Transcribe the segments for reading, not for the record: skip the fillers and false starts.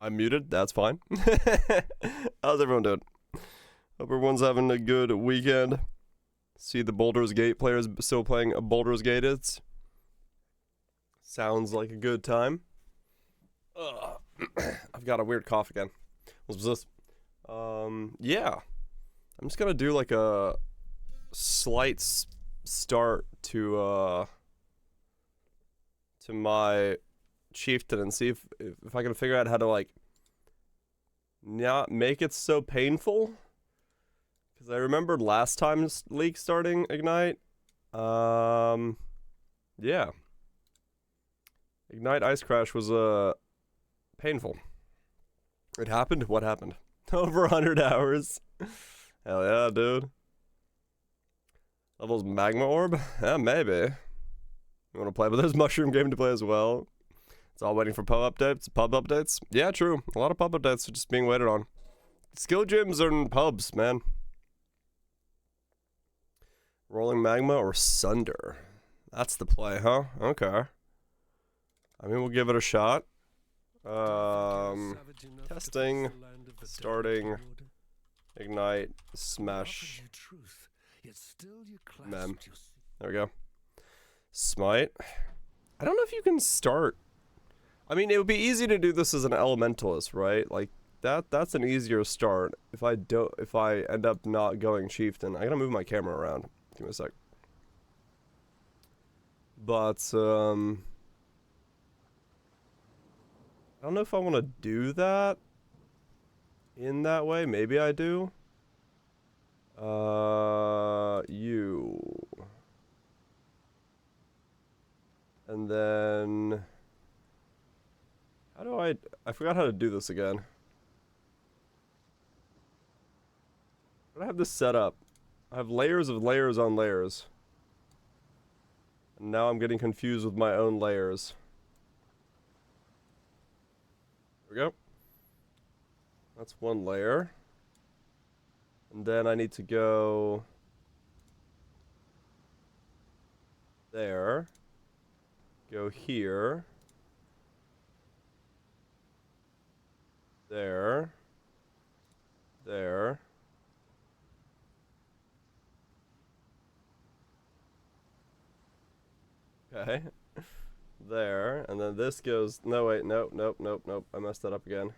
I'm muted. That's fine. How's everyone doing? Hope everyone's having a good weekend. See the Baldur's Gate players still playing Baldur's Gate. It's sounds like a good time. I've got a weird cough again. What was this? Yeah. I'm just gonna do like a slight start to my chieftain and see if I can figure out how to like not make it so painful. Because I remembered last time's league starting Ignite. Yeah. Ignite Ice Crash was painful. It happened? What happened? Over 100 hours. Hell yeah, dude. Levels Magma Orb? Yeah, maybe. You want to play, but there's Mushroom Game to play as well. It's all waiting for pub updates. Yeah, true. A lot of pub updates are just being waited on. Skill gyms are in pubs, man. Rolling Magma or Sunder? That's the play, huh? Okay. I mean, we'll give it a shot. Testing, starting, Ignite, Smash, Mem. There we go. Smite. I don't know if you can start. I mean, it would be easy to do this as an elementalist, right? Like that's an easier start. If I end up not going chieftain, I gotta move my camera around. Give me a sec. But I don't know if I want to do that in that way. Maybe I do. You. And then how do I forgot how to do this again. But I have this set up. I have layers of layers on layers. And now I'm getting confused with my own layers. There we go. That's one layer. And then I need to go there. Go here. There. There. Okay. There. And then this goes... No, wait. Nope. I messed that up again.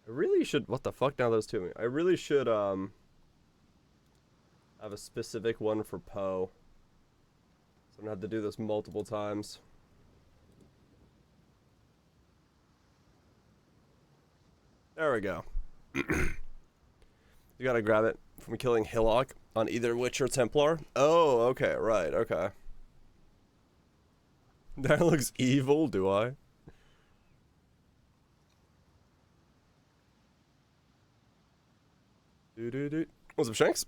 I really should... What the fuck? Now there's two of me. I really should, have a specific one for Poe. So I'm gonna have to do this multiple times. There we go. You gotta grab it from killing Hillock on either Witch or Templar. Oh, okay, right, okay. That looks evil, do I? What's up, Shanks?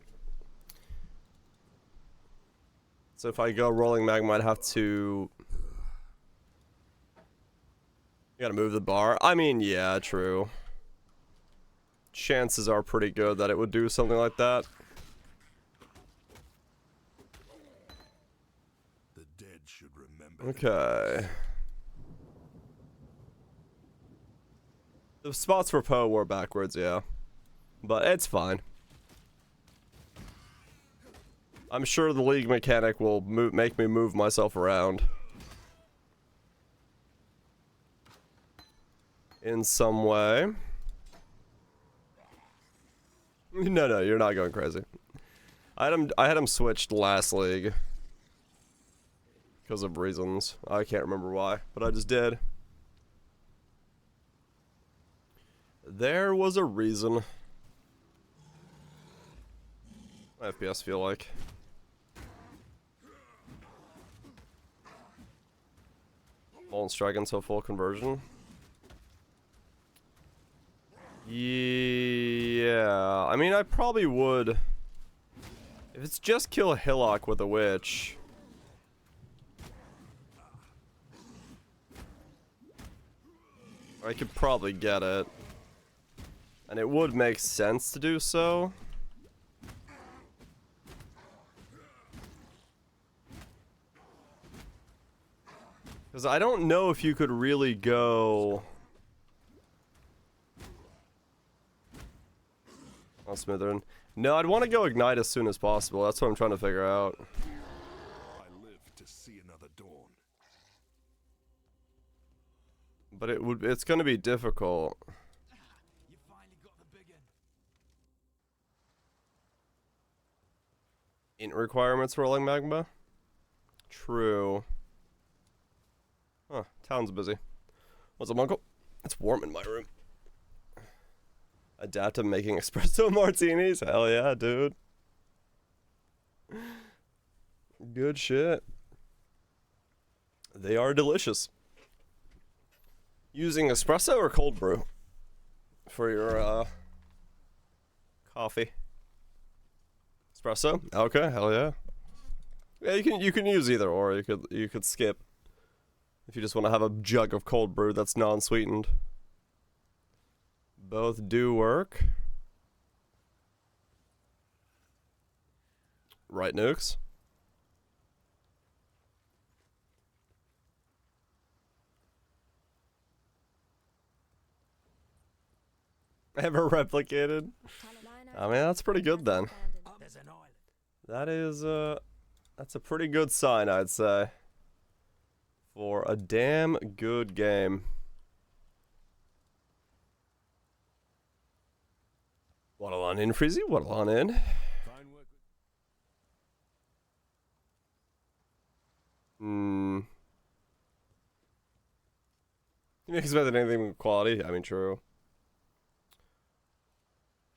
So if I go rolling magma, I'd have to... You gotta move the bar. I mean, yeah, true. Chances are pretty good that it would do something like that. The dead should remember. Okay. The spots for Poe were backwards, yeah. But it's fine. I'm sure the league mechanic will make me move myself around. In some way. No, you're not going crazy. I had him switched last league. Because of reasons. I can't remember why, but I just did. There was a reason. My FPS feel like. Molten Strike until full conversion. Yeah, I mean, I probably would. If it's just kill a Hillock with a Witch. I could probably get it. And it would make sense to do so. Because I don't know if you could really go... Oh, Smitherin. No, I'd want to go Ignite as soon as possible. That's what I'm trying to figure out. I live to see another dawn. But it's going to be difficult. You finally got the big one. Int requirements for rolling magma? True. Huh, town's busy. What's up, uncle? It's warm in my room. Adapt to making espresso martinis? Hell yeah, dude. Good shit. They are delicious. Using espresso or cold brew for your coffee? Espresso? Okay, hell yeah. Yeah, you can use either or. You could skip if you just want to have a jug of cold brew that's non-sweetened. Both do work. Right, Nukes? Ever replicated? I mean, that's pretty good then. There's an island. That is, that's a pretty good sign, I'd say. For a damn good game. Waddle on in, Freezy. Waddle on in. Fine work. Hmm. You expected anything with quality? I mean, true.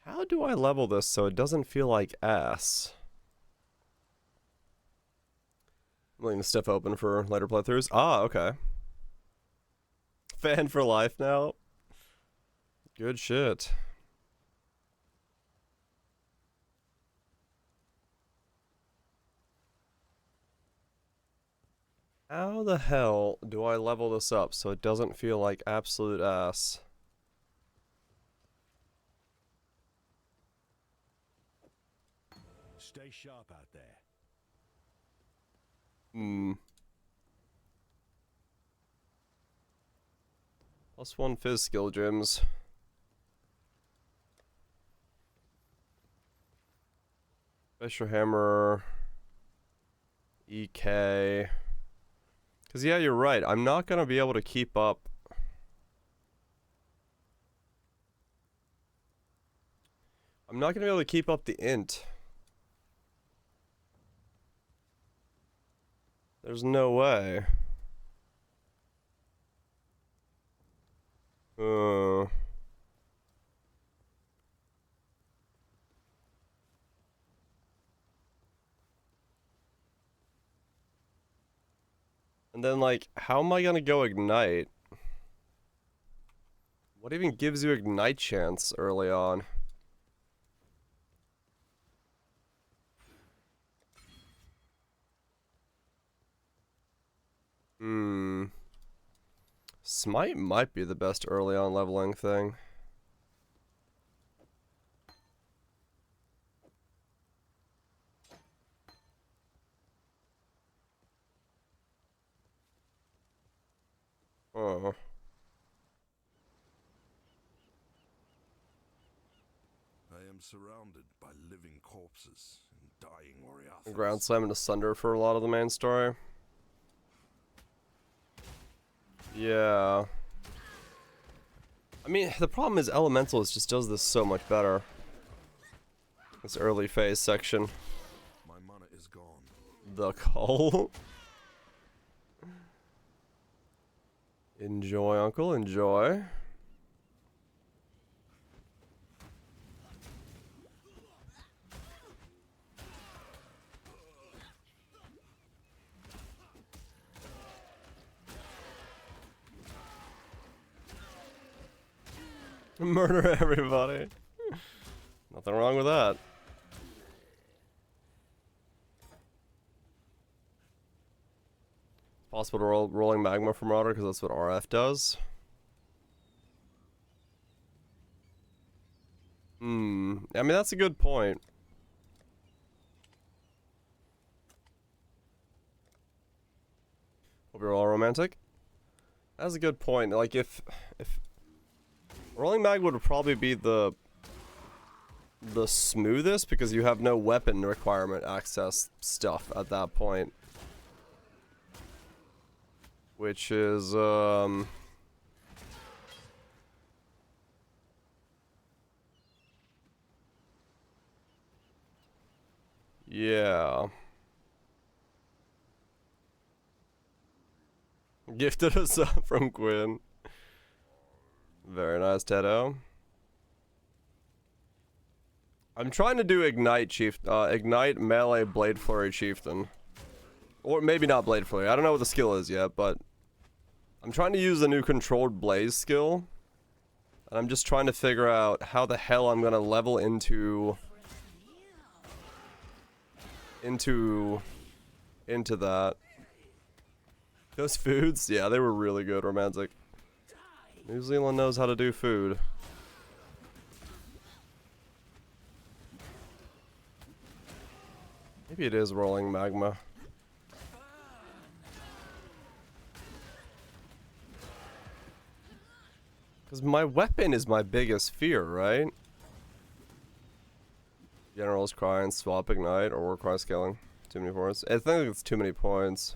How do I level this so it doesn't feel like ass? I'm leaving stuff open for later playthroughs. Ah, okay. Fan for life now. Good shit. How the hell do I level this up so it doesn't feel like absolute ass? Stay sharp out there. Hmm. +1 fizz skill gems. Special hammer. EK. Because, yeah, you're right. I'm not going to be able to keep up. I'm not going to be able to keep up the int. There's no way. And then, like, how am I gonna go Ignite? What even gives you Ignite chance early on? Smite might be the best early on leveling thing. Oh. I am surrounded by living corpses and dying Oriathas. Ground slam and asunder for a lot of the main story. Yeah. I mean, the problem is Elementalist just does this so much better. This early phase section. My mana is gone. The call. Enjoy, uncle, enjoy. Murder everybody. Nothing wrong with that. It's possible to roll rolling magma from Marauder because that's what RF does. I mean, that's a good point. Hope you're all romantic. That's a good point. Like if rolling mag would probably be the smoothest because you have no weapon requirement access stuff at that point. Which is yeah. Gifted us up from Quinn. Very nice, Tedo. I'm trying to do Ignite Ignite Melee Blade Flurry Chieftain. Or maybe not Blade Flurry. I don't know what the skill is yet, but I'm trying to use the new Controlled Blaze skill. And I'm just trying to figure out how the hell I'm gonna level into that. Those foods? Yeah, they were really good, Romantic. New Zealand knows how to do food. Maybe it is rolling magma. Because my weapon is my biggest fear, right? General's crying, swap ignite, or war cry scaling. Too many points. I think it's too many points.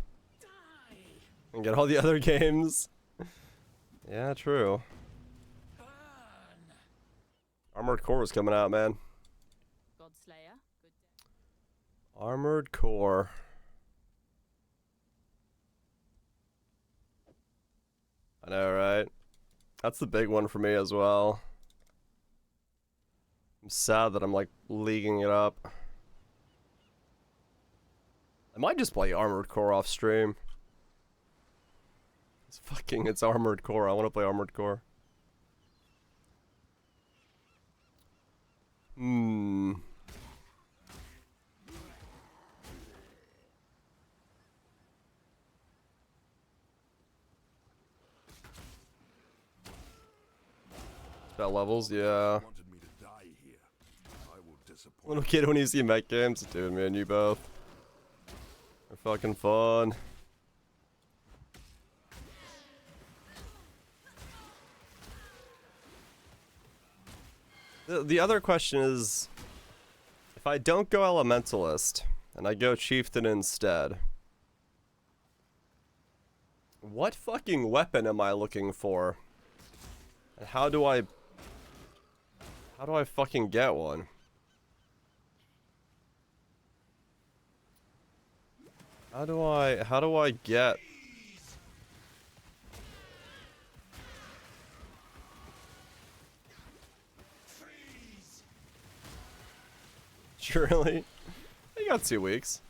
And get all the other games. Yeah, true. Armored Core is coming out, man. Godslayer. Good day. Armored Core. I know, right? That's the big one for me as well. I'm sad that I'm like leaguing it up. I might just play Armored Core off stream. It's Armored Core. I want to play Armored Core. Spell levels, yeah. Wanted me to die here. I will disappoint. Little kid when you see mech games, dude, me and you both. They're fucking fun. The other question is, if I don't go Elementalist, and I go Chieftain instead, what fucking weapon am I looking for? And how do I fucking get one? How do I get... Surely? I got 2 weeks.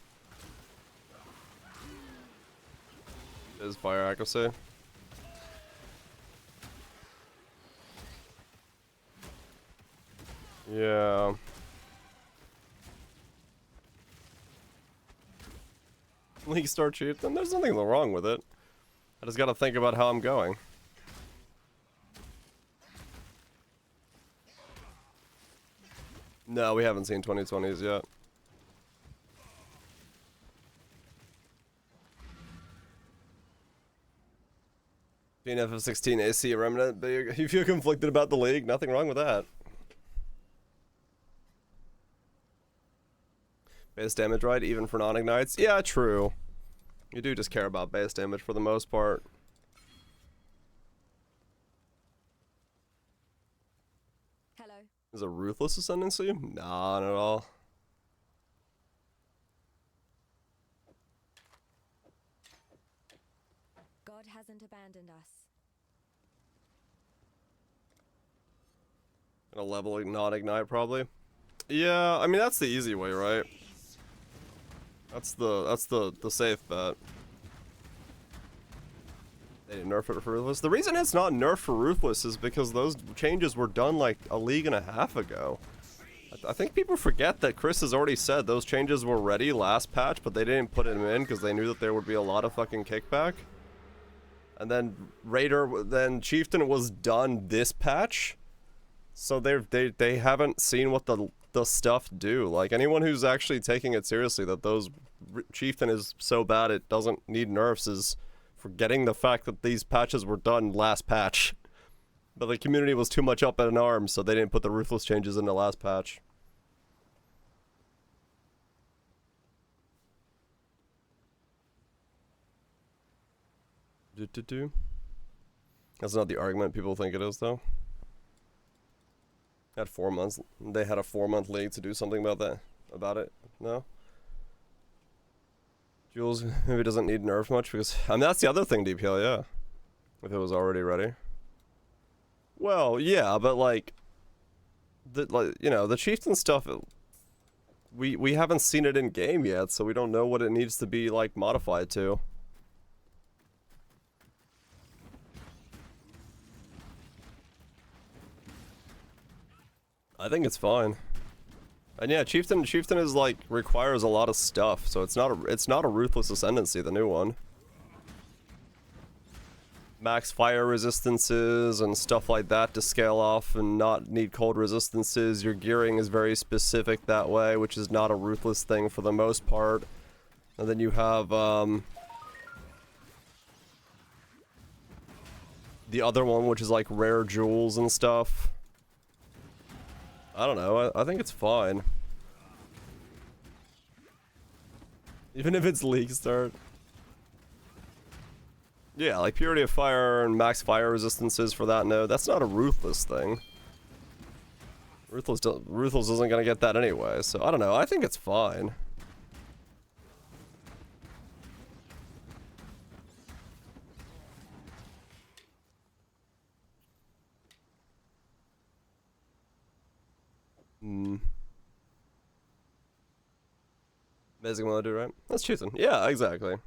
Is fire accuracy. Yeah. League Star Chieftain? There's nothing wrong with it. I just gotta think about how I'm going. No, we haven't seen 2020s yet. Being FF16 AC Remnant, but you feel conflicted about the league? Nothing wrong with that. Base damage, right? Even for non-ignites? Yeah, true. You do just care about base damage for the most part. Hello. Is a Ruthless Ascendancy? Nah, not at all. God hasn't abandoned us. Gonna level non-ignite probably. Yeah, I mean that's the easy way, right? That's the safe bet. They didn't nerf it for Ruthless. The reason it's not nerfed for Ruthless is because those changes were done like a league and a half ago. I think people forget that Chris has already said those changes were ready last patch, but they didn't put them in because they knew that there would be a lot of fucking kickback. And then then Chieftain was done this patch, so they haven't seen what the stuff do. Like anyone who's actually taking it seriously that those Chieftain is so bad it doesn't need nerfs is forgetting the fact that these patches were done last patch. But the community was too much up in arms, so they didn't put the ruthless changes in the last patch. That's not the argument people think it is, though. Had 4 months. They had a 4-month league to do something about that. About it. No? Jules maybe doesn't need nerf much because... I mean, that's the other thing, DPL, yeah. If it was already ready. Well, yeah, but like... you know, the chieftain stuff... We haven't seen it in game yet, so we don't know what it needs to be, like, modified to. I think it's fine. And yeah, chieftain is like requires a lot of stuff, so it's not a ruthless ascendancy, the new one. Max fire resistances and stuff like that to scale off and not need cold resistances. Your gearing is very specific that way, which is not a ruthless thing for the most part. And then you have the other one, which is like rare jewels and stuff. I don't know, I think it's fine. Even if it's league start. Yeah, like purity of fire and max fire resistances for that node, that's not a ruthless thing. Ruthless isn't gonna get that anyway, so I don't know, I think it's fine. Basic melody, right? That's chieftain. Yeah, exactly.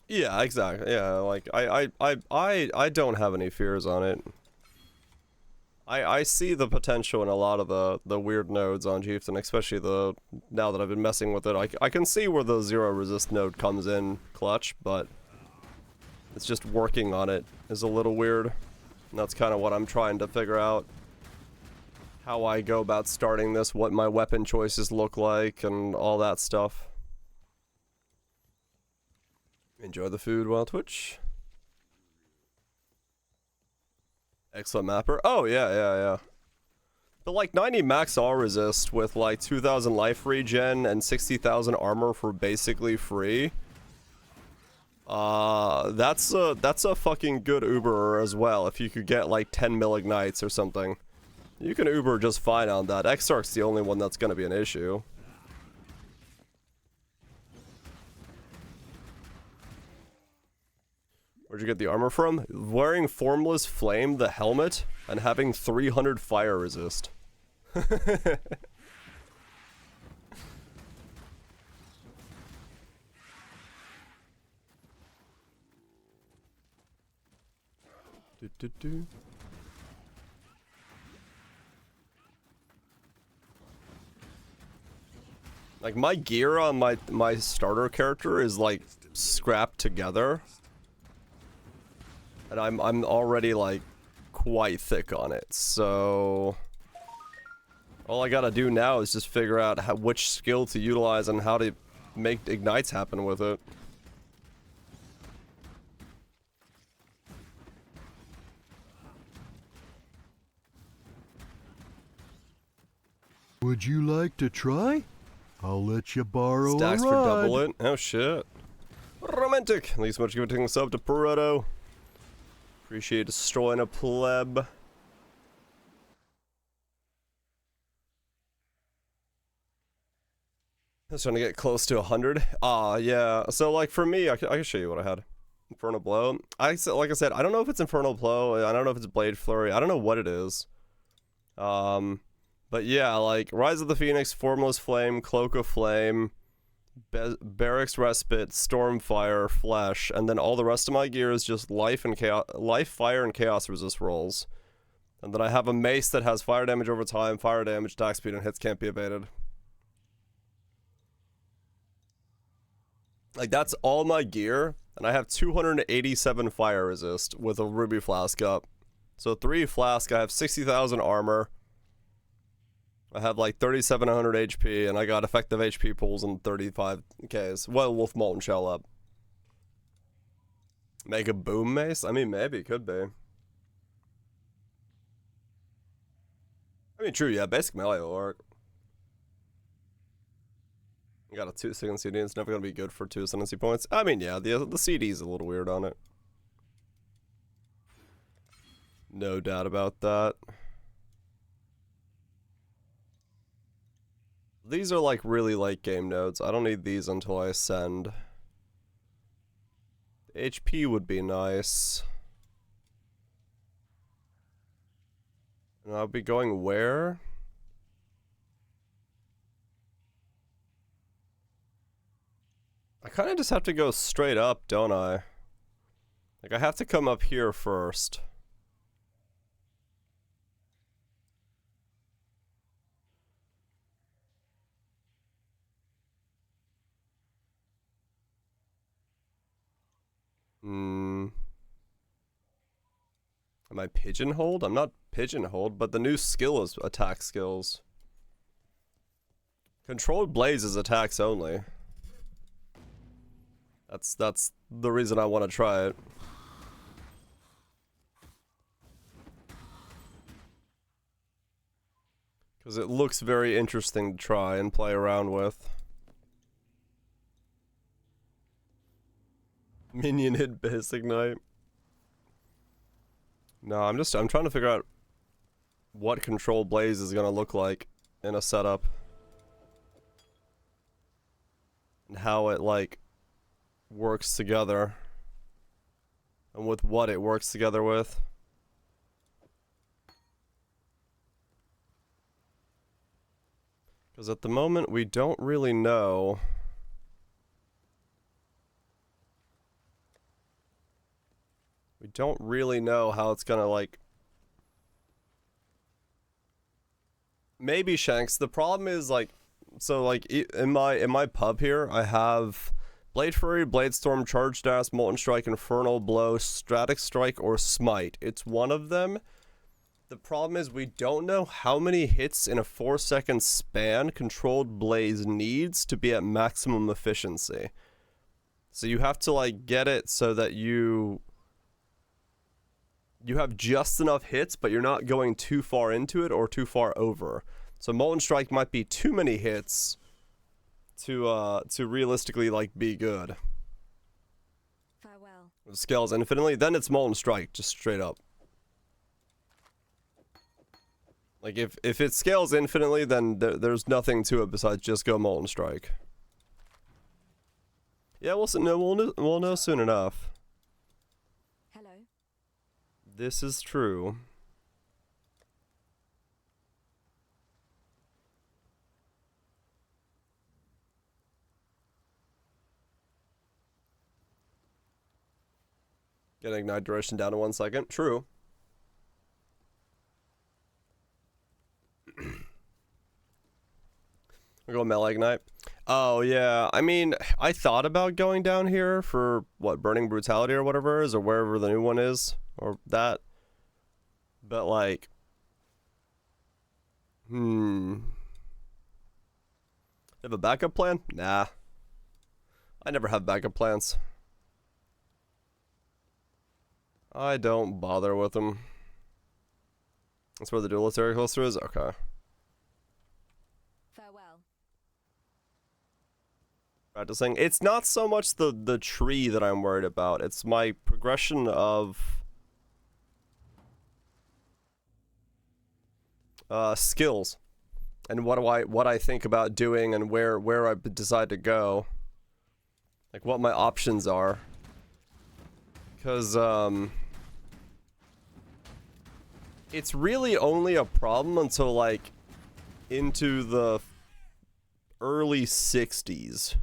Yeah, exactly. Yeah, like I don't have any fears on it. I see the potential in a lot of the weird nodes on chieftain, especially now that I've been messing with it. I can see where the zero resist node comes in clutch, but it's just working on it is a little weird. And that's kind of what I'm trying to figure out. How I go about starting this, what my weapon choices look like, and all that stuff. Enjoy the food while Twitch. Excellent mapper. Oh, yeah. But like 90 max all resist with like 2,000 life regen and 60,000 armor for basically free. That's a fucking good Uberer as well, if you could get like 10 mil ignites or something. You can Uber just fine on that. Exarch's the only one that's gonna be an issue. Where'd you get the armor from? Wearing Formless Flame, the helmet, and having 300 fire resist. Like my gear on my starter character is like scrapped together, and I'm already like quite thick on it. So all I gotta do now is just figure out which skill to utilize and how to make ignites happen with it. Would you like to try? I'll let you borrow Stacks a for rod. double it. Oh shit. Romantic. Thanks so much for giving a sub to Pareto. Appreciate destroying a pleb. I was trying to get close to 100. Yeah. So like for me, I can show you what I had. Infernal Blow. Like I said, I don't know if it's Infernal Blow. I don't know if it's Blade Flurry. I don't know what it is. But yeah, like Rise of the Phoenix, Formless Flame, Cloak of Flame, Barracks Respite, Stormfire, Flesh, and then all the rest of my gear is just life, fire, and chaos resist rolls. And then I have a mace that has fire damage over time, fire damage, attack speed, and hits can't be evaded. Like that's all my gear, and I have 287 fire resist with a ruby flask up. So 3 flask, I have 60,000 armor. I have like 3,700 HP, and I got effective HP pulls and 35Ks. Well, with Molten Shell up. Make a boom mace? I mean, maybe, could be. I mean, true, yeah, basic melee will work. You got a 2-second CD, it's never gonna be good for 2 ascendancy points. I mean, yeah, the CD's a little weird on it. No doubt about that. These are like really late game nodes. I don't need these until I ascend. HP would be nice. And I'll be going where? I kind of just have to go straight up, don't I? Like, I have to come up here first. Am I pigeonholed? I'm not pigeonholed, but the new skill is attack skills. Controlled Blaze is attacks only. That's the reason I want to try it. Because it looks very interesting to try and play around with. Minion hit basic knight. No, I'm trying to figure out what Controlled Blaze is gonna look like in a setup. And how it, like, works together. And with what it works together with. Because at the moment, we don't really know. We don't really know how it's gonna, like... Maybe Shanks. The problem is, like... So, like, in my pub here, I have... Blade Fury, Blade Storm, Charge Dash, Molten Strike, Infernal Blow, Static Strike, or Smite. It's one of them. The problem is we don't know how many hits in a 4-second span Controlled Blaze needs to be at maximum efficiency. So you have to, like, get it so that you have just enough hits, but you're not going too far into it or too far over. So Molten Strike might be too many hits to realistically, like, be good. Farewell. If it scales infinitely, then it's Molten Strike, just straight up. Like, if it scales infinitely, then there's nothing to it besides just go Molten Strike. Yeah, we'll know soon enough. Hello. This is true. Getting Ignite duration down to 1 second. True. We'll go Melee Ignite. Oh, yeah. I mean, I thought about going down here for, what, Burning Brutality or whatever it is, or wherever the new one is, or that. But, like... Have a backup plan? Nah. I never have backup plans. I don't bother with them. That's where the duelist area cluster is? Okay. Farewell. Practicing. It's not so much the tree that I'm worried about. It's my progression of skills. And what I think about doing and where I decide to go. Like what my options are. Because it's really only a problem until, like, into the early 60s.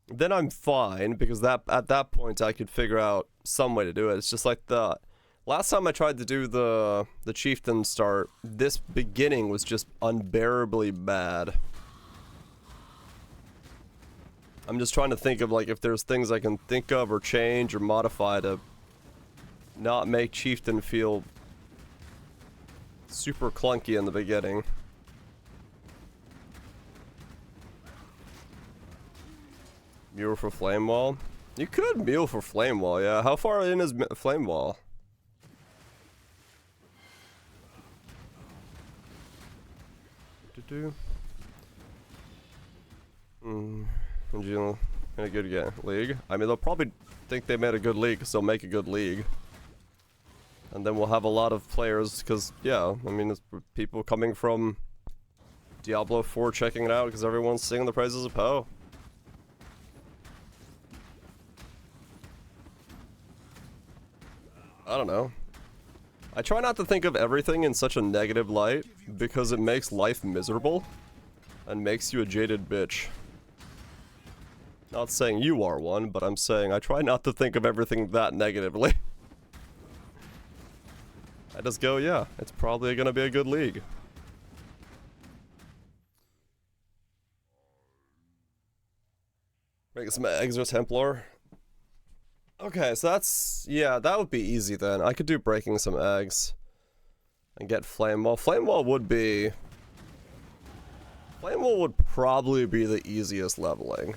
Then I'm fine, because at that point I could figure out some way to do it. It's just like the last time I tried to do the chieftain start, this beginning was just unbearably bad. I'm just trying to think of, like, if there's things I can think of or change or modify to not make chieftain feel super clunky in the beginning. Mule for flame wall. You could mule for flame wall, yeah. How far in is flame wall? And you in a good league? I mean, they'll probably think they made a good league, so make a good league. And then we'll have a lot of players, because, yeah, I mean, it's people coming from Diablo 4 checking it out, because everyone's singing the praises of Poe. I don't know. I try not to think of everything in such a negative light, because it makes life miserable, and makes you a jaded bitch. Not saying you are one, but I'm saying I try not to think of everything that negatively. I just go, yeah, it's probably gonna be a good league. Make some eggs or Templar. Okay, so that's, yeah, that would be easy then. I could do breaking some eggs and get flame wall. Flame wall would probably be the easiest leveling.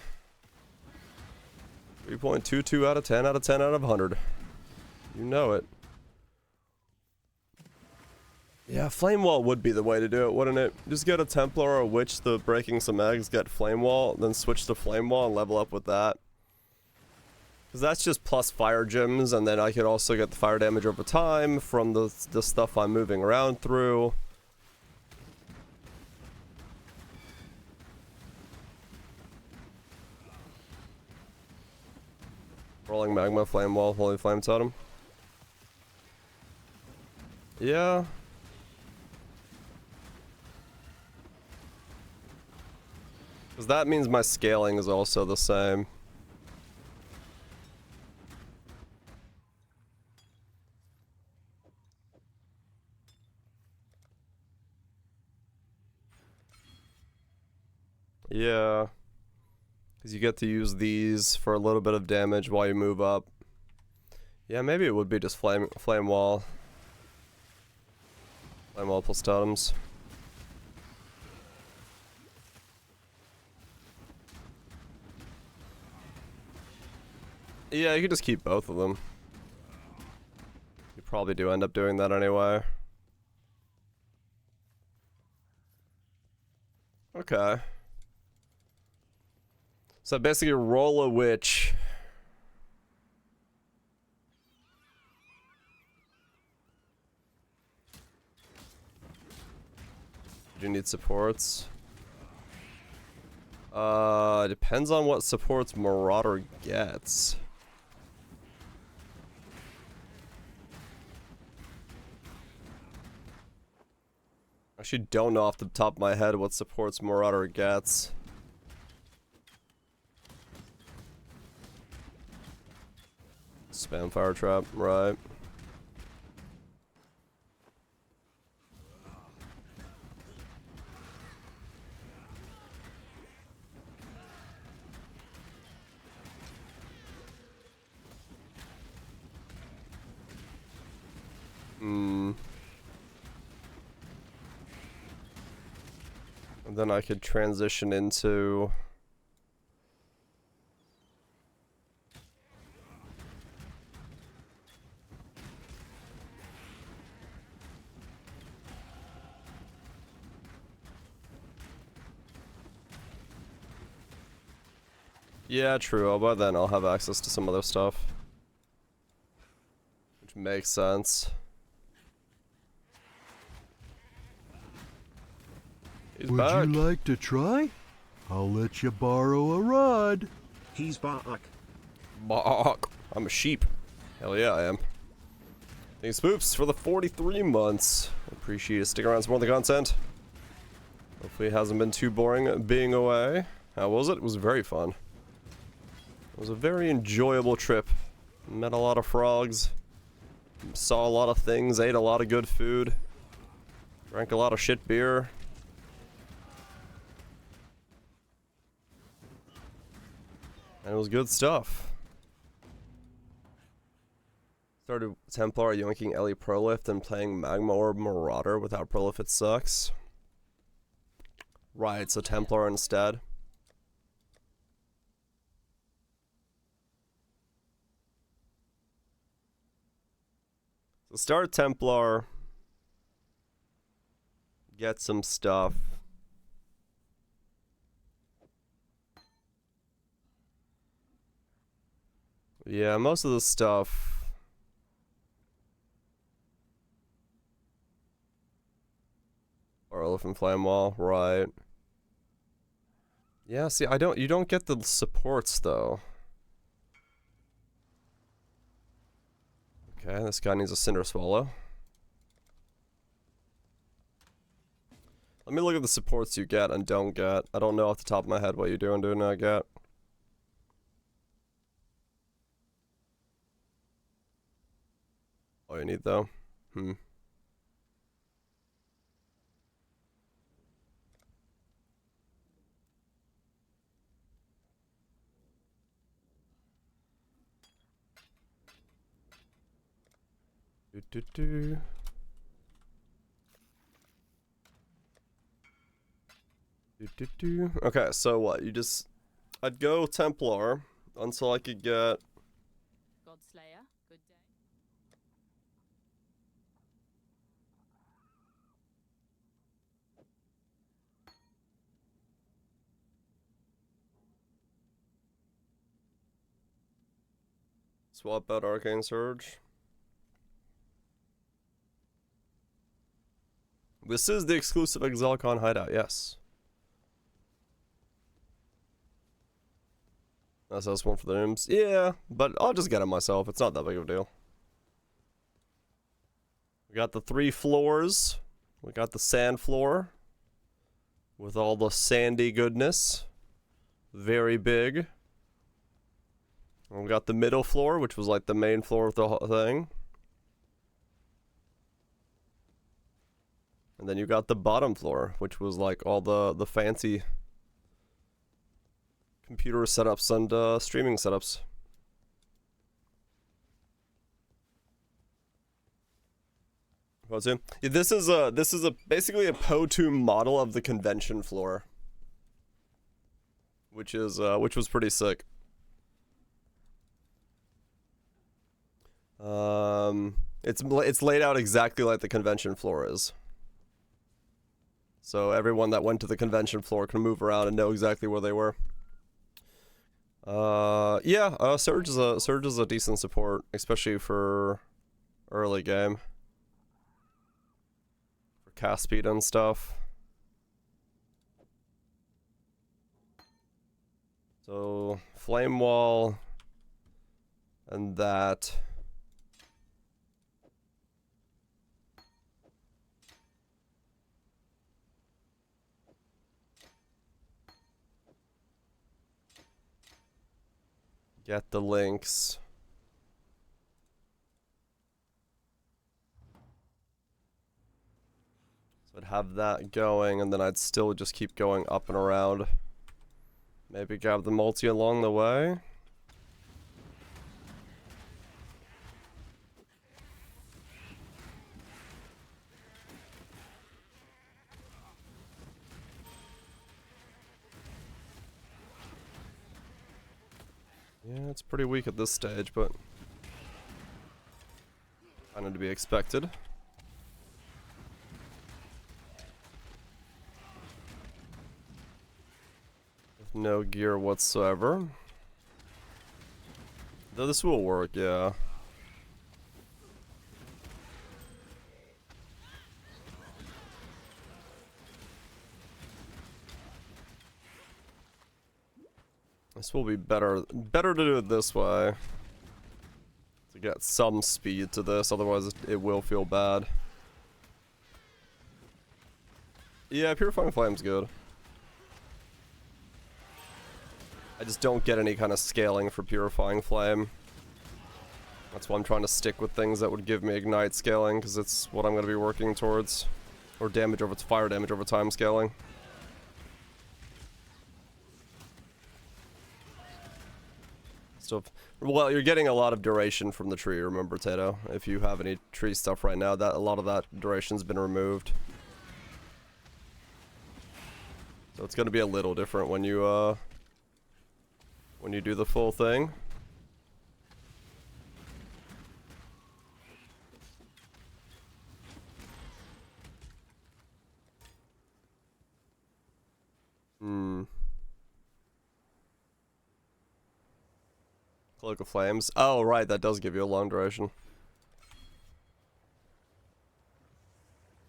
3.22 out of 10 out of 10 out of 100. You know it. Yeah, flame wall would be the way to do it, wouldn't it? Just get a Templar or a Witch to breaking some eggs, get flame wall, then switch to flame wall and level up with that. Because that's just plus fire gems, and then I could also get the fire damage over time from the stuff I'm moving around through. Rolling magma, flame wall, holy flame totem. Yeah. Because that means my scaling is also the same. Yeah. Because you get to use these for a little bit of damage while you move up. Yeah, maybe it would be just flame wall. Flame wall plus totems. Yeah, you could just keep both of them. You probably do end up doing that anyway. Okay. So basically roll a witch. Do you need supports? Depends on what supports Marauder gets. I actually don't know off the top of my head what supports Marauder gets. Spam fire trap, right. And then I could transition into... Yeah, true. By then I'll have access to some other stuff. Which makes sense. He's Would back. you like to try? I'll let you borrow a rod. He's back. Bark. I'm a sheep. Hell yeah, I am. Thanks, Spoops, for the 43 months. Appreciate it. Stick around some more of the content. Hopefully it hasn't been too boring being away. How was it? It was very fun. It was a very enjoyable trip. Met a lot of frogs. Saw a lot of things. Ate a lot of good food. Drank a lot of shit beer. And it was good stuff. Started Templar yoinking Ellie Prolift and playing Magma Orb Marauder. Without Prolift it sucks. Right, so Templar instead. So start Templar. Get some stuff. Yeah, most of the stuff. Or Elephant Flame Wall, right. Yeah, see, you don't get the supports, though. Okay, this guy needs a Cinder Swallow. Let me look at the supports you get and don't get. I don't know off the top of my head what you do and do not get. Oh, you need, though? Hmm. Do, do, do. Okay, so what? I'd go Templar until I could get. Godslayer, good day. Swap out Arcane Surge. This is the exclusive Exalcon hideout, yes. That's one for the rooms. Yeah, but I'll just get it myself. It's not that big of a deal. We got the 3 floors. We got the sand floor. With all the sandy goodness. Very big. And we got the middle floor, which was like the main floor of the whole thing. And then you got the bottom floor, which was like all the fancy computer setups and streaming setups. What's it? Yeah, this is basically a PO2 model of the convention floor, which was pretty sick. It's laid out exactly like the convention floor is. So everyone that went to the convention floor can move around and know exactly where they were. Yeah, Surge is a decent support, especially for early game. For cast speed and stuff. So Flame Wall and that. Get the links. So I'd have that going, and then I'd still just keep going up and around. Maybe grab the multi along the way. Yeah, it's pretty weak at this stage, but kind of to be expected. With no gear whatsoever. Though this will work, yeah. This will be better to do it this way. To get some speed to this, otherwise it will feel bad. Yeah, Purifying Flame's good. I just don't get any kind of scaling for Purifying Flame. That's why I'm trying to stick with things that would give me Ignite scaling, because it's what I'm going to be working towards. Or fire damage over time scaling. So, well, you're getting a lot of duration from the tree, remember, Tato? If you have any tree stuff right now, a lot of that duration's been removed. So it's going to be a little different when you do the full thing. Cloak of Flames. Oh, right, that does give you a long duration.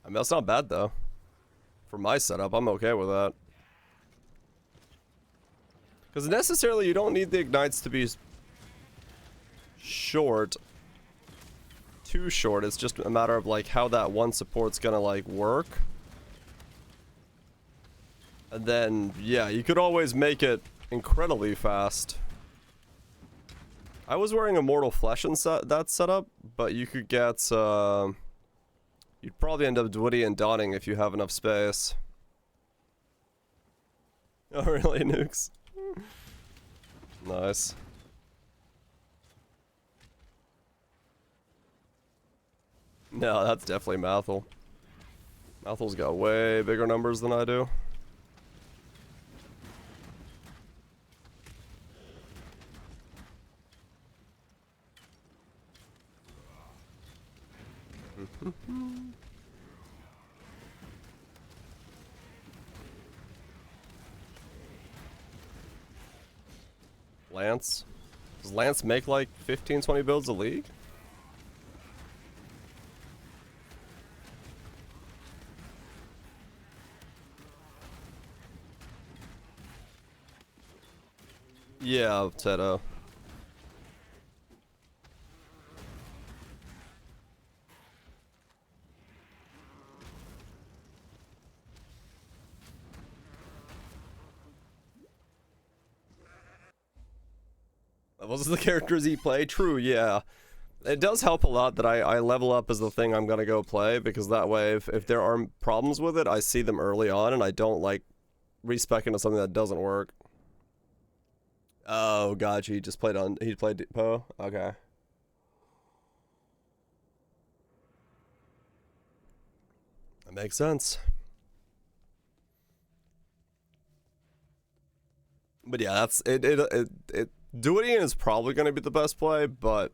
I mean, that's not bad, though. For my setup, I'm okay with that. Because necessarily, you don't need the ignites to be short. Too short. It's just a matter of, like, how that one support's gonna, like, work. And then, yeah, you could always make it incredibly fast. I was wearing Immortal Flesh in that setup, but you could get, you'd probably end up Dwitty and Dawning if you have enough space. Oh, really, Nukes? Nice. No, that's definitely Mathel. Mathel's got way bigger numbers than I do. Lance? Does Lance make like 15, 20 builds a league? Yeah, Teto. Those are the characters he play? True, yeah. It does help a lot that I level up as the thing I'm gonna go play, because that way if there are problems with it, I see them early on and I don't like respec into something that doesn't work. Oh, gotcha. He just played on. He played Poe? Okay. That makes sense. But yeah, that's it. Duidian is probably going to be the best play, but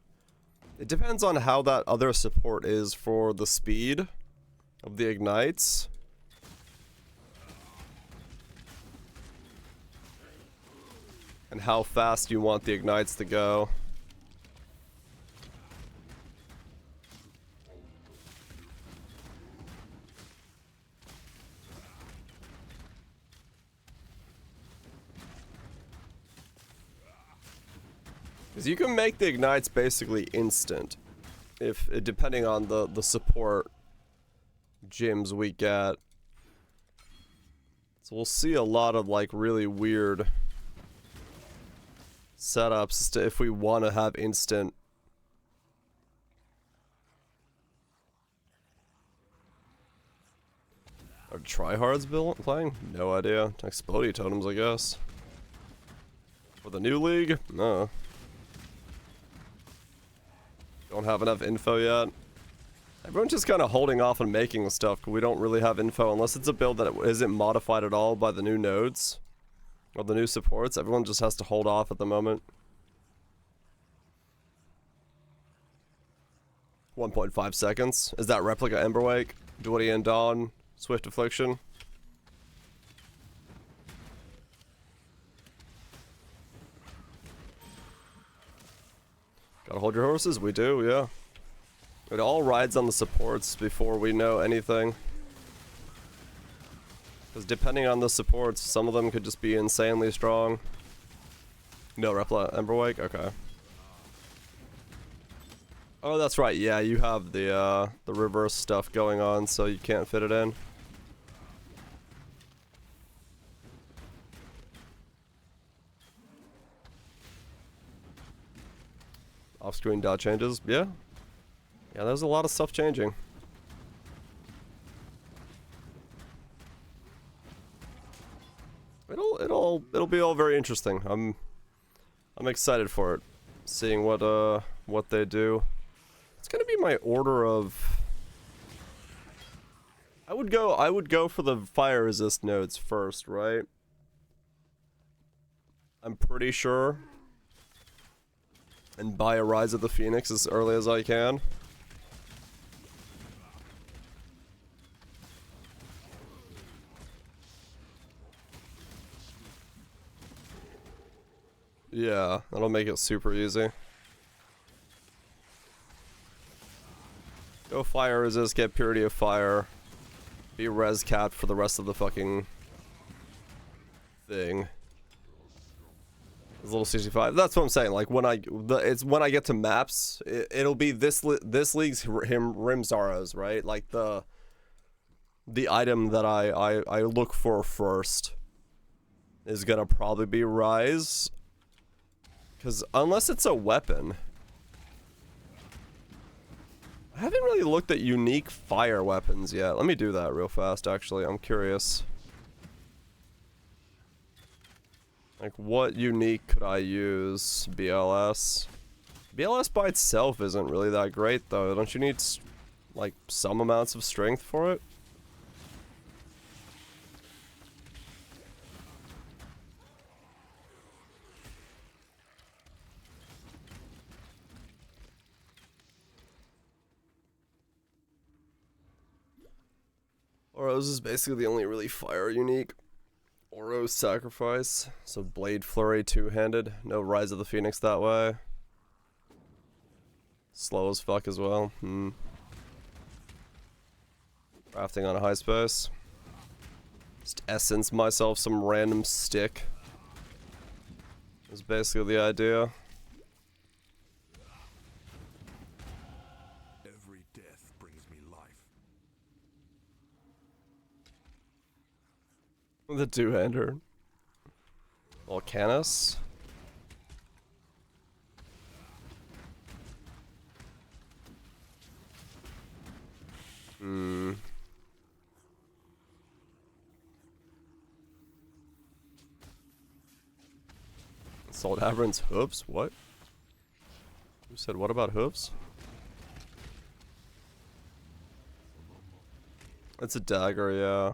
it depends on how that other support is for the speed of the ignites. And how fast you want the ignites to go. Because you can make the ignites basically instant, if depending on the support gyms we get. So we'll see a lot of like really weird setups if we want to have instant. Are tryhards playing? No idea. Explodey totems, I guess. For the new league? No. Don't have enough info yet. Everyone's just kind of holding off on making stuff because we don't really have info unless it's a build that isn't modified at all by the new nodes or the new supports. Everyone just has to hold off at the moment. 1.5 seconds. Is that Replica Emberwake? Dwitty Dawn? Swift Affliction? Gotta hold your horses? We do, yeah. It all rides on the supports before we know anything. Because depending on the supports, some of them could just be insanely strong. No Replica Emberwake? Okay. Oh, that's right. Yeah, you have the reverse stuff going on, so you can't fit it in. Off-screen dot changes. Yeah. Yeah, there's a lot of stuff changing. It'll be all very interesting. I'm excited for it. Seeing what they do. It's gonna be my order of. I would go for the fire resist nodes first, right? I'm pretty sure. And buy a Rise of the Phoenix as early as I can. Yeah, that'll make it super easy. Go fire resist, get purity of fire. Be res cat for the rest of the fucking thing. It's a little 65. That's what I'm saying. Like when it's when I get to maps, it'll be this league's Rimzaros, right? Like the item that I look for first is gonna probably be Rise. Because unless it's a weapon. I haven't really looked at unique fire weapons yet. Let me do that real fast, actually. I'm curious. Like, what unique could I use? BLS? BLS by itself isn't really that great, though. Don't you need, like, some amounts of strength for it? Oros is basically the only really fire unique. Oros Sacrifice. So Blade Flurry two-handed. No Rise of the Phoenix that way. Slow as fuck as well. Crafting on a high space. Just essence myself some random stick. Is basically the idea. Every death brings me life. The two-hander. Volcanus. Assault Avern's hooves? What? Who said what about hooves? It's a dagger, yeah.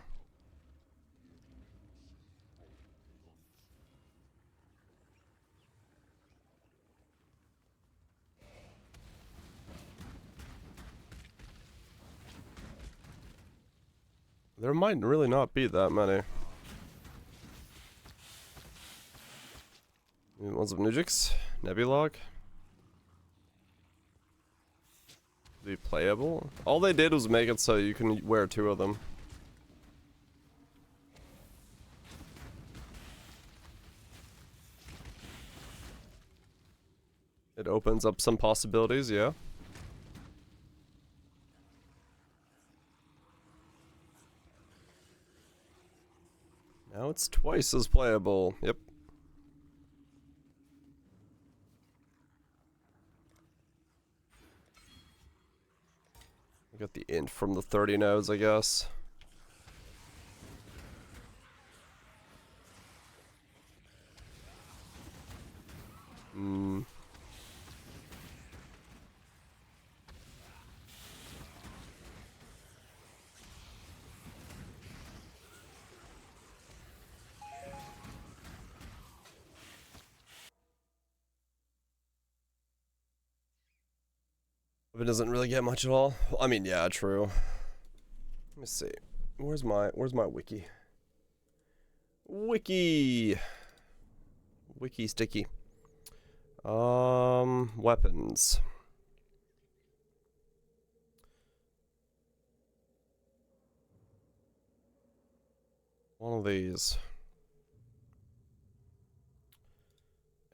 There might really not be that many. Ones of Nujix, Nebulog. Be playable. All they did was make it so you can wear two of them. It opens up some possibilities, yeah. Now it's twice as playable. Yep. We got the int from the 30 nodes, I guess. It doesn't really get much at all. I mean, yeah, true. Let me see. Where's my wiki? Wiki sticky. Weapons. One of these.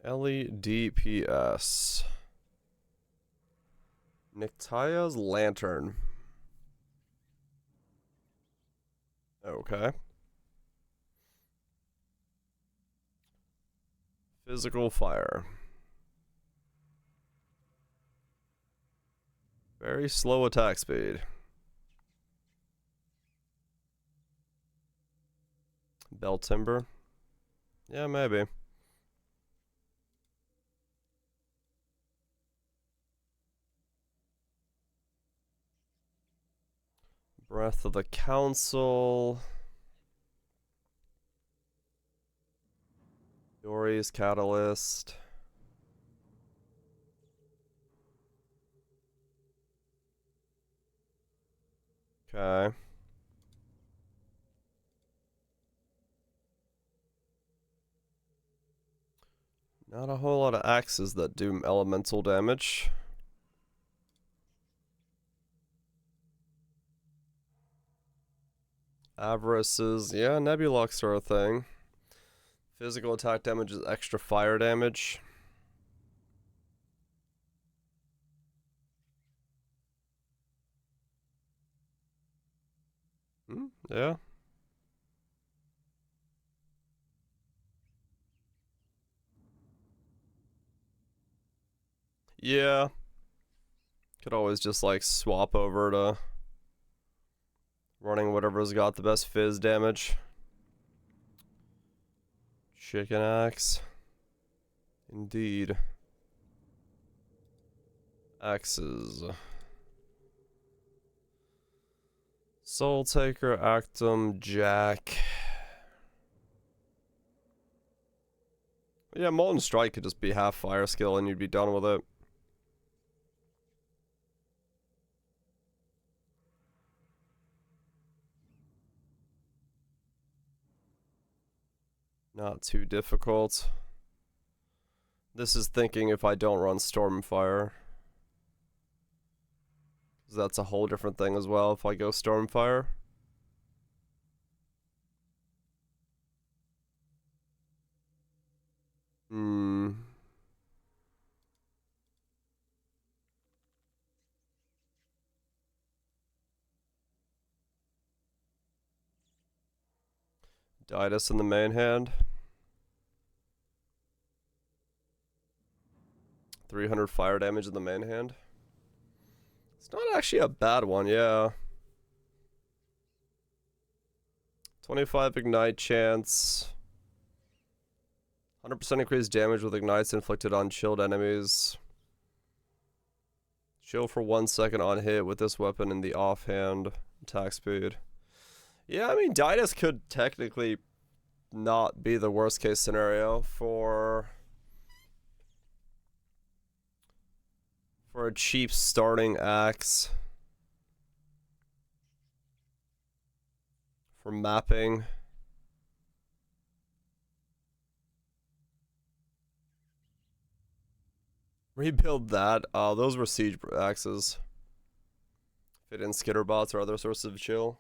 LEDPS. Nyctia's Lantern. Okay. Physical fire. Very slow attack speed. Bell timber. Yeah, maybe. Breath of the Council. Yori's Catalyst. Okay. Not a whole lot of axes that do elemental damage. Avarices, yeah, Nebulocks are a thing. Physical attack damage is extra fire damage. Yeah. Yeah. Could always just like swap over to running whatever's got the best fizz damage. Chicken axe. Indeed. Axes. Soul Taker, Actum, Jack. Yeah, Molten Strike could just be half fire skill and you'd be done with it. Not too difficult. This is thinking if I don't run Stormfire. Because that's a whole different thing as well if I go Stormfire. Didus in the main hand. 300 fire damage in the main hand. It's not actually a bad one, yeah. 25 ignite chance. 100% increased damage with ignites inflicted on chilled enemies. Chill for 1 second on hit with this weapon in the offhand. Attack speed. Yeah, I mean, Didus could technically not be the worst case scenario for a cheap starting axe. For mapping. Rebuild that. Those were siege axes. Fit in skitterbots or other sources of chill.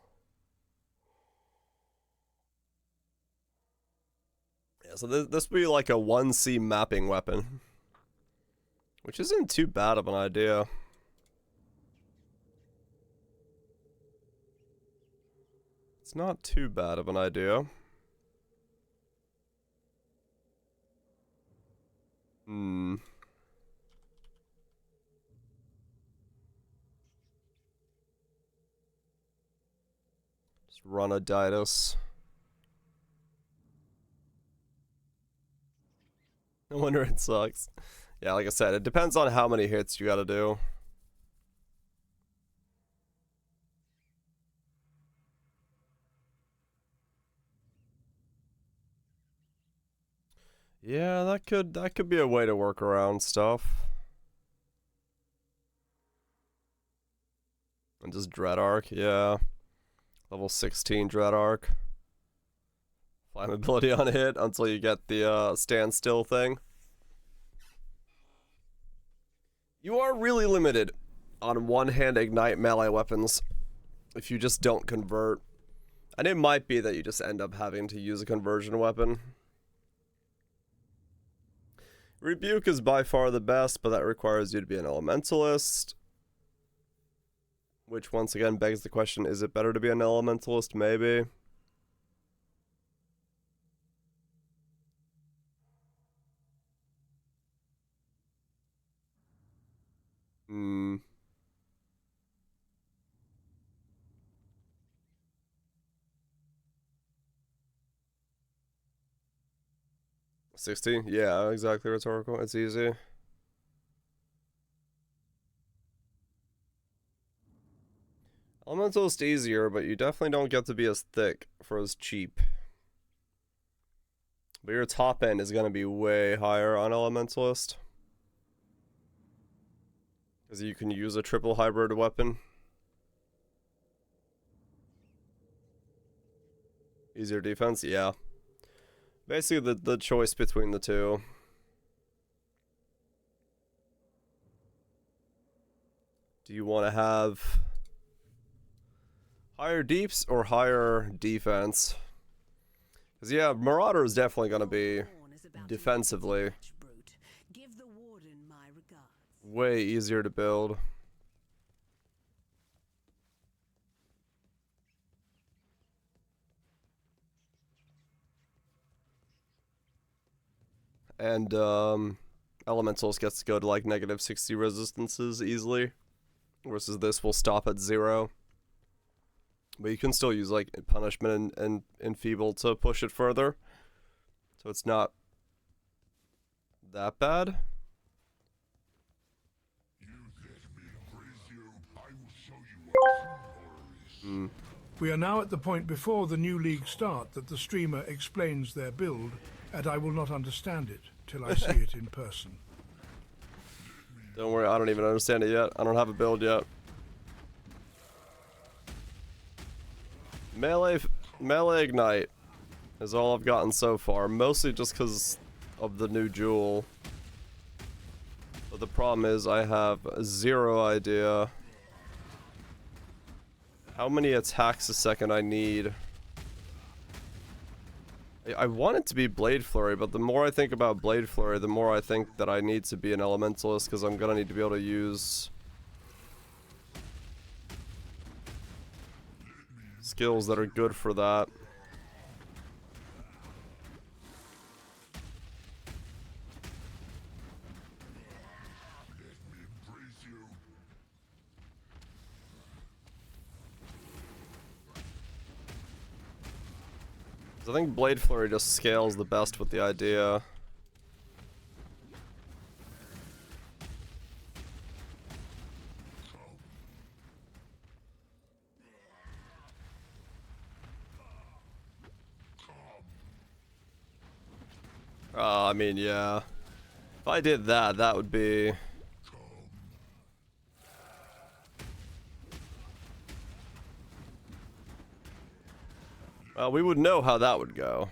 Yeah, so this would be like a 1C mapping weapon. Which isn't too bad of an idea. It's not too bad of an idea. Just run a Didus. No wonder it sucks. Yeah, like I said, it depends on how many hits you gotta do. Yeah, that could be a way to work around stuff. And just Dread Arc, yeah. Level 16 Dread Arc. Flammability on hit until you get the standstill thing. You are really limited on one-hand ignite melee weapons if you just don't convert. And it might be that you just end up having to use a conversion weapon. Rebuke is by far the best, but that requires you to be an elementalist. Which once again begs the question, is it better to be an elementalist? Maybe. Hmm. 60? Yeah, exactly, rhetorical. It's easy. Elementalist easier, but you definitely don't get to be as thick for as cheap. But your top end is going to be way higher on Elementalist. Because you can use a triple hybrid weapon. Easier defense? Yeah. Basically the choice between the two. Do you want to have higher deeps or higher defense? Because, yeah, Marauder is definitely going to be defensively Give the warden my regards. way easier to build. And Elementals gets to go to like -60 resistances easily, versus this will stop at 0. But you can still use like punishment and enfeeble to push it further, so it's not that bad. We are now at the point before the new league start that the streamer explains their build, and I will not understand it till I see it in person. Don't worry, I don't even understand it yet. I don't have a build yet. Melee Ignite is all I've gotten so far, mostly just because of the new jewel. But the problem is I have 0 idea how many attacks a second I need. I want it to be Blade Flurry, but the more I think about Blade Flurry, the more I think that I need to be an Elementalist, because I'm gonna need to be able to use skills that are good for that. I think Blade Flurry just scales the best with the idea. I mean, yeah. If I did that, that would be... Well, we would know how that would go.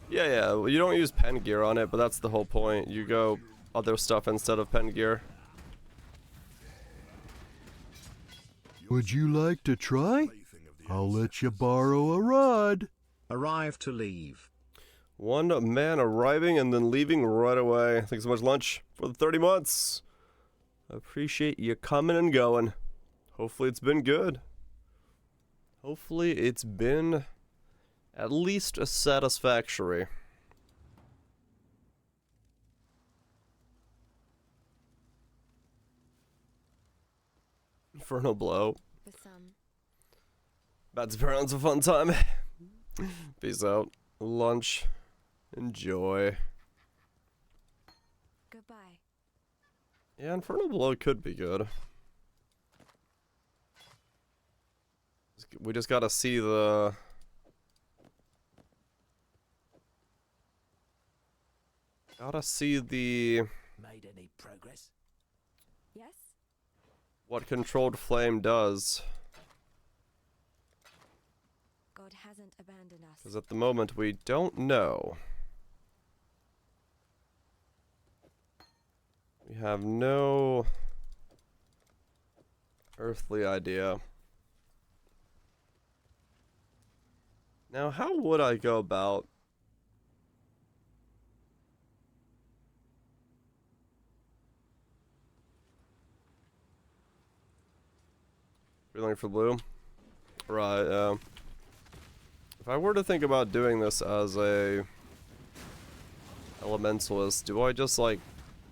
Yeah, well, you don't use pen gear on it, but that's the whole point. You go other stuff instead of pen gear. Would you like to try? I'll let you borrow a rod. Arrive to leave. One man arriving and then leaving right away. Thanks so much, Lunch, for the 30 months. I appreciate you coming and going. Hopefully it's been good. Hopefully it's been at least a satisfactory. Inferno Blow. For some. Bad Spearhound's a fun time. Peace out. Lunch. Enjoy. Goodbye. Yeah, Inferno Blow could be good. We just gotta see the... Gotta see the... Made any progress? Yes? What Controlled Flame does. God hasn't abandoned us. Because at the moment we don't know. We have no earthly idea. Now, how would I go about feeling for blue? Right, if I were to think about doing this as a Elementalist, do I just like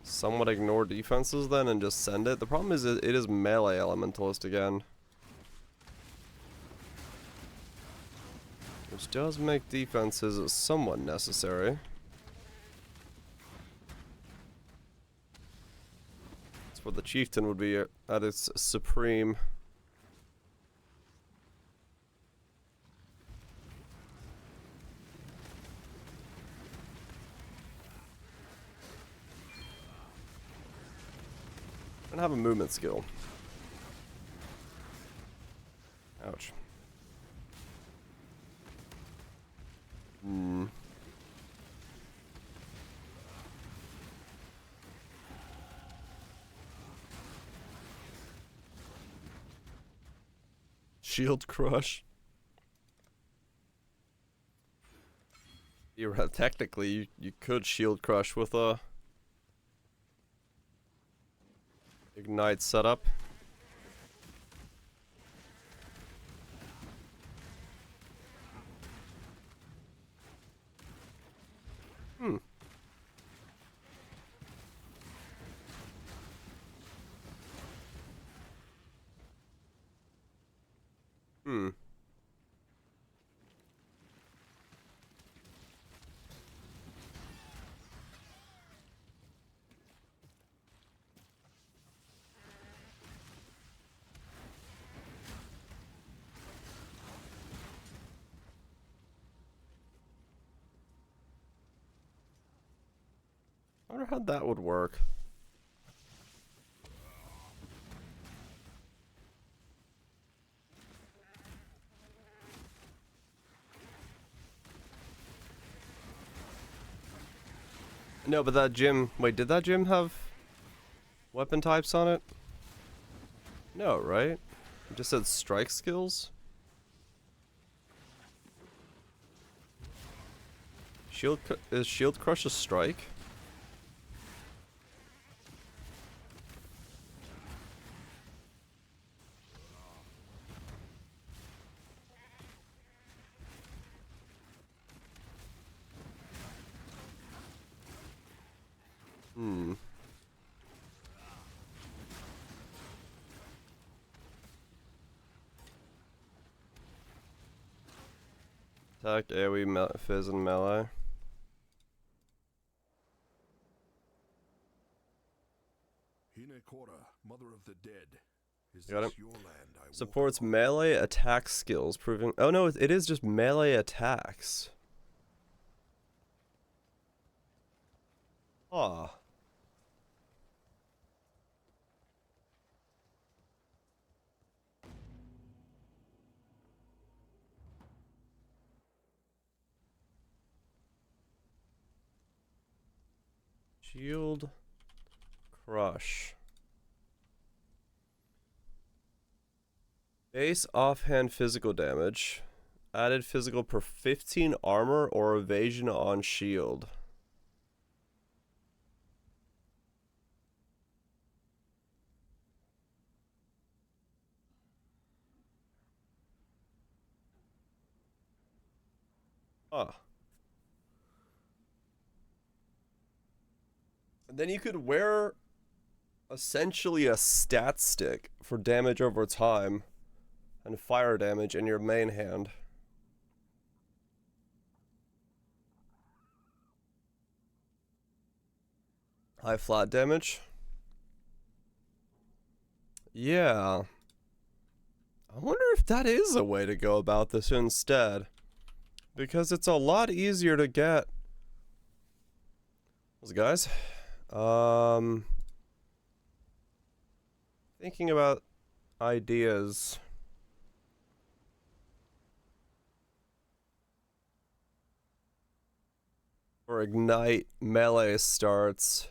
somewhat ignore defenses then and just send it? The problem is it is melee Elementalist again, which does make defenses somewhat necessary. That's where the chieftain would be at its supreme. And have a movement skill. Ouch. shield crush. Technically, you could shield crush with a ignite setup. Hmm. Hmm. I wonder how that would work. No, but that gym... Wait, did that gym have weapon types on it? No, right? It just said strike skills? Is shield crush a strike? Hmm. Attack, AoE, fizz, and melee. Hinekora, mother of the dead. Is Got this it. your land I walk Supports upon? melee attack skills, proving... Oh no, it is just melee attacks. Ah. Shield crush. Base offhand physical damage. Added physical per 15 armor or evasion on shield. Huh. And then you could wear essentially a stat stick for damage over time and fire damage in your main hand. High flat damage. Yeah. I wonder if that is a way to go about this instead. Because it's a lot easier to get. Those guys. Thinking about ideas. For ignite melee starts.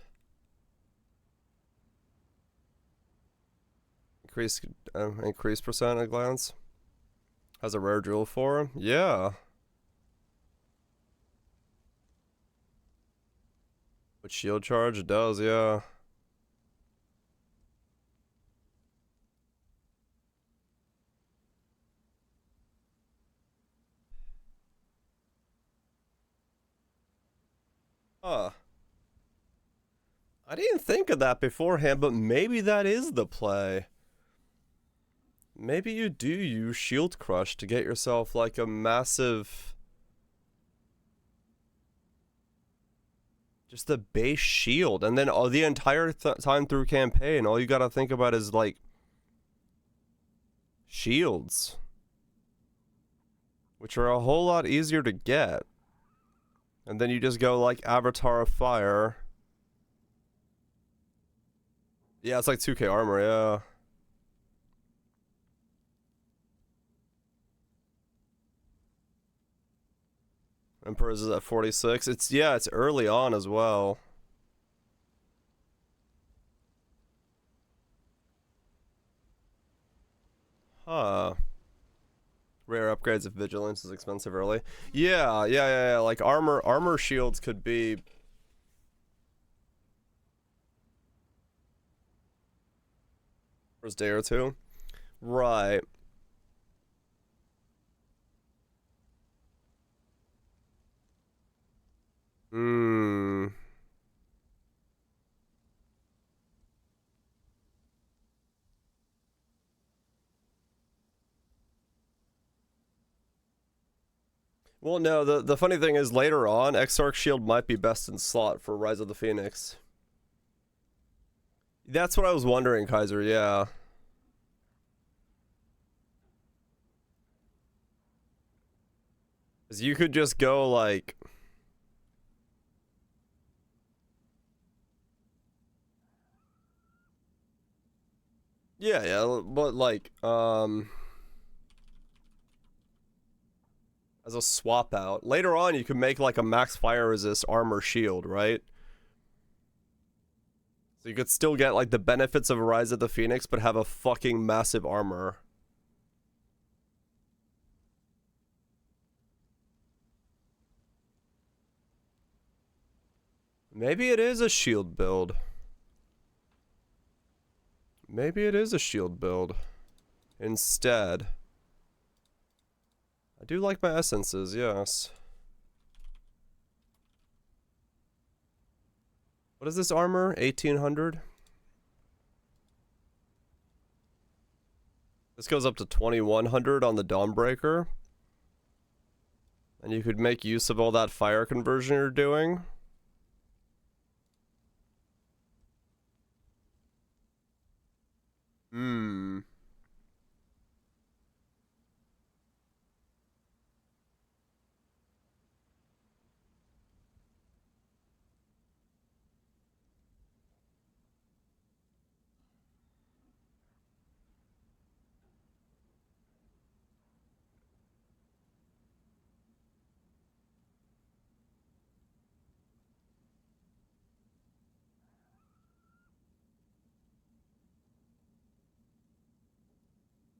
Increase percent of glance. Has a rare jewel for him. Yeah. But shield charge it does, yeah. Huh. I didn't think of that beforehand, but maybe that is the play. Maybe you do use shield crush to get yourself like a massive... Just the base shield, and then all the entire time through campaign, all you gotta think about is like shields, which are a whole lot easier to get. And then you just go like Avatar of Fire. Yeah, it's like 2k armor, yeah. Emperor's is at 46. It's early on as well. Huh. Rare upgrades if vigilance is expensive early. Yeah. Like armor shields could be first day or two. Right. Hmm. Well, no, the funny thing is later on, Exarch Shield might be best in slot for Rise of the Phoenix. That's what I was wondering, Kaiser, yeah. Because you could just go, like... Yeah, but like, as a swap out. Later on, you could make like a max fire resist armor shield, right? So you could still get like the benefits of Rise of the Phoenix, but have a fucking massive armor. Maybe it is a shield build. Maybe it is a shield build. Instead. I do like my essences, yes. What is this armor? 1800? This goes up to 2100 on the Dawnbreaker. And you could make use of all that fire conversion you're doing. Hmm.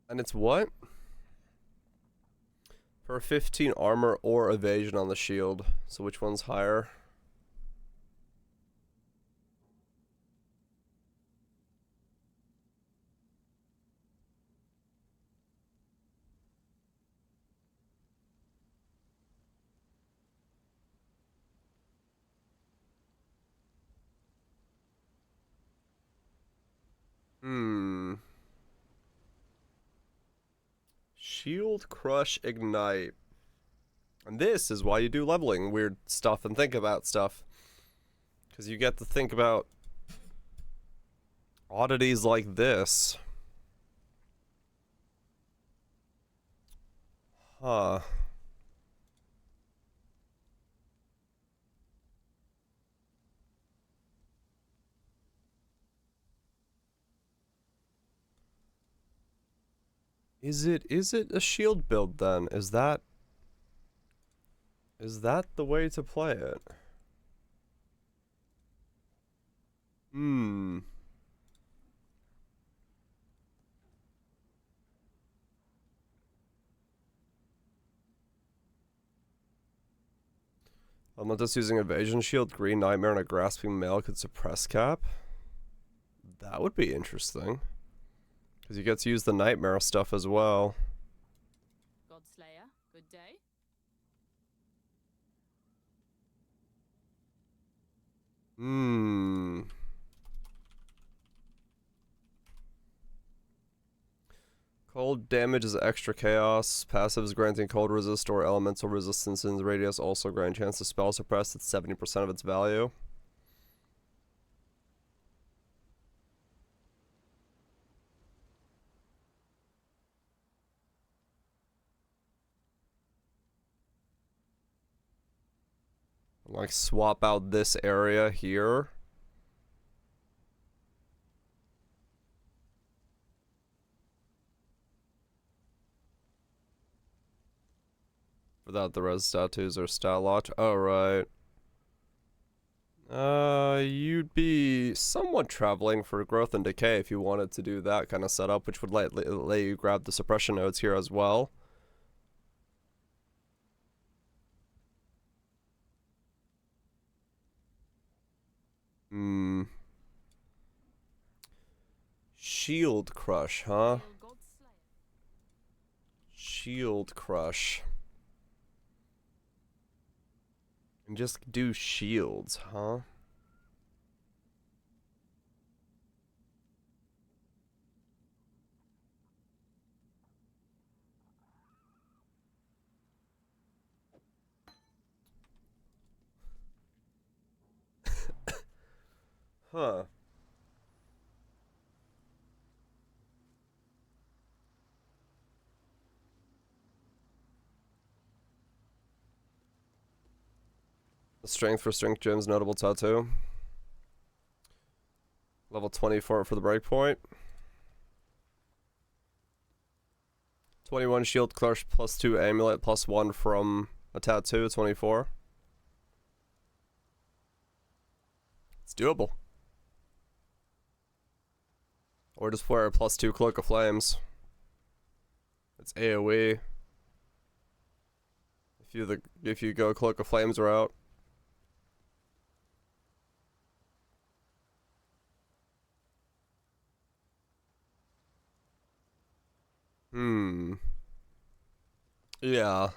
And it's what? For 15 armor or evasion on the shield. So which one's higher? Hmm. Shield, crush, ignite. And this is why you do leveling weird stuff and think about stuff. Because you get to think about oddities like this. Huh. Is it a shield build then? Is that the way to play it? Hmm. I'm not just using evasion shield, green nightmare, and a grasping mail could suppress cap. That would be interesting. Because you get to use the nightmare stuff as well. Godslayer, good day. Hmm. Cold damage is extra chaos. Passives granting cold resist or elemental resistance in the radius also grant chance to spell suppress at 70% of its value. Like swap out this area here. Without the res statues or stat lock. Oh, right. You'd be somewhat traveling for growth and decay if you wanted to do that kind of setup, which would let you grab the suppression nodes here as well. Shield crush, huh? Hail God Slayer. Shield crush. And just do shields, huh? Huh. Strength for strength gems, notable tattoo. Level 24 for the breakpoint. 21 shield crush plus 2 amulet plus 1 from a tattoo, 24. It's doable. Or just wear a plus 2 cloak of flames. It's AoE. If you go cloak of flames route. Yeah.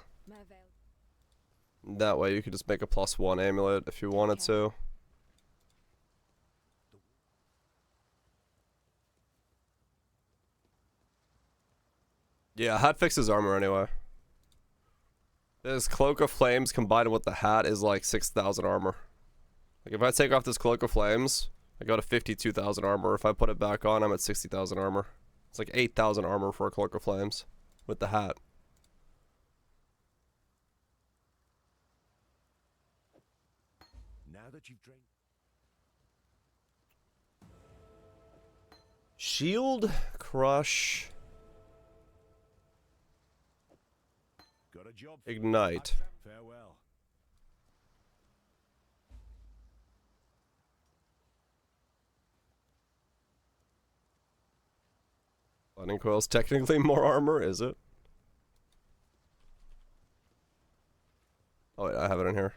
That way you could just make a plus 1 amulet if you wanted to. Yeah, hat fixes armor anyway. This cloak of flames combined with the hat is like 6,000 armor. Like if I take off this cloak of flames, I go to 52,000 armor. If I put it back on, I'm at 60,000 armor. It's like 8,000 armor for a cloak of flames with the hat. Now that you've drained. Shield crush. Got a job. Ignite. Farewell. Lightning coil's technically more armor, is it? Oh wait, I have it in here.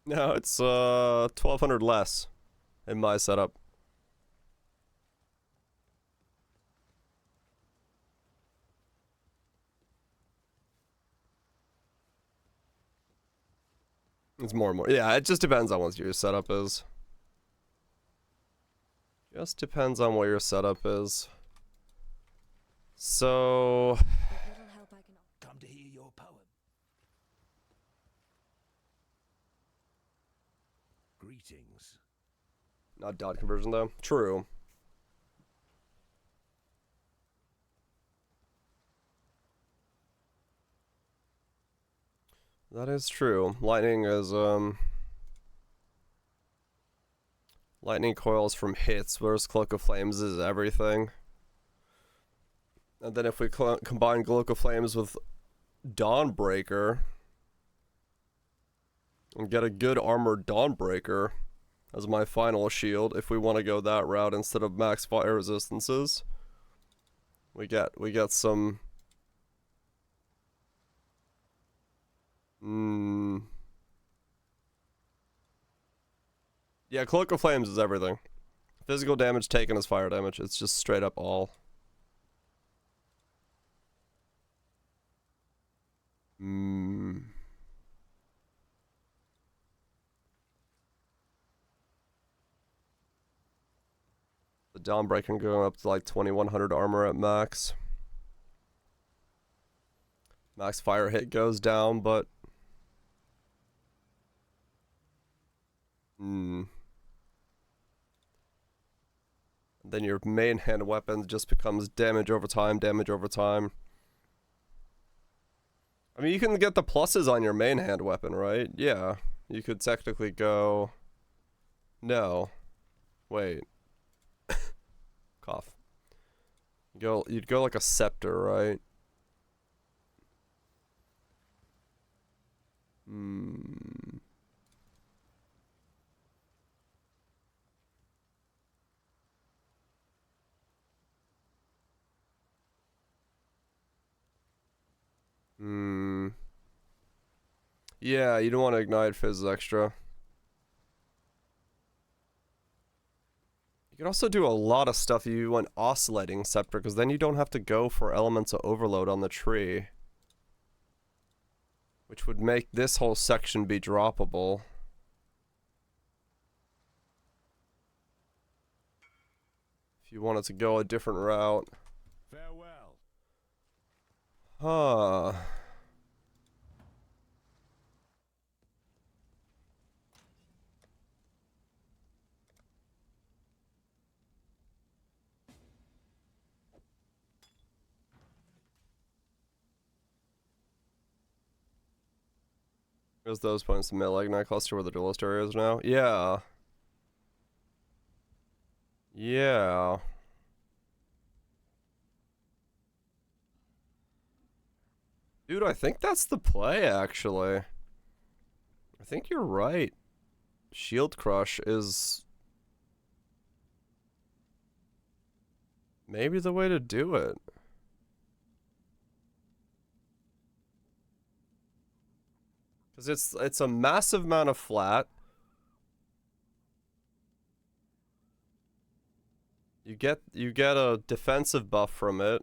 No, it's 1,200 less in my setup. It's more and more. Yeah, it just depends on what your setup is. Just depends on what your setup is. So... Come to hear your poem. Greetings. Not dot conversion though. True. That is true. Lightning is lightning coils from hits, whereas Cloak of Flames is everything. And then if we combine Cloak of Flames with Dawnbreaker and get a good armored Dawnbreaker as my final shield, if we want to go that route instead of max fire resistances, we get some. Yeah, Cloak of Flames is everything. Physical damage taken is fire damage. It's just straight up all. The Dawnbreaker going up to like 2,100 armor at max. Max fire hit goes down, but... Then your main hand weapon just becomes damage over time, damage over time. I mean, you can get the pluses on your main hand weapon, right? Yeah. You could technically go... No. Wait. Cough. You'd go like a scepter, right? Yeah, you don't want to ignite Fizz extra. could also do a lot of stuff if you went oscillating scepter, because then you don't have to go for elemental overload on the tree. Which would make this whole section be droppable. If you wanted to go a different route. Farewell. Huh. There's those points in Mid-Ignite cluster where the duelist area is now. Yeah. Yeah. Dude, I think that's the play, actually. I think you're right. Shield Crush is maybe the way to do it. Because it's a massive amount of flat. You get a defensive buff from it.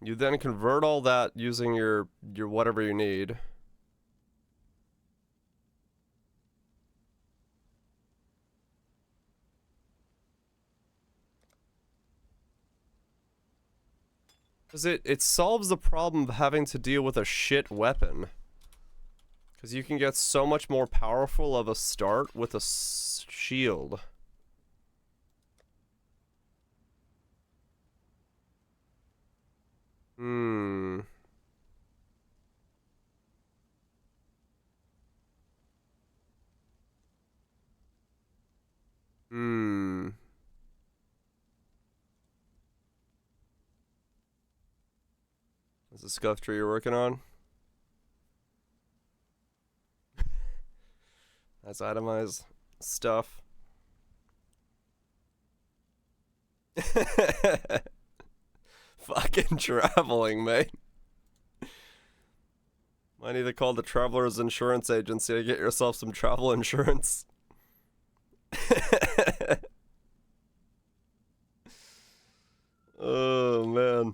You then convert all that using your whatever you need. Because it solves the problem of having to deal with a shit weapon. Because you can get so much more powerful of a start with a shield. Hmm. Hmm. Is the scuff tree you're working on? That's itemized stuff. Fucking traveling, mate. Might need to call the Traveler's Insurance Agency to get yourself some travel insurance. Oh, man.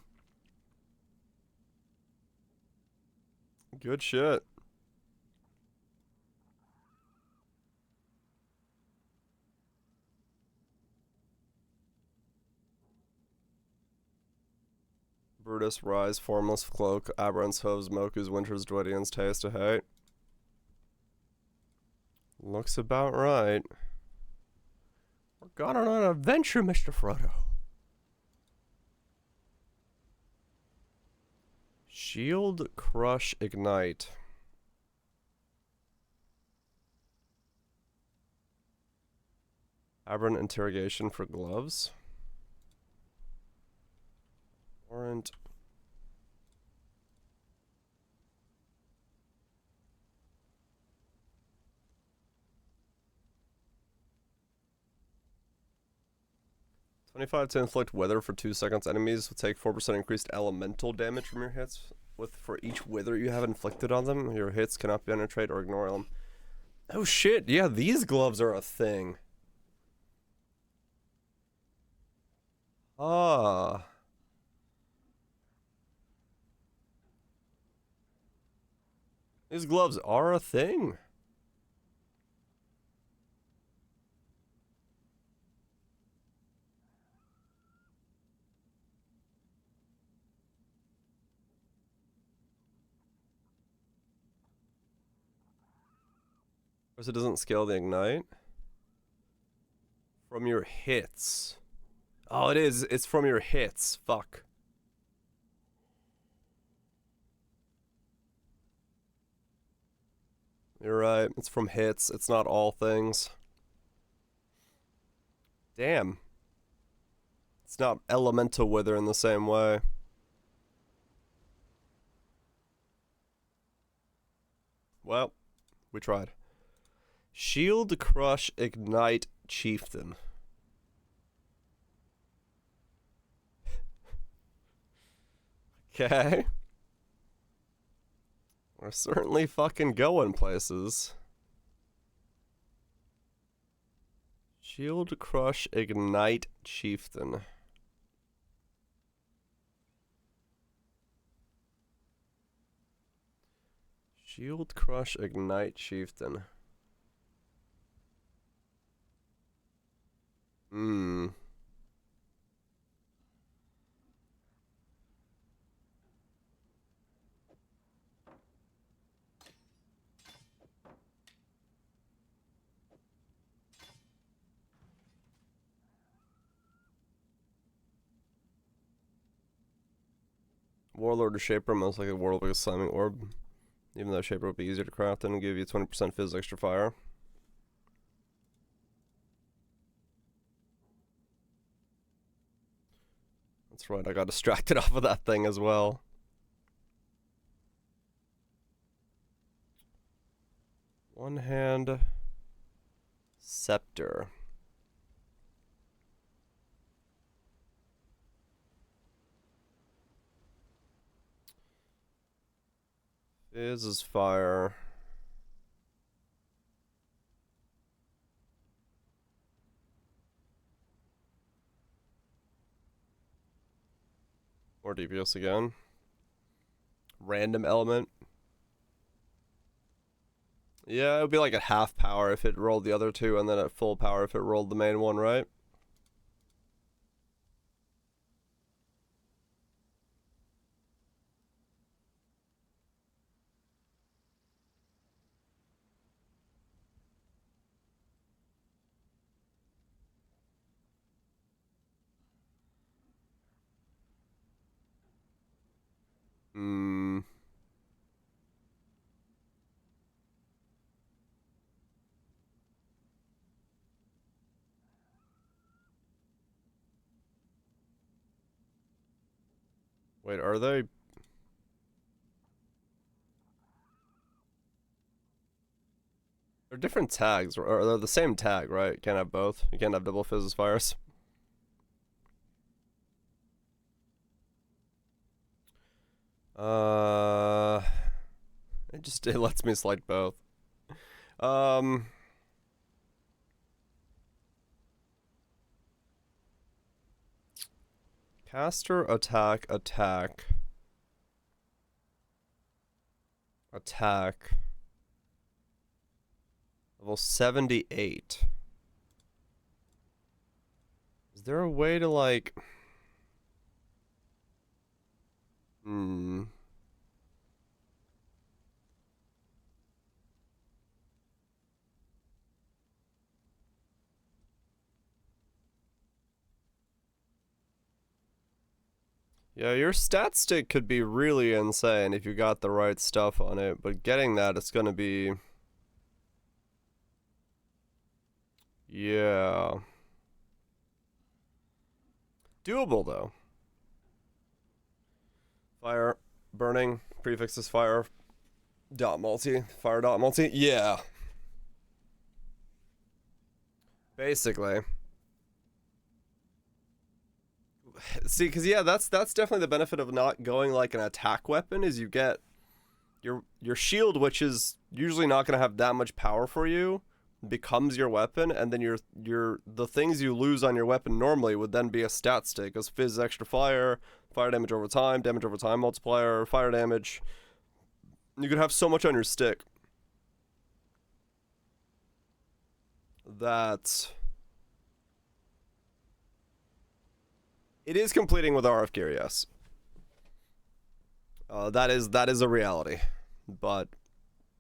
Good shit. Brutus, Rise, Formless Cloak, Aberrant's Hooves, Moku's Winter's Dwedian's Taste of Hate. Looks about right. We're going on an adventure, Mr. Frodo. Shield, Crush, Ignite. Aberrant Interrogation for gloves. Warrant. $25 to inflict weather for 2 seconds. Enemies will take 4% increased elemental damage from your hits. For each wither you have inflicted on them, your hits cannot penetrate or ignore them. Oh shit, yeah, these gloves are a thing. Ah. These gloves are a thing. Of course, it doesn't scale the ignite. From your hits. Oh, it is. It's from your hits. Fuck. You're right. It's from hits. It's not all things. Damn. It's not elemental wither in the same way. Well, we tried. Shield, Crush, Ignite, Chieftain. Okay. We're certainly fucking going places. Shield Crush Ignite Chieftain. Shield Crush Ignite Chieftain. Hmm. Warlord or Shaper, most likely Warlord with a slamming orb. Even though Shaper would be easier to craft and give you 20% fizz extra fire. That's right, I got distracted off of that thing as well. One hand scepter. Fizz is fire. Or DPS again. Random element. Yeah, it would be like at half power if it rolled the other two, and then at full power if it rolled the main one, right? Hmm. Wait, are they? They're different tags, or they're the same tag, right? You can't have both. You can't have double fizz as fires. It lets me select both. Caster, attack, attack. Attack. Level 78. Is there a way to like... Hmm. Yeah, your stat stick could be really insane if you got the right stuff on it, but getting that, it's gonna be... Yeah. Doable, though. Fire, burning, prefixes fire, dot multi, fire dot multi. Yeah. Basically. See, because yeah, that's definitely the benefit of not going like an attack weapon is you get your shield, which is usually not going to have that much power for you, becomes your weapon, and then the things you lose on your weapon normally would then be a stat stick as fizz extra fire, fire damage over time multiplier, fire damage. You could have so much on your stick that it is completing with RF gear, yes. That is a reality, but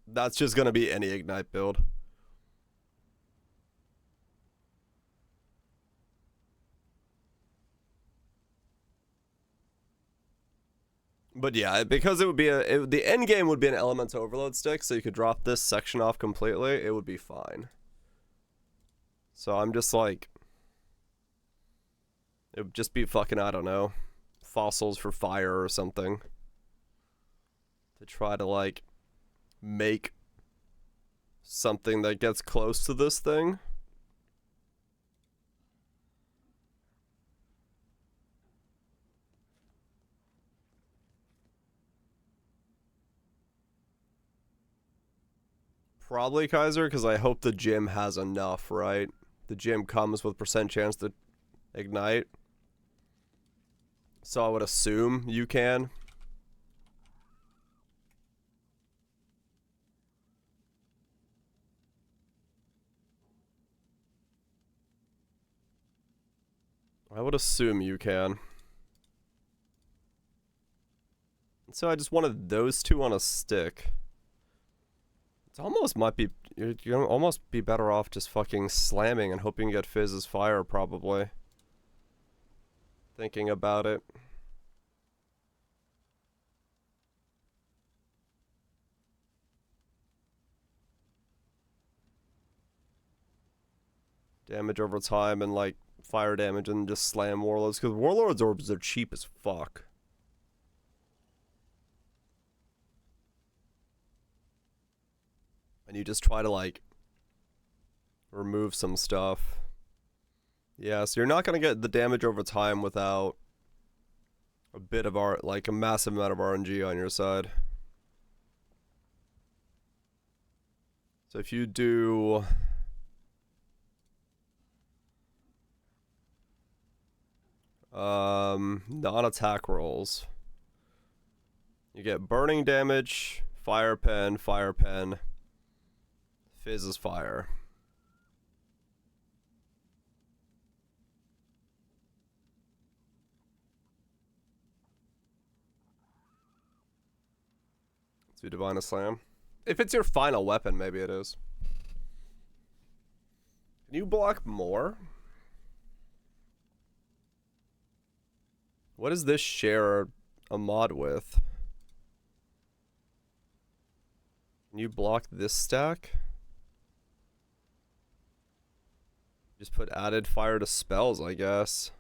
that's just gonna be any Ignite build. But yeah, because it would be the end game would be an Elemental Overload stick, so you could drop this section off completely. It would be fine. So I'm just like, it would just be fucking, I don't know, fossils for fire or something. To try to like make something that gets close to this thing. Probably Kaiser, because I hope the gym has enough, right? the gem comes with percent chance to ignite. So I would assume you can. I would assume you can. So I just wanted those two on a stick. It almost might be, you're almost be better off just fucking slamming and hoping you get Fizz's fire, probably. Thinking about it. Damage over time and like fire damage and just slam warlords, because warlords orbs are cheap as fuck. And you just try to like remove some stuff. Yeah, so you're not gonna get the damage over time without a bit of like a massive amount of RNG on your side. So if you do non-attack rolls, you get burning damage, fire pen, Fizz's fire. To Divine Slam. If it's your final weapon, maybe it is. Can you block more? What does this share a mod with? Can you block this stack? Just put added fire to spells, I guess.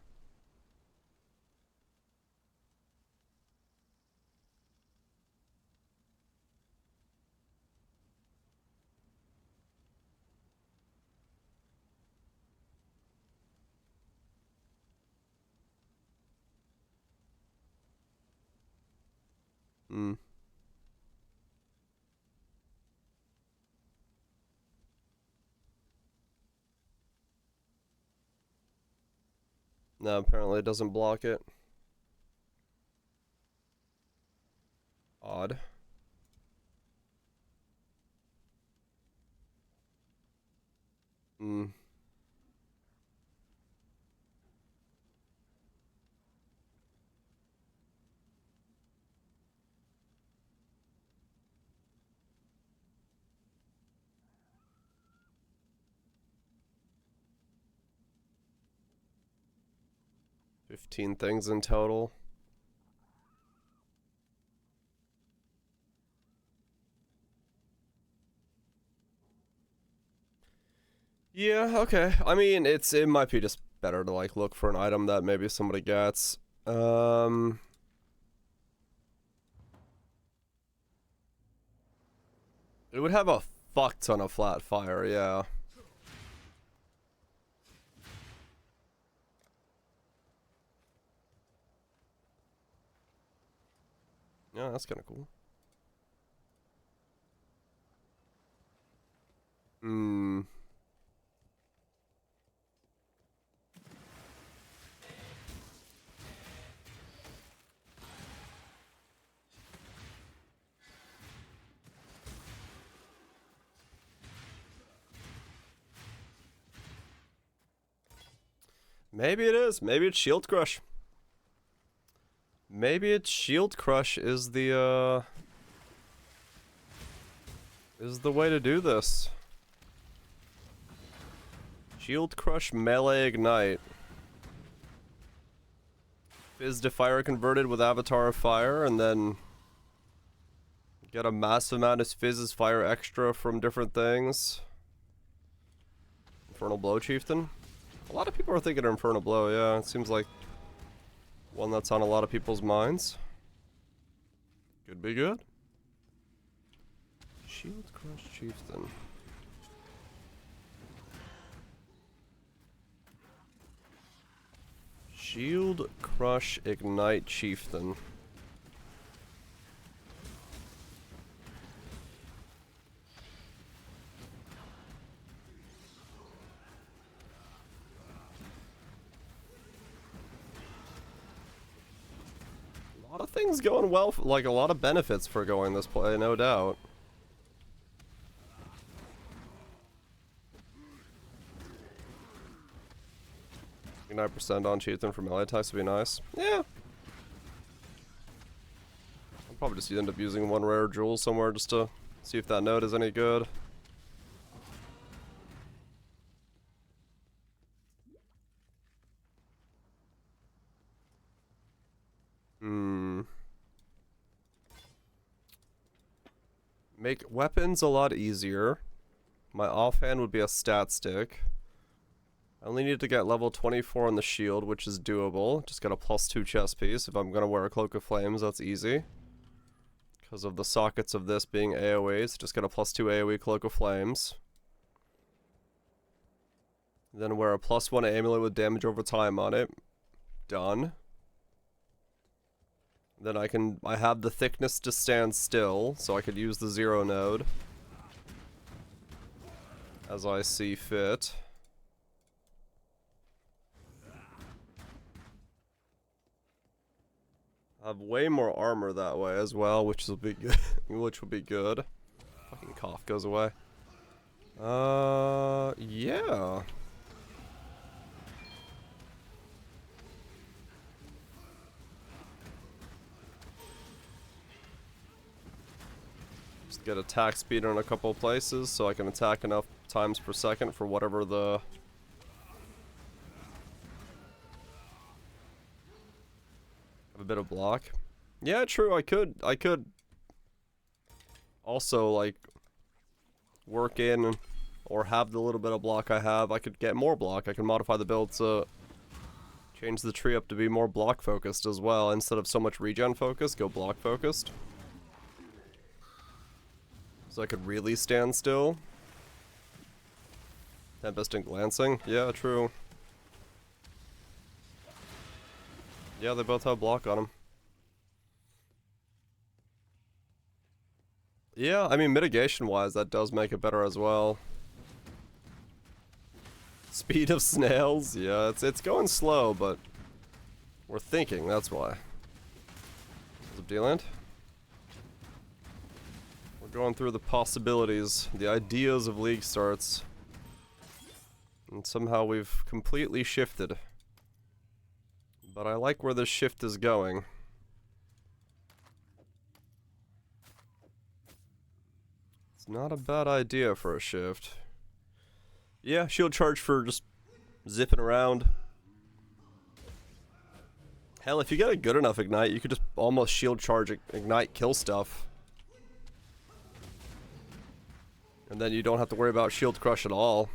Hmm. No, apparently it doesn't block it. Odd. Hmm. $15 things in total. Yeah, okay. I mean, it might be just better to like look for an item that maybe somebody gets. It would have a fuck ton of flat fire, yeah. Yeah, that's kind of cool. Hmm. Maybe it is. Maybe it's Shield Crush. Maybe it's Shield Crush is the way to do this. Shield Crush Melee Ignite. Fizz to fire converted with Avatar of Fire, and then get a massive amount of Fizz's fire extra from different things. Infernal Blow Chieftain. A lot of people are thinking of Infernal Blow, yeah. It seems like one that's on a lot of people's minds. Could be good. Shield Crush Chieftain. Shield Crush Ignite Chieftain. A lot of things going well, like a lot of benefits for going this play, no doubt. 9% on chieftain for melee attacks would be nice. Yeah. I'll probably just end up using one rare jewel somewhere just to see if that node is any good. Make weapons a lot easier. My offhand would be a stat stick. I only need to get level 24 on the shield, which is doable. Just got a +2 chest piece. If I'm gonna wear a Cloak of Flames, that's easy. Because of the sockets of this being AoEs, just got a +2 AoE Cloak of Flames. Then wear a +1 amulet with damage over time on it. Done. Then I have the thickness to stand still, so I could use the 0 node as I see fit. I have way more armor that way as well, which will be good. Which will be good. Fucking cough goes away. Yeah. Just get attack speed in a couple places so I can attack enough times per second for whatever the a bit of block. Yeah, true. I could also like work in or have the little bit of block I have. I could get more block. I can modify the build to change the tree up to be more block focused as well. Instead of so much regen focused, go block focused. So I could really stand still. Tempest and glancing. Yeah, true. Yeah, they both have block on them. Yeah, I mean, mitigation-wise, that does make it better as well. Speed of snails? Yeah, it's going slow, but we're thinking, that's why. What's up, D-Land? We're going through the possibilities, the ideas of League starts. And somehow we've completely shifted. But I like where this shift is going. It's not a bad idea for a shift. Yeah, shield charge for just zipping around. Hell, if you get a good enough ignite, you could just almost shield charge, ignite, kill stuff. And then you don't have to worry about shield crush at all.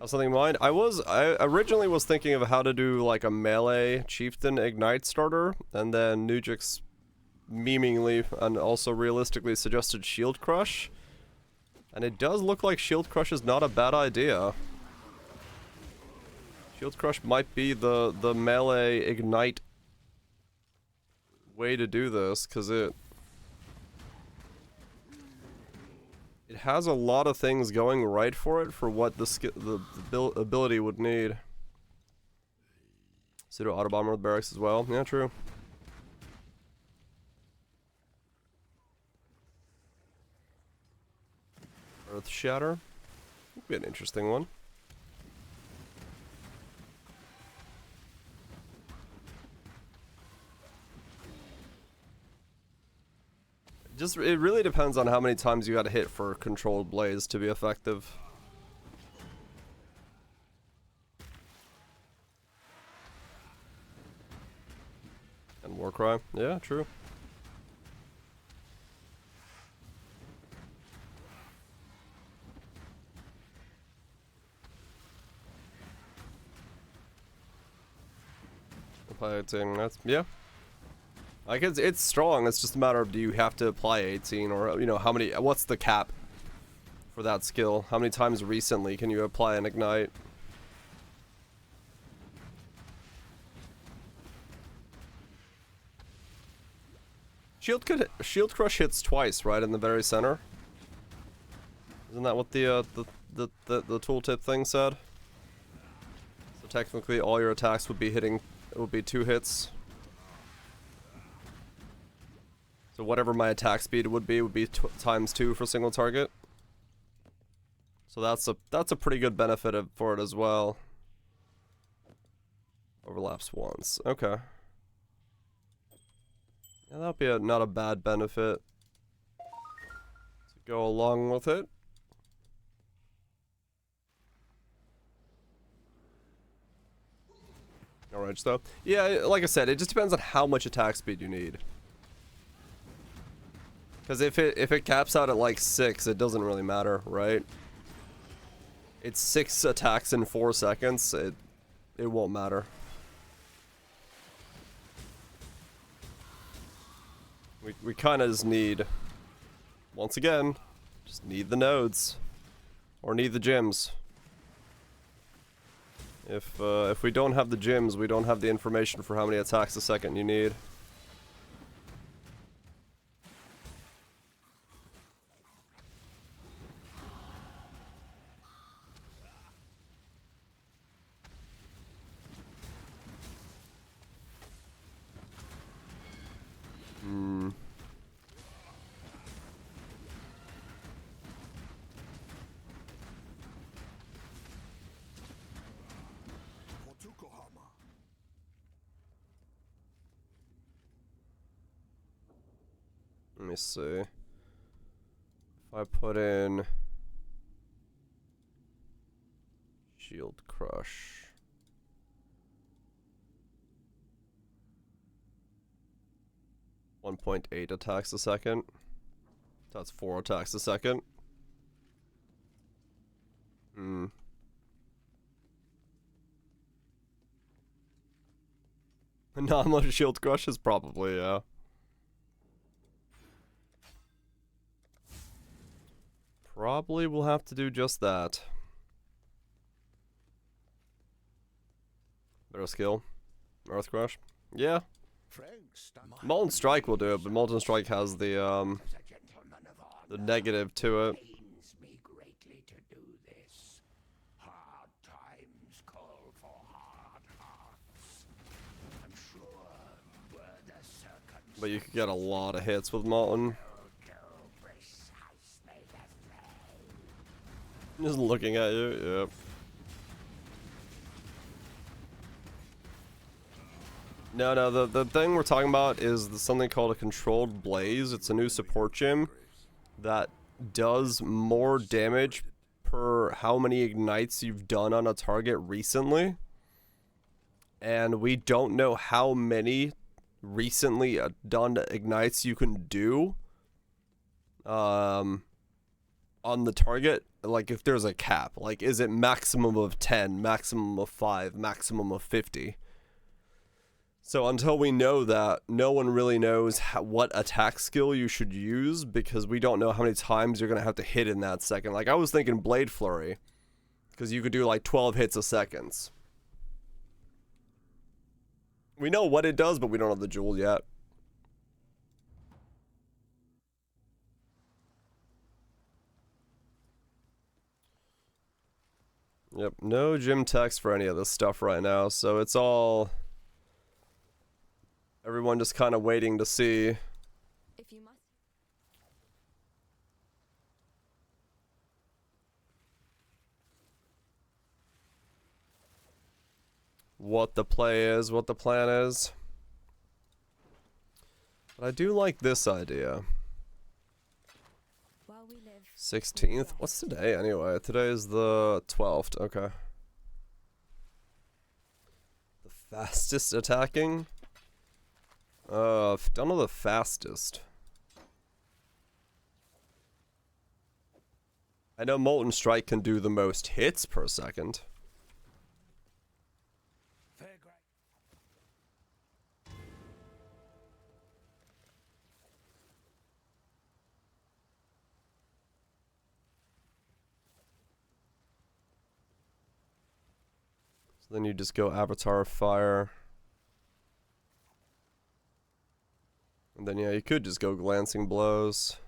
Have something in mind? I originally was thinking of how to do like a melee chieftain ignite starter, and then Nujix memingly and also realistically suggested shield crush. And it does look like shield crush is not a bad idea. Shield crush might be the melee ignite way to do this, because it has a lot of things going right for it for what the ability would need. Pseudo auto bomber with barracks as well. Yeah, true. Earth shatter. Would be an interesting one. It really depends on how many times you gotta hit for controlled blaze to be effective. And Warcry. Yeah, true. Apply 18, that's, yeah. Like, it's strong, it's just a matter of do you have to apply 18, or, you know, how many, what's the cap for that skill? How many times recently can you apply an ignite? Shield crush hits twice, right, in the very center? Isn't that what the tooltip thing said? So technically all your attacks would be hitting it will be 2 hits. So whatever my attack speed would be times 2 for single target. So that's a pretty good benefit for it as well. Overlaps once. Okay. Yeah, that'll be not a bad benefit to go along with it. Alright, so yeah, like I said, it just depends on how much attack speed you need. Because if it caps out at like 6, it doesn't really matter, right? It's 6 attacks in 4 seconds. It won't matter. We kind of just need, once again, just need the nodes, or need the gems. If we don't have the gems, we don't have the information for how many attacks a second you need. Let me see. If I put in Shield Crush. .8 attacks a second. That's 4 attacks a second. Not Shield Crush is probably, yeah. Probably will have to do just that. Better skill. Earth Crush. Yeah. Molten Strike will do it, but Molten Strike has the negative to it. But you could get a lot of hits with Molten. Just looking at you, yep. No, the thing we're talking about is something called a Controlled Blaze. It's a new support gem that does more damage per how many ignites you've done on a target recently. And we don't know how many recently done ignites you can do on the target. Like, if there's a cap, like, is it maximum of 10, maximum of 5, maximum of 50? So until we know that, no one really knows what attack skill you should use, because we don't know how many times you're going to have to hit in that second. Like, I was thinking Blade Flurry, because you could do like 12 hits a second. We know what it does, but we don't have the jewel yet. Yep, no gym text for any of this stuff right now, so it's all everyone just kind of waiting to see. If you must. What the play is, what the plan is. But I do like this idea. 16th? What's today anyway? Today is the 12th, okay. The fastest attacking? Don't know the fastest. I know Molten Strike can do the most hits per second. So then you just go Avatar of Fire. And then, yeah, you could just go Glancing Blows.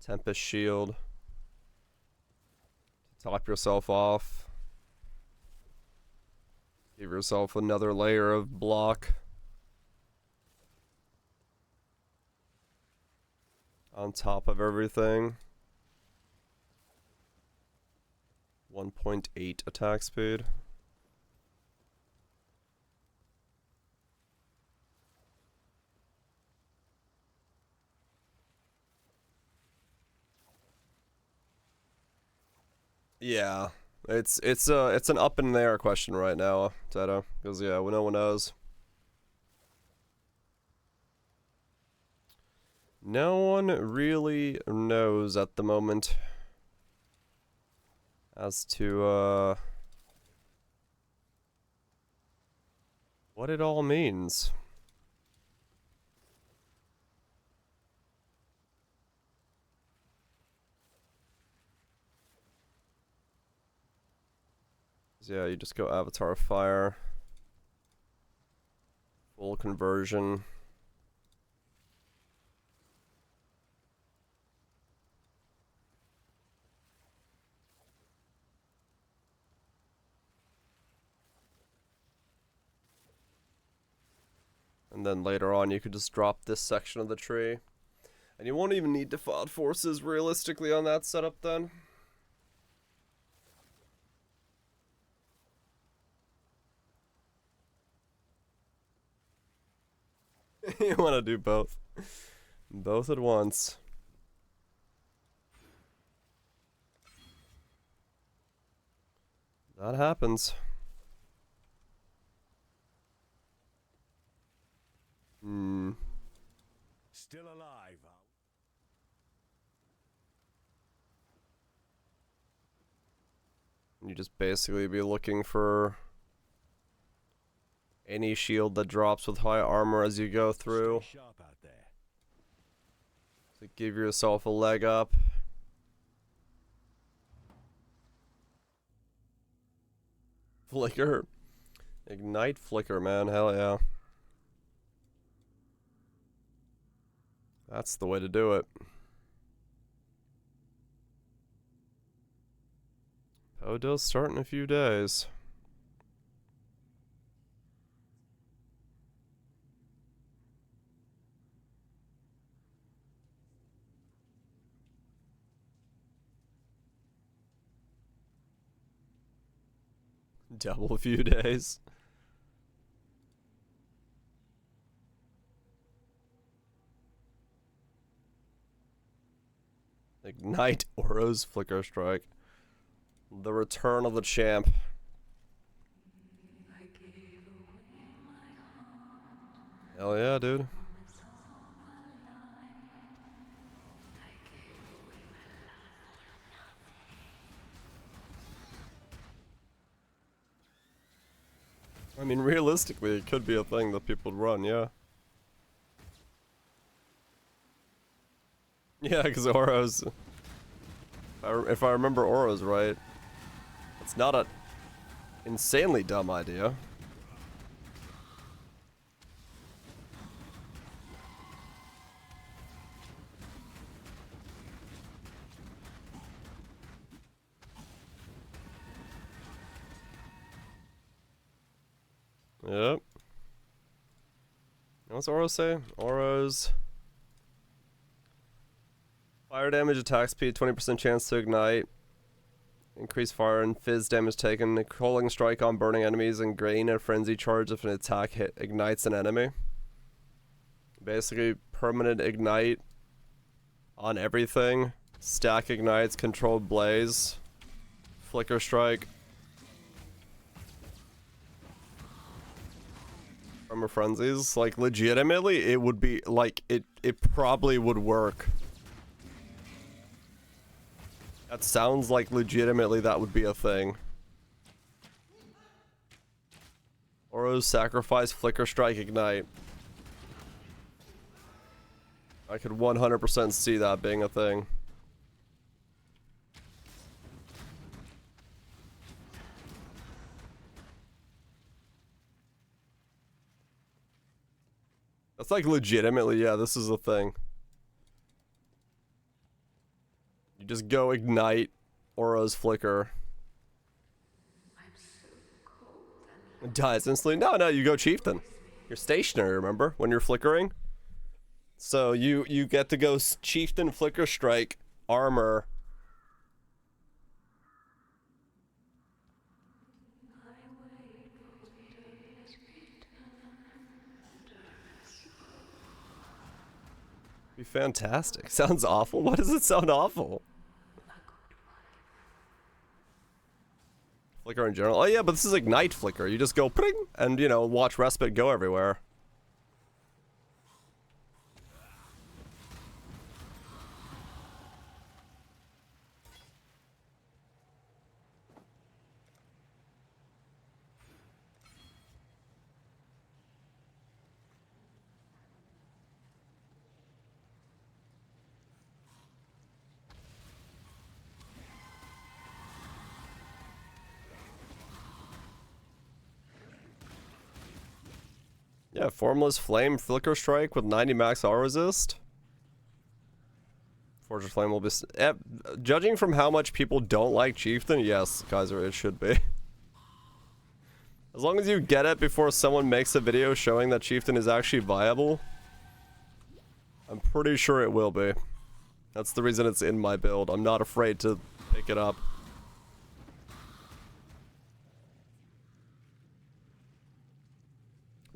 Tempest Shield. Top yourself off. Give yourself another layer of block on top of everything. 1.8 attack speed. Yeah, it's an up in the air question right now, Tato, because yeah, no one knows. No one really knows at the moment as to what it all means. Yeah, you just go Avatar Fire. Full conversion. And then later on you could just drop this section of the tree. And you won't even need defiled forces realistically on that setup then. You want to do both. Both at once. That happens. Still alive. You just basically be looking for any shield that drops with high armor as you go through. Stay sharp out there. To give yourself a leg up. Flicker. Ignite flicker, man. Hell yeah. That's the way to do it. Poe does start in a few days. Double a few days. Ignite Oro's Flicker Strike. The return of the champ. Hell yeah, dude. I mean, realistically, it could be a thing that people would run, yeah. Yeah, because Oro's... If I remember Oro's right, it's not a insanely dumb idea. Yep. What's Oro say? Oro's fire damage, attack speed, 20% chance to ignite. Increase fire and fizz damage taken. Calling strike on burning enemies and gain a frenzy charge if an attack hit ignites an enemy. Basically, permanent ignite on everything. Stack ignites, controlled blaze, flicker strike. From frenzies, like legitimately, it would be like it probably would work. That sounds like legitimately that would be a thing. Oro's sacrifice, flicker strike, ignite. I could 100% see that being a thing. That's like legitimately, yeah, this is a thing. You just go ignite Oro's flicker. It dies instantly. No, no, you go chieftain. You're stationary, remember? When you're flickering. So you get to go chieftain, flicker strike, armor. Be fantastic. Sounds awful. Why does it sound awful? Flicker in general. Oh yeah, but this is ignite flicker. You just go pring and you know watch respite go everywhere. Yeah, Formless Flame Flicker Strike with 90 max R resist. Forge of Flame will be... judging from how much people don't like Chieftain, yes, Kaiser, it should be. As long as you get it before someone makes a video showing that Chieftain is actually viable, I'm pretty sure it will be. That's the reason it's in my build. I'm not afraid to pick it up.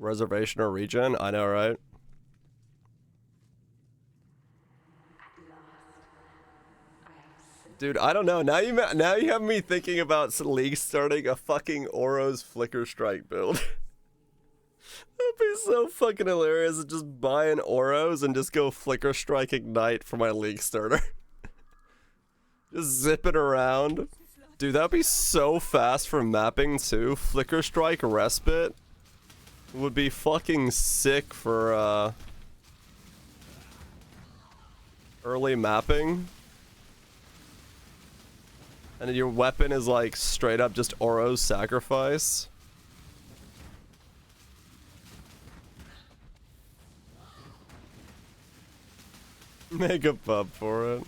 Reservation or regen? I know, right? Dude, I don't know. Now you have me thinking about League starting a fucking Oro's Flicker Strike build. That'd be so fucking hilarious. Just buy an Oros and just go Flicker Strike Ignite for my League starter. Just zip it around. Dude, that'd be so fast for mapping too. Flicker Strike Respite would be fucking sick for early mapping. And your weapon is like straight up just Oro's Sacrifice. Make a pub for it.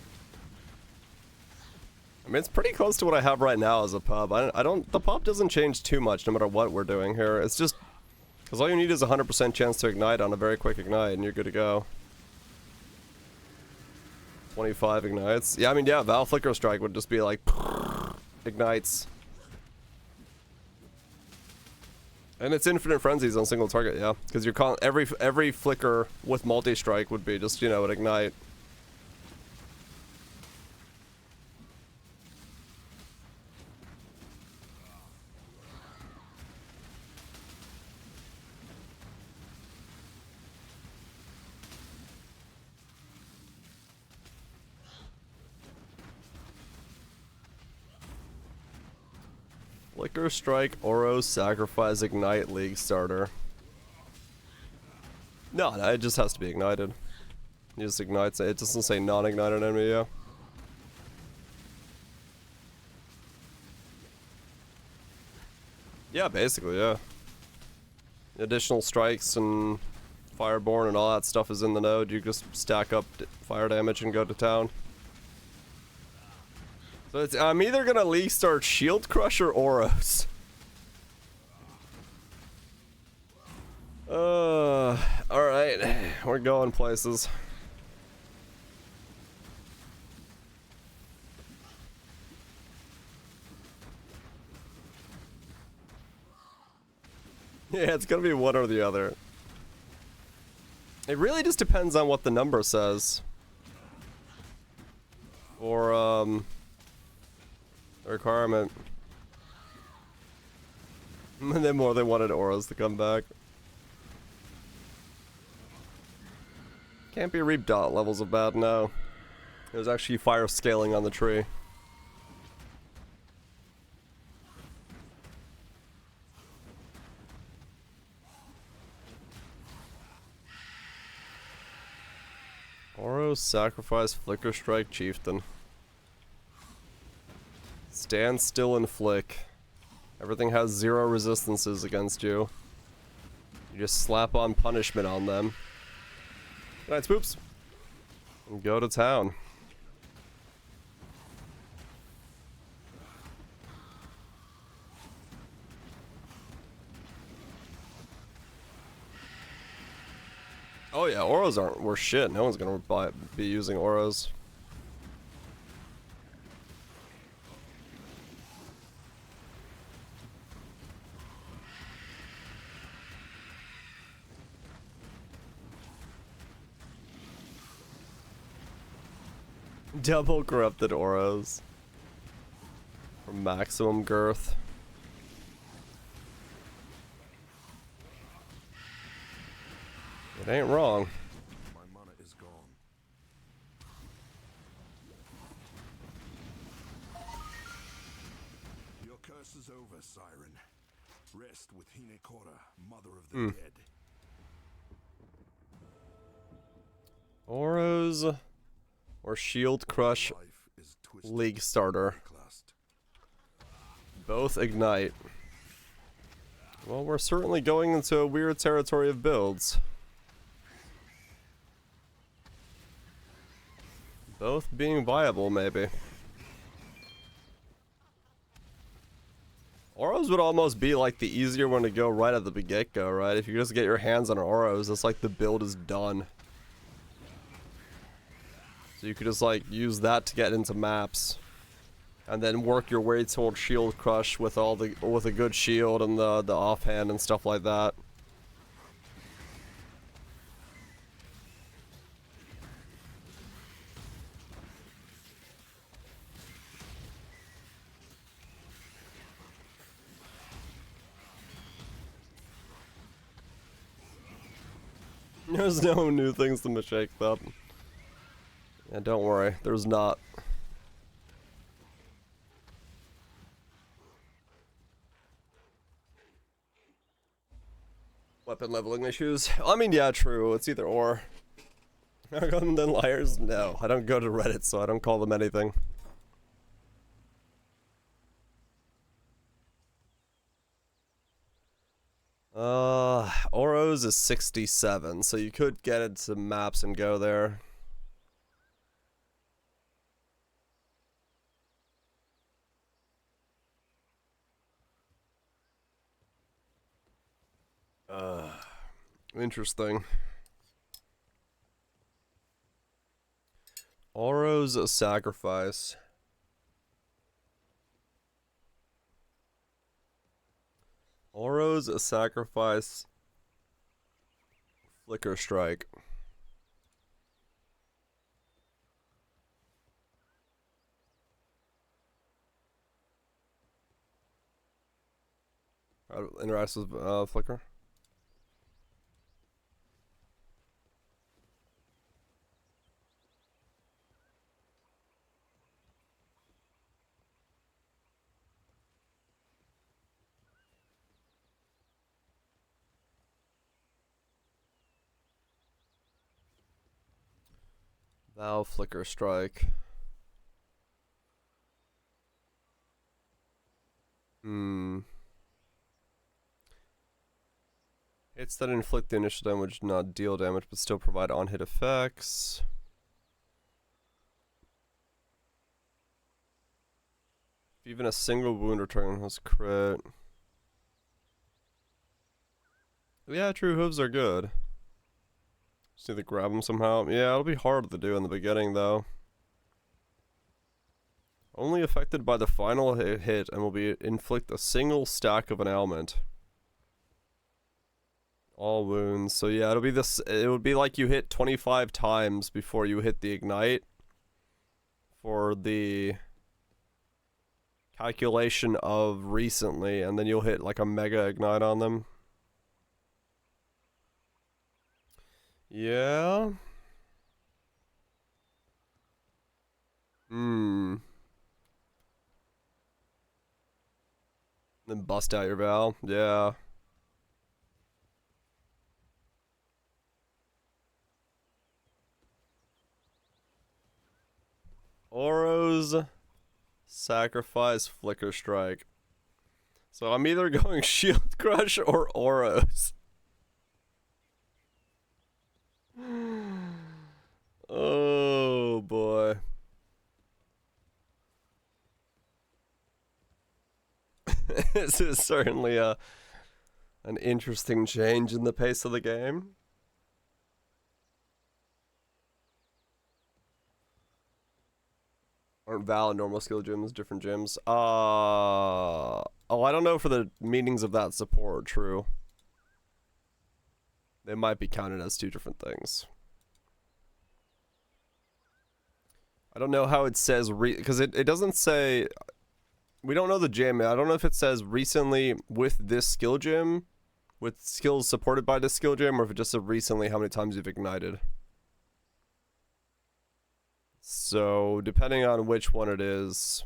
I mean, it's pretty close to what I have right now as a pub. The pub doesn't change too much no matter what we're doing here. It's just, because all you need is a 100% chance to ignite on a very quick ignite and you're good to go. 25 ignites. Yeah, I mean, yeah, Val Flicker Strike would just be like, ignites. And it's infinite frenzies on single target, yeah. Because you're every flicker with multi-strike would be just, you know, an ignite. Flicker Strike, Oro, Sacrifice, Ignite, League Starter. No, it just has to be ignited. It just ignites it. It doesn't say non-ignited enemy, yeah. Yeah, basically, yeah. Additional strikes and Fireborn and all that stuff is in the node. You just stack up fire damage and go to town. So I'm either gonna League start Shield Crush or Oros. Alright. We're going places. Yeah, it's gonna be one or the other. It really just depends on what the number says. Or, the requirement. And then more they wanted Auras to come back. Can't be reap dot levels of bad, no. There's actually fire scaling on the tree. Oro, Sacrifice, Flicker Strike, Chieftain. Stand still and flick. Everything has 0 resistances against you. You just slap on punishment on them. Good night, Spoops. And go to town. Oh yeah, auras aren't worth shit. No one's gonna be using auras. Double corrupted auras. For maximum girth. It ain't wrong. My mana is gone. Your curse is over, Siren. Rest with Hinekora, mother of the dead. Auras or Shield Crush Life is twisted League Starter. classed. Both ignite. Well, we're certainly going into a weird territory of builds. Both being viable, maybe. Auras would almost be like the easier one to go right at the get-go, right? If you just get your hands on Auras, it's like the build is done. So you could just like use that to get into maps. And then work your way towards Shield Crush with a good shield and the offhand and stuff like that. There's no new things to mistake that. Yeah, don't worry, there's not. Weapon leveling issues? I mean, yeah, true. It's either or. Are them then liars? No, I don't go to Reddit, so I don't call them anything. Oros is 67, so you could get into maps and go there. Interesting. Oros a sacrifice. Oros a sacrifice. Flicker strike. Interacts with flicker. Thou flicker strike. Hits that inflict the initial damage, not deal damage, but still provide on-hit effects. Even a single wound return has crit. Yeah, true, hooves are good. Just need to grab them somehow. Yeah, it'll be hard to do in the beginning, though. Only affected by the final hit and will be inflict a single stack of an ailment. All wounds. So yeah, it'll be this. It would be like you hit 25 times before you hit the ignite. For the calculation of recently, and then you'll hit like a mega ignite on them. Yeah. Then bust out your Val. Yeah. Oros sacrifice flicker strike. So I'm either going shield crush or Oros. Oh boy. This is certainly an interesting change in the pace of the game. Aren't valid normal skill gyms, different gyms. Oh, I don't know for the meanings of that support, true. They might be counted as two different things. I don't know how it says because it doesn't say. We don't know the gym. I don't know if it says recently with this skill gym, with skills supported by this skill gym, or if it just said recently how many times you've ignited. So depending on which one it is,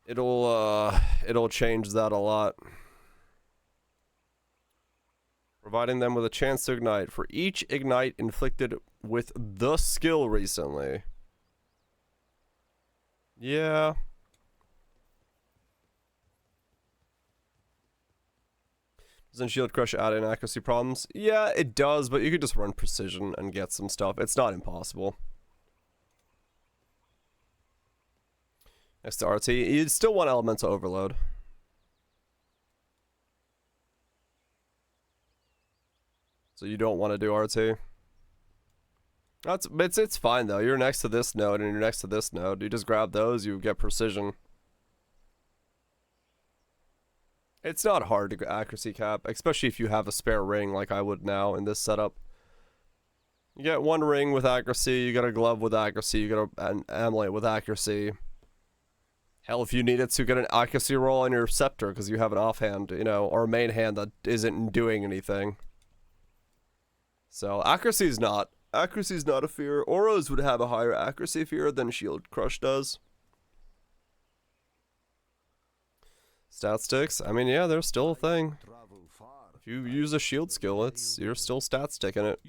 it'll change that a lot. Providing them with a chance to ignite for each ignite inflicted with the skill recently. Yeah. Doesn't Shield Crush add in accuracy problems? Yeah, it does, but you could just run precision and get some stuff. It's not impossible. Next to RT, you'd still want Elemental Overload. So you don't want to do RT. It's fine though. You're next to this node and you're next to this node. You just grab those, you get precision. It's not hard to accuracy cap, especially if you have a spare ring like I would now in this setup. You get one ring with accuracy, you get a glove with accuracy, you get an amulet with accuracy. Hell, if you needed to get an accuracy roll on your scepter because you have an offhand, you know, or a main hand that isn't doing anything. So accuracy's not a fear. Auras would have a higher accuracy fear than Shield Crush does. Stat sticks, I mean, yeah, they're still a thing. If you use a shield skill, you're still stat sticking it.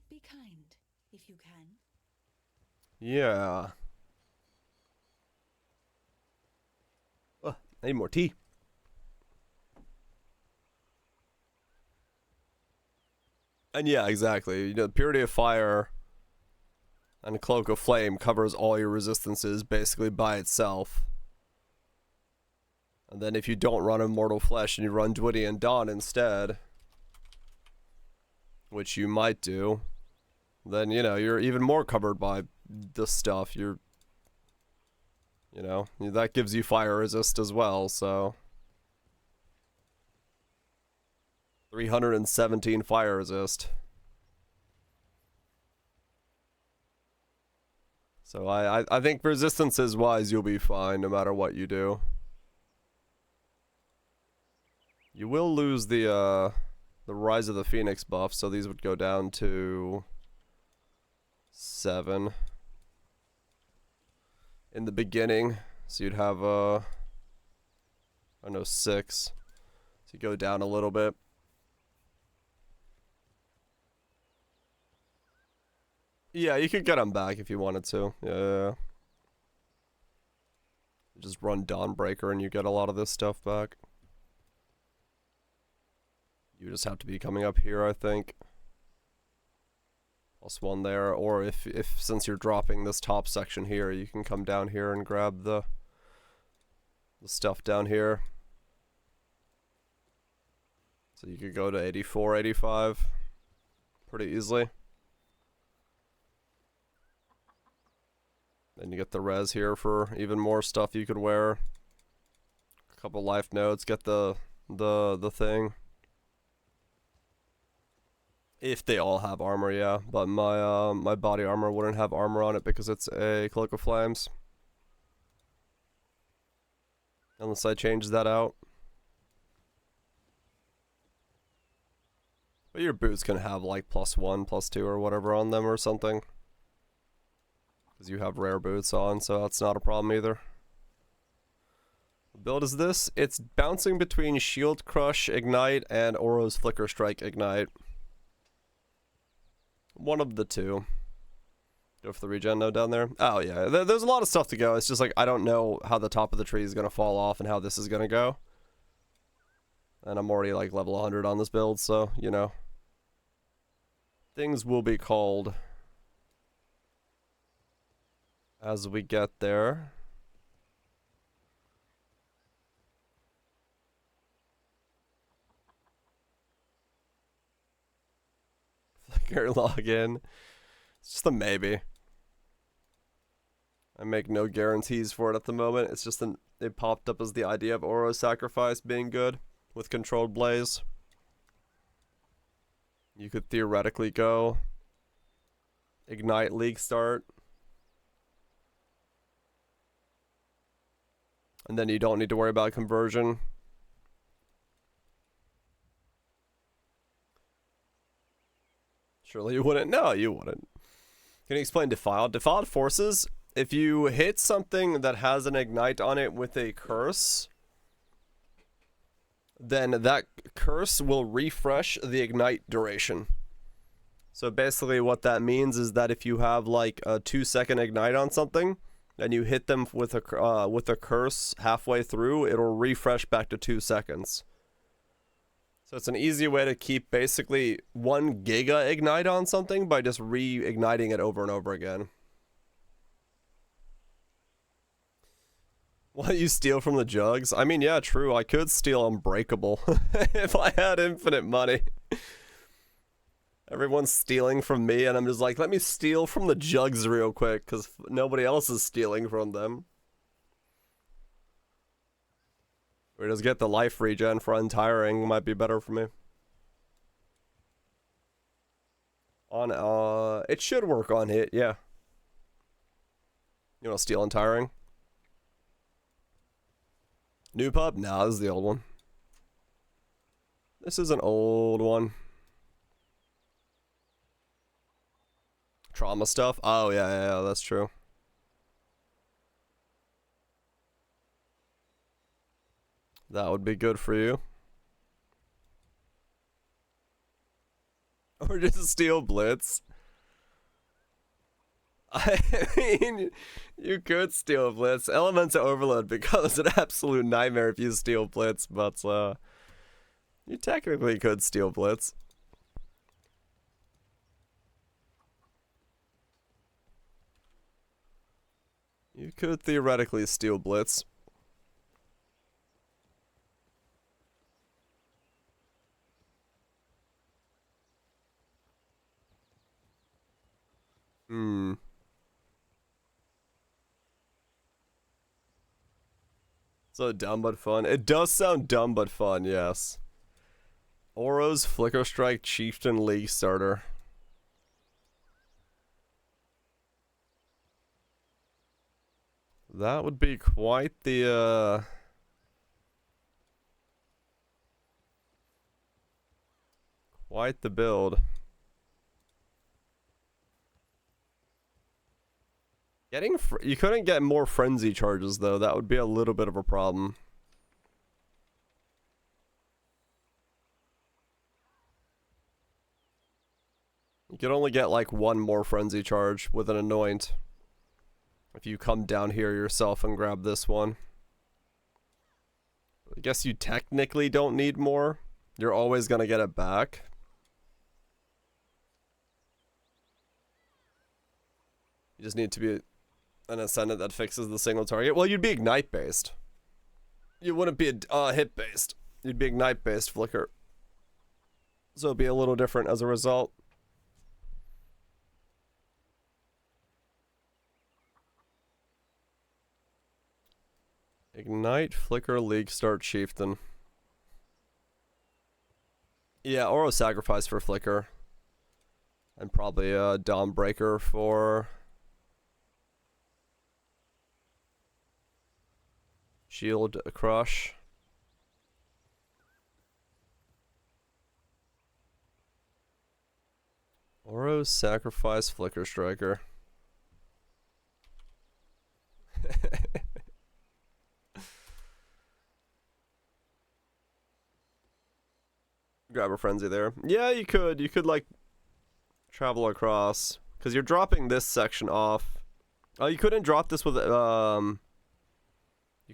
Be kind, if you can. Yeah. I need more tea. And yeah, exactly. You know, Purity of Fire and Cloak of Flame covers all your resistances basically by itself. And then if you don't run Immortal Flesh and you run Dwidian Dawn instead, which you might do, then, you know, you're even more covered by this stuff. You know, that gives you fire resist as well, so. 317 fire resist. So I think resistances wise you'll be fine no matter what you do. You will lose the Rise of the Phoenix buff, so these would go down to 7 in the beginning. So you'd have I don't know, 6. So you go down a little bit. Yeah, you could get them back if you wanted to. Yeah. Just run Dawnbreaker and you get a lot of this stuff back. You just have to be coming up here, I think. +1 there, or if since you're dropping this top section here, you can come down here and grab the stuff down here. So you could go to 84, 85 pretty easily. Then you get the res here for even more stuff you could wear. A couple life nodes, get the thing. If they all have armor, yeah. But my body armor wouldn't have armor on it because it's a Cloak of Flames. Unless I change that out. But your boots can have like +1, +2 or whatever on them or something. Because you have rare boots on, so that's not a problem either. What build is this? It's bouncing between Shield Crush Ignite and Oro's Flicker Strike Ignite. One of the two. Go for the regen node down there. Oh yeah, there's a lot of stuff to go. It's just like I don't know how the top of the tree is going to fall off and how this is going to go. And I'm already like level 100 on this build, so, you know. Things will be called as we get there. Flicker login. It's just a maybe. I make no guarantees for it at the moment. It's just it popped up as the idea of Oro Sacrifice being good with controlled blaze. You could theoretically go Ignite League start. And then you don't need to worry about conversion. Surely you wouldn't. No, you wouldn't. Can you explain Defiled? Defiled Forces, if you hit something that has an Ignite on it with a curse, then that curse will refresh the Ignite duration. So basically what that means is that if you have like a 2-second Ignite on something, and you hit them with a curse halfway through, it'll refresh back to 2 seconds. So it's an easy way to keep basically 1 giga Ignite on something by just re-igniting it over and over again. What, you steal from the jugs? I mean, yeah, true, I could steal Unbreakable if I had infinite money. Everyone's stealing from me, and I'm just like, let me steal from the jugs real quick, because nobody else is stealing from them. Or just get the life regen for Untiring, might be better for me. On, it should work on hit, yeah. You want to steal Untiring? New pub? Nah, this is the old one. This is an old one. Trauma stuff? Oh, yeah, that's true. That would be good for you. Or just steal Blitz. I mean, you could steal Blitz. Elemental Overload becomes an absolute nightmare if you steal Blitz, but you technically could steal Blitz. You could theoretically steal Blitz. So dumb but fun. It does sound dumb but fun, yes. Oro's Flicker Strike Chieftain League starter. That would be quite the build. You couldn't get more frenzy charges though. That would be a little bit of a problem. You could only get like 1 more frenzy charge with an anoint. If you come down here yourself and grab this one. I guess you technically don't need more. You're always gonna get it back. You just need to be an Ascendant that fixes the single target. Well, you'd be Ignite based. You wouldn't be hit based. You'd be Ignite based Flicker. So it'd be a little different as a result. Ignite Flicker League Start Chieftain. Yeah, Oro Sacrifice for Flicker. And probably a Dawn Breaker for Shield Crush. Oro Sacrifice Flicker Striker. Grab a frenzy there. Yeah, you could. You could, like, travel across. Because you're dropping this section off. Oh, you couldn't drop this with, You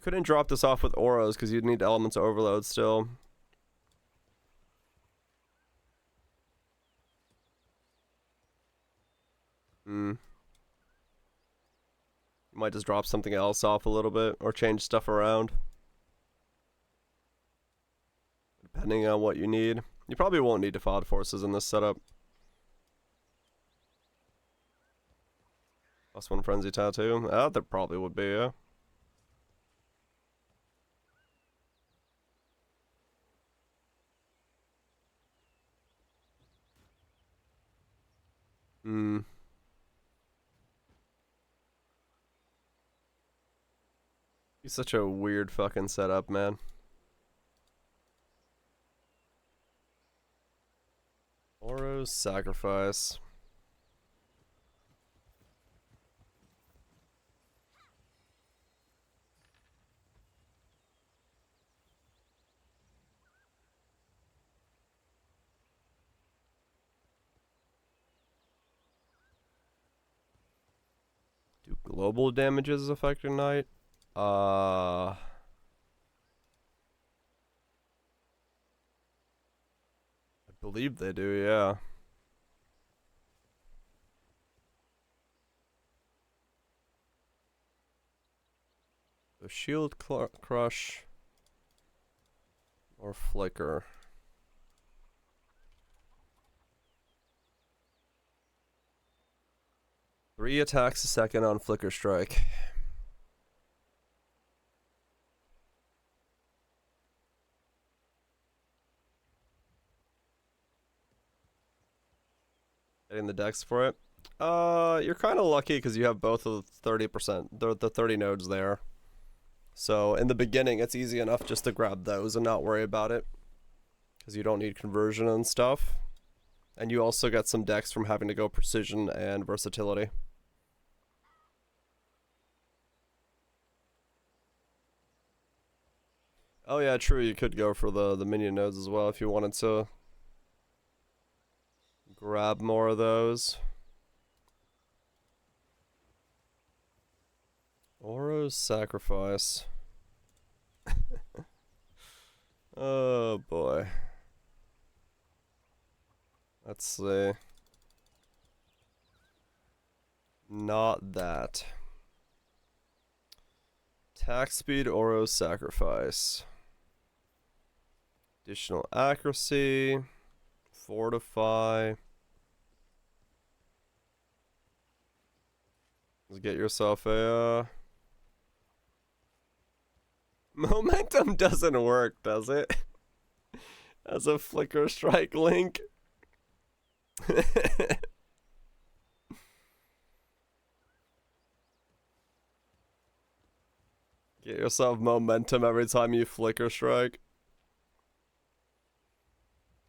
couldn't drop this off with Oros, because you'd need Elements of Overload still. You might just drop something else off a little bit, or change stuff around. Depending on what you need. You probably won't need Defiled Forces in this setup. +1 frenzy tattoo. There probably would be, yeah. Hmm. He's such a weird fucking setup, man. Oro's sacrifice. Do global damages affect Ignite? I believe they do, yeah. So shield crush or flicker. Three attacks a second on flicker strike. Getting the dex for it. You're kind of lucky because you have both of the 30%, the 30 nodes there. So in the beginning, it's easy enough just to grab those and not worry about it, because you don't need conversion and stuff. And you also get some dex from having to go precision and versatility. Oh yeah, true, you could go for the minion nodes as well if you wanted to grab more of those. Oro's sacrifice. Oh boy. Let's see. Not that. Attack speed, Oro's sacrifice. Additional accuracy. Fortify. Let's get yourself a momentum doesn't work, does it? As a flicker strike link. Get yourself momentum every time you flicker strike.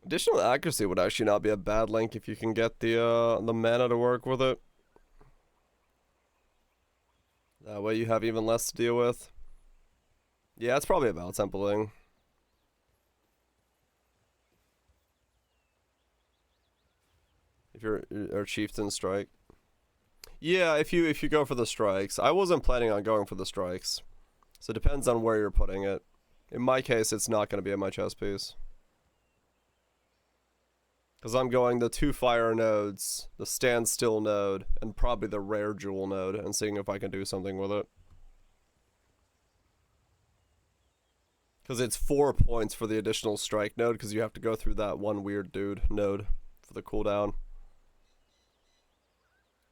Additional accuracy would actually not be a bad link if you can get the mana to work with it. That way you have even less to deal with. Yeah, it's probably about templing. If you're or chieftain strike. Yeah, if you go for the strikes. I wasn't planning on going for the strikes. So it depends on where you're putting it. In my case, it's not going to be in my chess piece. Because I'm going the 2 fire nodes, the standstill node, and probably the rare jewel node, and seeing if I can do something with it. Because it's 4 points for the additional strike node, because you have to go through that one weird dude node for the cooldown.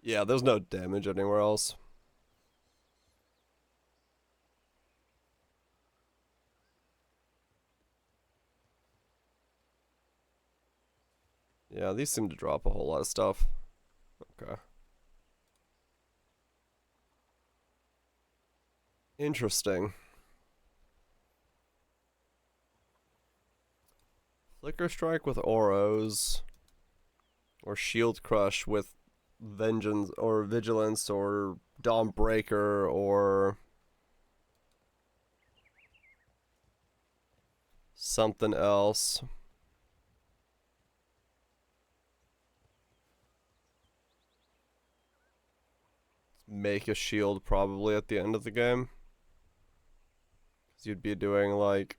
Yeah, there's no damage anywhere else. Yeah, these seem to drop a whole lot of stuff. Okay. Interesting. Flicker Strike with Oros. Or Shield Crush with Vengeance or Vigilance or Dawn Breaker or something else. Make a shield probably at the end of the game. Because you'd be doing like...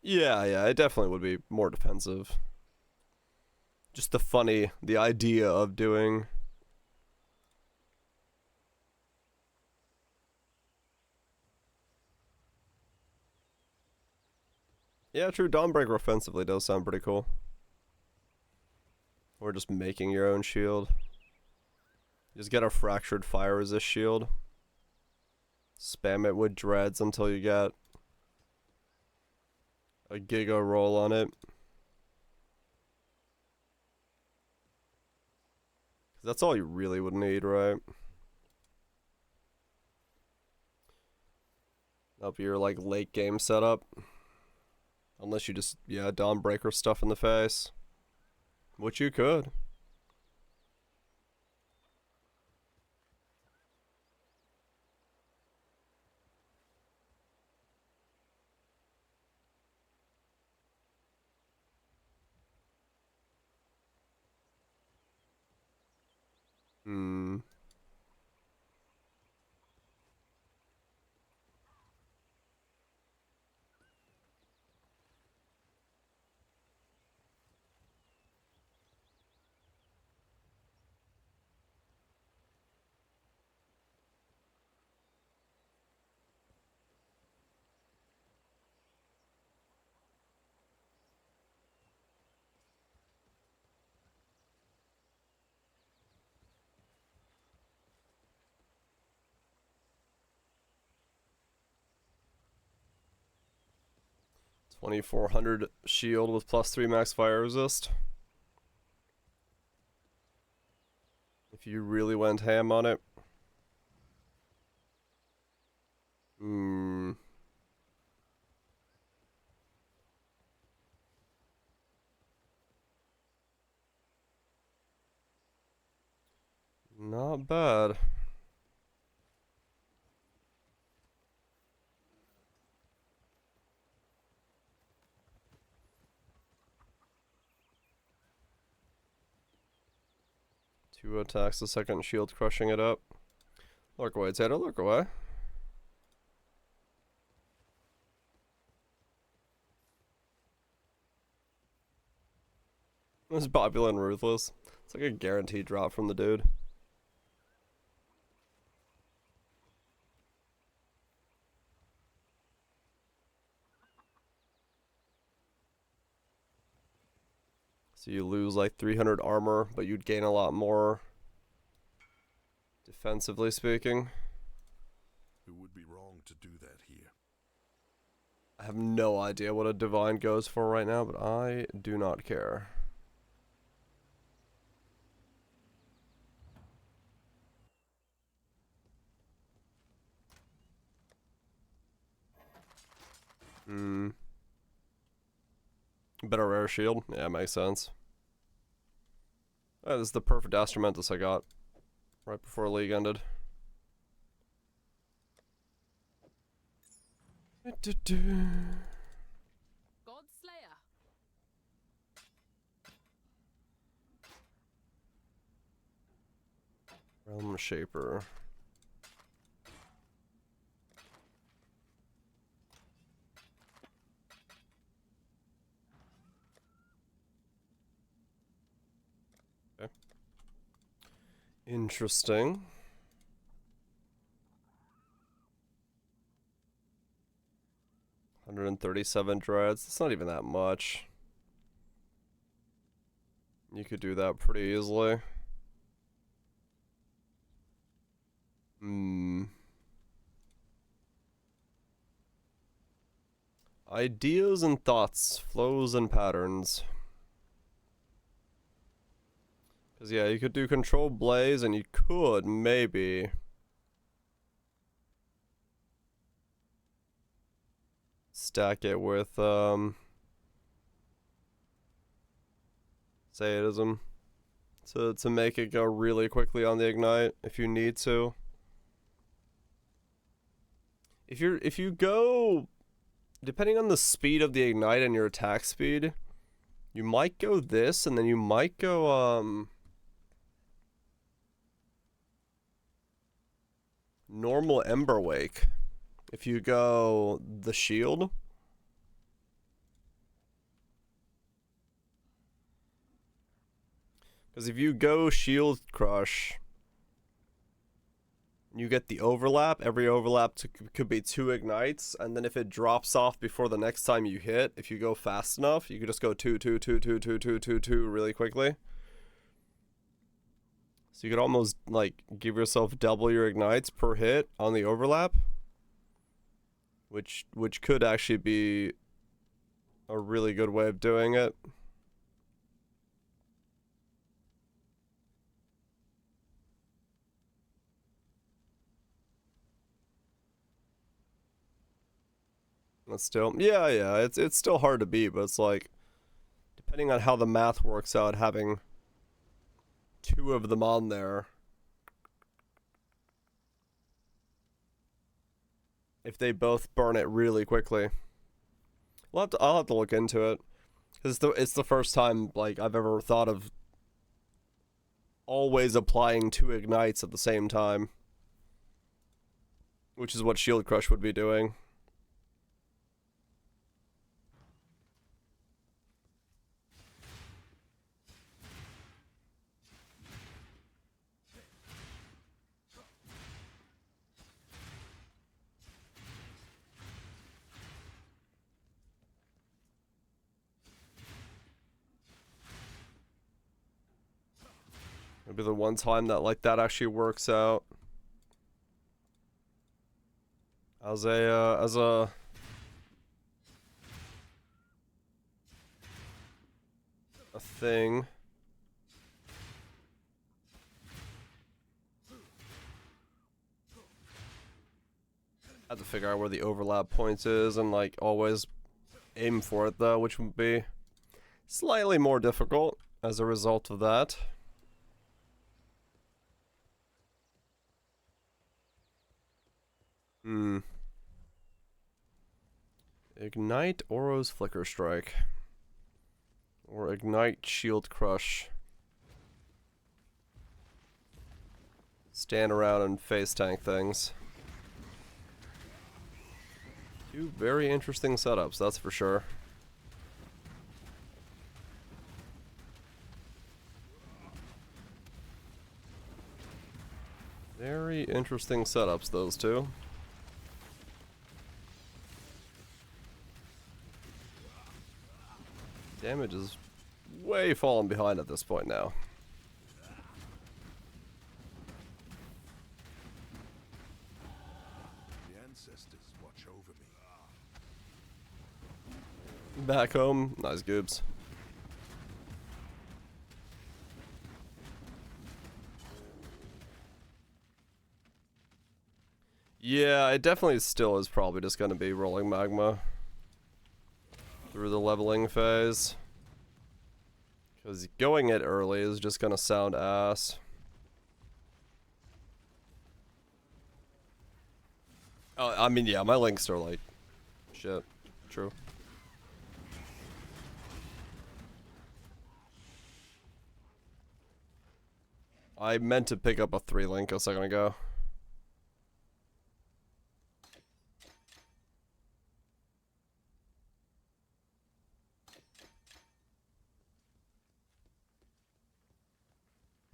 Yeah, it definitely would be more defensive. Just the idea of doing Yeah, true. Dawnbreaker offensively does sound pretty cool. Or just making your own shield. Just get a fractured fire resist shield. Spam it with dreads until you get a giga roll on it. That's all you really would need, right? That'll be your like late game setup. Unless you just, yeah, Dawnbreaker stuff in the face. Which you could. Hmm. $2,400 shield with +3 max fire resist. If you really went ham on it. Hmm. Not bad. Two attacks, the second shield crushing it up. Lurk away, Tato, lurk away. It's popular and ruthless. It's like a guaranteed drop from the dude. So you lose like 300 armor, but you'd gain a lot more defensively speaking. It would be wrong to do that here. I have no idea what a divine goes for right now, but I do not care. Hmm. Better rare shield? Yeah, makes sense. This is the perfect Astromentus I got right before League ended. God Slayer. Realm Shaper. Okay. Interesting. $137 dreads. It's not even that much. You could do that pretty easily. Hmm. Ideas and thoughts, flows and patterns. Because, yeah, you could do Control Blaze, and you could, maybe... stack it with, Sadism. To make it go really quickly on the Ignite, if you need to. If you go... depending on the speed of the Ignite and your attack speed, you might go this, and then you might go, normal Ember Wake. If you go the shield. Because if you go Shield Crush, You get the overlap. Every overlap could be 2 ignites, and then if it drops off before the next time you hit, if you go fast enough, you could just go 2, 2, 2, 2, 2, 2, 2, 2 really quickly. So you could almost like give yourself double your ignites per hit on the overlap, which could actually be a really good way of doing it. That's still, yeah, it's still hard to beat, but it's like, depending on how the math works out, having 2 of them on there, if they both burn it really quickly, I'll have to look into it, because it's the first time like I've ever thought of always applying 2 ignites at the same time, which is what Shield Crush would be doing. Maybe the one time that like that actually works out as a thing. I have to figure out where the overlap points is and like always aim for it though, which would be slightly more difficult as a result of that. Ignite Oro's Flicker Strike. Or Ignite Shield Crush. Stand around and face tank things. 2 very interesting setups, that's for sure. Very interesting setups, those 2. Damage is way falling behind at this point now. The ancestors watch over me. Back home, nice goobs. Yeah, it definitely still is probably just going to be rolling magma through the leveling phase. Because going it early is just going to sound ass. Oh, I mean, yeah, my links are like shit. True. I meant to pick up a 3 link a second ago.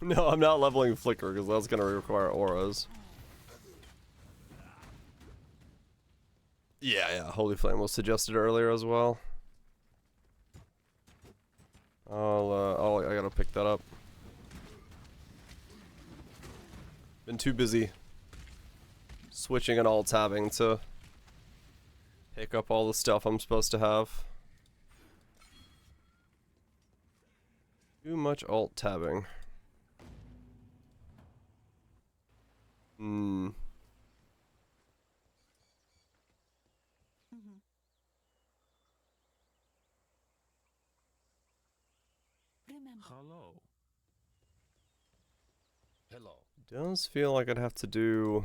No, I'm not leveling Flicker because that's going to require auras. Yeah, Holy Flame was suggested earlier as well. I gotta pick that up. Been too busy switching and alt-tabbing to pick up all the stuff I'm supposed to have. Too much alt-tabbing. Hello. Hello. Does feel like I'd have to do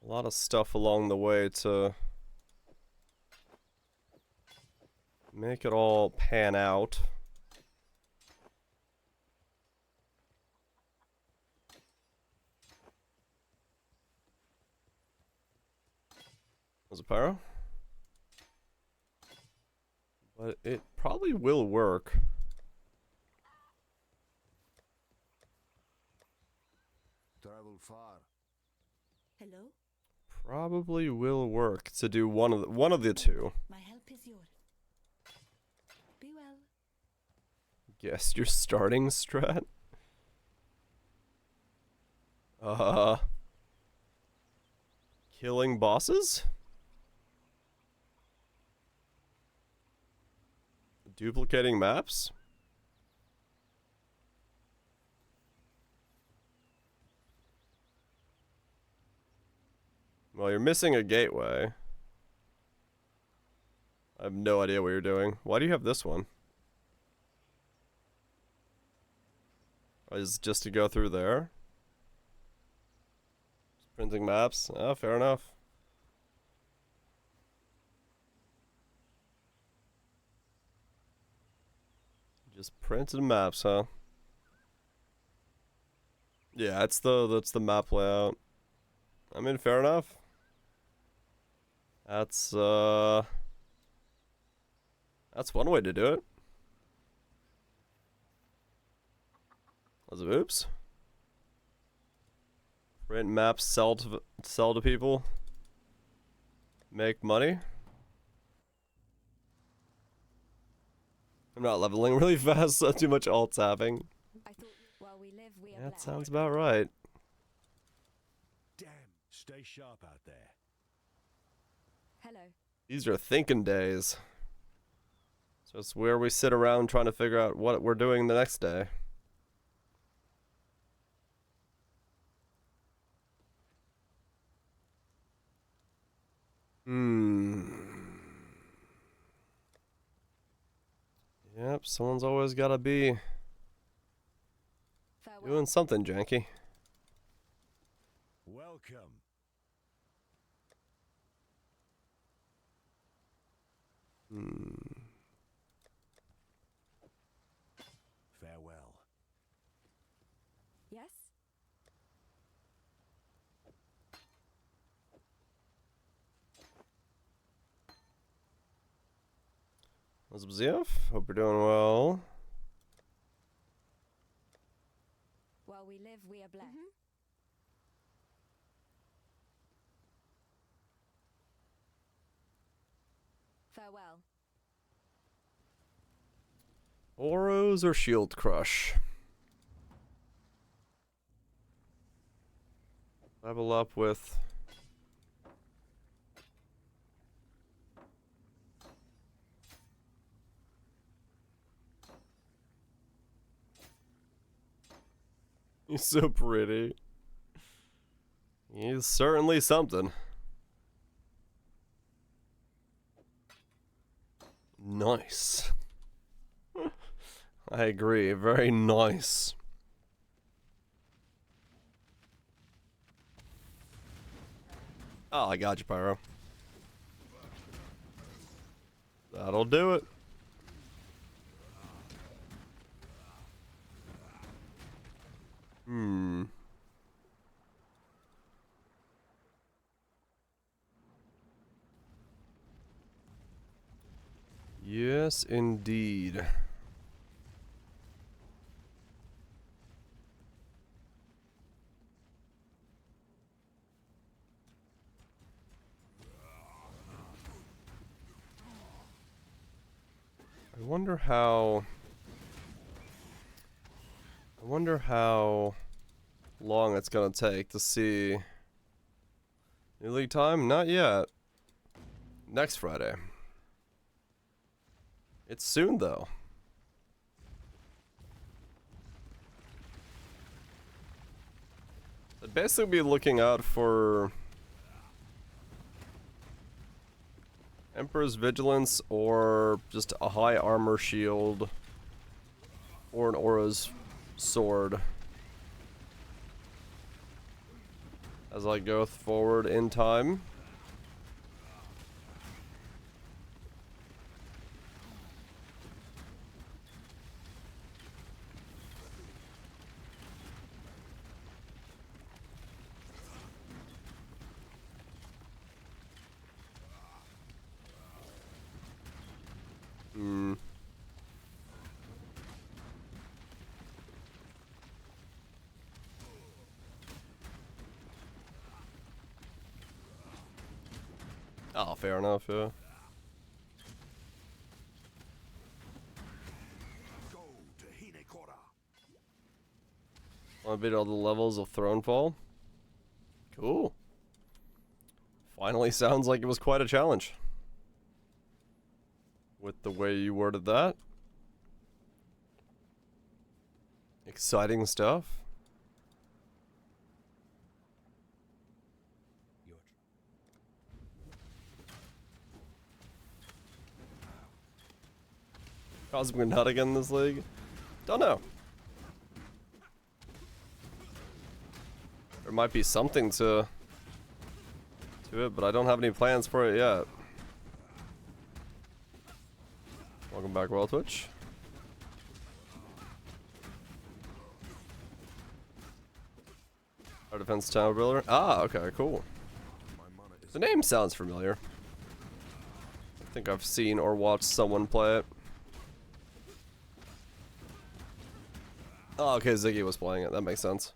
a lot of stuff along the way to make it all pan out. Was a pyro? But it probably will work. far. Hello? Probably will work to do one of the two. My help is yours. Be well. Guess your starting strat. Killing bosses? Duplicating maps? Well, you're missing a gateway. I have no idea what you're doing. Why do you have this one? Is it just to go through there? Just printing maps? Oh, fair enough. Just printed maps, huh? Yeah, that's the map layout. I mean, fair enough. That's one way to do it. Oops. Print maps, sell to people. Make money. I'm not leveling really fast, so too much alt tapping. I thought while we live, we are That blessed. sounds about right. Damn, stay sharp out there. Hello. These are thinking days. So it's where we sit around trying to figure out what we're doing the next day. Yep, someone's always gotta be Farewell. doing something janky. Welcome. Farewell. Yes? What's up, Ziof? Hope you're doing well. While we live, we are blessed. Farewell. Oros or Shield Crush? Level up with... He's so pretty. He's certainly something. Nice. I agree. Very nice. Oh, I got you, Pyro. That'll do it. Yes, indeed. I wonder how long it's gonna take to see New League time? Not yet. Next Friday. It's soon though. I'd basically be looking out for Emperor's Vigilance or just a high armor shield or an Aura's sword as I go forward in time. Oh, fair enough, yeah. Go to Hinekora. Want to beat all the levels of Thronefall? Cool. Finally sounds like it was quite a challenge. With the way you worded that. Exciting stuff. Your Cosmic Nut again in this league? Don't know. There might be something to it, but I don't have any plans for it yet. Welcome back, Royal Twitch. Our defense tower builder. Ah, okay, cool. My mana is The name sounds familiar. I think I've seen or watched someone play it. Oh, okay, Ziggy was playing it. That makes sense.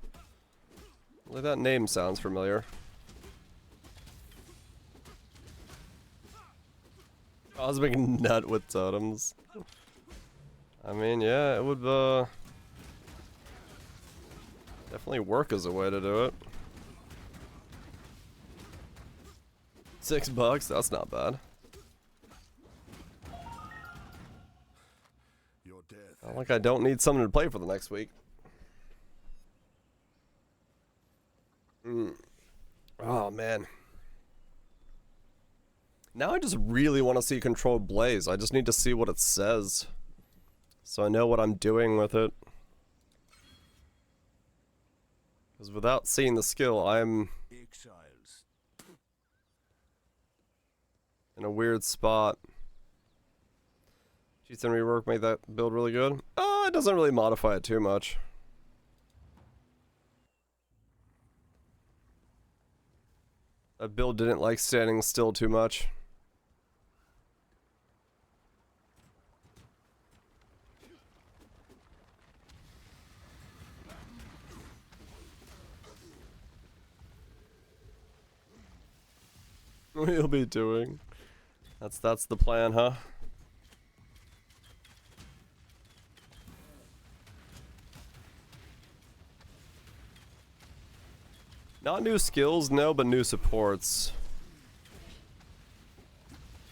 Like, that name sounds familiar. Cosmic Nut with totems. I mean, yeah, it would definitely work as a way to do it. $6, that's not bad. your death. Not like I don't need something to play for the next week. Oh, man. Now I just really want to see Controlled Blaze. I just need to see what it says, so I know what I'm doing with it. Because without seeing the skill, I'm exiles. in a weird spot. Chieftain rework made that build really good. It doesn't really modify it too much. That build didn't like standing still too much. What you'll be doing? That's the plan, huh? Not new skills, no, but new supports.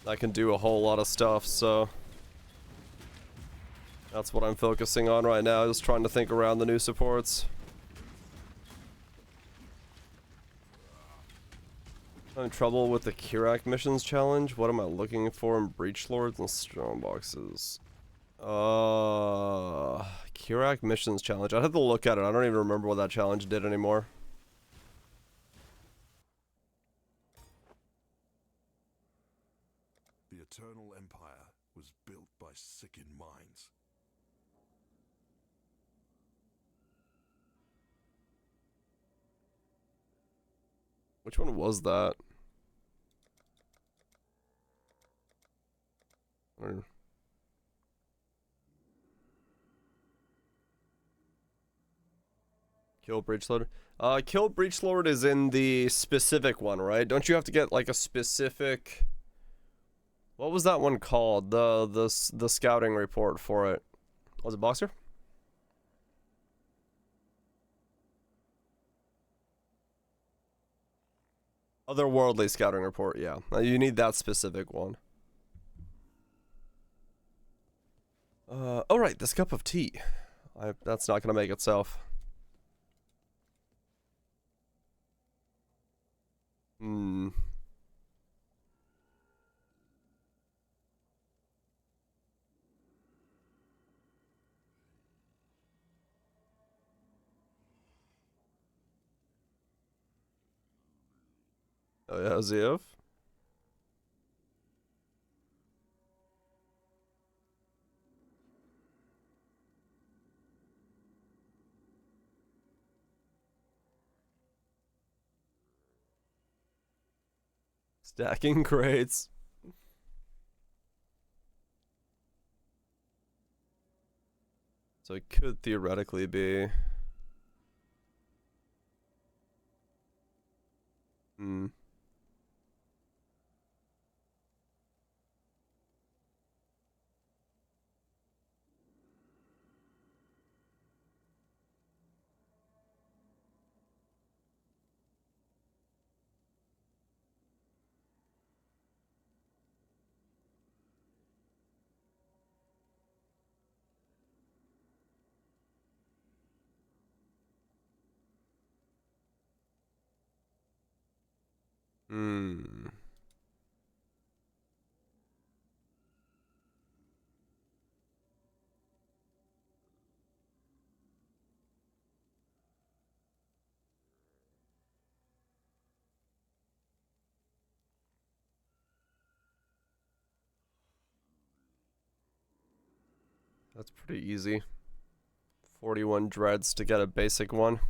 I can do a whole lot of stuff, so that's what I'm focusing on right now, just trying to think around the new supports. I'm in trouble with the Kirak missions challenge. What am I looking for in Breach Lords and Strongboxes? Kirak missions challenge. I'd have to look at it. I don't even remember what that challenge did anymore. The Eternal Empire was built by sickened minds. Which one was that? Kill Breach Lord. Kill Breach Lord is in the specific one, right? Don't you have to get like a specific? What was that one called? The scouting report for it. Was it Boxer? Otherworldly scouting report, yeah. You need that specific one. Oh right, this cup of tea. That's not gonna make itself. Hmm. Oh yeah, ZF. Stacking crates. So it could theoretically be. Hmm. Hmm. That's pretty easy. 41 dreads to get a basic one.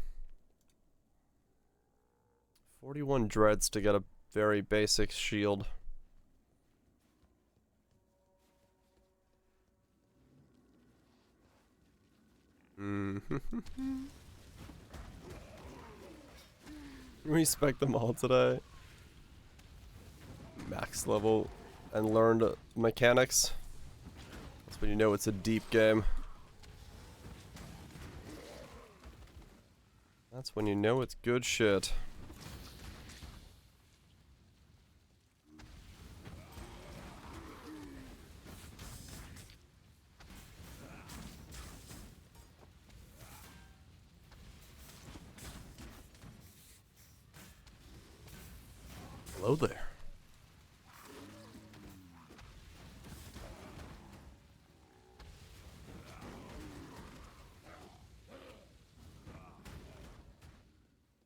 41 dreads to get a very basic shield. Respect them all today. Max level and learned mechanics. That's when you know it's a deep game. That's when you know it's good shit. Hello there.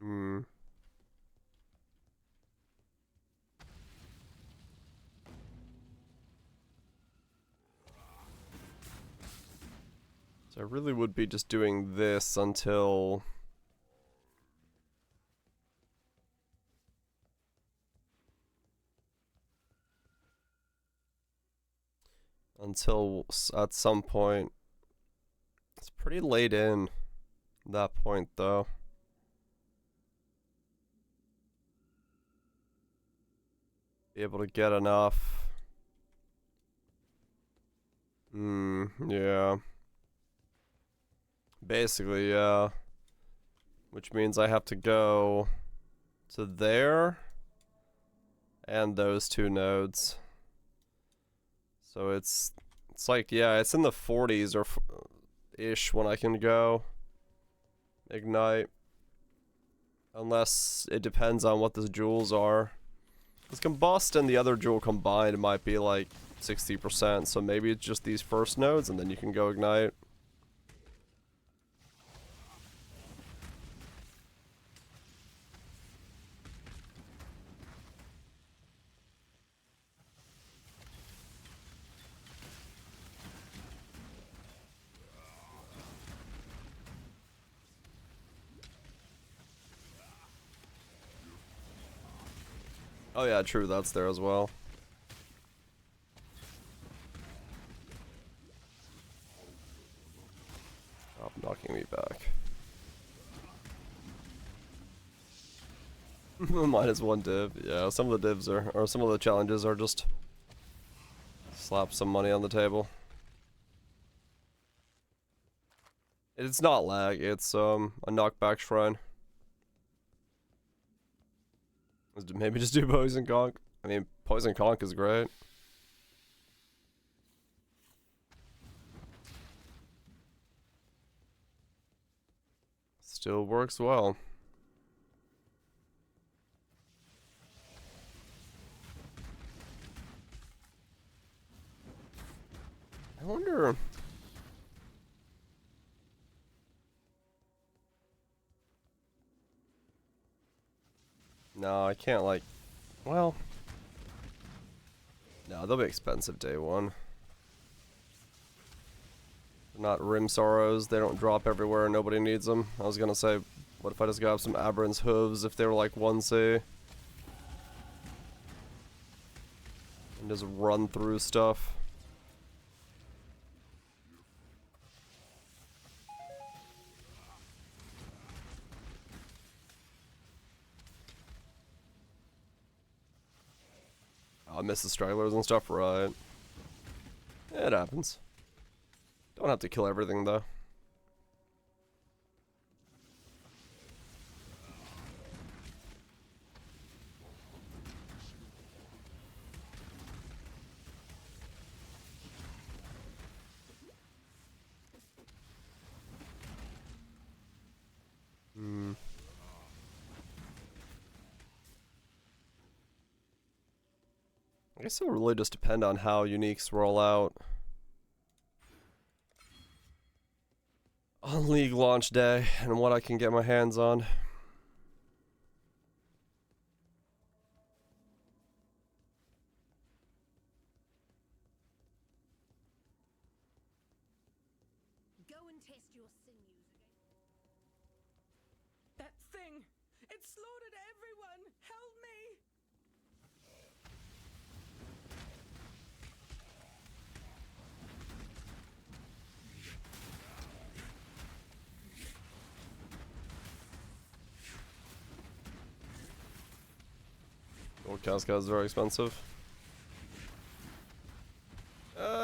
Hmm. So I really would be just doing this until at some point. It's pretty late in that point though. Be able to get enough. Yeah. Basically, yeah. Which means I have to go to there and those two nodes. So it's like, yeah, it's in the 40s or ish when I can go ignite. Unless it depends on what the jewels are. Because combust and the other jewel combined might be like 60%, so maybe it's just these first nodes and then you can go ignite. Oh yeah, true, that's there as well. Stop knocking me back. Minus one div. Yeah, some of the divs are, or some of the challenges are just slap some money on the table. It's not lag, it's a knockback shrine. Maybe just do Poison Conk. I mean, Poison Conk is great. Still works well. I wonder... No, I can't like... Well... No, they'll be expensive day one. They're not Rim Sorrows, they don't drop everywhere, nobody needs them. I was gonna say, what if I just got some Aberrant's Hooves if they were like 1C? And just run through stuff. I miss the stragglers and stuff, right? Yeah, it happens. Don't have to kill everything though. I guess it'll really just depend on how uniques roll out on League launch day and what I can get my hands on. Go and test your sinews again. That thing! It slaughtered everyone! Help me! Gold Cascade is very expensive.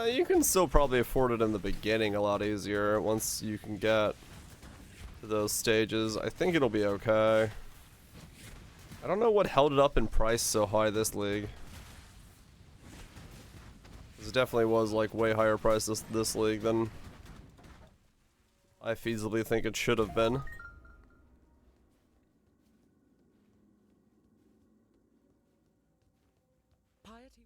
You can still probably afford it in the beginning a lot easier once you can get to those stages. I think it'll be okay. I don't know what held it up in price so high this league. This definitely was like way higher price this league than I feasibly think it should have been. Piety.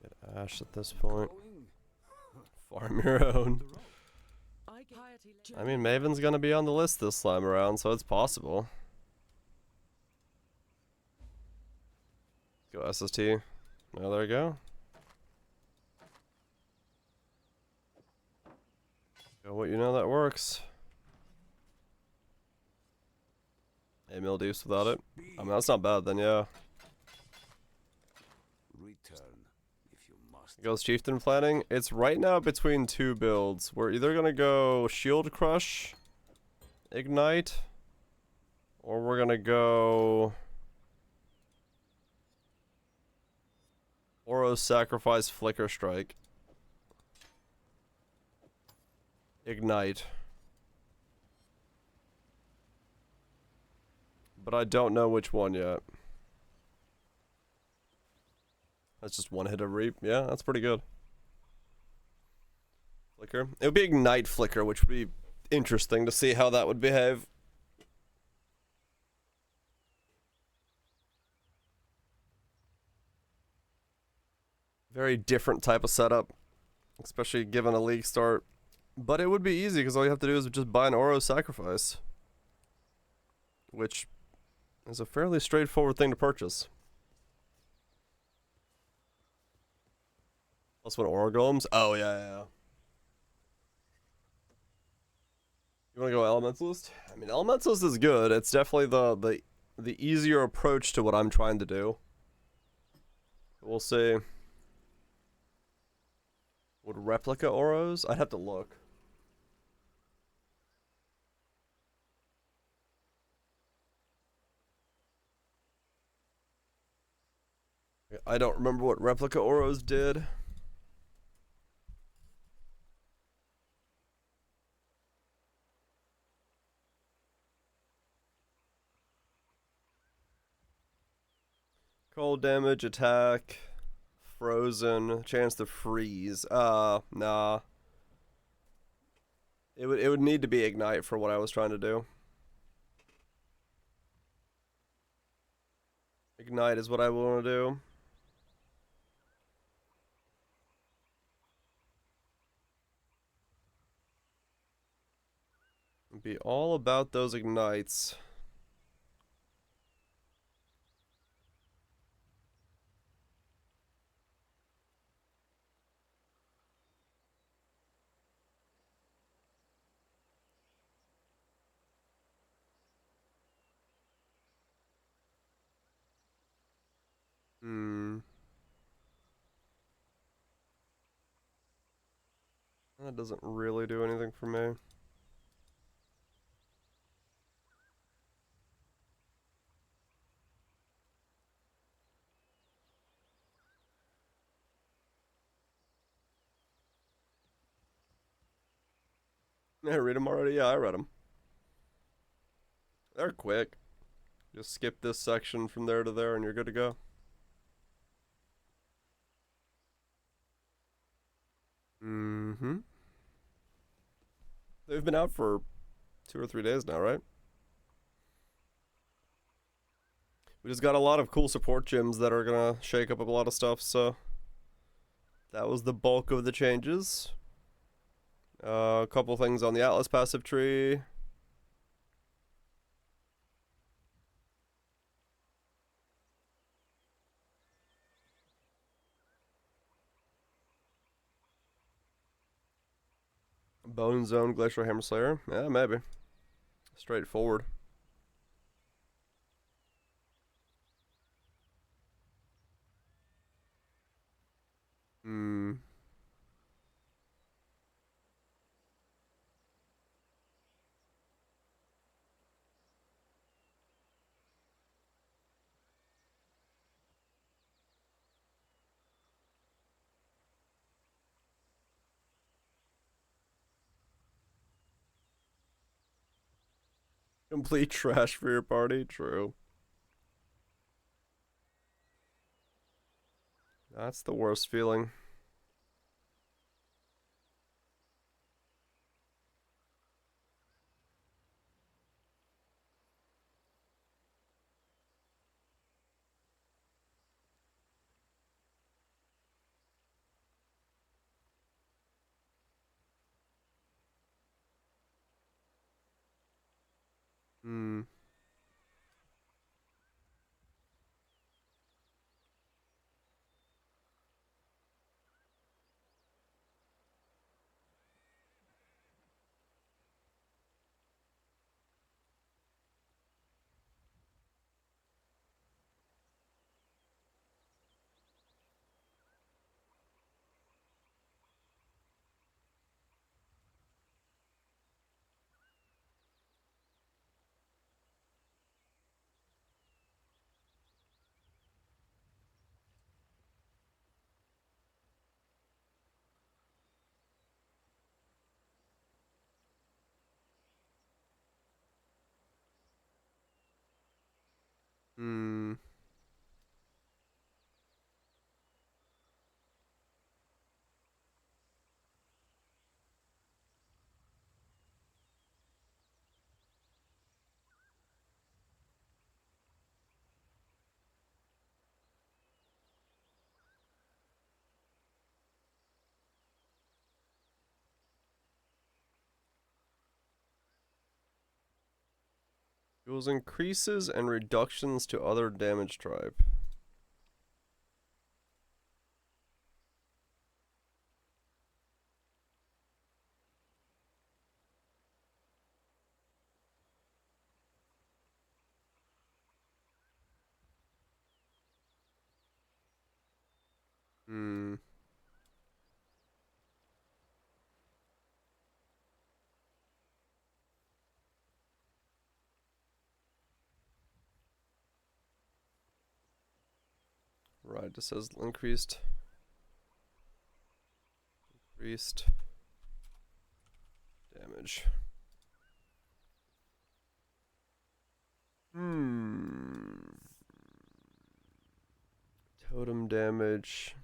Get Ash at this point. Farm your own. I mean, Maven's gonna be on the list this time around, so it's possible. Go SST. Oh, there you go. Go what you know that works. Emil Deuce without it. I mean, that's not bad then, yeah. Return if you must. Goes chieftain planning. It's right now between two builds. We're either gonna go shield crush, ignite, or we're gonna go Oro sacrifice, flicker strike, ignite. But I don't know which one yet. That's just one hit of reap. Yeah, that's pretty good. Flicker. It would be ignite flicker, which would be interesting to see how that would behave. Very different type of setup, especially given a league start. But it would be easy because all you have to do is just buy an Oro sacrifice, which is a fairly straightforward thing to purchase. Plus one Oro golems. Oh yeah. You want to go Elementalist? I mean, Elementalist is good. It's definitely the easier approach to what I'm trying to do. We'll see. Would replica Oros? I'd have to look. I don't remember what replica Oros did. Cold damage, attack, frozen, chance to freeze. Nah. It would need to be ignite for what I was trying to do. Ignite is what I want to do. It'd be all about those ignites. That doesn't really do anything for me. I read them already? Yeah, I read them. They're quick. Just skip this section from there to there and you're good to go. Mm-hmm. They've been out for 2 or 3 days now, right? We just got a lot of cool support gyms that are gonna shake up a lot of stuff, so that was the bulk of the changes. A couple things on the Atlas passive tree. Bone Zone, Glacial Hammer Slayer. Yeah, maybe. Straightforward. Hmm. Complete trash for your party. True. That's the worst feeling. Hmm. Hmm. Deals increases and reductions to other damage type. Hmm. Right, it says increased damage. Hmm. Totem damage.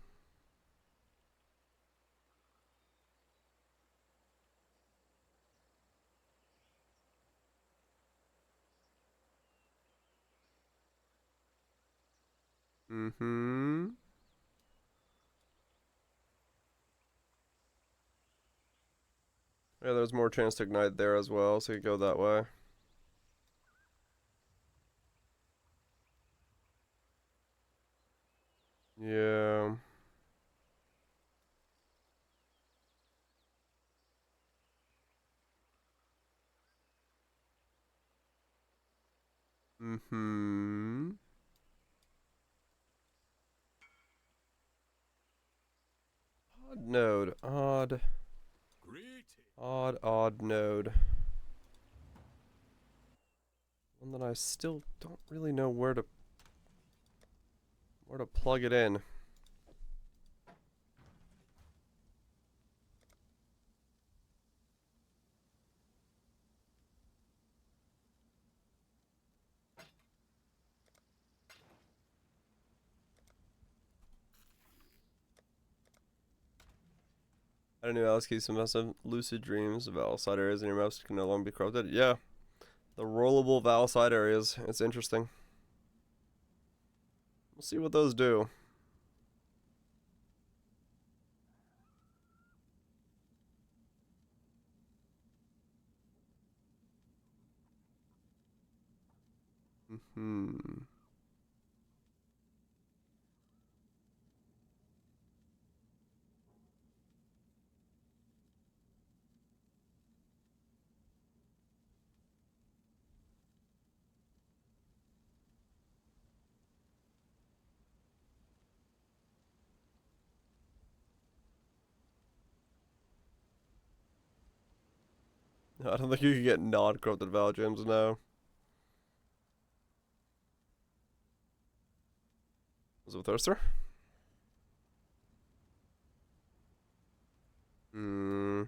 Mm-hmm. Yeah, there's more chance to ignite there as well, so you go that way. Yeah. Mm-hmm. Odd node. Odd node. One that I still don't really know where to plug it in. I don't know, Alice keeps some massive lucid dreams of Valside areas in your maps can no longer be corrupted. Yeah. The rollable Valside areas. It's interesting. We'll see what those do. Hmm. I don't think you can get non-corrupted Val gems now. Was it a thirster? Hmm.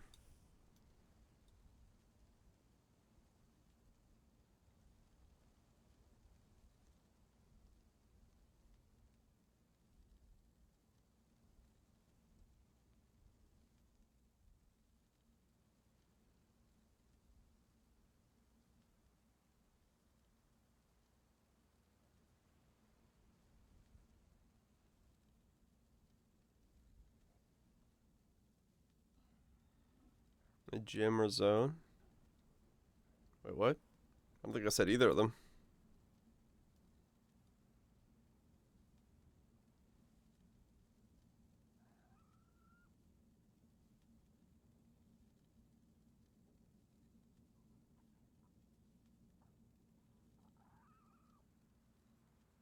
A gym or zone? Wait, what? I don't think I said either of them.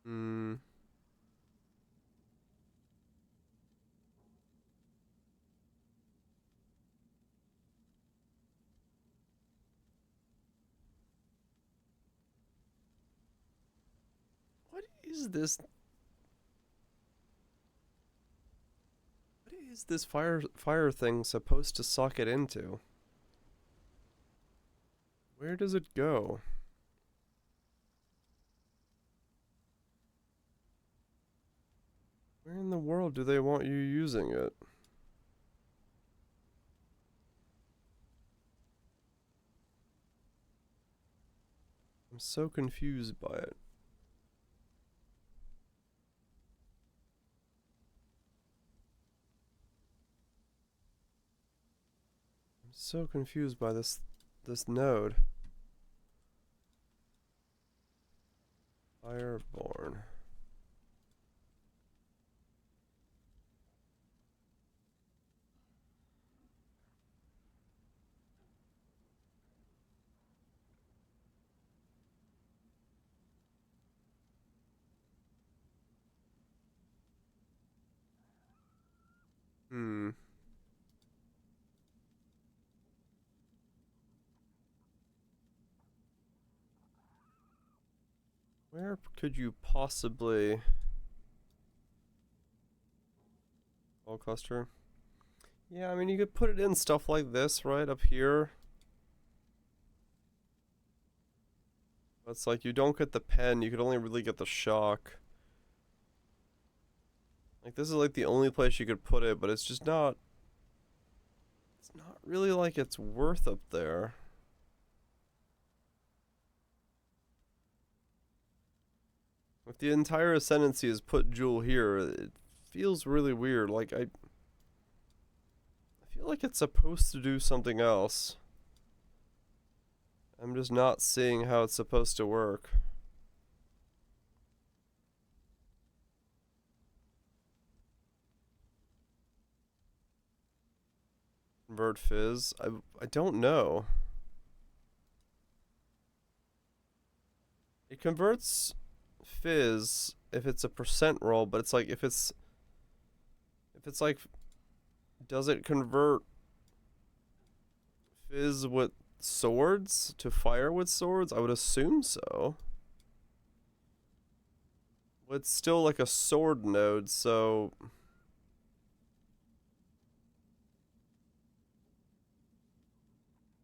Hmm. What is this? What is this fire thing supposed to suck it into? Where does it go? Where in the world do they want you using it? I'm so confused by it. I'm so confused by this node. Fireborn. Hmm. Where could you possibly... All cluster? Yeah, I mean, you could put it in stuff like this right up here. It's like you don't get the pen, you could only really get the shock. Like, this is like the only place you could put it, but it's just not... It's not really like it's worth up there. If the entire ascendancy is put Jewel here, it feels really weird. Like, I feel like it's supposed to do something else. I'm just not seeing how it's supposed to work. Convert fizz? I don't know. It converts fizz if it's a percent roll, but it's like if it's like, does it convert fizz with swords to fire with swords? I would assume so. But it's still like a sword node, so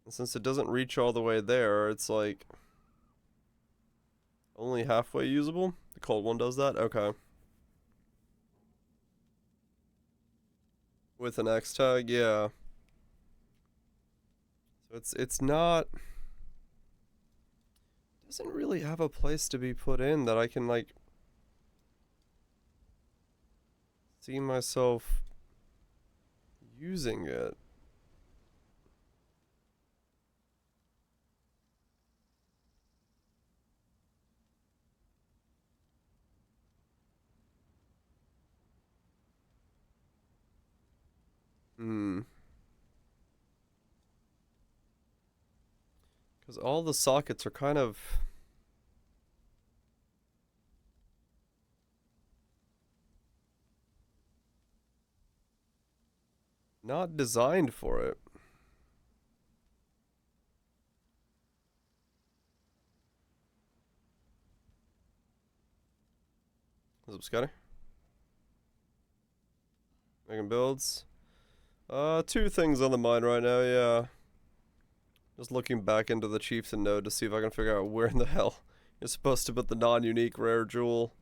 since it doesn't reach all the way there, it's like only halfway usable. The cold one does that? Okay. With an X tag, yeah. So it's not, doesn't really have a place to be put in that I can like see myself using it. Because all the sockets are kind of not designed for it. What's up, Scotty? Making builds. Two things on the mind right now, yeah. Just looking back into the chieftain node to see if I can figure out where in the hell you're supposed to put the non-unique rare jewel.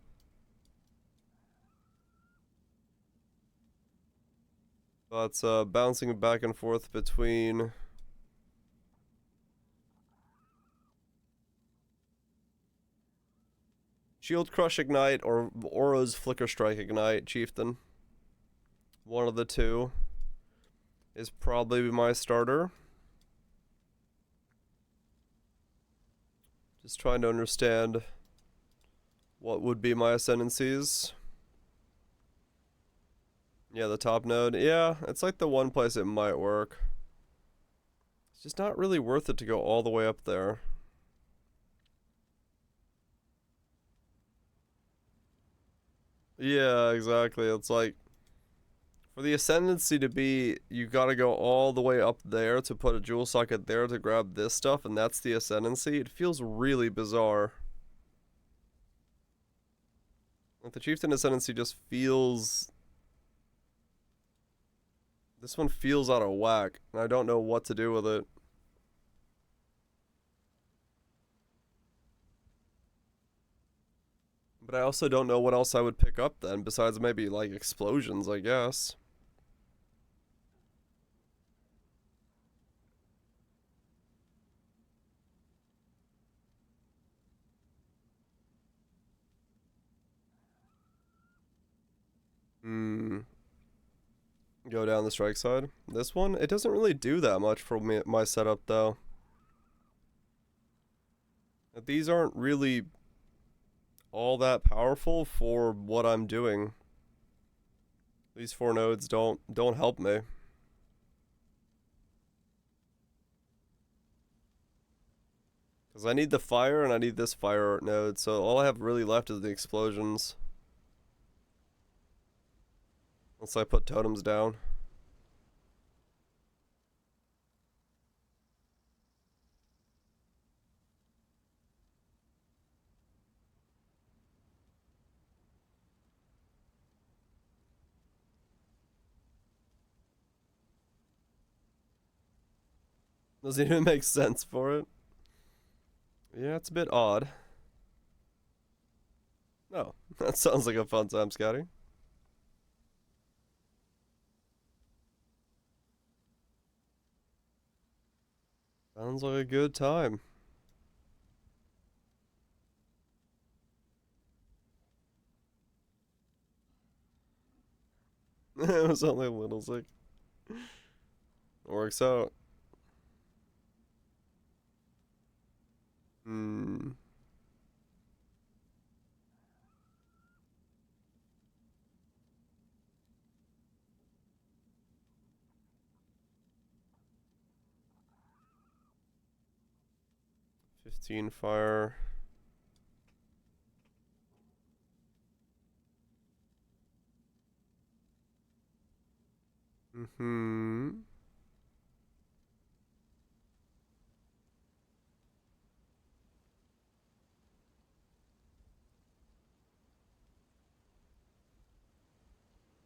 But bouncing back and forth between Shield Crush Ignite or Aura's Flicker Strike Ignite, chieftain. One of the two is probably my starter. Just trying to understand what would be my ascendancies. Yeah, the top node. Yeah, it's like the one place it might work. It's just not really worth it to go all the way up there. Yeah, exactly. It's like, for the ascendancy to be, you gotta go all the way up there to put a jewel socket there to grab this stuff, and that's the ascendancy. It feels really bizarre. Like, the chieftain ascendancy just feels... This one feels out of whack, and I don't know what to do with it. But I also don't know what else I would pick up then, besides maybe, like, explosions, I guess. Go down the strike side. This one, it doesn't really do that much for me, my setup, though. These aren't really all that powerful for what I'm doing. These four nodes don't help me. Because I need the fire and I need this fire node, so all I have really left is the explosions. Once I put totems down. Doesn't even make sense for it. Yeah, it's a bit odd. No, that sounds like a fun time, Scotty. Sounds like a good time. It was only a little sick. Works out. 15 fire.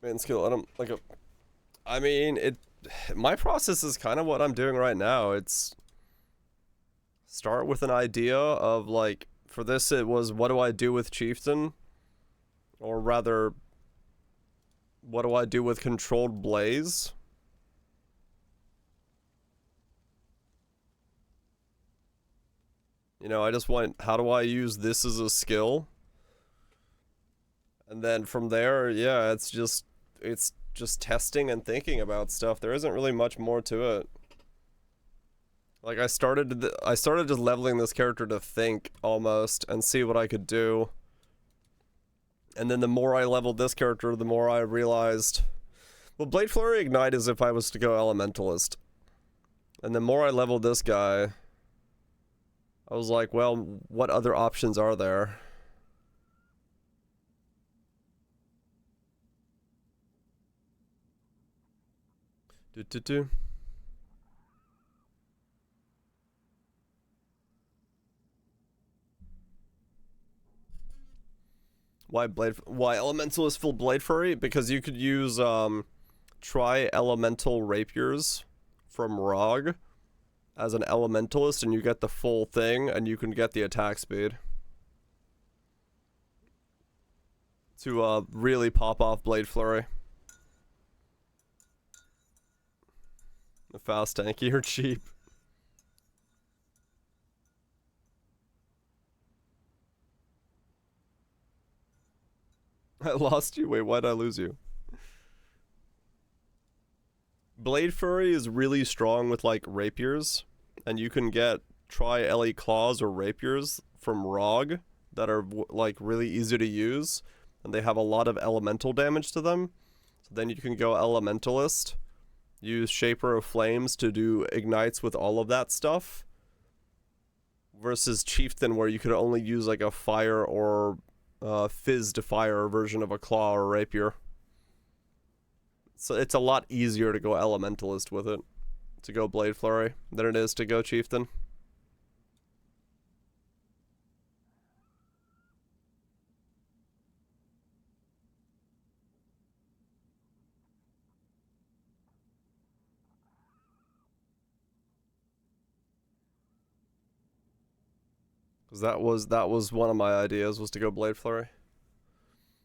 Man skill, I don't like a. I mean, my process is kind of what I'm doing right now. It's start with an idea of like, for this it was, what do I do with chieftain? Or rather, what do I do with controlled blaze? You know, I just went, how do I use this as a skill? And then from there, yeah, it's just testing and thinking about stuff. There isn't really much more to it. Like I started just leveling this character to think almost and see what I could do. And then the more I leveled this character, the more I realized, well, Blade Flurry Ignite is if I was to go Elementalist. And the more I leveled this guy, I was like, well, what other options are there? Do. Why Elementalist full Blade Flurry? Because you could use tri-elemental rapiers from Rog as an Elementalist, and you get the full thing, and you can get the attack speed to really pop off Blade Flurry. The fast tanky or cheap. I lost you? Wait, why'd I lose you? Blade Flurry is really strong with like rapiers, and you can get tri-ele claws or rapiers from Rog that are like really easy to use, and they have a lot of elemental damage to them. So then you can go Elementalist, use Shaper of Flames to do ignites with all of that stuff, versus Chieftain where you could only use like a fire or fizz to fire version of a claw or rapier. So it's a lot easier to go Elementalist with it, to go Blade Flurry, than it is to go Chieftain. Because that was one of my ideas, was to go Blade Flurry.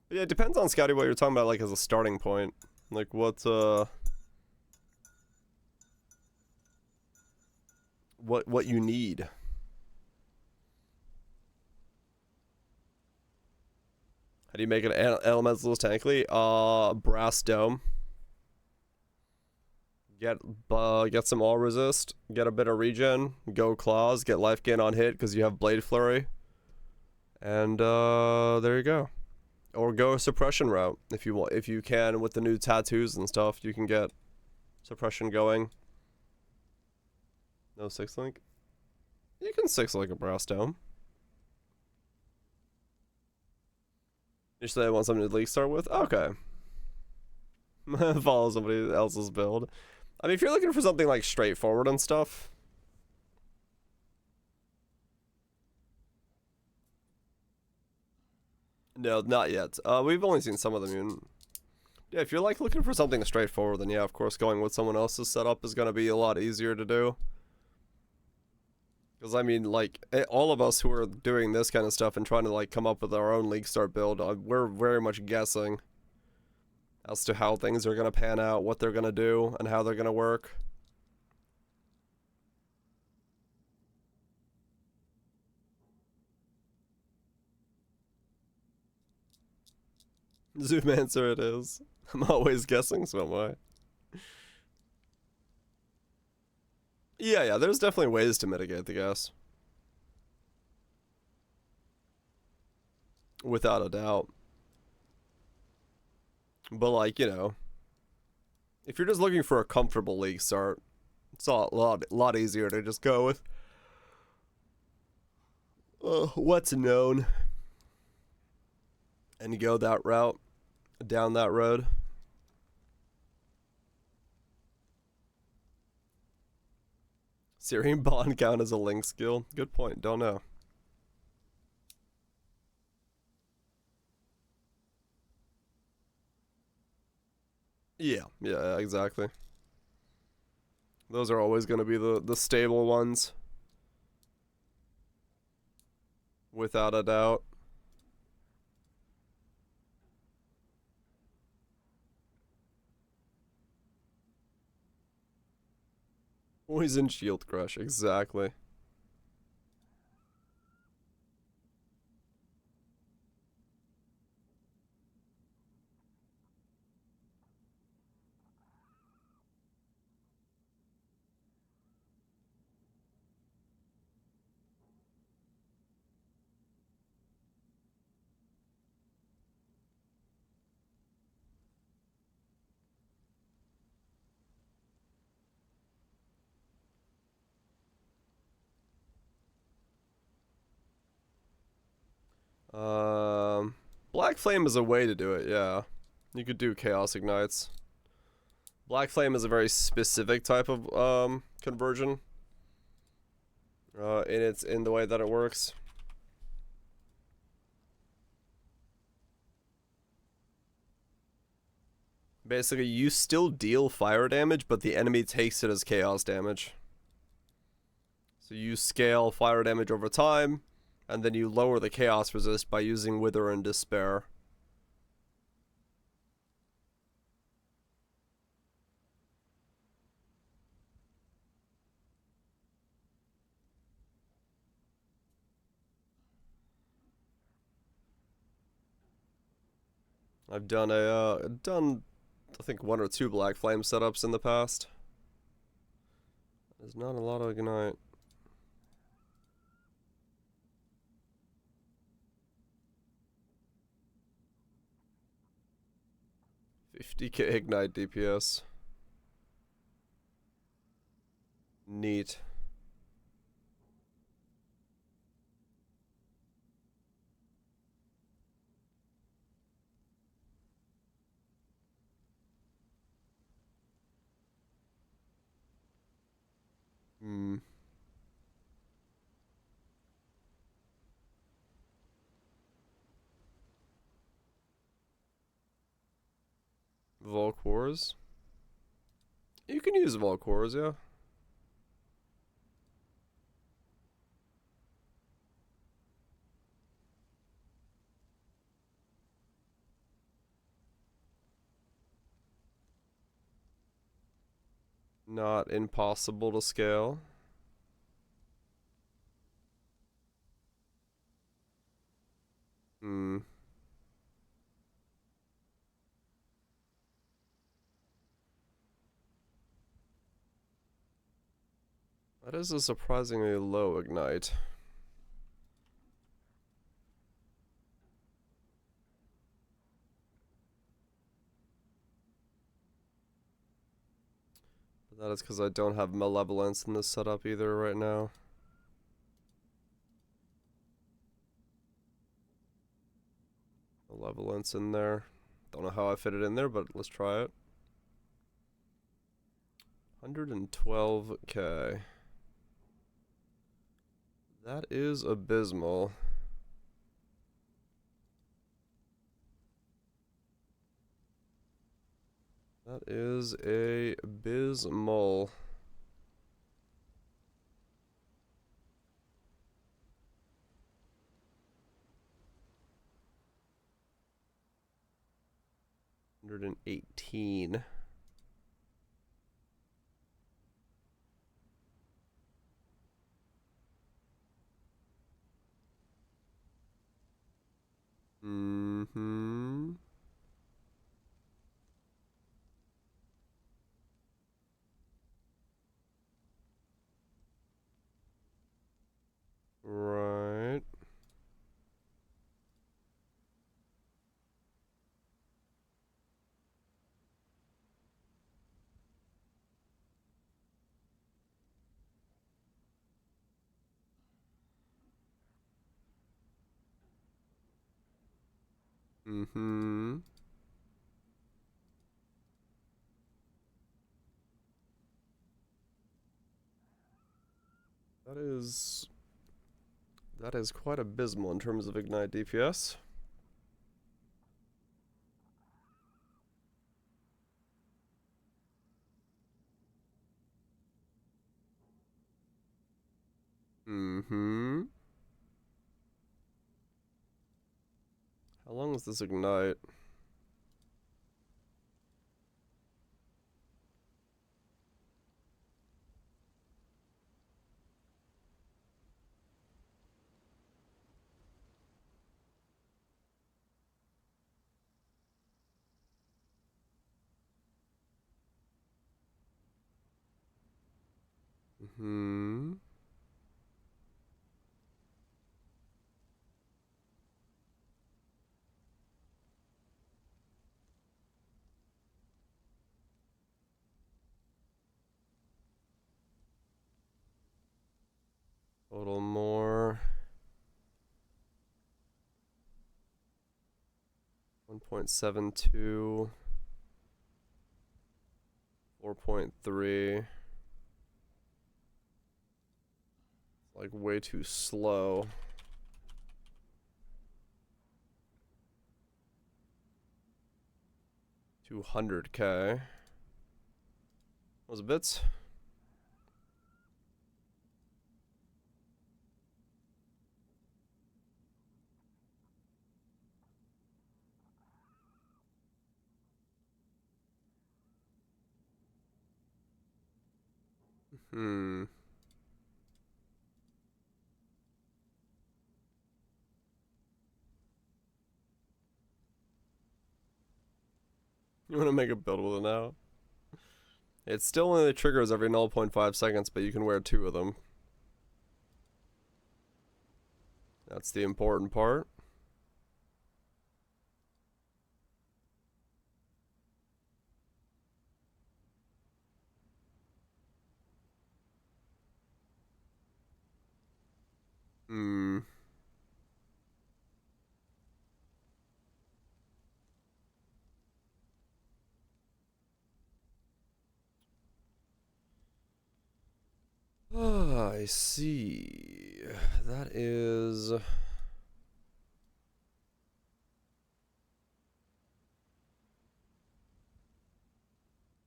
But yeah, it depends on Scotty what you're talking about, like as a starting point. Like what you need. How do you make an Elementalist tankly? Brass Dome. Get some all resist, get a bit of regen, go claws, get life gain on hit because you have Blade Flurry, and there you go. Or go a suppression route if you want, if you can with the new tattoos and stuff. You can get suppression going. No 6-link. You can 6-link a Brass Dome. You say I want something to league start with? Okay. Follow somebody else's build. I mean, if you're looking for something like straightforward and stuff. No, not yet. We've only seen some of them. Yeah, if you're like looking for something straightforward, then yeah, of course, going with someone else's setup is going to be a lot easier to do. Because I mean, like, all of us who are doing this kind of stuff and trying to like come up with our own league start build, we're very much guessing as to how things are going to pan out, what they're going to do, and how they're going to work. Zoomancer it is. I'm always guessing some way. Yeah, there's definitely ways to mitigate the guess. Without a doubt. But like, you know, if you're just looking for a comfortable league start, it's a lot easier to just go with what's known and go that route, down that road. Syrian Bond count as a link skill? Good point, don't know. Yeah, exactly. Those are always going to be the stable ones. Without a doubt. Poison Shield Crush, exactly. Black Flame is a way to do it, yeah. You could do Chaos Ignites. Black Flame is a very specific type of conversion. In the way that it works. Basically, you still deal fire damage, but the enemy takes it as chaos damage. So you scale fire damage over time, and then you lower the chaos resist by using Wither and Despair. I've done I think 1 or 2 Black Flame setups in the past. There's not a lot of Ignite. 50k Ignite DPS. Neat. Hmm. Volcors? You can use Volcors, yeah. Not impossible to scale. Hmm. That is a surprisingly low Ignite. But that is because I don't have Malevolence in this setup either right now. Malevolence in there. Don't know how I fit it in there, but let's try it. 112k. That is abysmal. That is abysmal. $118. Mm-hmm. Right. Mm-hmm. That is quite abysmal in terms of Ignite DPS. Mm-hmm. How long is this Ignite? Mm-hmm. A little more. 1.72. 4.3. Like way too slow. $200K. Those bits. Hmm. You want to make a build with it now? It still only triggers every 0.5 seconds, but you can wear 2 of them. That's the important part. Hmm. Ah, I see. That is...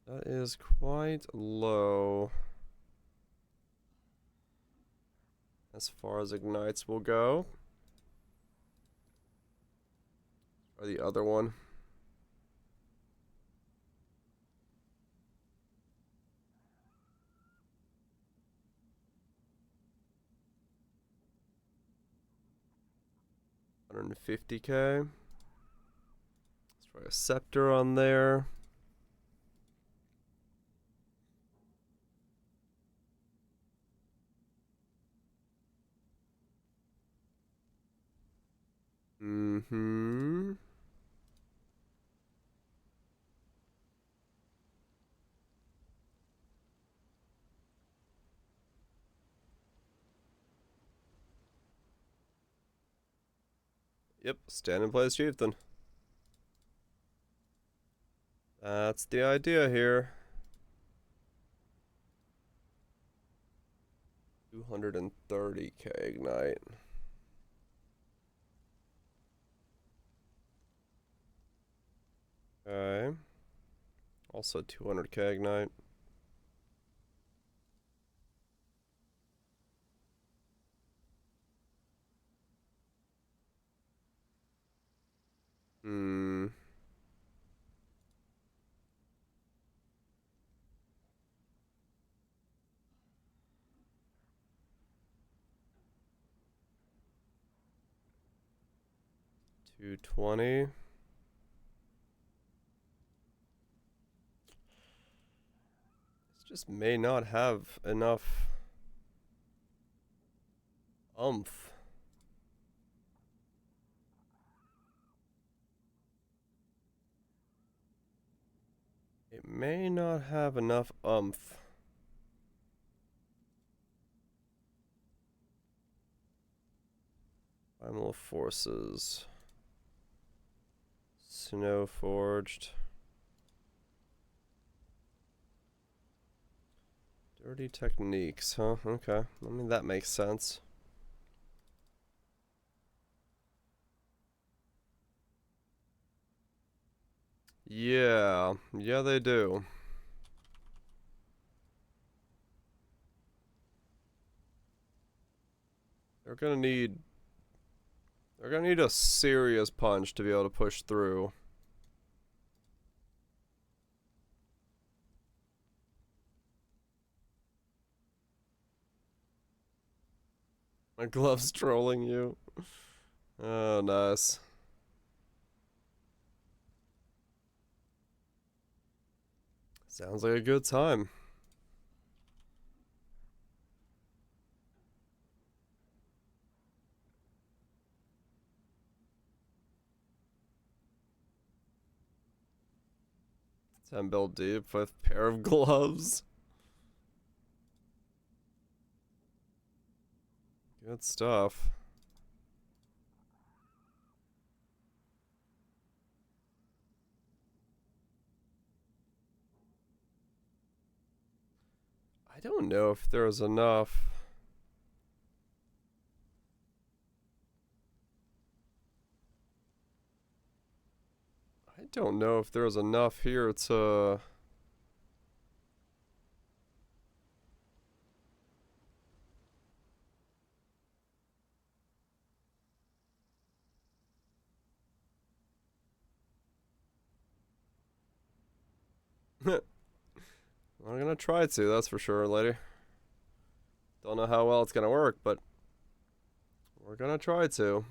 That is quite low. As far as ignites will go. Or the other one. $150K. Let's try a scepter on there. Mm-hmm. Yep, stand and play as chieftain. That's the idea here. 230K ignite. Okay. Also 200K ignite. Hmm. $220. This just may not have enough oomph. It may not have enough oomph. Primal forces. Snow forged. Dirty techniques, huh? Okay. I mean, that makes sense. Yeah. Yeah, they do. They're gonna need... They're gonna need a serious punch to be able to push through. My glove's trolling you. Oh, nice. Sounds like a good time. Ten build deep with pair of gloves. Good stuff. I don't know if there's enough. I don't know if there's enough here to... I'm gonna try to, that's for sure, lady. Don't know how well it's gonna work, but we're gonna try to.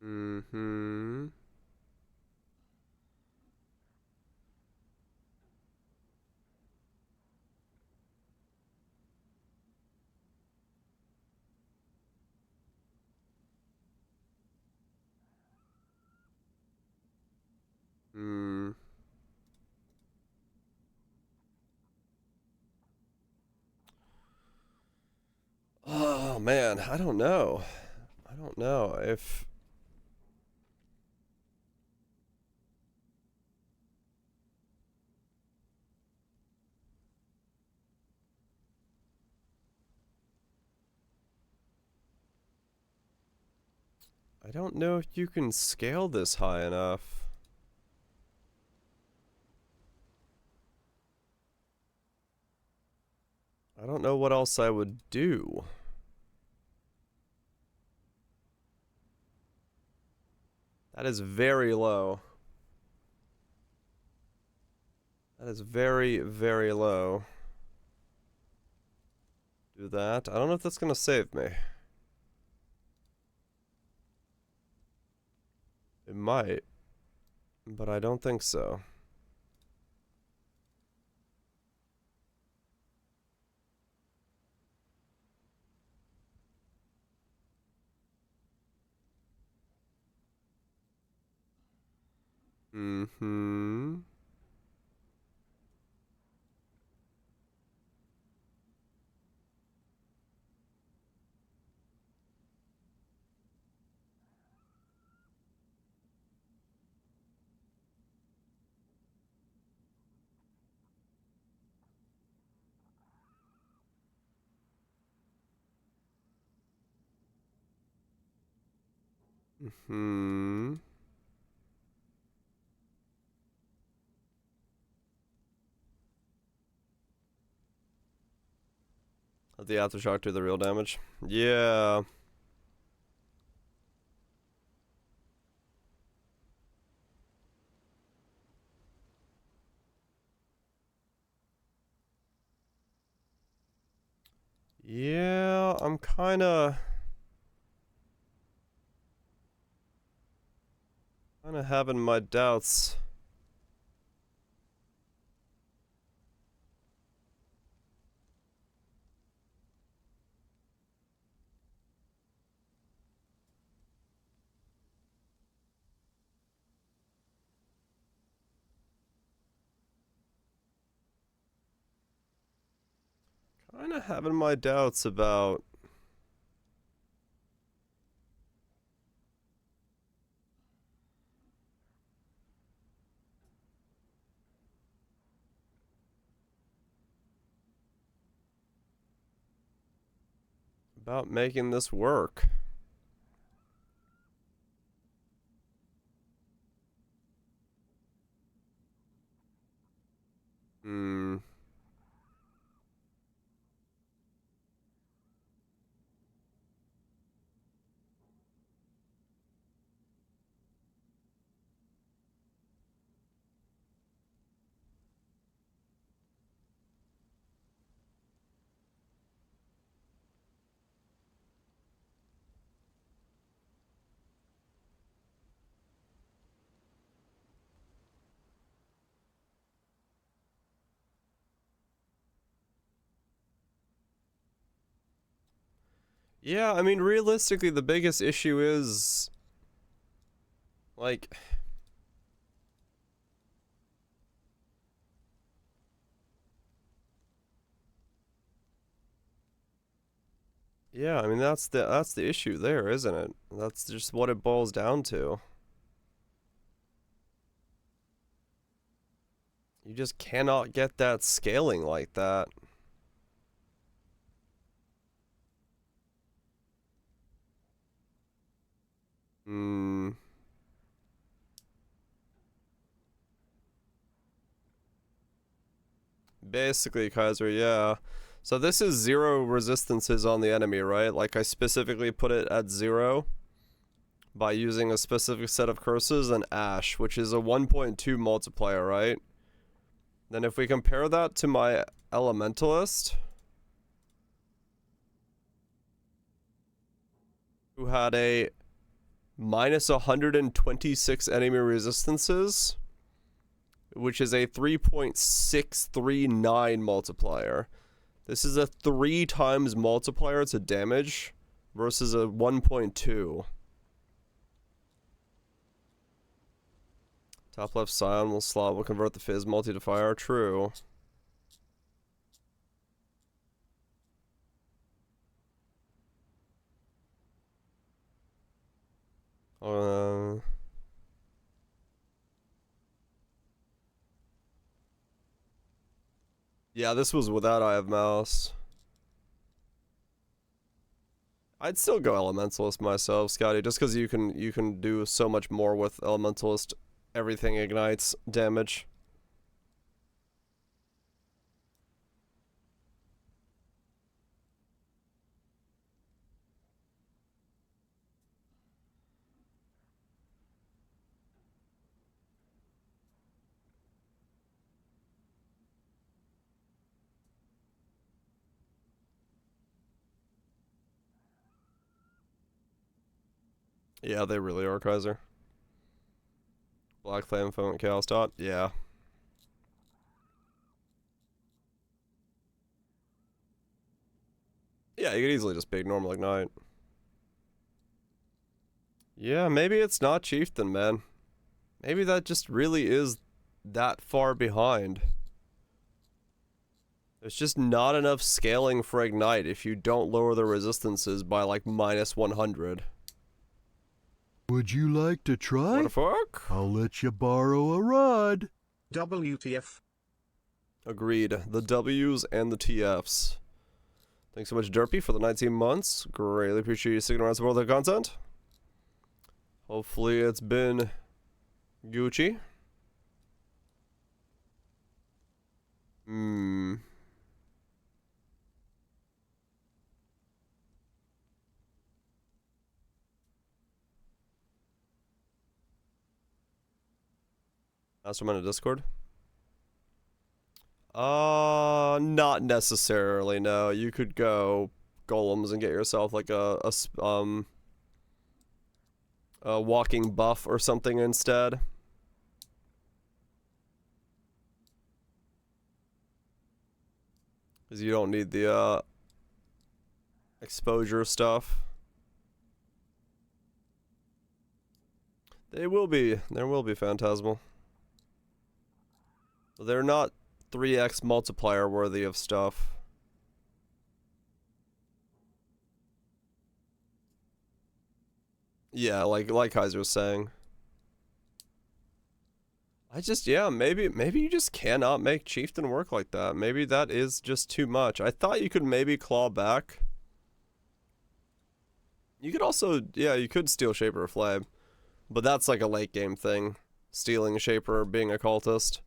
Mm-hmm. Hmm. Oh man, I don't know. I don't know if... I don't know if you can scale this high enough. I don't know what else I would do. That is very low. That is very, very low. Do that. I don't know if that's gonna save me. It might, but I don't think so. Mm-hmm. Mm-hmm. Let the aftershock do the real damage. Yeah. Yeah, I'm kinda having my doubts. Kinda having my doubts about... about making this work. Hmm. Yeah, I mean, realistically, the biggest issue is... like... Yeah, I mean that's the issue there, isn't it? That's just what it boils down to. You just cannot get that scaling like that. Hmm. Basically, Kaiser, yeah. So this is 0 resistances on the enemy, right? Like I specifically put it at 0 by using a specific set of curses and Ash, which is a 1.2 multiplier, right? Then if we compare that to my Elementalist, who had a minus 126 enemy resistances, which is a 3.639 multiplier. This is a 3 times multiplier to damage versus a 1.2. Top left Scion will convert the Fizz multi to fire. True. Yeah, this was without Eye of Mouse. I'd still go Elementalist myself, Scotty, just because you can do so much more with Elementalist. Everything ignites damage. Yeah, they really are, Kaiser. Black Flame, Foam, Chaos Dot. Yeah. Yeah, you could easily just big normal ignite. Yeah, maybe it's not Chieftain, man. Maybe that just really is that far behind. There's just not enough scaling for ignite if you don't lower the resistances by like minus 100. Would you like to try? What the fuck? I'll let you borrow a rod. WTF. Agreed. The W's and the TFs. Thanks so much, Derpy, for the 19 months. Greatly appreciate you sticking around to support the content. Hopefully it's been Gucci. Mastermind in Discord? Not necessarily, no. You could go golems and get yourself like a walking buff or something instead. Because you don't need the exposure stuff. There will be Phantasmal. They're not 3x multiplier worthy of stuff. Yeah, like Kaiser was saying. Maybe you just cannot make Chieftain work like that. Maybe that is just too much. I thought you could maybe claw back. You could also, yeah, you could steal Shaper or Flame. But that's like a late game thing. Stealing Shaper or being a cultist.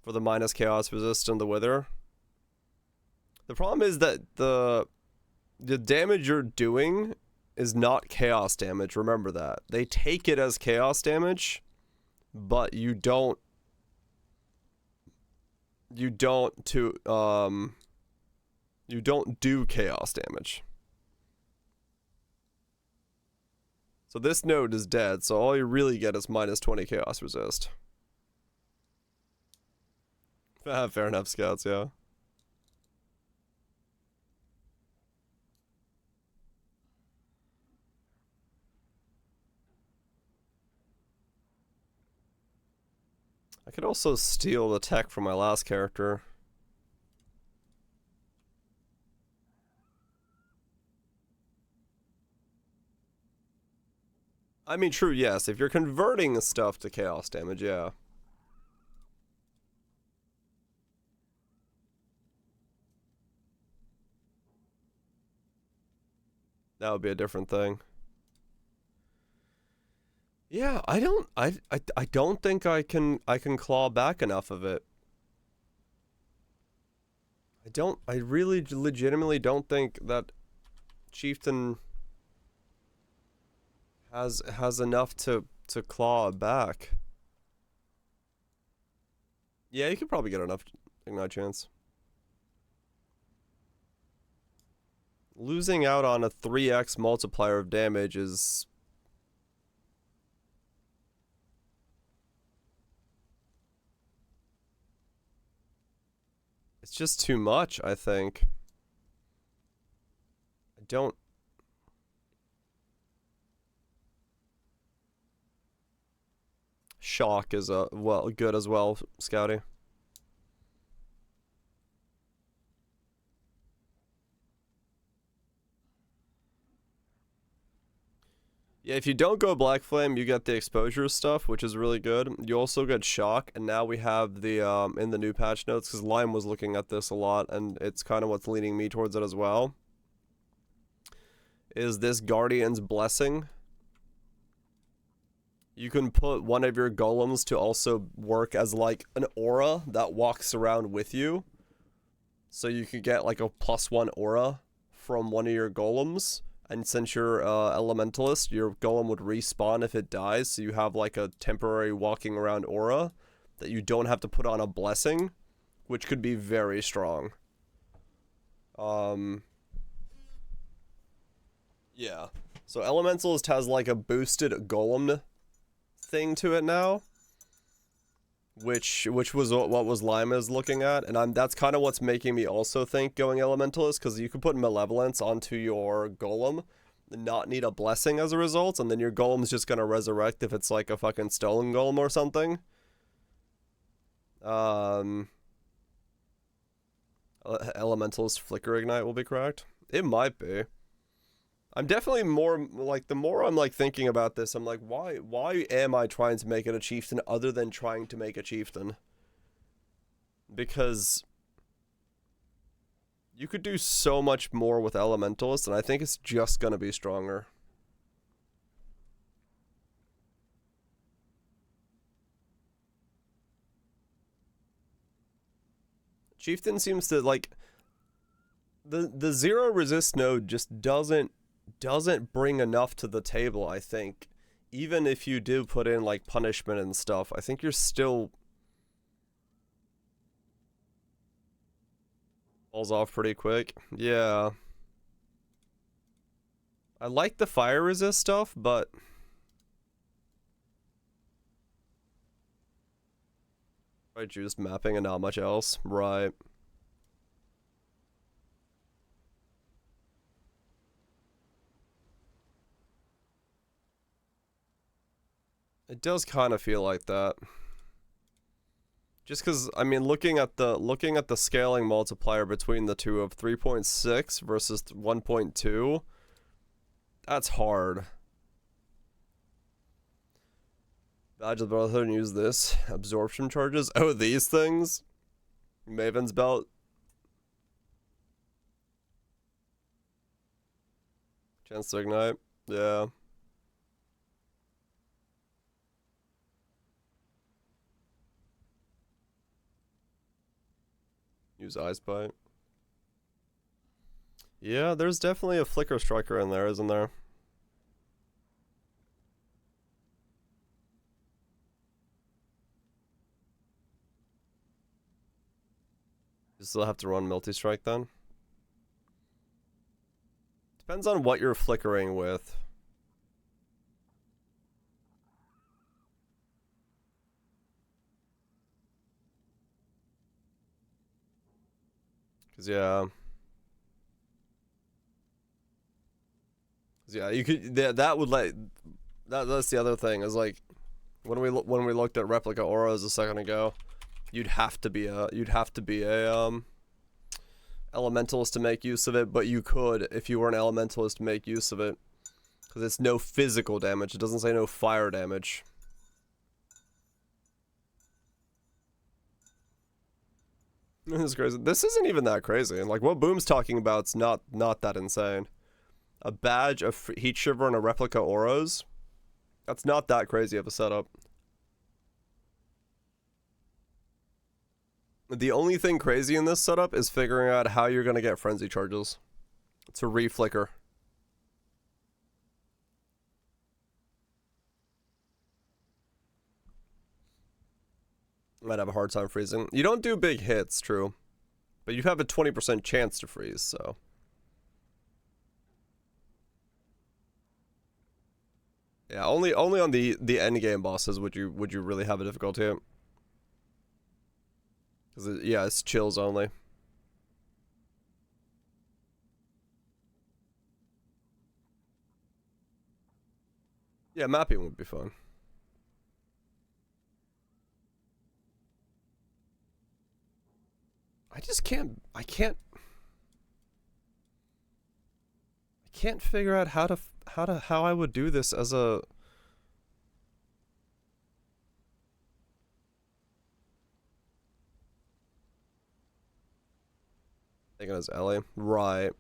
For the minus chaos resist and the wither. The problem is that the damage you're doing is not chaos damage, remember that. They take it as chaos damage, but you don't do chaos damage. So this node is dead, so all you really get is minus 20 chaos resist. Fair enough, Scouts, yeah. I could also steal the tech from my last character. I mean, true, yes. If you're converting stuff to chaos damage, yeah. That would be a different thing. Yeah, I don't think I can claw back enough of it. I really legitimately don't think that chieftain has enough to claw it back. Yeah, you could probably get enough ignite chance. Losing out on a 3x multiplier of damage is... It's just too much, I think. I don't... Shock is well good as well, Scouty. Yeah, if you don't go Black Flame, you get the exposure stuff, which is really good. You also get Shock, and now we have the, in the new patch notes, because Lime was looking at this a lot, and it's kind of what's leading me towards it as well, is this Guardian's Blessing. You can put one of your golems to also work as, like, an aura that walks around with you. So you could get, like, a +1 aura from one of your golems. And since you're elementalist, your golem would respawn if it dies, so you have like a temporary walking around aura that you don't have to put on a blessing, which could be very strong. Yeah. So elementalist has like a boosted golem thing to it now, which was what was Lima's looking at, and that's kind of what's making me also think going elementalist, because you can put malevolence onto your golem and not need a blessing as a result, and then your golem's just gonna resurrect if it's like a fucking stolen golem or something. Elementalist flicker ignite will be correct. It might be. I'm definitely more, like, the more I'm, like, thinking about this, I'm like, why am I trying to make it a chieftain other than trying to make a chieftain? Because you could do so much more with elementalist, and I think it's just gonna be stronger. Chieftain seems to, like, the zero resist node just doesn't bring enough to the table, I think. Even if you do put in, like, punishment and stuff, I think you're still... Falls off pretty quick. Yeah. I like the fire resist stuff, but... Right, you're just mapping and not much else. Right. It does kind of feel like that. Just because, I mean, looking at the scaling multiplier between the two of 3.6 versus 1.2, that's hard. Badge of the Brotherhood and use this. Absorption charges. Oh, these things? Maven's Belt. Chance to ignite. Yeah. Use Ice Bite. Yeah, there's definitely a Flicker Striker in there, isn't there? You still have to run Multi-Strike then? Depends on what you're flickering with. Yeah, you could that would like that's the other thing is like when we looked at replica auras a second ago, you'd have to be a elementalist to make use of it, but you could, if you were an elementalist, make use of it. Because it's no physical damage. It doesn't say no fire damage. This is crazy. This isn't even that crazy. Like, what Boom's talking about's not that insane. A badge, a heat shiver, and a replica auras. That's not that crazy of a setup. The only thing crazy in this setup is figuring out how you're going to get frenzy charges to re-flicker. Might have a hard time freezing. You don't do big hits, true. But you have a 20% chance to freeze, so. Yeah, only on the end game bosses would you really have a difficulty. Cause yeah, it's chills only. Yeah, mapping would be fun. I can't figure out how I would do this as a thinking as Ellie. Right.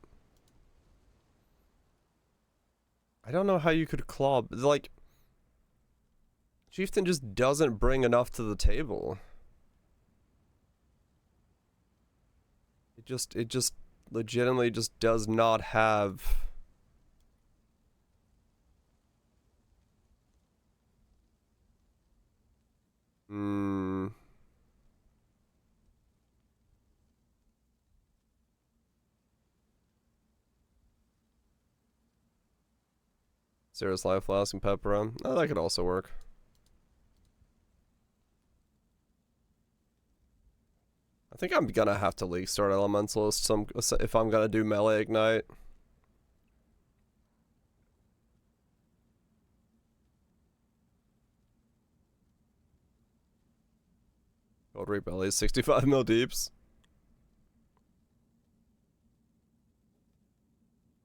I don't know how you could claw, like Chieftain just doesn't bring enough to the table. It just legitimately just does not have Sarah's life flask and pepper on. Oh, that could also work. I think I'm gonna have to League Start Elementalist if I'm gonna do melee ignite. Gold Reap bellies, 65 mil deeps.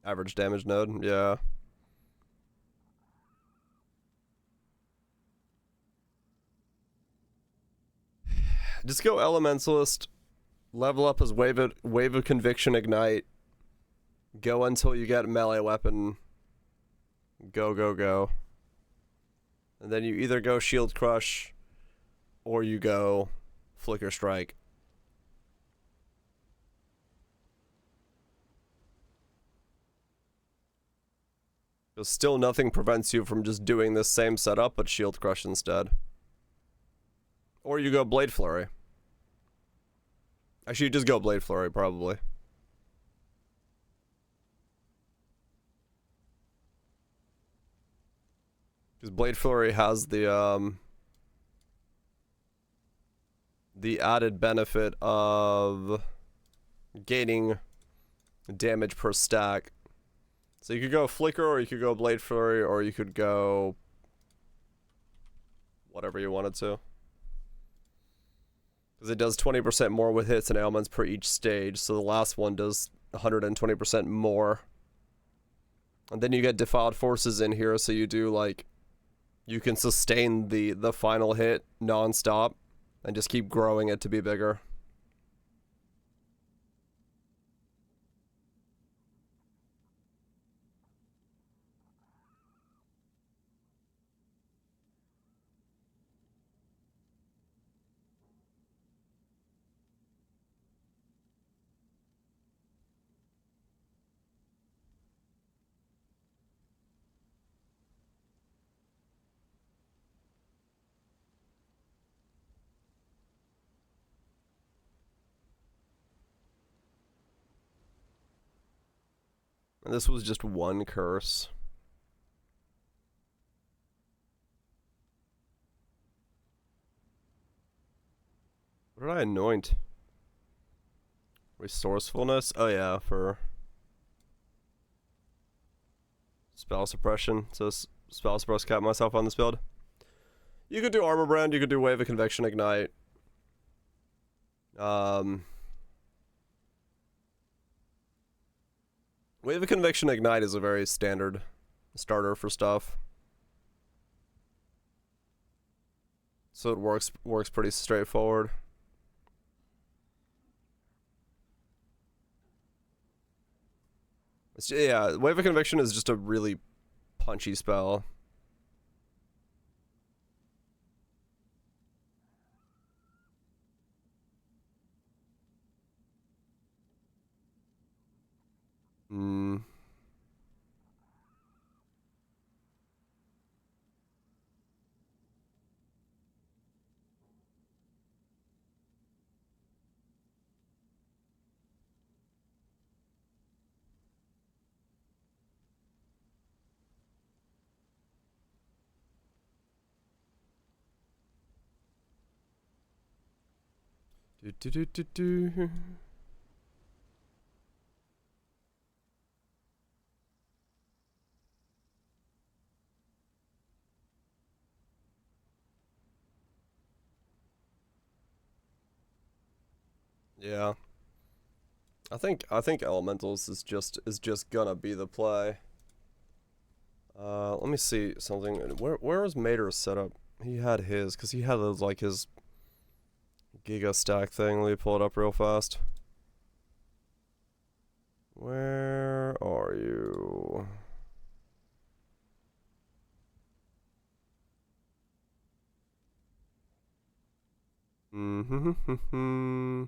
Average damage node, yeah. Just go Elementalist. Level up as Wave of Conviction Ignite. Go until you get melee weapon. Go, go, go. And then you either go Shield Crush or you go Flicker Strike. Because still nothing prevents you from just doing this same setup, but Shield Crush instead. Or you go Blade Flurry. Actually, you just go Blade Flurry, probably. Because Blade Flurry has the added benefit of gaining damage per stack. So you could go Flicker, or you could go Blade Flurry, or you could go whatever you wanted to. Because it does 20% more with hits and ailments per each stage, so the last one does 120% more. And then you get Defiled Forces in here, so you do, like, you can sustain the final hit non-stop, and just keep growing it to be bigger. And this was just one curse. What did I anoint? Resourcefulness? Oh yeah, for spell suppression. So spell suppress cap myself on this build. You could do Armor Brand, you could do Wave of Conviction Ignite. Wave of Conviction Ignite is a very standard starter for stuff. So it works pretty straightforward. Yeah, Wave of Conviction is just a really punchy spell. Hmm. Do do do do do. Yeah. I think elementals is just gonna be the play. Let me see something. Where was Mater's setup? He had his, cause he had those like his Giga stack thing. Let me pull it up real fast. Where are you? Mm-hmm.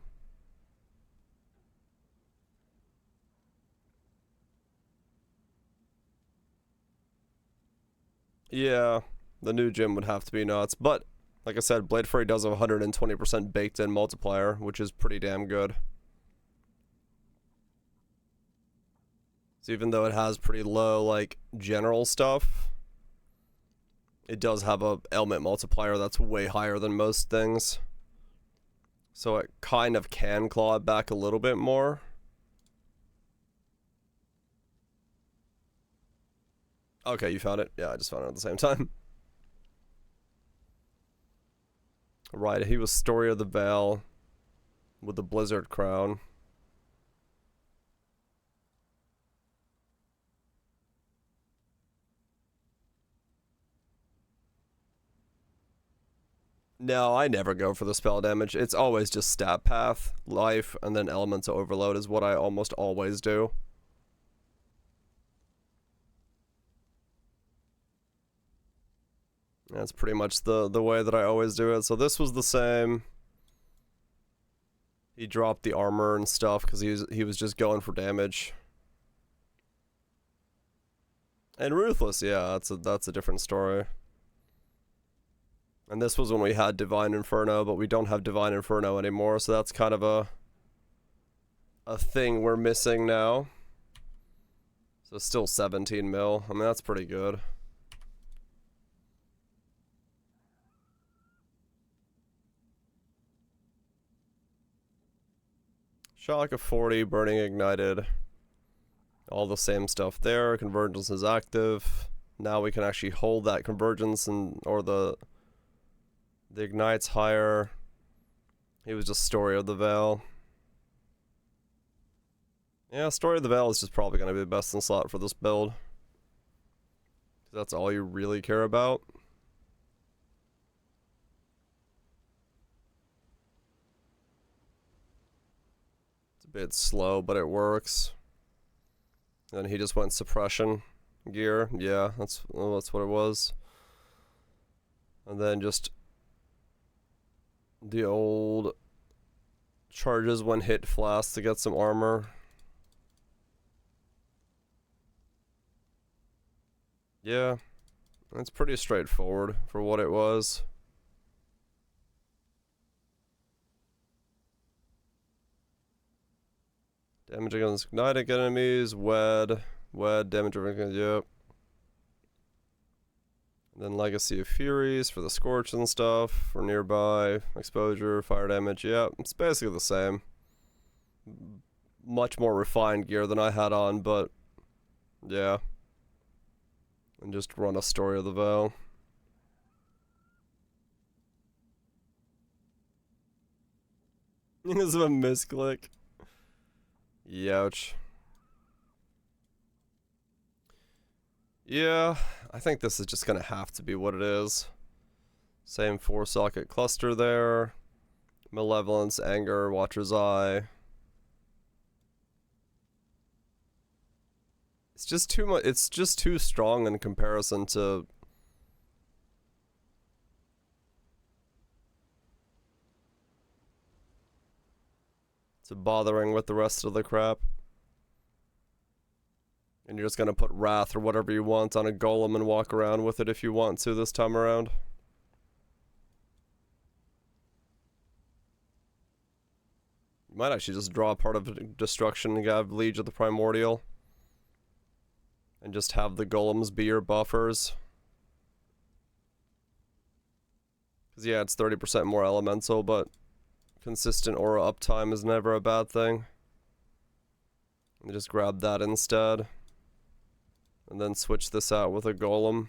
Yeah, the new gym would have to be nuts, but like I said, Blade Fury does have 120% baked in multiplier, which is pretty damn good. So even though it has pretty low like general stuff, it does have a element multiplier that's way higher than most things. So it kind of can claw it back a little bit more. Okay, you found it? Yeah, I just found it at the same time. Right, he was Story of the Veil with the Blizzard Crown. No, I never go for the spell damage. It's always just stat path, life, and then elemental overload is what I almost always do. That's pretty much the way that I always do it. So this was the same. He dropped the armor and stuff because he was just going for damage. And Ruthless, yeah, that's a different story. And this was when we had Divine Inferno, but we don't have Divine Inferno anymore, so that's kind of a thing we're missing now. So still 17 mil. I mean, that's pretty good. Shock of 40, Burning Ignited. All the same stuff there. Convergence is active. Now we can actually hold that convergence or the Ignite's higher. He was just Story of the Veil. Yeah, Story of the Veil is just probably going to be the best in slot for this build. That's all you really care about. It's a bit slow, but it works. And he just went suppression gear. Yeah, that's what it was. And then just the old charges when hit flask to get some armor. Yeah, it's pretty straightforward for what it was. Damage against ignitic enemies, wed, damage against, yep. And then Legacy of Furies for the Scorch and stuff, for nearby, exposure, fire damage, yeah, it's basically the same. Much more refined gear than I had on, but yeah. And just run a Story of the Veil. This is a misclick. Youch. Yeah, I think this is just gonna have to be what it is. Same 4-socket cluster there. Malevolence, Anger, Watcher's Eye. It's just too much. It's just too strong in comparison to bothering with the rest of the crap. And you're just gonna put Wrath or whatever you want on a golem and walk around with it if you want to this time around. You might actually just draw part of Destruction and have Liege of the Primordial. And just have the golems be your buffers. Because yeah, it's 30% more elemental, but consistent aura uptime is never a bad thing. And just grab that instead. And then switch this out with a golem.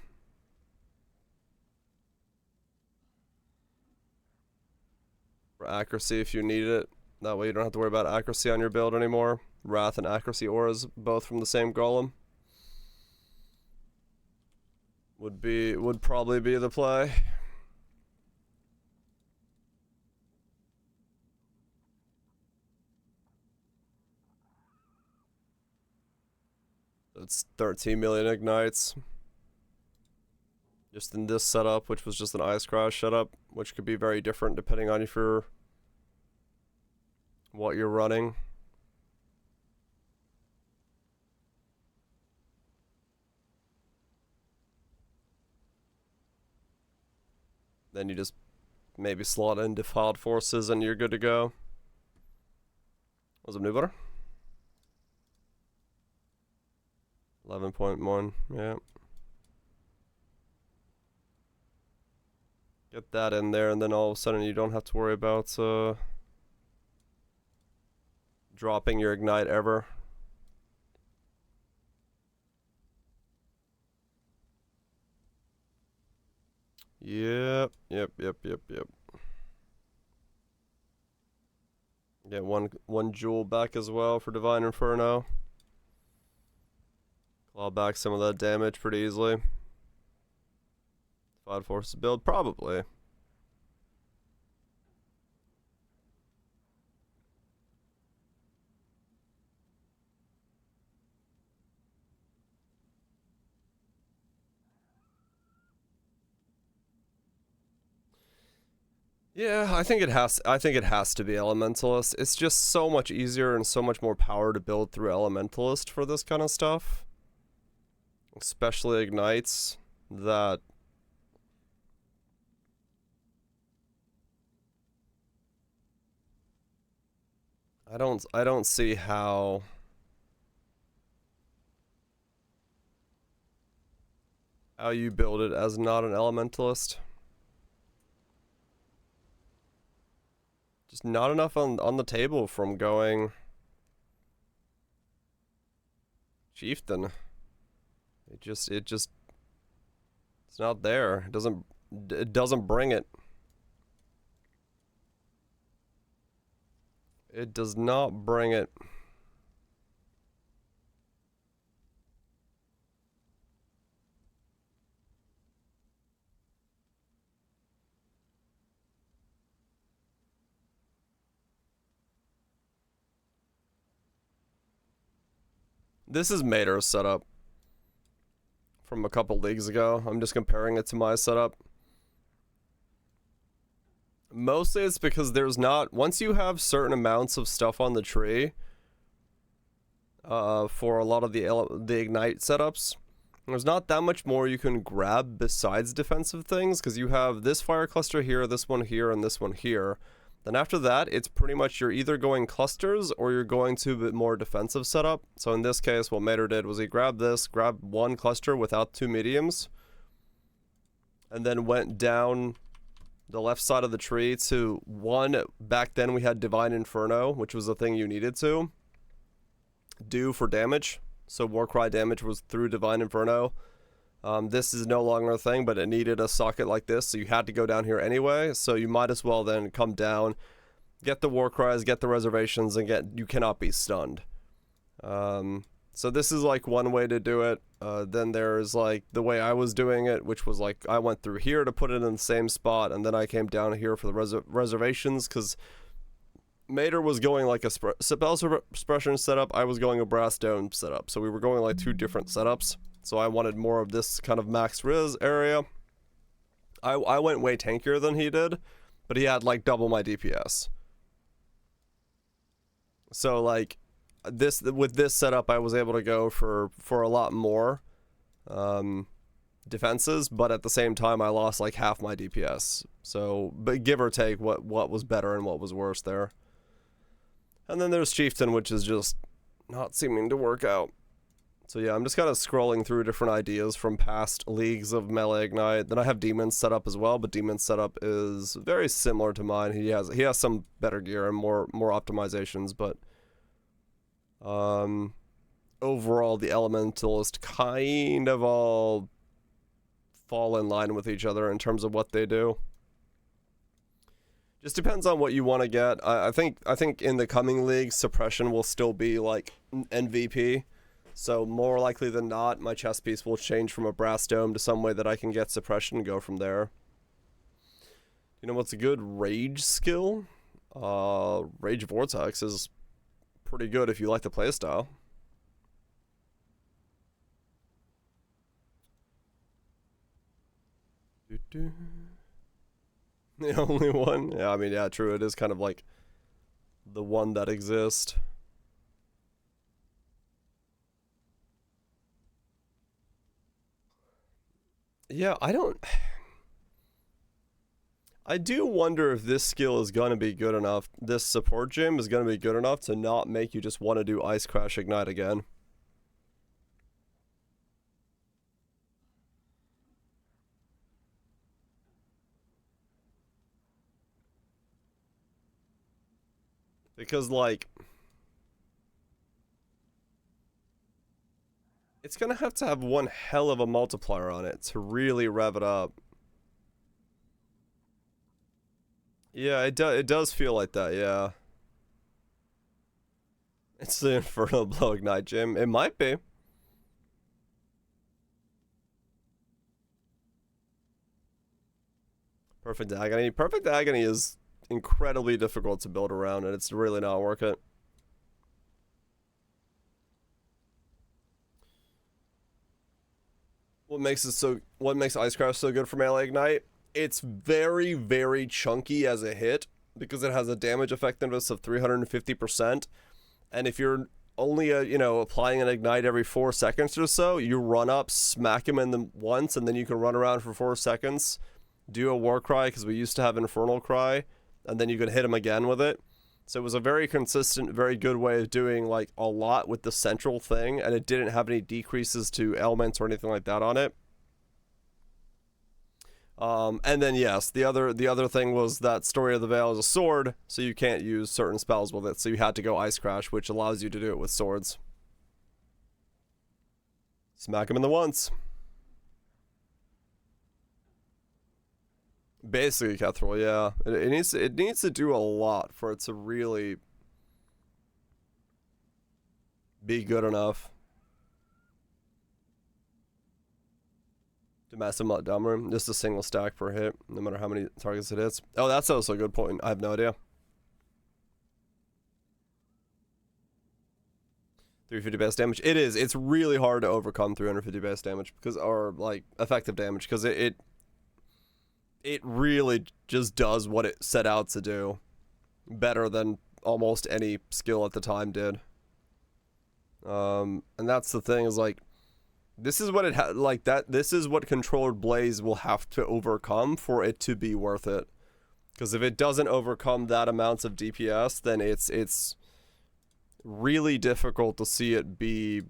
For accuracy if you need it. That way you don't have to worry about accuracy on your build anymore. Wrath and accuracy auras, both from the same golem. Would probably be the play. It's 13 million ignites. Just in this setup, which was just an Ice Crash setup, which could be very different depending on if you're what you're running. Then you just maybe slot in Defiled Forces and you're good to go. What's up, new butter? 11.1, yeah. Get that in there, and then all of a sudden you don't have to worry about dropping your Ignite ever. Yep. Get one jewel back as well for Divine Inferno. Claw back some of that damage pretty easily. 5 forces build, probably. Yeah, I think it has to be Elementalist. It's just so much easier and so much more power to build through Elementalist for this kind of stuff. Especially Ignites that I don't see how you build it as not an Elementalist. Just not enough on the table from going chieftain. It's not there. It doesn't bring it. It does not bring it. This is Mater's setup from a couple leagues ago. I'm just comparing it to my setup. Mostly it's because there's not, once you have certain amounts of stuff on the tree, for a lot of the Ignite setups, there's not that much more you can grab besides defensive things, because you have this fire cluster here, this one here, and this one here. Then after that, it's pretty much you're either going clusters or you're going to a bit more defensive setup. So in this case, what Mater did was he grabbed one cluster without 2 mediums, and then went down the left side of the tree to one. Back then we had Divine Inferno, which was the thing you needed to do for damage. So Warcry damage was through Divine Inferno. This is no longer a thing, but it needed a socket like this, so you had to go down here anyway. So you might as well then come down, get the Warcries, get the reservations, and you cannot be stunned. So So this is like one way to do it. Then there's like the way I was doing it, which was like I went through here to put it in the same spot, and then I came down here for the reservations because Mater was going like a spell suppression setup. I was going a brass dome setup. So we were going like two different setups. So I wanted more of this kind of max riz area. I went way tankier than he did, but he had like double my DPS. So like with this setup, I was able to go for a lot more defenses, but at the same time, I lost like half my DPS. So, but give or take, what was better and what was worse there. And then there's Chieftain, which is just not seeming to work out. So yeah, I'm just kind of scrolling through different ideas from past leagues of Melee Ignite. Then I have Demon's setup as well, but Demon's setup is very similar to mine. He has some better gear and more optimizations, but overall the Elementalist kind of all fall in line with each other in terms of what they do. Just depends on what you want to get. I think in the coming league, suppression will still be like MVP. So more likely than not, my chess piece will change from a brass dome to some way that I can get suppression and go from there. You know what's a good rage skill? Rage Vortex is pretty good if you like the playstyle. The only one? Yeah, I mean, yeah, true. It is kind of like the one that exists. Yeah, I do wonder if this skill is going to be good enough. This support gym is going to be good enough to not make you just want to do Ice Crash Ignite again. Because, like, it's going to have one hell of a multiplier on it to really rev it up. Yeah, it does feel like that, yeah. It's the Infernal Blow Ignite Gym. It might be. Perfect Agony. Perfect Agony is incredibly difficult to build around, and it's really not worth it. What makes Ice Crash so good for Melee Ignite? It's very, very chunky as a hit because it has a damage effectiveness of 350%. And if you're only applying an ignite every 4 seconds or so, you run up, smack him in the once, and then you can run around for 4 seconds, do a War Cry because we used to have Infernal Cry, and then you could hit him again with it. So it was a very consistent, very good way of doing like a lot with the central thing, and it didn't have any decreases to elements or anything like that on it. And then yes, the other thing was that Story of the Veil is a sword, so you can't use certain spells with it, so you had to go Ice Crash, which allows you to do it with swords. Smack him in the once. Basically, Kethril, yeah. It needs to do a lot for it to really be good enough. To mess him up dumber. Just a single stack per hit, no matter how many targets it hits. Oh, that's also a good point. I have no idea. 350 base damage. It is. It's really hard to overcome 350 base damage because, or like effective damage, because it really just does what it set out to do better than almost any skill at the time did. And that's the thing, is like, this is what this is what Controlled Blaze will have to overcome for it to be worth it. Because if it doesn't overcome that amount of DPS, then it's really difficult to see it be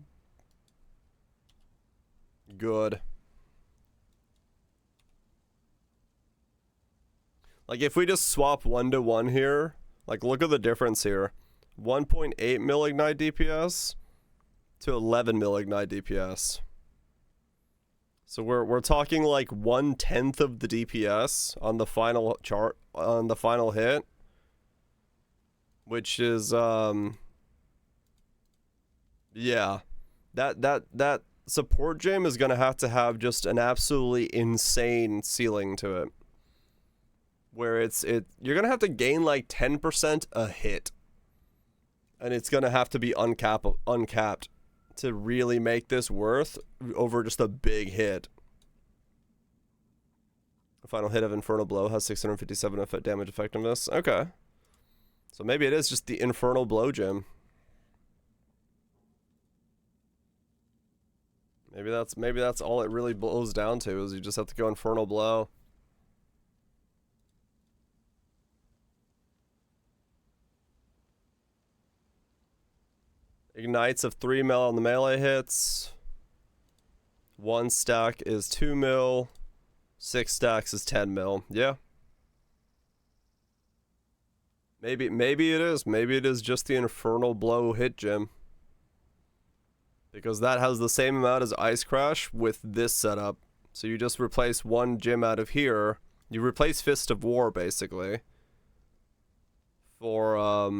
good. Like, if we just swap 1-to-1 here, like, look at the difference here. 1.8 mil ignite DPS to 11 mil ignite DPS. So we're talking like 1/10 of the DPS on the final chart, on the final hit, which is yeah, That support gym is gonna have to have just an absolutely insane ceiling to it. Where you're gonna have to gain like 10% a hit. And it's gonna have to be uncapped to really make this worth over just a big hit. The final hit of Infernal Blow has 657 damage effectiveness. Okay. So maybe it is just the Infernal Blow gym. Maybe that's all it really boils down to, is you just have to go Infernal Blow. Ignites of 3 mil on the melee hits. 1 stack is 2 mil. 6 stacks is 10 mil. Yeah. Maybe it is. Maybe it is just the Infernal Blow hit gem. Because that has the same amount as Ice Crash with this setup. So you just replace one gem out of here. You replace Fist of War, basically. For,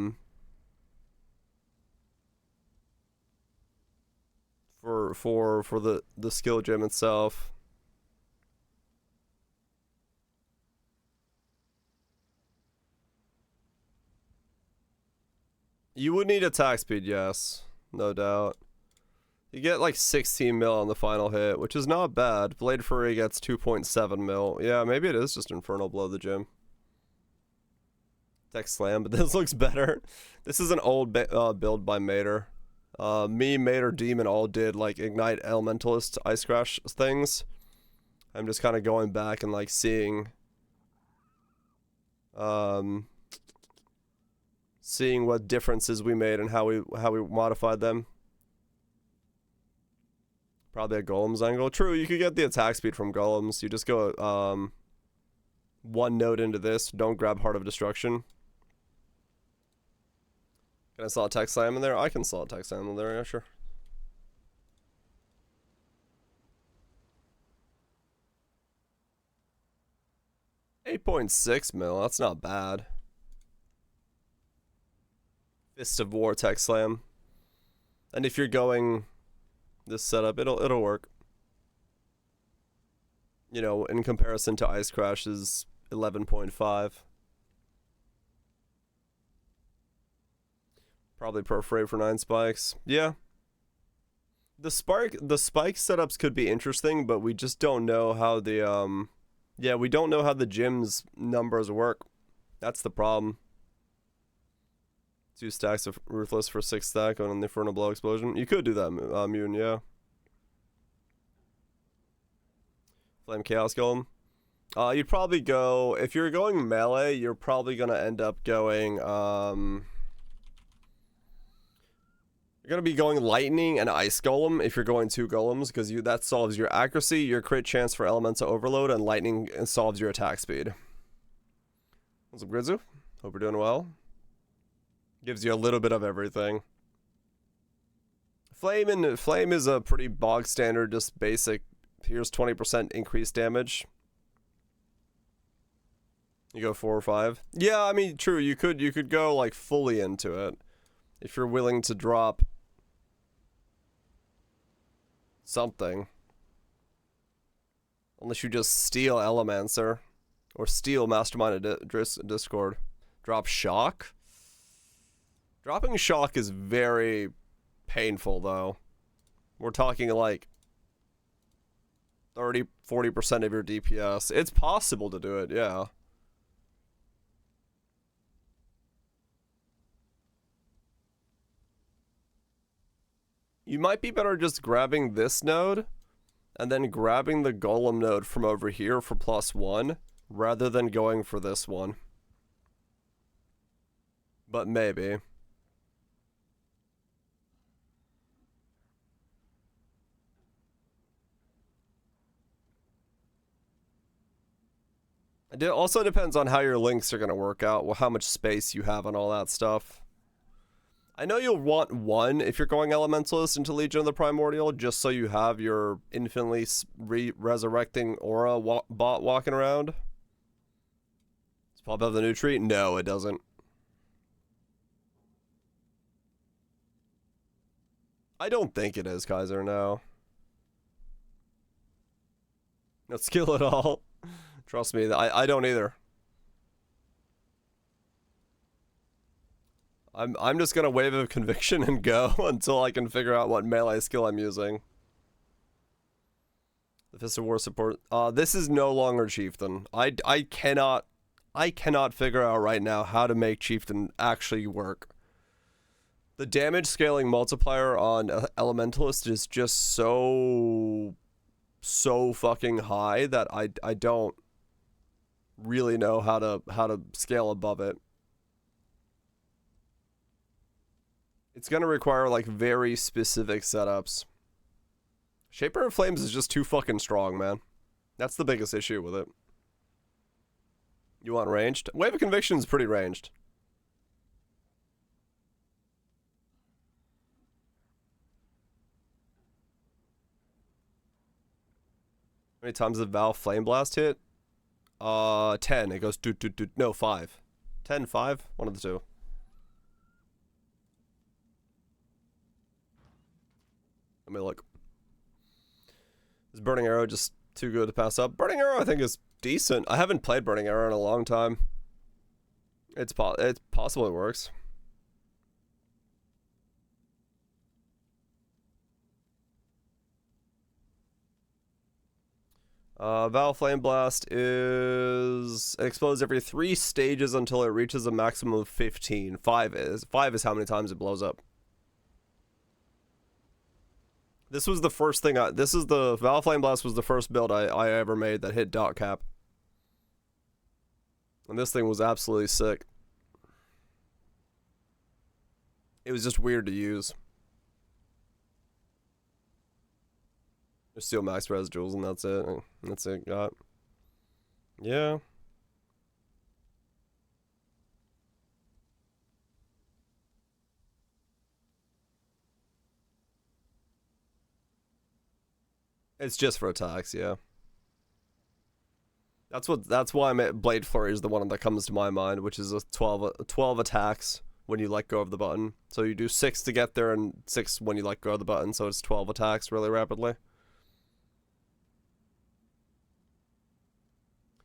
For the skill gem itself. You would need attack speed, yes. No doubt. You get like 16 mil on the final hit, which is not bad. Blade Fury gets 2.7 mil. Yeah, maybe it is just Infernal Blow the gym. Tech Slam, but this looks better. This is an old build by Mater. Me, Mater, Demon all did like Ignite Elementalist Ice Crash things. I'm just kind of going back and like seeing seeing what differences we made and how we modified them. Probably a Golem's angle. True, you could get the attack speed from Golems. You just go one node into this. Don't grab Heart of Destruction. Can I slot Tech Slam in there? I can slot Tech Slam in there, yeah, sure. $8.6 mil, that's not bad. Fist of War Tech Slam. And if you're going this setup, it'll work. You know, in comparison to Ice Crash's 11.5. Probably perforate for 9 spikes. Yeah. The spike setups could be interesting, but we just don't know how the yeah, we don't know how the gym's numbers work. That's the problem. 2 stacks of Ruthless for 6 stack on the Infernal Blow Explosion. You could do that, Mune, yeah. Flame Chaos Golem. You'd probably go, if you're going melee, you're probably gonna end up going, you're gonna be going Lightning and Ice Golem if you're going 2 Golems, because that solves your accuracy, your crit chance for Elemental Overload, and Lightning solves your attack speed. What's up, Grizu? Hope you're doing well. Gives you a little bit of everything. Flame is a pretty bog standard, just basic. Here's 20% increased damage. You go 4 or 5. Yeah, I mean, true. You could go like fully into it if you're willing to drop something. Unless you just steal Elemancer or steal Mastermind Discord. Drop Shock. Dropping Shock is very painful, though. We're talking like 30-40% of your DPS. It's possible to do it, yeah. You might be better just grabbing this node and then grabbing the Golem node from over here for +1 rather than going for this one. But maybe. It also depends on how your links are going to work out, how much space you have and all that stuff. I know you'll want 1 if you're going Elementalist into Legion of the Primordial, just so you have your infinitely resurrecting aura bot walking around. Does pop up the new tree? No, it doesn't. I don't think it is, Kaiser, no. No skill at all. Trust me, I don't either. I'm just gonna wave of conviction and go until I can figure out what melee skill I'm using. The Fist of War support. This is no longer Chieftain. I cannot figure out right now how to make Chieftain actually work. The damage scaling multiplier on Elementalist is just so fucking high that I don't really know how to scale above it. It's gonna require like very specific setups. Shaper of Flames is just too fucking strong, man. That's the biggest issue with it. You want ranged? Wave of Conviction is pretty ranged. How many times did Val Flame Blast hit? 10. It goes no, 5. 10, 5? One of the two. Let me look. Is Burning Arrow just too good to pass up? Burning Arrow I think is decent. I haven't played Burning Arrow in a long time. It's possible it works. Val Flame Blast is... It explodes every 3 stages until it reaches a maximum of 15. 5 is how many times it blows up. This was the first thing this is the Val Flame Blast was the first build I ever made that hit dot cap. And this thing was absolutely sick. It was just weird to use. Just steal max residuals and that's it. That's it, got. Yeah. It's just for attacks, yeah. That's why Blade Flurry is the one that comes to my mind, which is a 12 attacks when you let go of the button. So you do 6 to get there and 6 when you let go of the button, so it's 12 attacks really rapidly.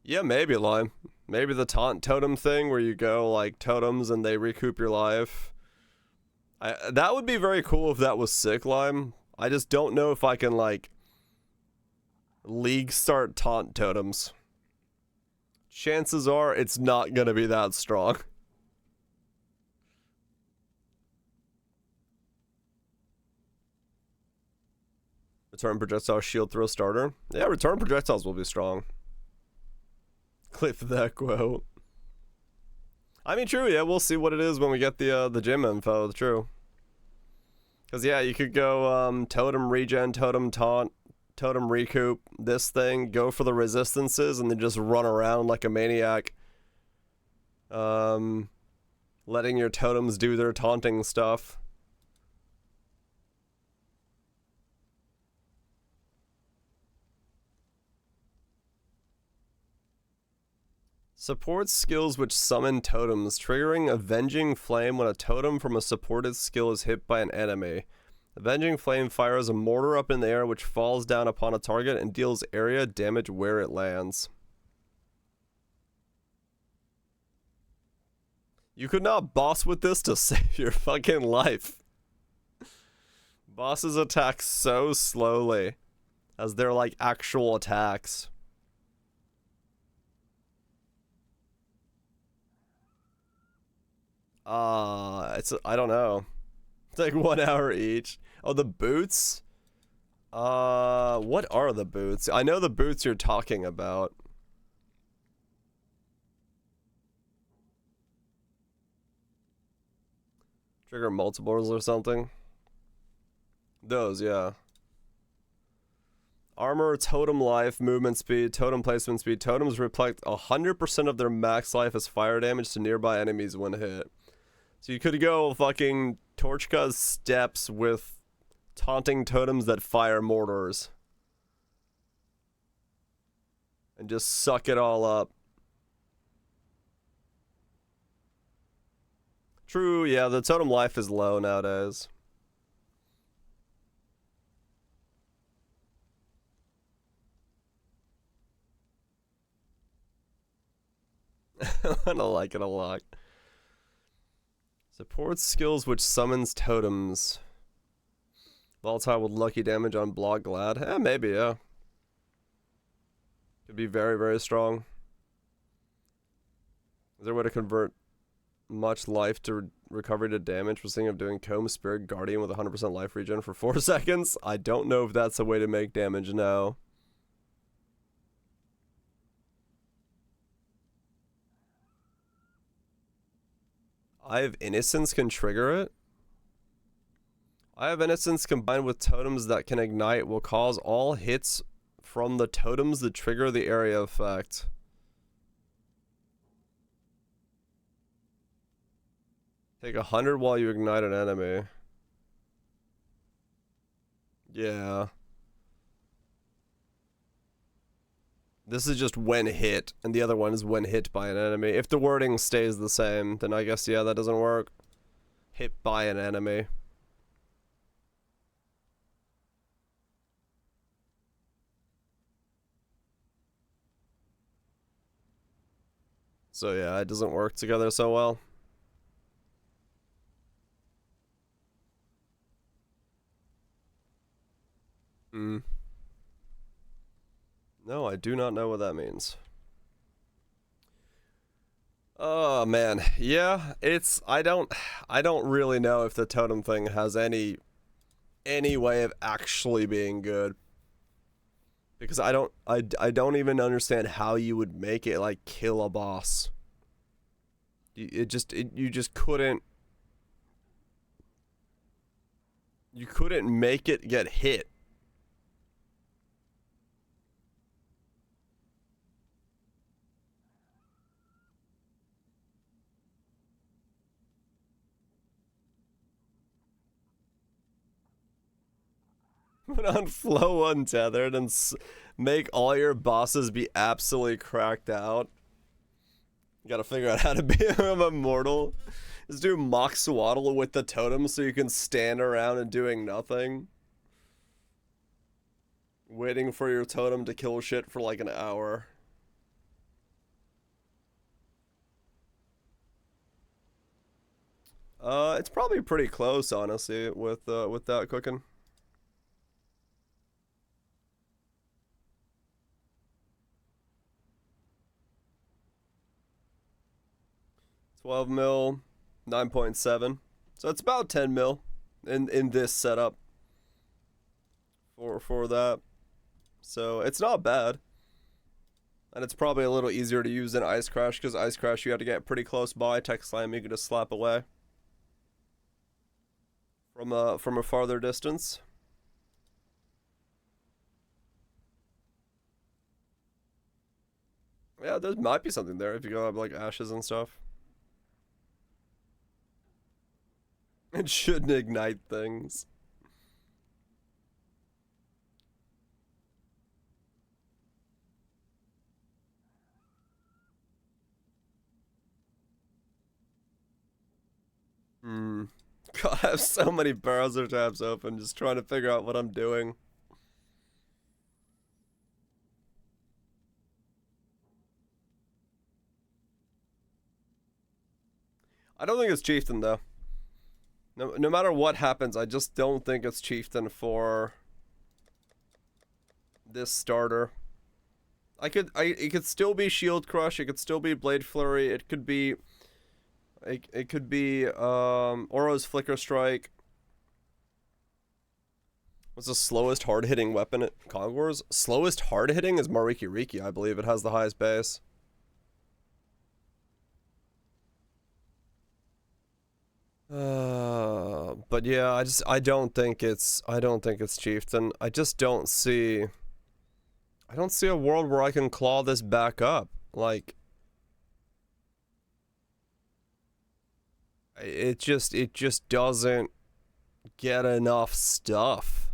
Yeah, maybe, Lime. Maybe the taunt totem thing where you go like totems and they recoup your life. That would be very cool if that was sick, Lime. I just don't know if I can like league start taunt totems. Chances are it's not gonna be that strong. Return projectile shield throw starter. Yeah, return projectiles will be strong. Clip that quote. I mean, true, yeah, we'll see what it is when we get the gym info, true. Because, yeah, you could go totem regen, totem taunt, totem recoup, this thing, go for the resistances, and then just run around like a maniac. Letting your totems do their taunting stuff. Supports skills which summon totems, triggering Avenging Flame when a totem from a supported skill is hit by an enemy. Avenging Flame fires a mortar up in the air which falls down upon a target and deals area damage where it lands. You could not boss with this to save your fucking life. Bosses attack so slowly, as they're like actual attacks. I don't know. It's like 1 hour each. Oh, the boots? What are the boots? I know the boots you're talking about. Trigger multiples or something? Those, yeah. Armor, totem life, movement speed, totem placement speed. Totems reflect 100% of their max life as fire damage to nearby enemies when hit. So you could go fucking Torchka's steps with taunting totems that fire mortars. And just suck it all up. True, yeah, the totem life is low nowadays. I don't like it a lot. Supports skills which summons totems. Volatile with lucky damage on block glad. Eh, maybe, yeah. Could be very, very strong. Is there a way to convert much life to recovery to damage? We're thinking of doing Comb Spirit Guardian with 100% life regen for 4 seconds. I don't know if that's a way to make damage now. Eye of Innocence can trigger it. Eye of Innocence combined with totems that can ignite will cause all hits from the totems to trigger the area effect. Take 100 while you ignite an enemy. Yeah. This is just when hit, and the other one is when hit by an enemy. If the wording stays the same, then I guess, yeah, that doesn't work. Hit by an enemy. So yeah, it doesn't work together so well. No, I do not know what that means. Oh man, yeah, I don't really know if the totem thing has any way of actually being good. Because I don't even understand how you would make it like kill a boss. You just couldn't make it get hit. Put on flow untethered and make all your bosses be absolutely cracked out. You gotta figure out how to be immortal. Just do mock swaddle with the totem so you can stand around and doing nothing. Waiting for your totem to kill shit for like an hour. It's probably pretty close, honestly, with that cooking. 12 mil, 9.7. So it's about 10 mil in this setup for that. So it's not bad. And it's probably a little easier to use than Ice Crash, because Ice Crash you had to get pretty close by. Tech Slam you could just slap away from a farther distance. Yeah, there might be something there if you go up like ashes and stuff. It shouldn't ignite things. God, I have so many browser tabs open just trying to figure out what I'm doing. I don't think it's Chieftain though. No matter what happens, I just don't think it's Chieftain for this starter. It could still be Shield Crush, it could still be Blade Flurry, it could be Oro's Flicker Strike. What's the slowest hard-hitting weapon at Kongors? Slowest hard-hitting is Mariki Riki, I believe. It has the highest base. But yeah, I don't think it's Chieftain. I don't see a world where I can claw this back up. Like, it just doesn't get enough stuff.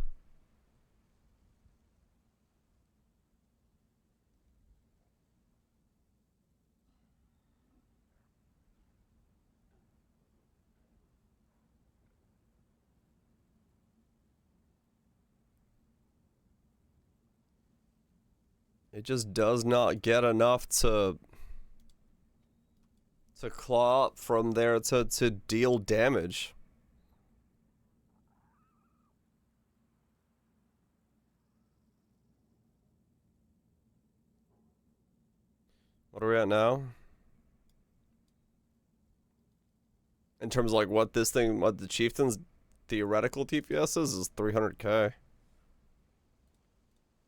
It just does not get enough to To claw up from there to deal damage. What are we at now? In terms of like what this thing, what the chieftain's theoretical TPS is 300k.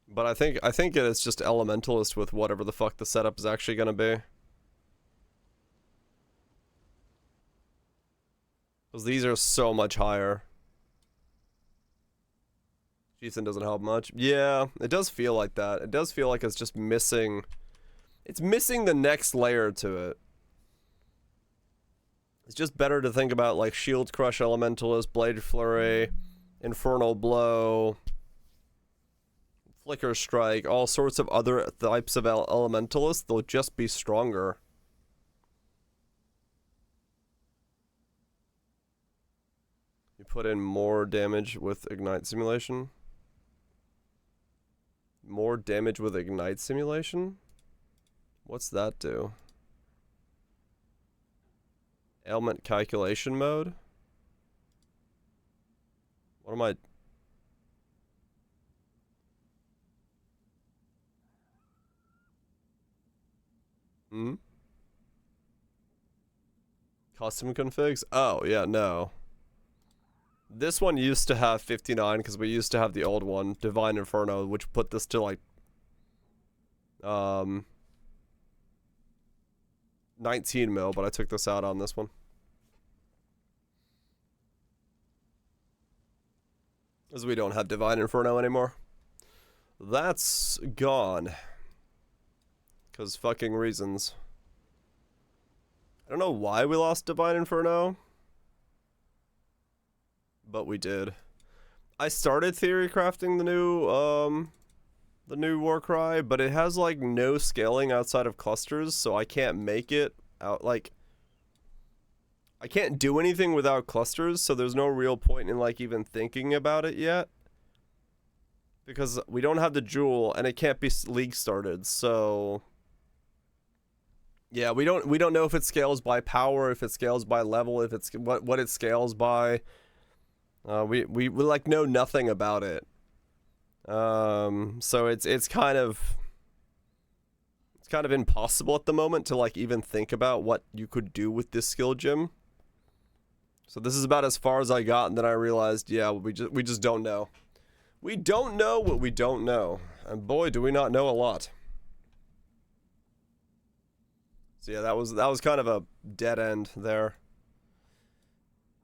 But I think it is just elementalist with whatever the fuck the setup is actually gonna be. Because these are so much higher. Chieftain doesn't help much. Yeah, it does feel like that. It does feel like it's just missing. It's missing the next layer to it. It's just better to think about like Shield Crush Elementalist, Blade Flurry, Infernal Blow, Flicker Strike, all sorts of other types of Elementalists. They'll just be stronger. You put in more damage with Ignite Simulation. More damage with Ignite Simulation? What's that do? Ailment calculation mode? What am I... Custom configs? Oh, yeah, no. This one used to have 59 because we used to have the old one, Divine Inferno, which put this to like 19 mil, but I took this out on this one. Because we don't have Divine Inferno anymore. That's gone. Because fucking reasons. I don't know why we lost Divine Inferno. But we did. I started theory crafting the new Warcry, but it has like no scaling outside of clusters, so I can't make it out like I can't do anything without clusters, so there's no real point in like even thinking about it yet. Because we don't have the jewel and it can't be league started, so yeah, we don't know if it scales by power, if it scales by level, if it's what it scales by. We like know nothing about it. So it's kind of impossible at the moment to like even think about what you could do with this skill gem. So this is about as far as I got, and then I realized, yeah, we just don't know. We don't know what we don't know, and boy, do we not know a lot. So yeah, that was kind of a dead end there.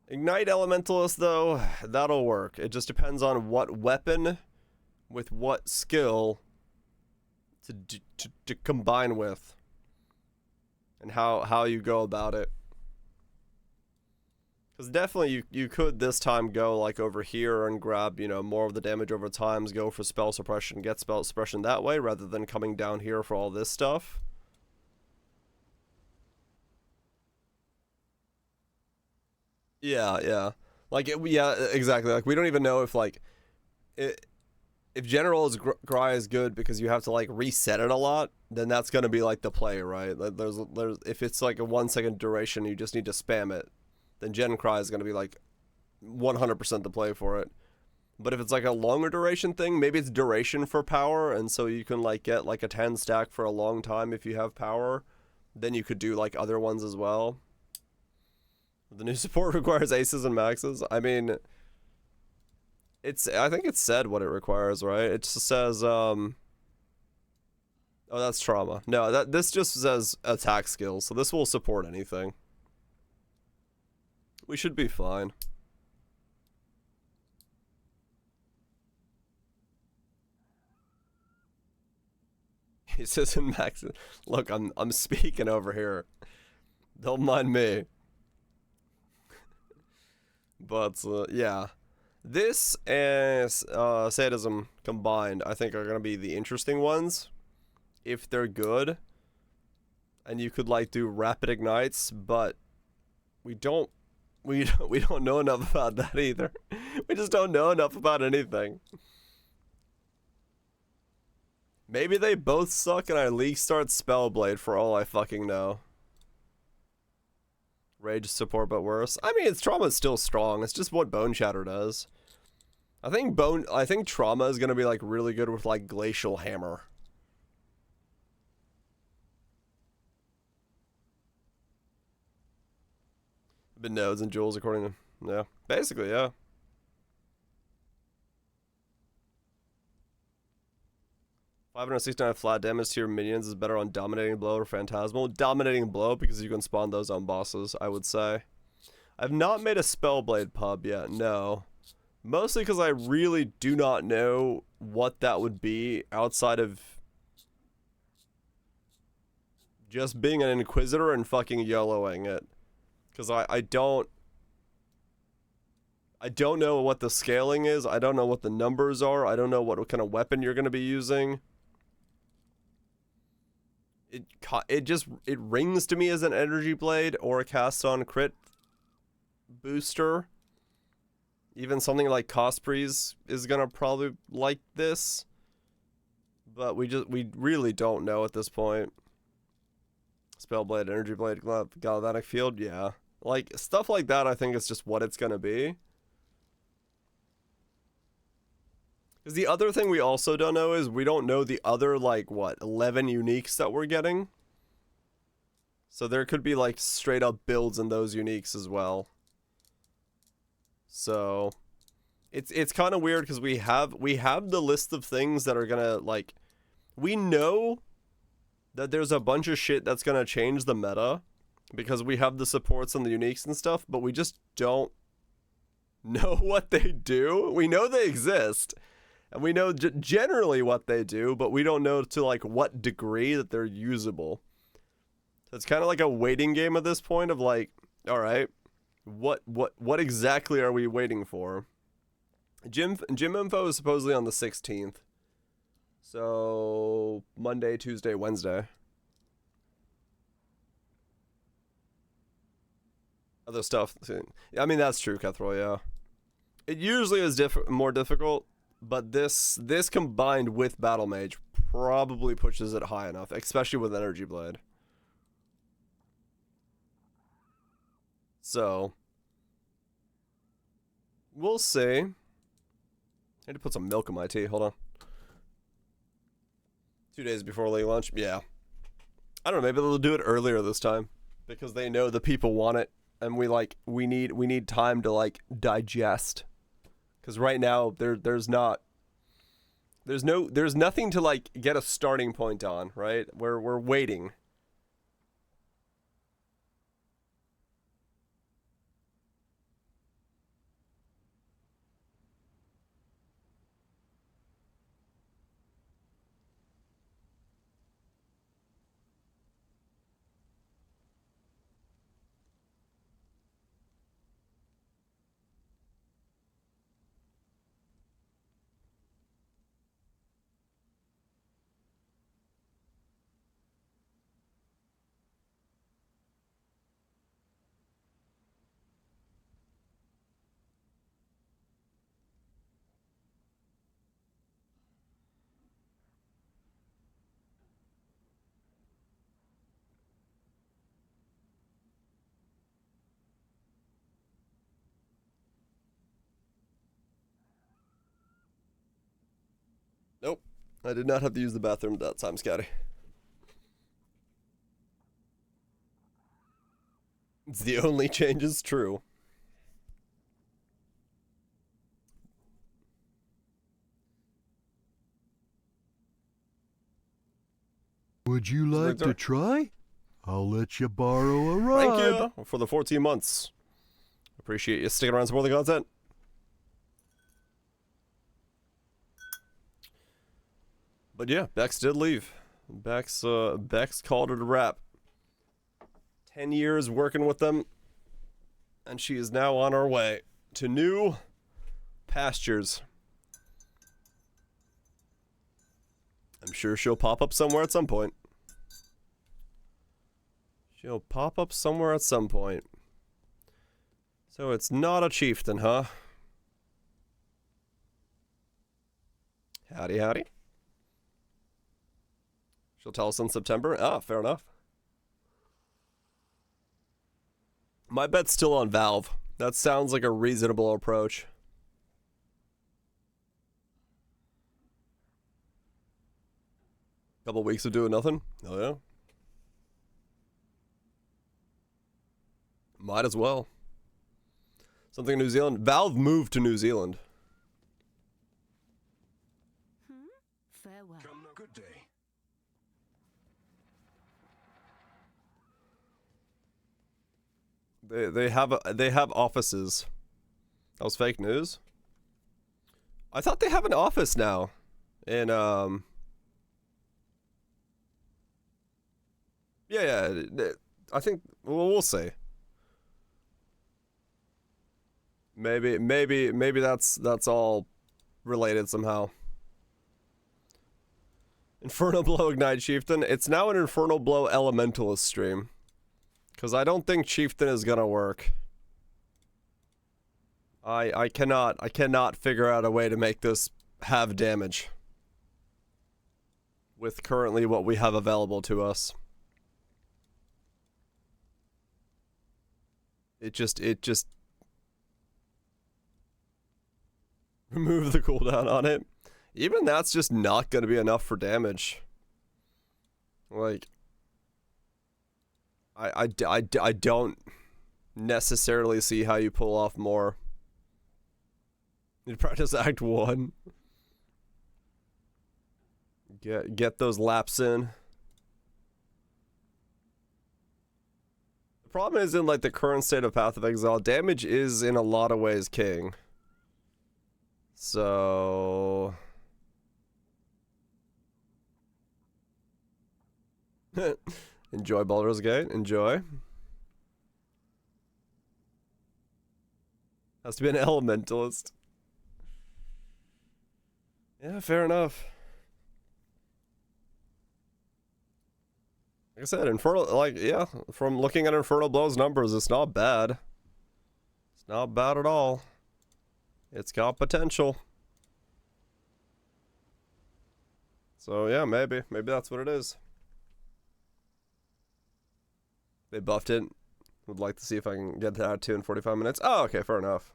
Ignite Elementalist, though, that'll work. It just depends on what weapon with what skill to combine with. And how you go about it. Because definitely you could this time go like over here and grab, you know, more of the damage over times, go for spell suppression, get spell suppression that way, rather than coming down here for all this stuff. Yeah. Like, yeah, exactly. Like, we don't even know if, like, if General's Cry is good because you have to, like, reset it a lot, then that's gonna be, like, the play, right? Like, there's if it's, like, a 1 second duration, you just need to spam it, then Gen Cry is gonna be, like, 100% the play for it. But if it's, like, a longer duration thing, maybe it's duration for power, and so you can, like, get, like, a 10 stack for a long time if you have power. Then you could do, like, other ones as well. The new support requires aces and maxes. I mean, I think it said what it requires, right? It just says, oh, that's trauma. No, this just says attack skills, so this will support anything. We should be fine. He says in maxes. Look, I'm speaking over here. Don't mind me. But, yeah. This and Sadism combined, I think, are going to be the interesting ones. If they're good. And you could, like, do rapid ignites, but we don't know enough about that either. We just don't know enough about anything. Maybe they both suck and I league start Spellblade for all I fucking know. Rage support, but worse. I mean, its trauma is still strong. It's just what Bone Shatter does. I think trauma is gonna be like really good with like Glacial Hammer. Been nodes and jewels according to, yeah, basically, yeah. $569 flat damage to your minions is better on Dominating Blow or Phantasmal. Dominating Blow because you can spawn those on bosses, I would say. I've not made a Spellblade pub yet, no. Mostly because I really do not know what that would be outside of just being an Inquisitor and fucking YOLOing it. Because I don't know what the scaling is. I don't know what the numbers are. I don't know what kind of weapon you're going to be using. It rings to me as an energy blade or a cast on crit booster. Even something like Cosprees is gonna probably like this, but we really don't know at this point. Spellblade, energy blade, galvanic field, yeah, like stuff like that. I think it's just what it's gonna be. Because the other thing we also don't know is we don't know the other, like, what, 11 uniques that we're getting? So there could be, like, straight up builds in those uniques as well. So it's kind of weird because we have the list of things that are gonna, like, we know that there's a bunch of shit that's gonna change the meta because we have the supports and the uniques and stuff, but we just don't know what they do. We know they exist. And we know generally what they do, but we don't know to like what degree that they're usable. So it's kind of like a waiting game at this point of like, all right, what exactly are we waiting for? Gym info is supposedly on the 16th. So Monday, Tuesday, Wednesday. Other stuff. I mean, that's true, Kethroy, yeah. It usually is more difficult. But this combined with Battle Mage probably pushes it high enough, especially with Energy Blade. So we'll see. I need to put some milk in my tea. Hold on. 2 days before league launch. Yeah. I don't know. Maybe they'll do it earlier this time because they know the people want it, and we need time to like digest. Because right now there's nothing to like get a starting point on, right? We're waiting. Nope. I did not have to use the bathroom at that time, Scotty. It's the only change is true. Would you like to try? I'll let you borrow a ride. Thank you for the 14 months. Appreciate you sticking around supporting the content. But yeah, Bex did leave. Bex called it a wrap. 10 years working with them, and she is now on her way to new pastures. I'm sure she'll pop up somewhere at some point. She'll pop up somewhere at some point. So it's not a chieftain, huh? Howdy, howdy. She'll tell us in September. Ah, fair enough. My bet's still on Valve. That sounds like a reasonable approach. Couple weeks of doing nothing? Oh yeah. Might as well. Something in New Zealand. Valve moved to New Zealand. Farewell. Good day. They have offices. That was fake news. I thought they have an office now. In yeah, I think we'll see. Maybe that's all related somehow. Inferno Blow Ignite Chieftain. It's now an Inferno Blow Elementalist stream. Because I don't think Chieftain is gonna work. I cannot figure out a way to make this have damage. With currently what we have available to us. It just remove the cooldown on it. Even that's just not gonna be enough for damage. Like, I don't necessarily see how you pull off more. You practice Act 1. Get those laps in. The problem is in like the current state of Path of Exile, damage is in a lot of ways king. So enjoy Baldur's Gate, enjoy. Has to be an elementalist. Yeah, fair enough. Like I said, Infernal, like, yeah, from looking at Infernal Blow's numbers, it's not bad. It's not bad at all. It's got potential. So yeah, maybe that's what it is. They buffed it. Would like to see if I can get that to in 45 minutes. Oh, okay, fair enough.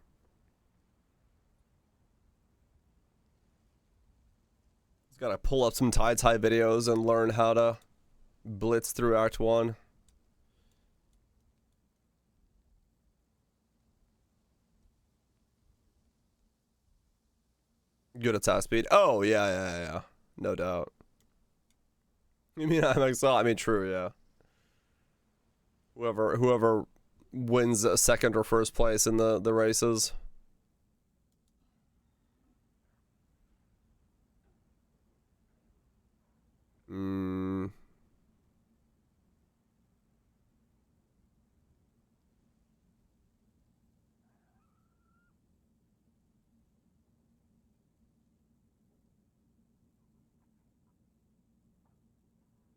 Just gotta pull up some Tai videos and learn how to blitz through Act 1. Good attack speed. Oh, yeah. No doubt. You mean IMXL? I mean, true, yeah. Whoever wins a second or first place in the races.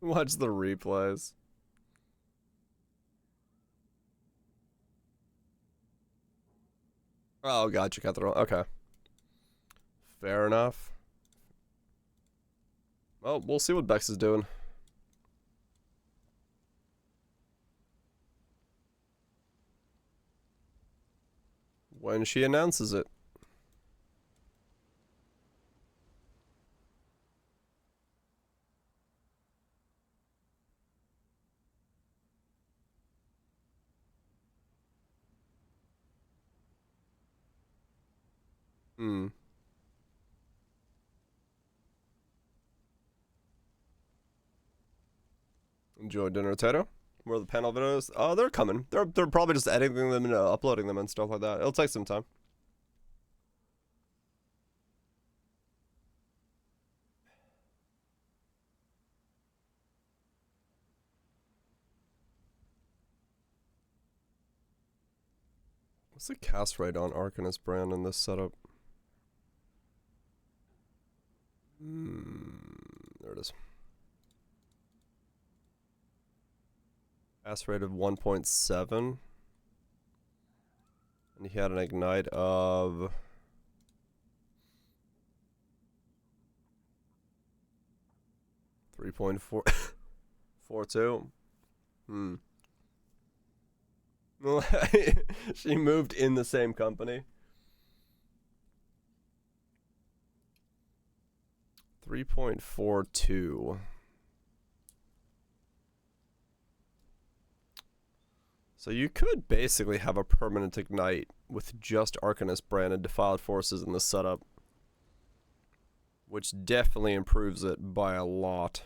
Watch the replays. Oh, gotcha. Got the wrong. Okay. Fair enough. Well, we'll see what Bex is doing. When she announces it. Enjoy dinner, Tato. Where are the panel videos? Oh, they're coming. They're probably just editing them and uploading them and stuff like that. It'll take some time. What's the cast rate on Arcanist brand in this setup? There it is. Cast rate of 1.7. And he had an ignite of 3.442. She moved in the same company. 3.42. So you could basically have a permanent ignite with just Arcanist Brand and Defiled Forces in the setup, which definitely improves it by a lot.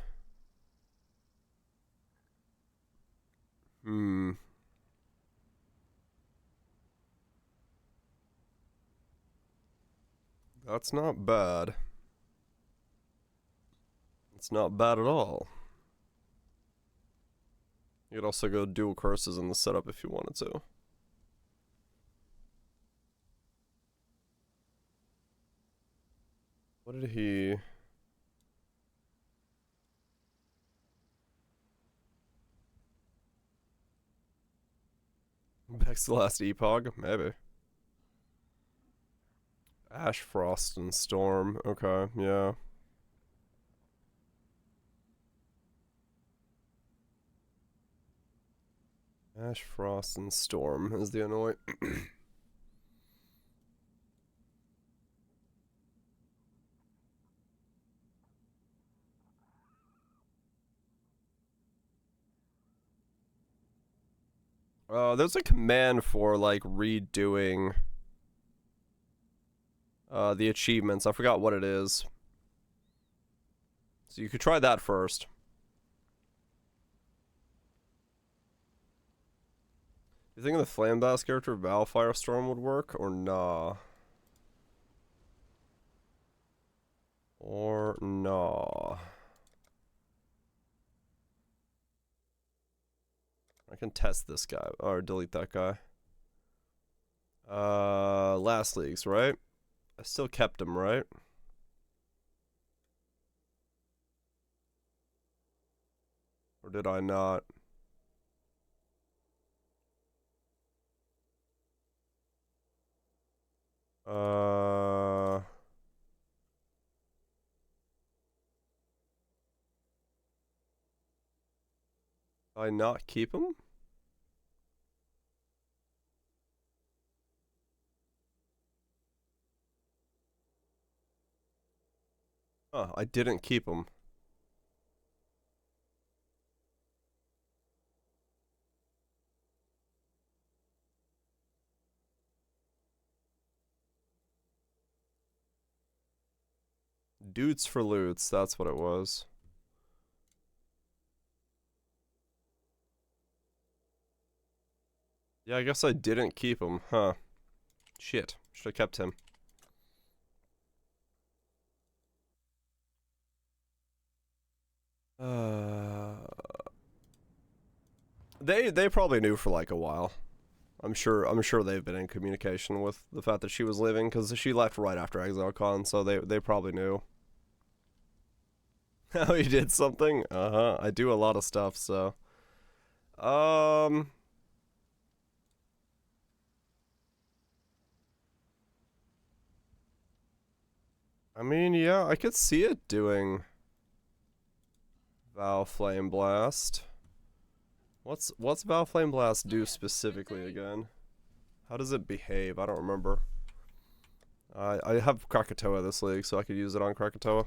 That's not bad. It's not bad at all. You could also go dual curses in the setup if you wanted to. What did he... Vex the Last Epoch? Maybe. Ash, Frost, and Storm. Okay, yeah. Ash, Frost, and Storm is the annoy. There's a command for, like, redoing the achievements. I forgot what it is. So you could try that first. You think the Flame Blast character Val Firestorm would work, or nah? Or nah? I can test this guy, or delete that guy. Last leagues, right? I still kept him, right? Or did I not? Did I not keep him? Huh, I didn't keep him. Dudes for loots, that's what it was. Yeah, I guess I didn't keep him, huh? Shit, should have kept him. They probably knew for like a while. I'm sure they've been in communication with the fact that she was leaving, because she left right after ExileCon, so they probably knew. Oh, you did something? Uh-huh. I do a lot of stuff, so. I mean, yeah, I could see it doing Val Flame Blast. What's Val Flame Blast do specifically again? How does it behave? I don't remember. I have Krakatoa this league, so I could use it on Krakatoa.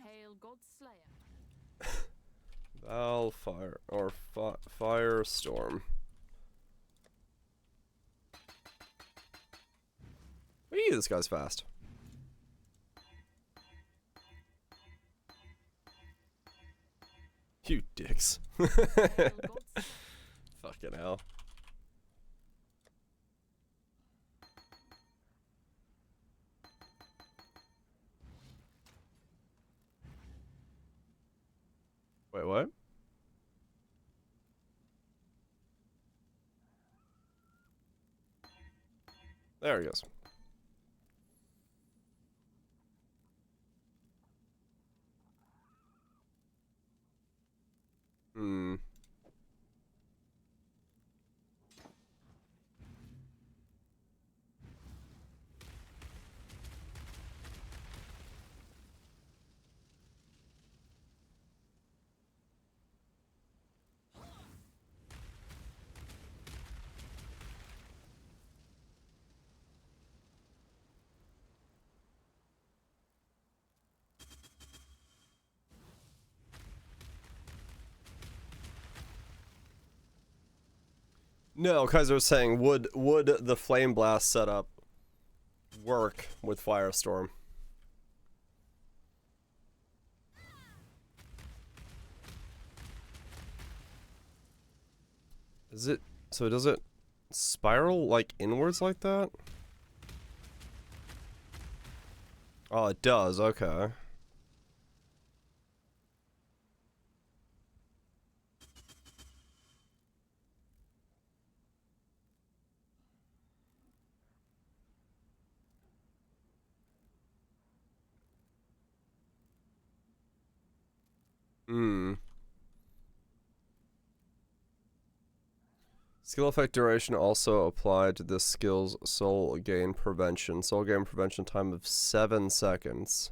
Hail Godslayer. Val Fire or Firestorm. Hey, this guy's fast. You dicks. Fucking hell. Wait, what? There he goes. Hmm. No, Kaiser was saying, would the Flame Blast setup work with Firestorm? Is it, so does it spiral like inwards like that? Oh, it does, okay. Hmm. Skill effect duration also applied to this skill's soul gain prevention. Soul gain prevention time of 7 seconds.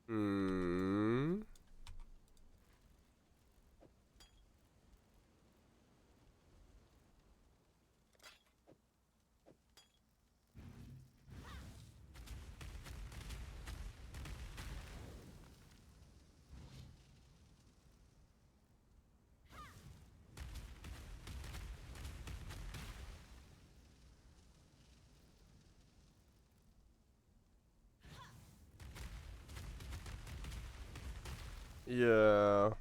Hmm. Yeah.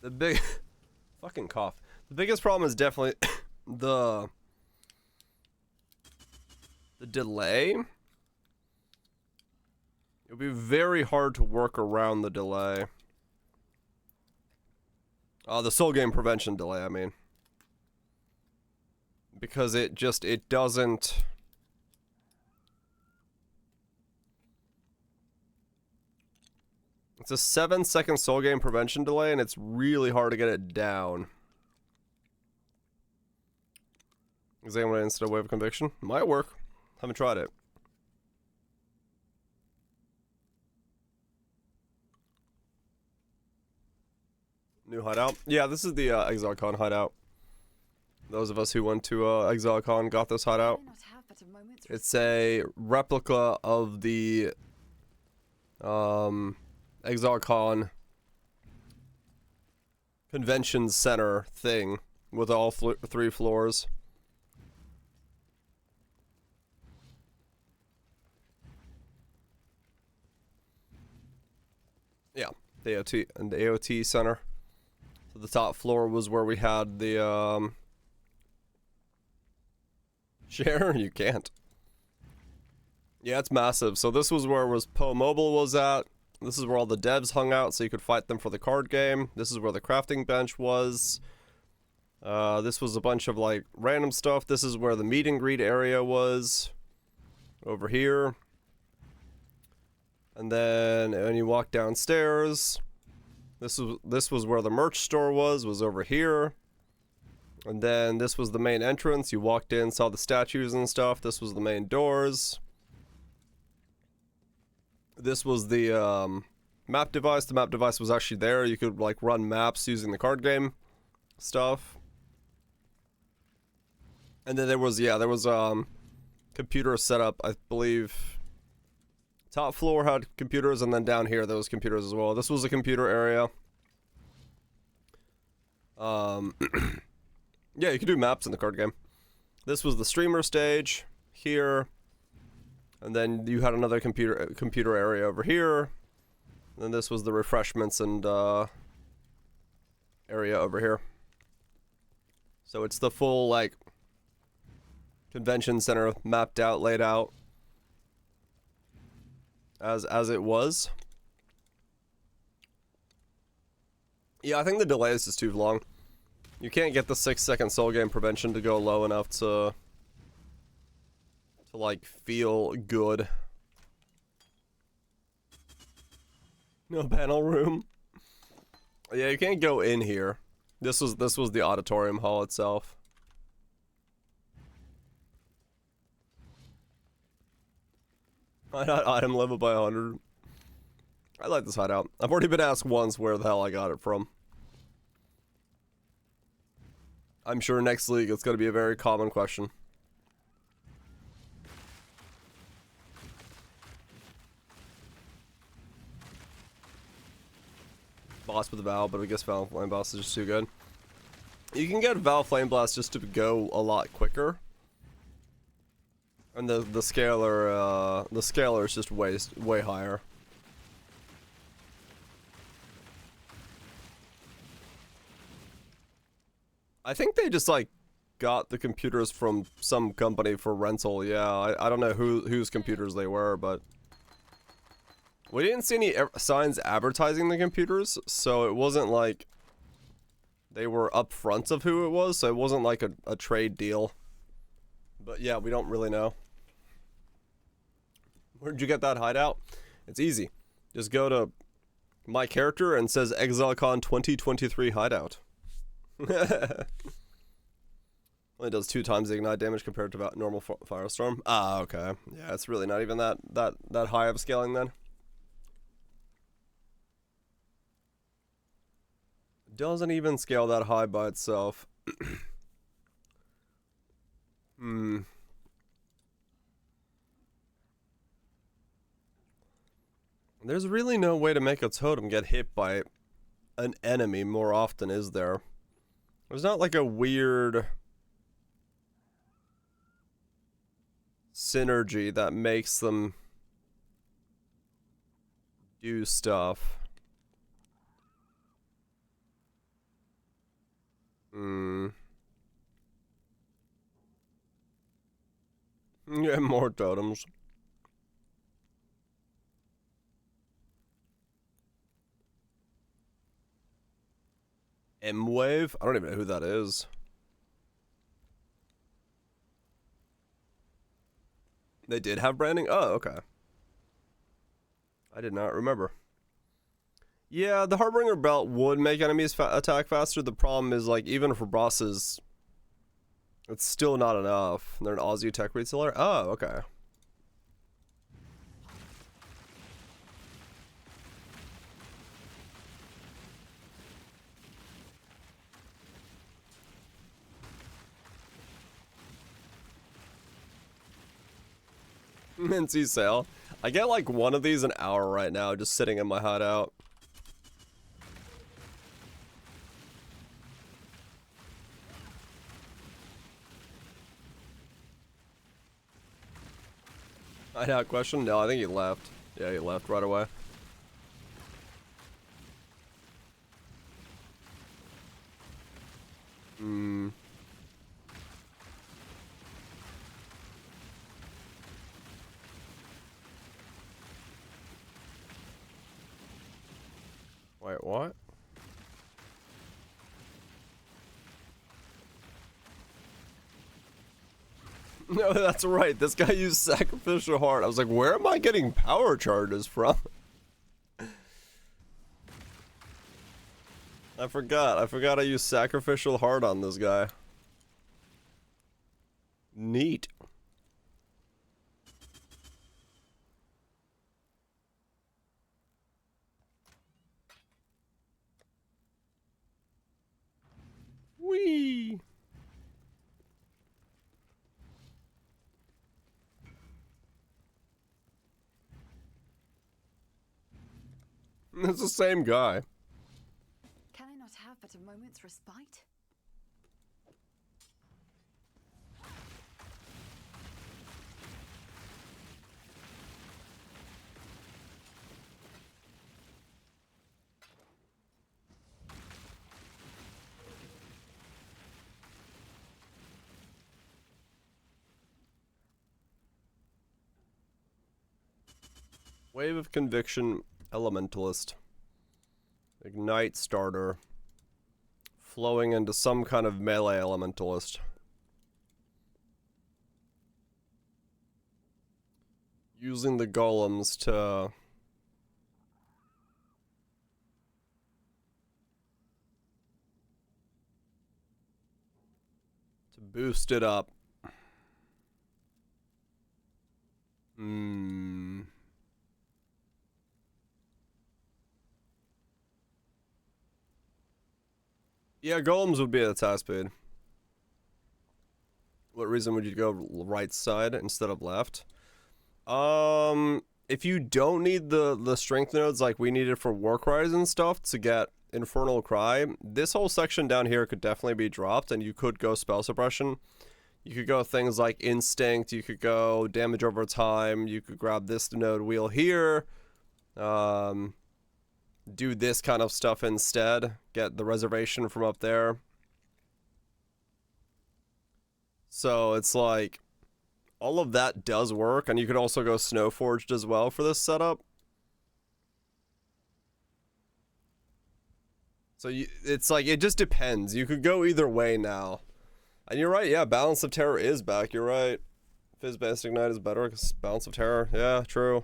The big fucking cough. The biggest problem is definitely the delay. It'll be very hard to work around the delay. The soul game prevention delay, I mean. Because it doesn't... It's a 7-second soul game prevention delay, and it's really hard to get it down. Examine instead of wave of conviction. Might work. Haven't tried it. New hideout. Yeah, this is the ExileCon hideout. Those of us who went to ExileCon got this hideout. It's a replica of the ExileCon convention center thing with all 3 floors. Yeah, the AOT center. So the top floor was where we had the share. You can't. Yeah, it's massive. So this was where Poe Mobile was at. This is where all the devs hung out, so you could fight them for the card game. This is where the crafting bench was. This was a bunch of like random stuff. This is where the meet and greet area was. Over here. And then when you walk downstairs, this was where the merch store was over here. And then this was the main entrance. You walked in, saw the statues and stuff. This was the main doors. This was the map device. The map device was actually there. You could like run maps using the card game stuff. And then there was computer setup, I believe. Top floor had computers, and then down here there was computers as well. This was a computer area. Yeah, you could do maps in the card game. This was the streamer stage here. And then you had another computer area over here. And then this was the refreshments and area over here. So it's the full like convention center mapped out, laid out as it was. Yeah, I think the delay is just too long. You can't get the 6-second soul game prevention to go low enough to like feel good. No panel room. Yeah, you can't go in here. This was the auditorium hall itself. Hideout item level by 100. I like this hideout. I've already been asked once where the hell I got it from. I'm sure next league it's going to be a very common question. Boss with the Val, but I guess Val Flame Blast is just too good. You can get Val Flame Blast just to go a lot quicker. And the scaler is just way higher. I think they just like got the computers from some company for rental. Yeah, I don't know whose computers they were, but we didn't see any signs advertising the computers, so it wasn't like they were upfront of who it was, so it wasn't like a trade deal. But yeah, we don't really know. Where'd you get that hideout? It's easy. Just go to my character and it says ExileCon 2023 hideout. Only does 2 times the ignite damage compared to normal Firestorm. Ah, okay. Yeah, it's really not even that high of scaling then. Doesn't even scale that high by itself. There's really no way to make a totem get hit by an enemy more often, is there? There's not like a weird synergy that makes them do stuff. Yeah, more totems. M-Wave? I don't even know who that is. They did have branding? Oh, okay. I did not remember. Yeah, the Harbinger belt would make enemies attack faster. The problem is, like, even for bosses, it's still not enough. They're an Aussie tech reseller? Oh, okay. Mincy sale. I get like one of these an hour right now, just sitting in my hideout. Hideout question? No, I think he left. Yeah, he left right away. Wait, what? No, that's right. This guy used Sacrificial Heart. I was like, where am I getting power charges from? I forgot. I used Sacrificial Heart on this guy. Neat. Whee! It's the same guy. Can I not have but a moment's respite? Wave of Conviction, Elementalist. Ignite Starter. Flowing into some kind of melee Elementalist. Using the golems to boost it up. Yeah, golems would be at attack speed. What reason would you go right side instead of left? If you don't need the strength nodes like we needed for war cries and stuff to get Infernal Cry, this whole section down here could definitely be dropped, and you could go spell suppression. You could go things like instinct, you could go damage over time, you could grab this node wheel here, do this kind of stuff instead, get the reservation from up there. So it's like, all of that does work, and you could also go Snowforged as well for this setup. So it's like, it just depends. You could go either way now. And you're right, yeah, Balance of Terror is back, you're right. Fizz-based Ignite is better, because Balance of Terror, yeah, true.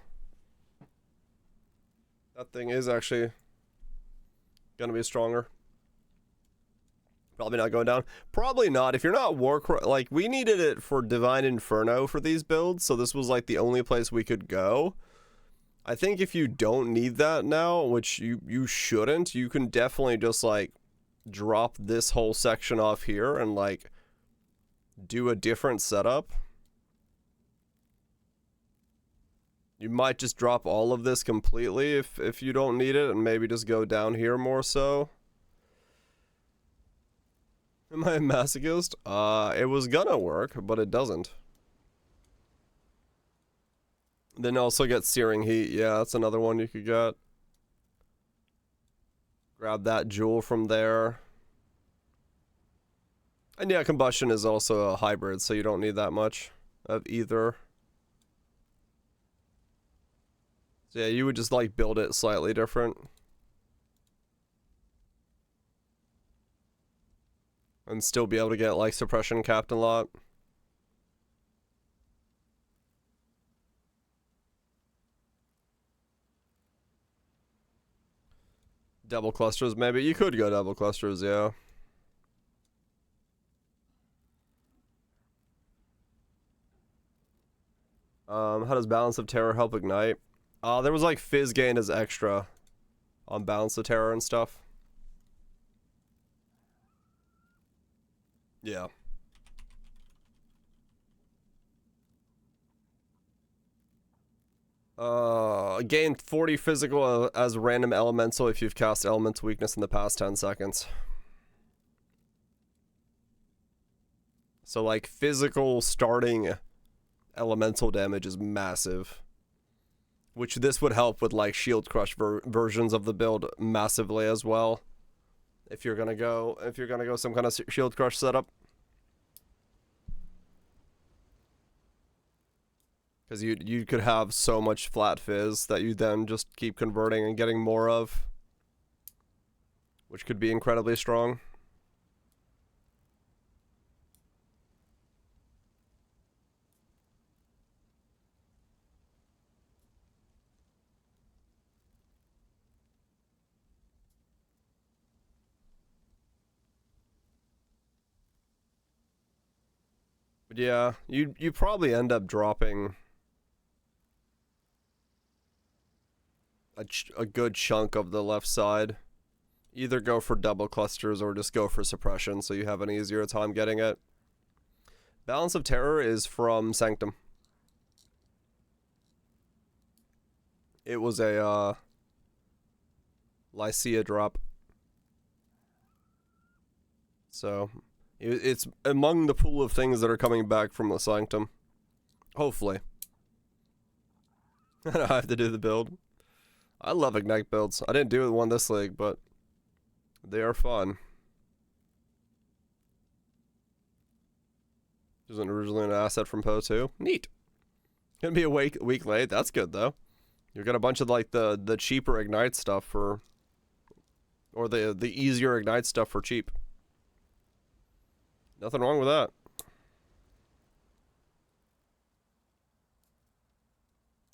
That thing is actually gonna be stronger. Probably not going down. Probably not. If you're not like, we needed it for Divine Inferno for these builds, so this was like the only place we could go. I think if you don't need that now, which you shouldn't, you can definitely just like drop this whole section off here and like do a different setup. You might just drop all of this completely if you don't need it, and maybe just go down here more so. Am I a masochist? It was gonna work, but it doesn't. Then also get Searing Heat. Yeah, that's another one you could get. Grab that jewel from there. And yeah, Combustion is also a hybrid, so you don't need that much of either. So yeah, you would just like build it slightly different. And still be able to get like Suppression Captain Lot. Double clusters, maybe. You could go double clusters, yeah. How does Balance of Terror help Ignite? There was like Fizz gain as extra on Balance of Terror and stuff. Yeah. Gain 40 physical as random elemental if you've cast elemental weakness in the past 10 seconds. So like physical starting elemental damage is massive. Which this would help with like Shield Crush versions of the build massively as well. If you're gonna go some kind of Shield Crush setup. Because you could have so much flat fizz that you then just keep converting and getting more of. Which could be incredibly strong. But yeah, you probably end up dropping a good chunk of the left side. Either go for double clusters or just go for suppression so you have an easier time getting it. Balance of Terror is from Sanctum. It was a Lycia drop. So it's among the pool of things that are coming back from the Sanctum. Hopefully. I don't have to do the build. I love Ignite builds. I didn't do one this league, but they are fun. Isn't originally an asset from Poe 2. Neat. Gonna be a week late. That's good though. You got a bunch of like the cheaper Ignite stuff for, or the easier Ignite stuff for cheap. Nothing wrong with that.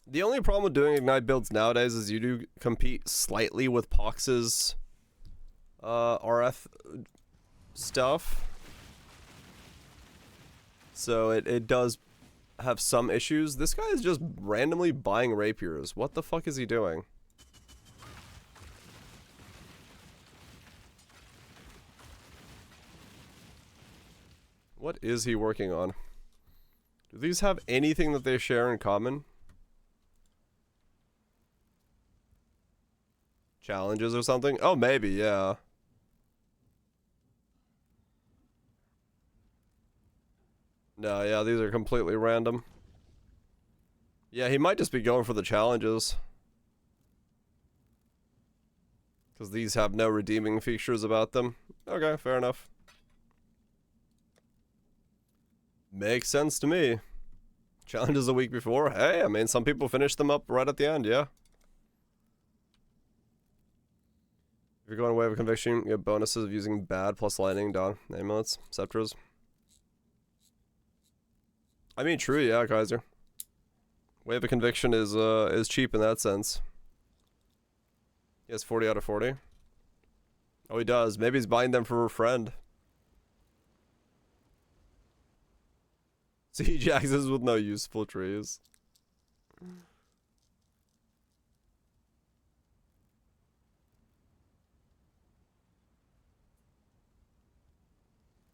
The only problem with doing Ignite builds nowadays is you do compete slightly with Pox's RF stuff. So it does have some issues. This guy is just randomly buying rapiers. What the fuck is he doing? What is he working on? Do these have anything that they share in common? Challenges or something? Oh, maybe, yeah. No, yeah, these are completely random. Yeah, he might just be going for the challenges. Because these have no redeeming features about them. Okay, fair enough. Makes sense to me. Challenges a week before? Hey, I mean, some people finish them up right at the end, yeah. If you're going away with conviction, you have bonuses of using bad plus lightning, dawn, amulets, scepters. I mean, true, yeah, Kaiser. Wave of conviction is cheap in that sense. He has 40 out of 40. Oh, he does. Maybe he's buying them for a friend. Siege axes with no useful trees.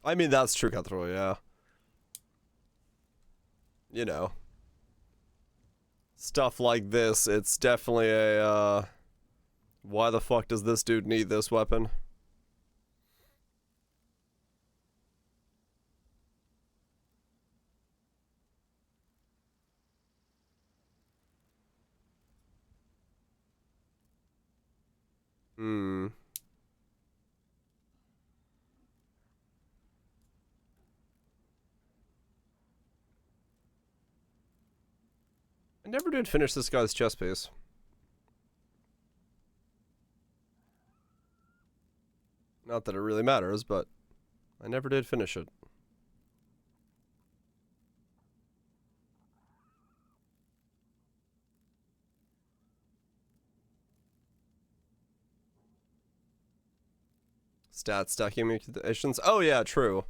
I mean, that's true, Cutthroat, yeah. You know. Stuff like this, it's definitely a, why the fuck does this dude need this weapon? Hmm. I never did finish this guy's chest piece. Not that it really matters, but I never did finish it. Stat stacking mutations. Oh yeah, true.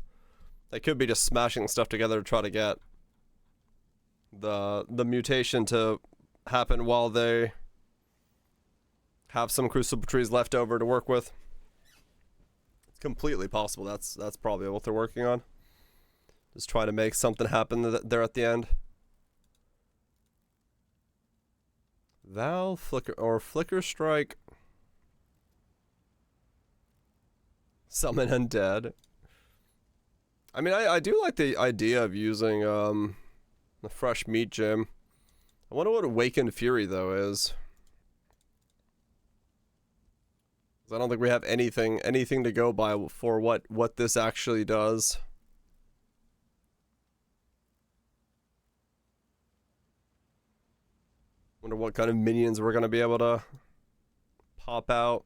They could be just smashing stuff together to try to get the mutation to happen while they have some crucible trees left over to work with. It's completely possible. That's probably what they're working on. Just trying to make something happen there at the end. Val Flicker or Flicker Strike. Summon Undead. I mean, I do like the idea of using the fresh meat gem. I wonder what Awakened Fury though is. 'Cause I don't think we have anything to go by for what this actually does. Wonder what kind of minions we're gonna be able to pop out.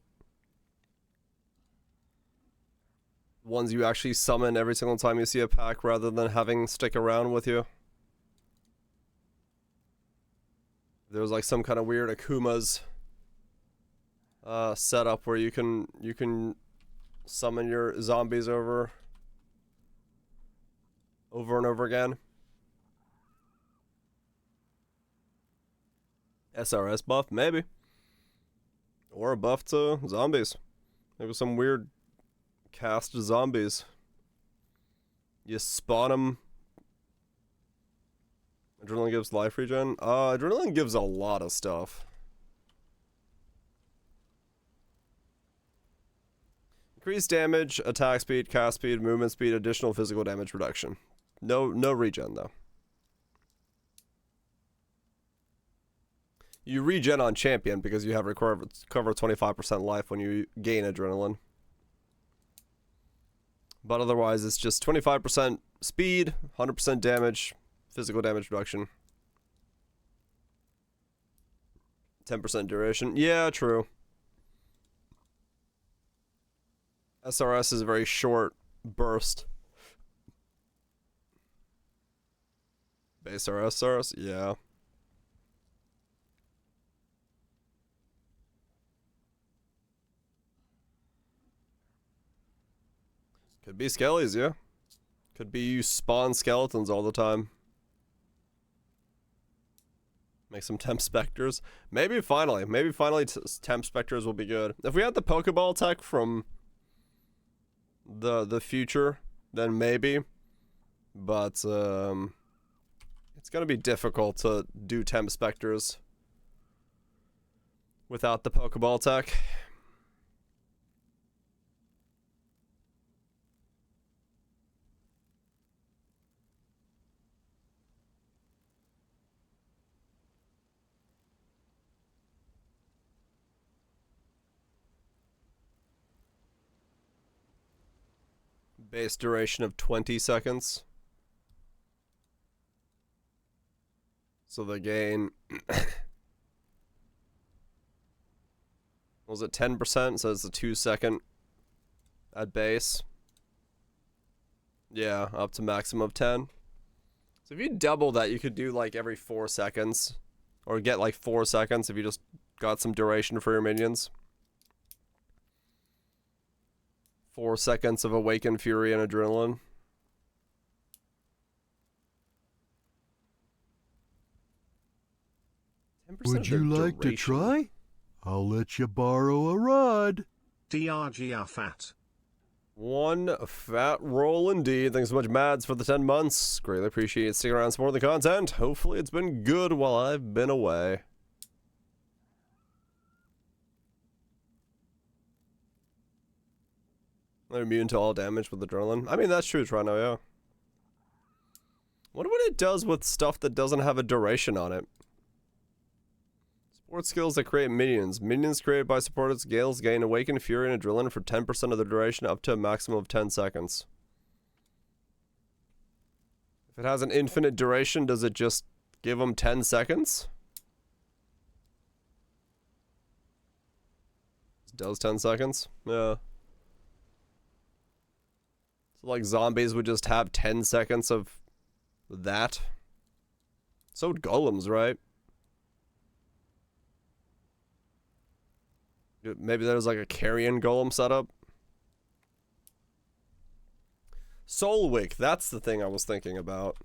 Ones you actually summon every single time you see a pack rather than having stick around with you. There's like some kind of weird Akuma's setup where you can summon your zombies over and over again. SRS buff, maybe. Or a buff to zombies. Maybe some weird cast zombies. You spawn them. Adrenaline gives life regen. Adrenaline gives a lot of stuff. Increased damage, attack speed, cast speed, movement speed, additional physical damage reduction. No regen though. You regen on champion because you have recover 25% life when you gain adrenaline. But otherwise, it's just 25% speed, 100% damage, physical damage reduction. 10% duration. Yeah, true. SRS is a very short burst. Base RS, yeah. Could be skellies, yeah. Could be you spawn skeletons all the time. Make some temp specters. Maybe finally temp specters will be good. If we had the Pokeball tech from the future, then maybe. but it's gonna be difficult to do temp specters without the Pokeball tech. Base duration of 20 seconds. So the gain was it 10%? So it's a 2-second at base. Yeah, up to maximum of 10. So if you double that, you could do like every 4 seconds. Or get like 4 seconds if you just got some duration for your minions. 4 seconds of Awakened Fury and Adrenaline. Would you like to try? I'll let you borrow a rod. DRG are fat. One fat roll indeed. Thanks so much, Mads, for the 10 months. Greatly appreciate sticking around supporting the content. Hopefully it's been good while I've been away. They're immune to all damage with adrenaline. I mean, that's true, Toronto, yeah. Wonder what it does with stuff that doesn't have a duration on it. Support skills that create minions. Minions created by supported scales gain Awakened Fury and Adrenaline for 10% of the duration up to a maximum of 10 seconds. If it has an infinite duration, does it just give them 10 seconds? It does 10 seconds? Yeah. So like zombies would just have 10 seconds of that. So would golems, right? Maybe there's like a carrion golem setup. Solwick, that's the thing I was thinking about.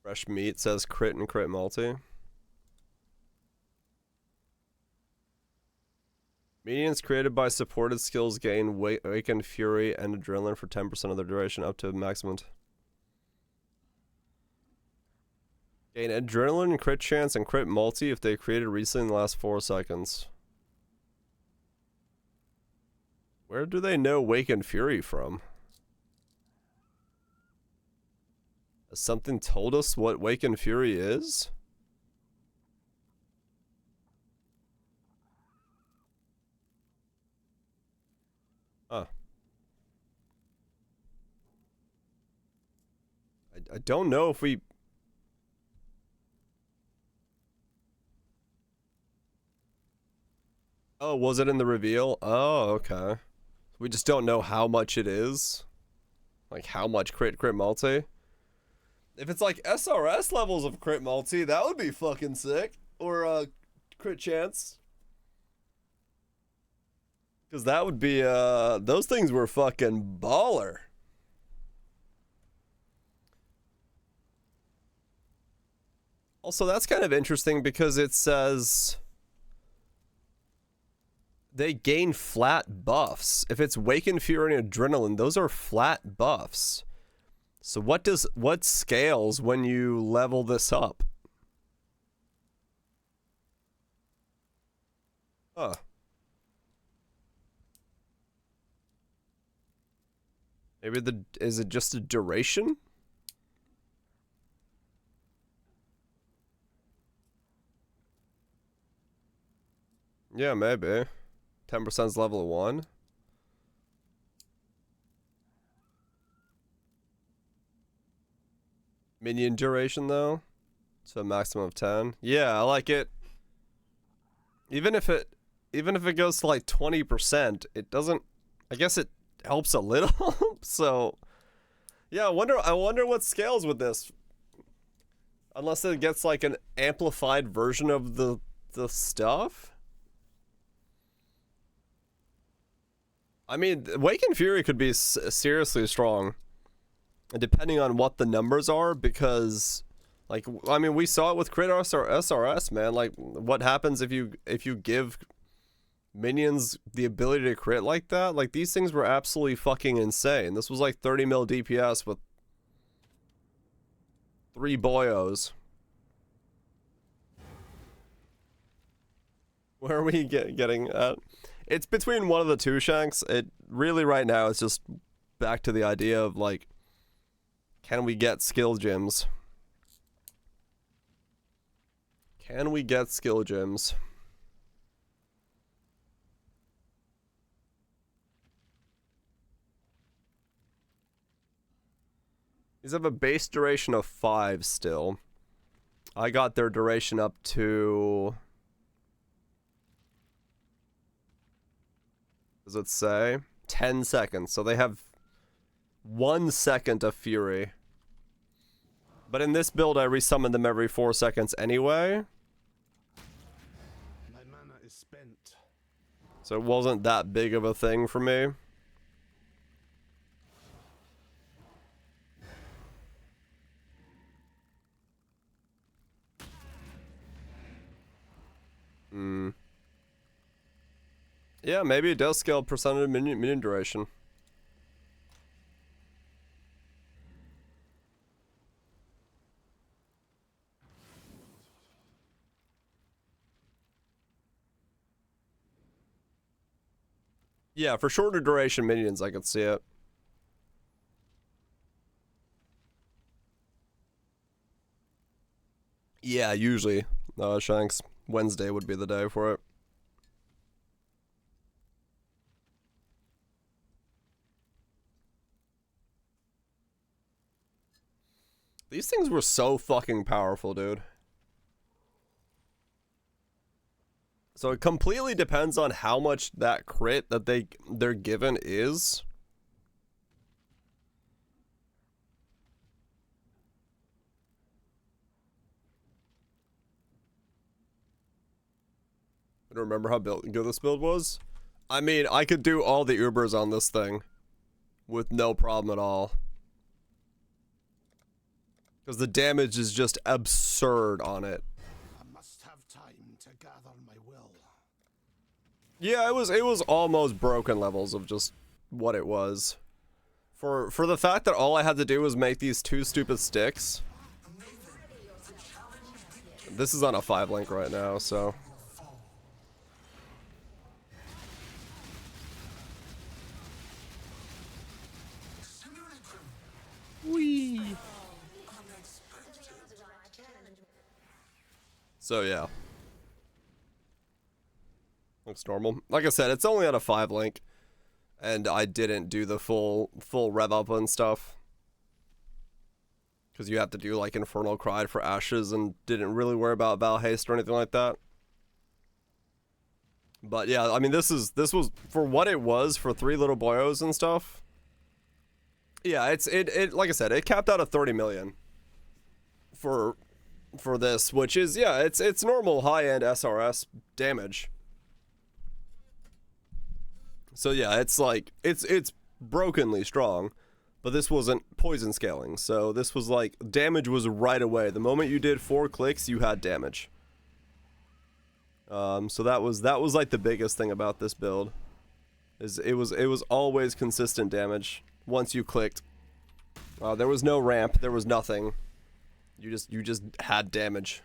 Fresh meat says crit and crit multi. Minions created by supported skills gain Awakened Fury and Adrenaline for 10% of their duration up to a maximum. Gain Adrenaline and crit chance and crit multi if they created recently in the last 4 seconds. Where do they know Awakened Fury from? Has something told us what Awakened Fury is? Huh. I don't know if we... Oh, was it in the reveal? Oh, okay. We just don't know how much it is. Like, how much crit multi. If it's like SRS levels of crit multi, that would be fucking sick. Or, crit chance. Because that would be, those things were fucking baller. Also, that's kind of interesting because it says they gain flat buffs. If it's Awakened Fury and Adrenaline, those are flat buffs. So what scales when you level this up? Huh. Maybe is it just a duration? Yeah, maybe. 10% is level 1. Minion duration though. So a maximum of 10. Yeah, I like it. Even if it goes to like 20%, it doesn't, I guess it helps a little. So yeah, I wonder what scales with this. Unless it gets like an amplified version of the stuff. I mean, Awakened Fury could be seriously strong, depending on what the numbers are, because, like, I mean, we saw it with Crit SRS, man. Like, what happens if you give Minions, the ability to crit like that, like these things were absolutely fucking insane. This was like 30 mil DPS with 3 boyos. Where are we getting at? It's between one of the two shanks. It really right now it's just back to the idea of like, can we get skill gems? Can we get skill gems? These have a base duration of 5 still. I got their duration up to... Does it say? 10 seconds. So they have 1 second of fury. But in this build, I resummon them every 4 seconds anyway. My mana is spent. So it wasn't that big of a thing for me. Yeah, maybe it does scale percentage of minion duration. Yeah, for shorter duration minions, I could see it. Yeah, usually, Shanks, Wednesday would be the day for it. These things were so fucking powerful, dude. So it completely depends on how much that crit that they're given is. I don't remember how good this build was. I mean, I could do all the Ubers on this thing with no problem at all. Because the damage is just absurd on it. I must have time to gather my will. Yeah, it was almost broken levels of just what it was. For the fact that all I had to do was make these 2 stupid sticks. This is on a 5 link right now, so. Whee! So yeah. Looks normal. Like I said, it's only on a 5 link. And I didn't do the full rev up and stuff. Because you have to do like Infernal Cry for Ashes and didn't really worry about Val Haste or anything like that. But yeah, I mean this was for what it was for 3 little boyos and stuff. Yeah, it like I said, it capped out at 30 million for this, which is yeah, it's normal high-end SRS damage. So yeah, it's like it's brokenly strong, but this wasn't poison scaling. So this was like damage was right away. The moment you did 4 clicks, you had damage. So that was like the biggest thing about this build. Is it was always consistent damage once you clicked. There was no ramp, there was nothing. You just had damage,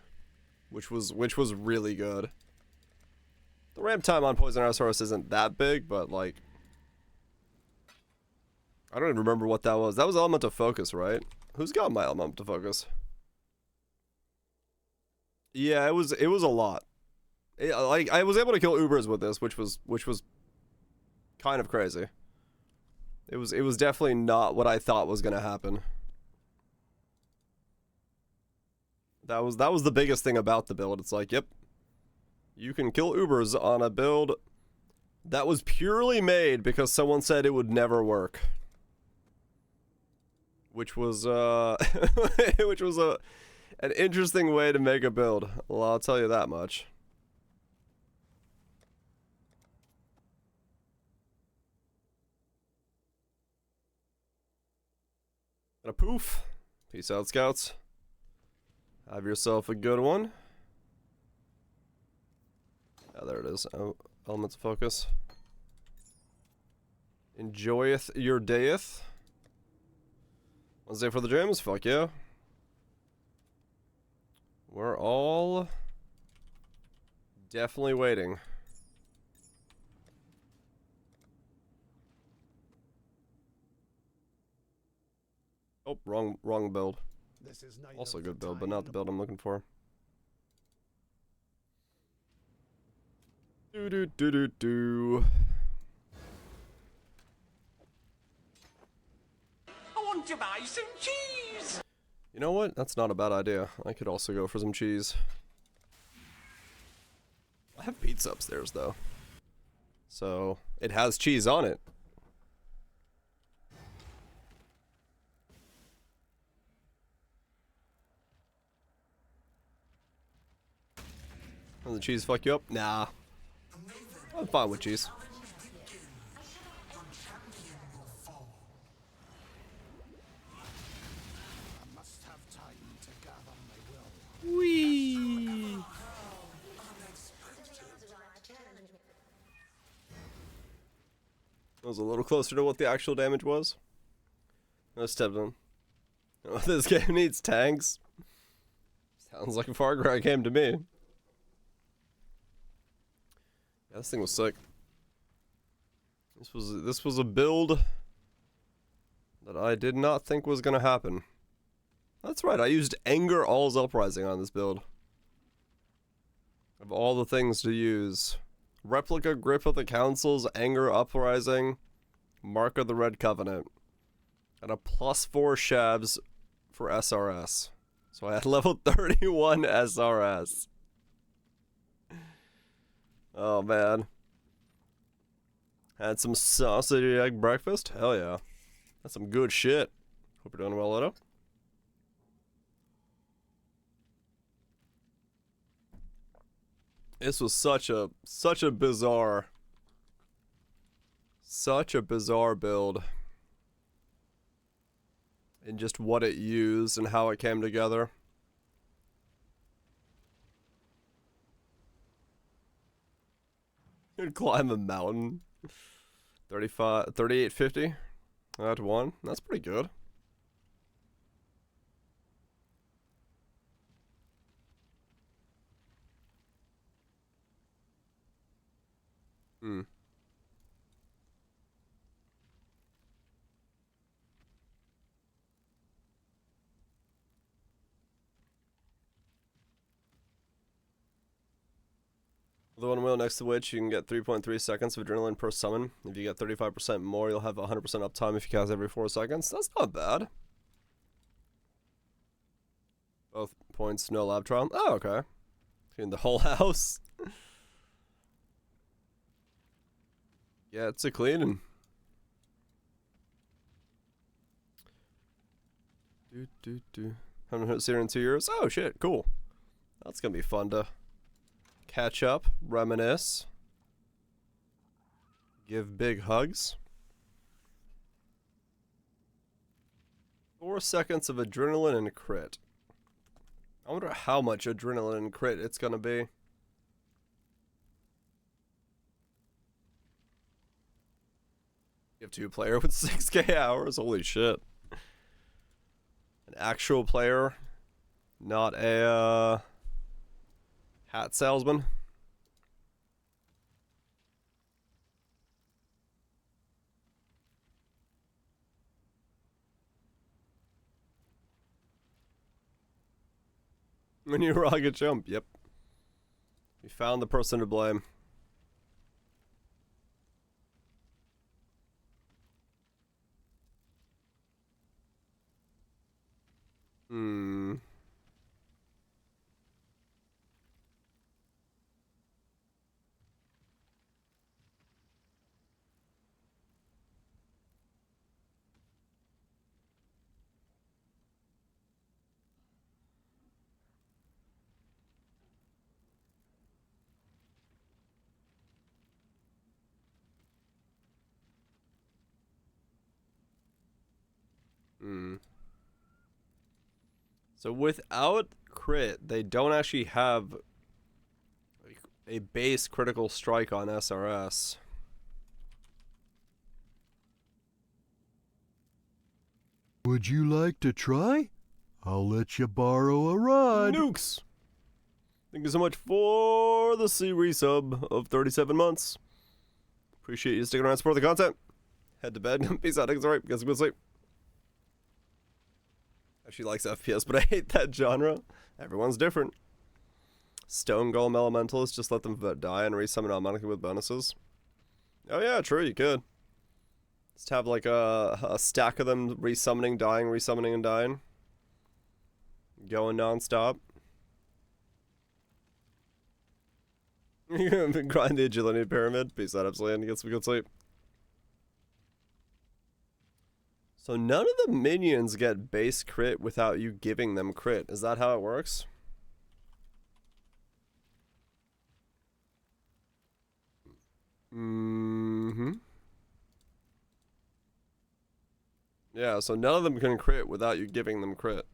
which was really good. The ramp time on Poison Arsaurus isn't that big, but like I don't even remember what that was. That was Element of Focus, right? Who's got my Element of Focus? Yeah, it was a lot. Like I was able to kill Ubers with this, which was kind of crazy. It was definitely not what I thought was gonna happen. That was the biggest thing about the build. It's like, yep, you can kill Ubers on a build that was purely made because someone said it would never work. Which was which was an interesting way to make a build. Well, I'll tell you that much. And a poof. Peace out, scouts. Have yourself a good one. Oh, there it is. Elements of focus. Enjoyeth your dayeth. Wednesday for the gyms? Fuck yeah. We're all definitely waiting. Oh, wrong build. This is neither Also a the good build, but time not the build I'm looking for. Do do do do do. I want to buy some cheese. You know what? That's not a bad idea. I could also go for some cheese. I have pizza upstairs though, so it has cheese on it. Does the cheese fuck you up? Nah. I'm fine with cheese. I must have time to gather my will. Whee! That was a little closer to what the actual damage was. No stepped in. Oh, this game needs tanks. Sounds like a Far Cry game to me. Yeah, this thing was sick. This was a build that I did not think was gonna happen. That's right, I used Anger All's Uprising on this build. Of all the things to use. Replica Grip of the Councils, Anger Uprising, Mark of the Red Covenant. And a +4 shabs for SRS. So I had level 31 SRS. Oh man. Had some sausage egg breakfast? Hell yeah. That's some good shit. Hope you're doing well, Otto. This was such a bizarre build. And just what it used and how it came together. You'd climb a mountain. 3850 at 1. That's pretty good. Hmm. The one wheel next to which you can get 3.3 seconds of adrenaline per summon. If you get 35% more, you'll have 100% uptime if you cast every 4 seconds. That's not bad. Both points, no lab trial. Oh, okay. Clean the whole house. Yeah, it's a cleaning. Haven't hit Seer in 2 years. Oh shit, cool. That's gonna be fun to catch up, reminisce, give big hugs. 4 seconds of adrenaline and crit. I wonder how much adrenaline and crit it's gonna be. You have 2 player with 6k hours. Holy shit. An actual player, not a hat salesman. Mini rocket jump, yep. We found the person to blame. Hmm. So without crit, they don't actually have like A base critical strike on SRS. Would you like to try? I'll let you borrow a rod. Nukes! Thank you so much for the C resub of 37 months. Appreciate you sticking around to support the content. Head to bed. Peace out. It's alright. Guess I'm gonna sleep. She likes FPS, but I hate that genre. Everyone's different. Stone Golem Elementalists, just let them die and resummon automatically with bonuses. Oh yeah, true, you could. Just have like a stack of them resummoning, dying, resummoning, and dying. Going non-stop. You're gonna grind the agility pyramid. Peace out, absolutely, and get some good sleep. So none of the minions get base crit without you giving them crit. Is that how it works? Mm-hmm. Yeah, so none of them can crit without you giving them crit.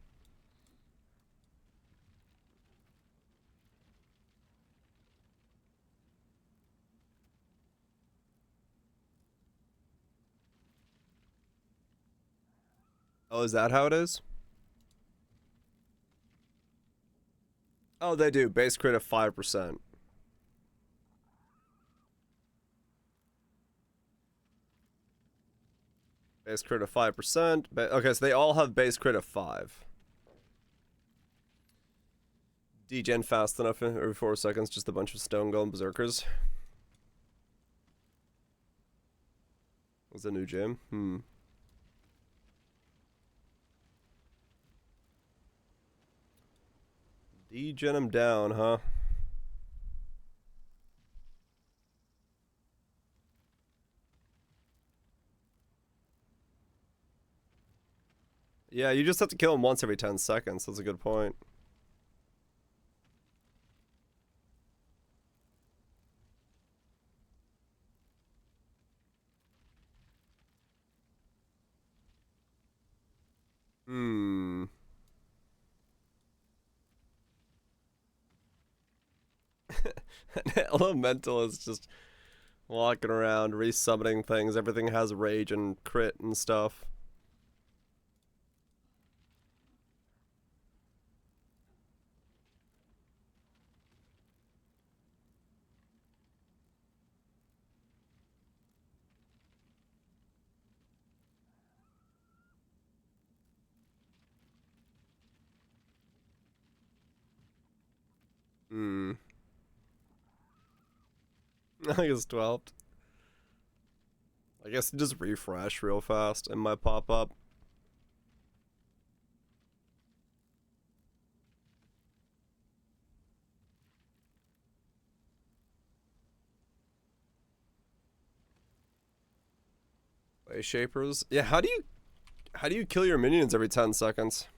Oh, is that how it is? Oh, they do. Base crit of 5%. Base crit of 5%. Okay, so they all have base crit of 5. Degen fast enough every 4 seconds, just a bunch of stone golem berserkers. What's a new gym? Degen him down, huh? Yeah, you just have to kill him once every 10 seconds. That's a good point. An elemental is just walking around, resummoning things. Everything has rage and crit and stuff. I think it's 12. I guess just refresh real fast and might pop up. Way shapers. Yeah, how do you kill your minions every 10 seconds?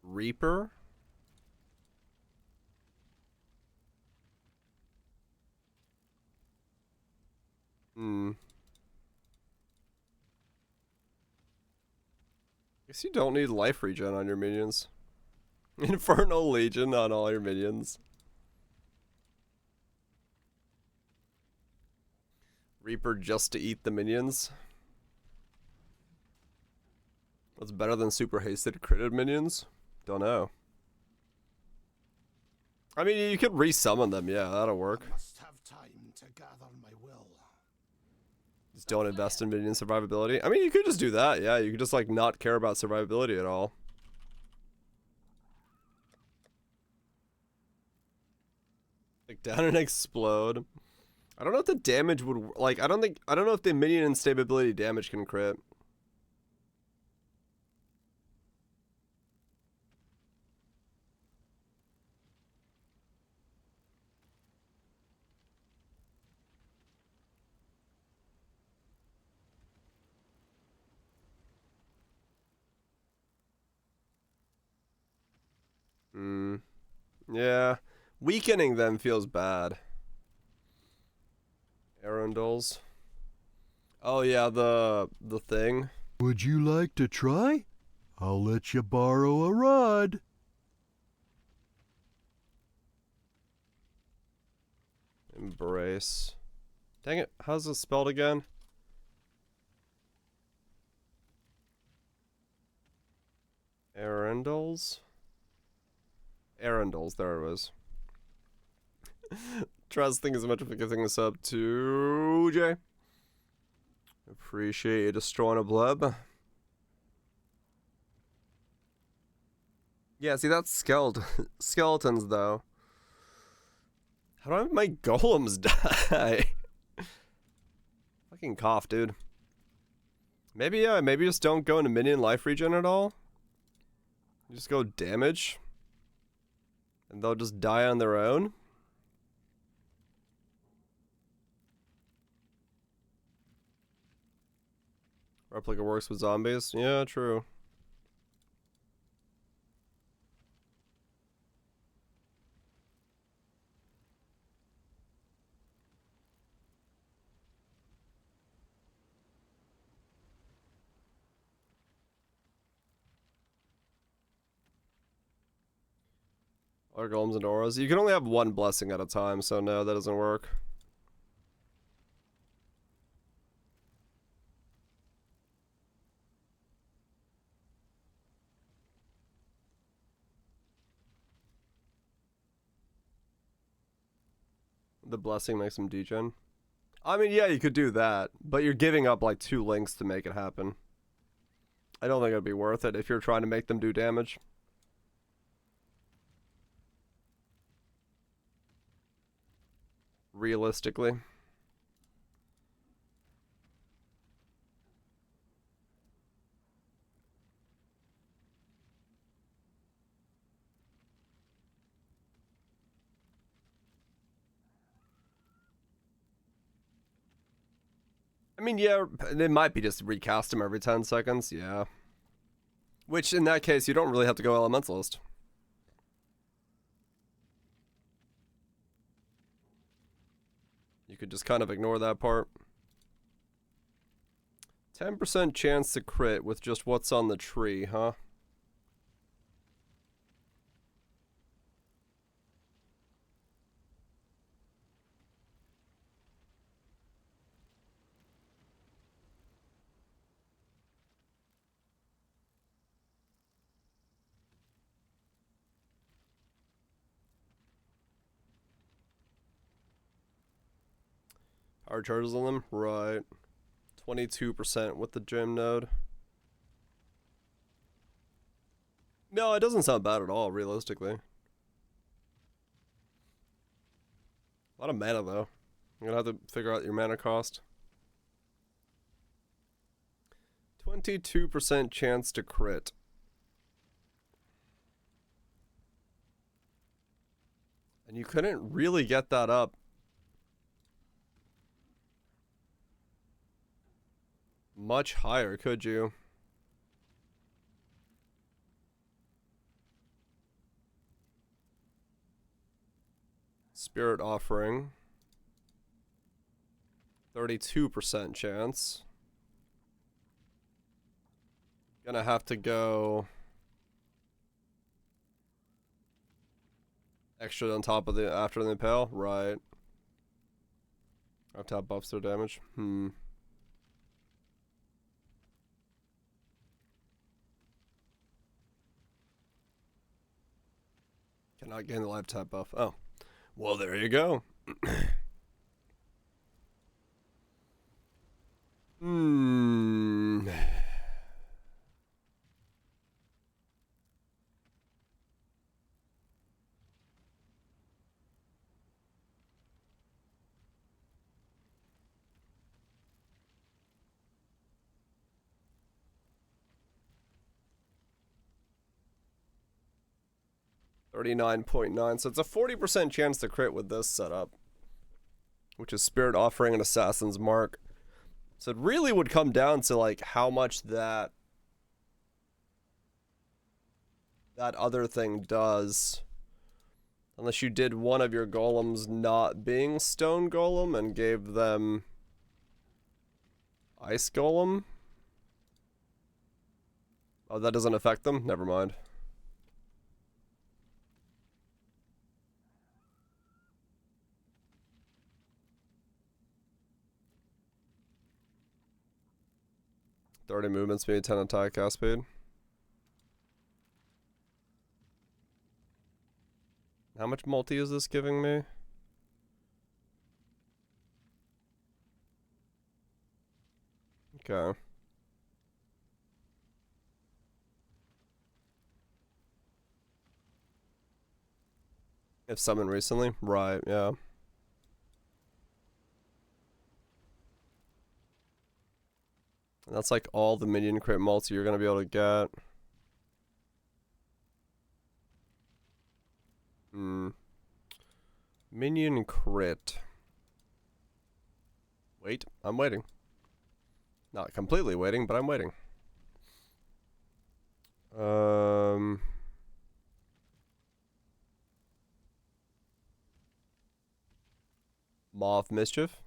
Reaper? Guess you don't need life regen on your minions. Infernal Legion on all your minions. Reaper just to eat the minions. What's better than super hasted critted minions? Don't know. I mean, you could resummon them, yeah, that'll work. Must have time to gather my will. Just don't invest in minion survivability. I mean, you could just do that, yeah. You could just, like, not care about survivability at all. Like, down and explode. I don't know if the damage would, like, I don't know if the minion instability damage can crit. Yeah. Weakening them feels bad. Arundels. Oh yeah, the thing. Would you like to try? I'll let you borrow a rod. Embrace. Dang it, how's it spelled again? Arundels? Arundels, there it was. Trust, thank you so much for giving this up to Jay. Appreciate you destroying a blub. Yeah, see, that's skeletons, though. How do I make my golems die? Fucking cough, dude. Maybe, yeah, maybe just don't go into minion life regen at all. You just go damage. And they'll just die on their own. Replica works with zombies. Yeah, true. Or golems and auras. You can only have one blessing at a time, so no, that doesn't work. The blessing makes him degen. I mean, yeah, you could do that, but you're giving up like 2 links to make it happen. I don't think it'd be worth it if you're trying to make them do damage. Realistically. I mean, yeah, it might be just recast him every 10 seconds, yeah. Which, in that case, you don't really have to go Elementalist. You could just kind of ignore that part. 10% chance to crit with just what's on the tree, huh? Power charges on them? Right. 22% with the gem node. No, it doesn't sound bad at all, realistically. A lot of mana, though. I'm gonna have to figure out your mana cost. 22% chance to crit. And you couldn't really get that up much higher, could you? Spirit Offering. 32% chance. Gonna have to go extra on top of the after the impale, right? Our top buffs their damage. Cannot gain the life tap buff. Oh. Well, there you go. 39.9, so it's a 40% chance to crit with this setup, which is Spirit Offering and Assassin's Mark. So it really would come down to like how much that other thing does Unless you did one of your golems not being stone golem and gave them ice golem. Oh, that doesn't affect them? Never mind. "30 movement speed, 10 attack cast speed." How much multi is this giving me? Okay. If summoned recently? Right, yeah. And that's like all the minion crit multi you're gonna be able to get. Minion crit. Wait, I'm waiting. Not completely waiting, but I'm waiting. Maw of Mischief.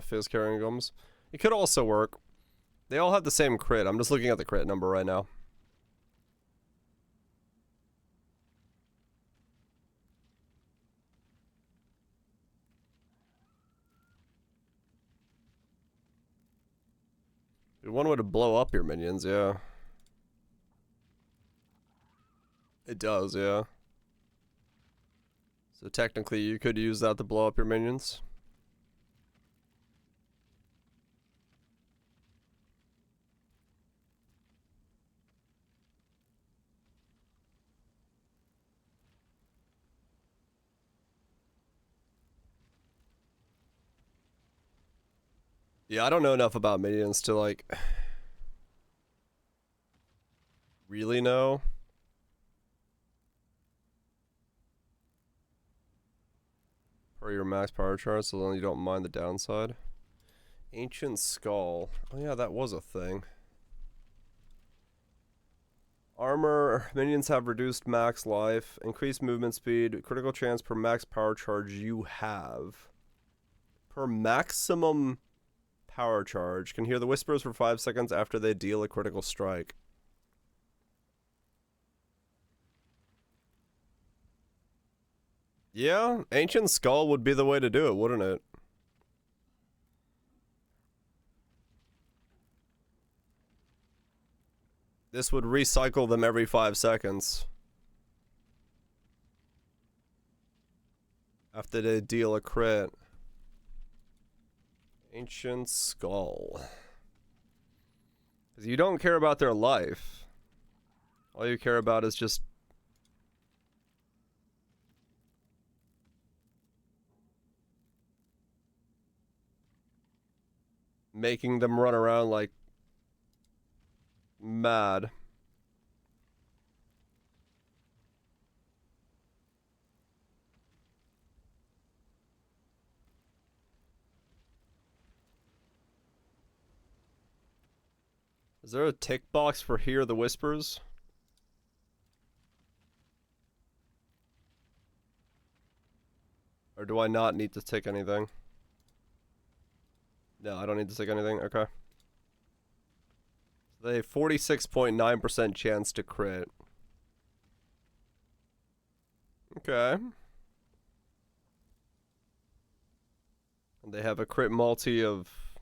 Fizz carrying gums. It could also work. They all have the same crit. I'm just looking at the crit number right now. One way to blow up your minions, yeah. It does, yeah. So technically you could use that to blow up your minions. Yeah, I don't know enough about minions to, like, really know. Per your max power chart, so then you don't mind the downside. Ancient Skull. Oh yeah, that was a thing. Armor. Minions have reduced max life. Increased movement speed. Critical chance per max power charge you have. Per maximum power charge. Can hear the whispers for 5 seconds after they deal a critical strike. Yeah, Ancient Skull would be the way to do it, wouldn't it? This would recycle them every 5 seconds. After they deal a crit. Ancient Skull. Because you don't care about their life. All you care about is just making them run around like mad. Is there a tick box for Hear the Whispers? Or do I not need to tick anything? No, I don't need to tick anything. Okay. So they have 46.9% chance to crit. Okay. And they have a crit multi of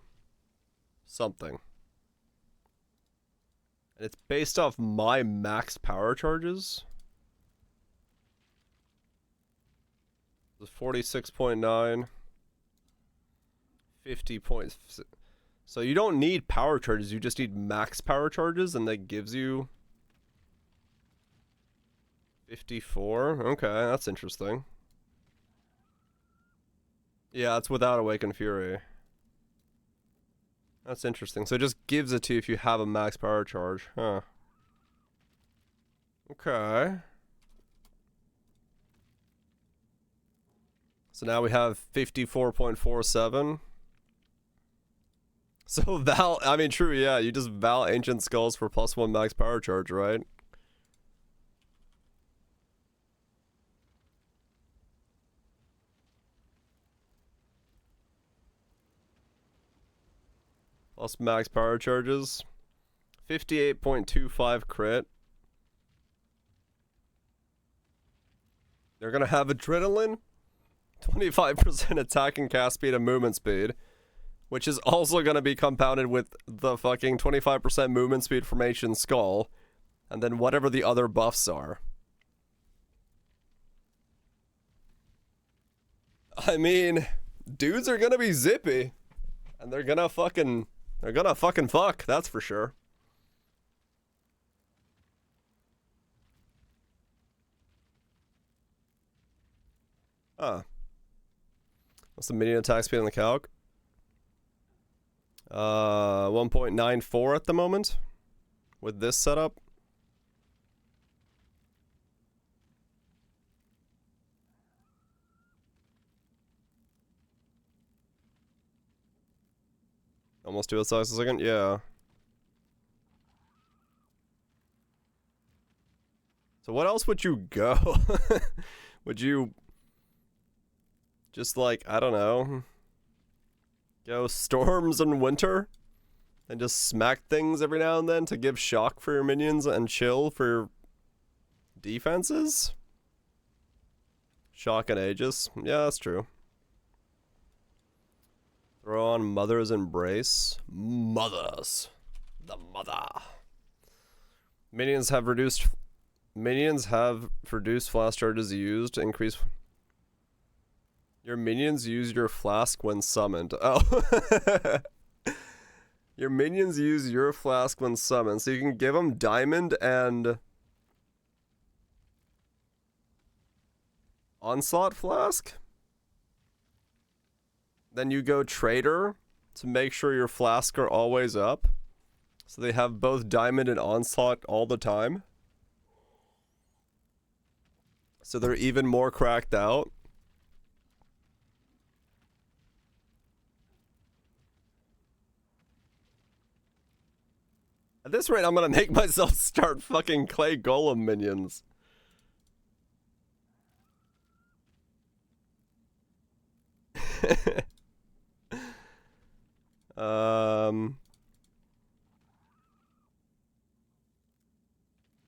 something. And it's based off my max power charges. It's 46.9. 50 points. So you don't need power charges, you just need max power charges, and that gives you 54. Okay, that's interesting. Yeah, it's without Awakened Fury. That's interesting. So it just gives it to you if you have a max power charge. Huh. Okay. So now we have 54.47. So Val, I mean, true, yeah, you just Val Ancient Skulls for +1 max power charge, right? Plus max power charges. 58.25 crit. They're gonna have adrenaline. 25% attack and cast speed and movement speed. Which is also gonna be compounded with the fucking 25% movement speed from Ancient Skull. And then whatever the other buffs are. I mean, dudes are gonna be zippy. And they're gonna fucking fuck, that's for sure. Huh. What's the minion attack speed on the calc? 1.94 at the moment. With this setup. Almost 2 size a second? Yeah. So what else would you go? Would you just like, I don't know, go Storms and Winter? And just smack things every now and then to give shock for your minions and chill for your defenses? Shock and Aegis. Yeah, that's true. Throw on Mother's Embrace. Mothers. The mother. Minions have reduced flask charges used. Increase. Your minions use your flask when summoned. Oh. Your minions use your flask when summoned. So you can give them Diamond and Onslaught Flask. Then you go Trader to make sure your flasks are always up. So they have both Diamond and Onslaught all the time. So they're even more cracked out. At this rate, I'm gonna make myself start fucking clay golem minions.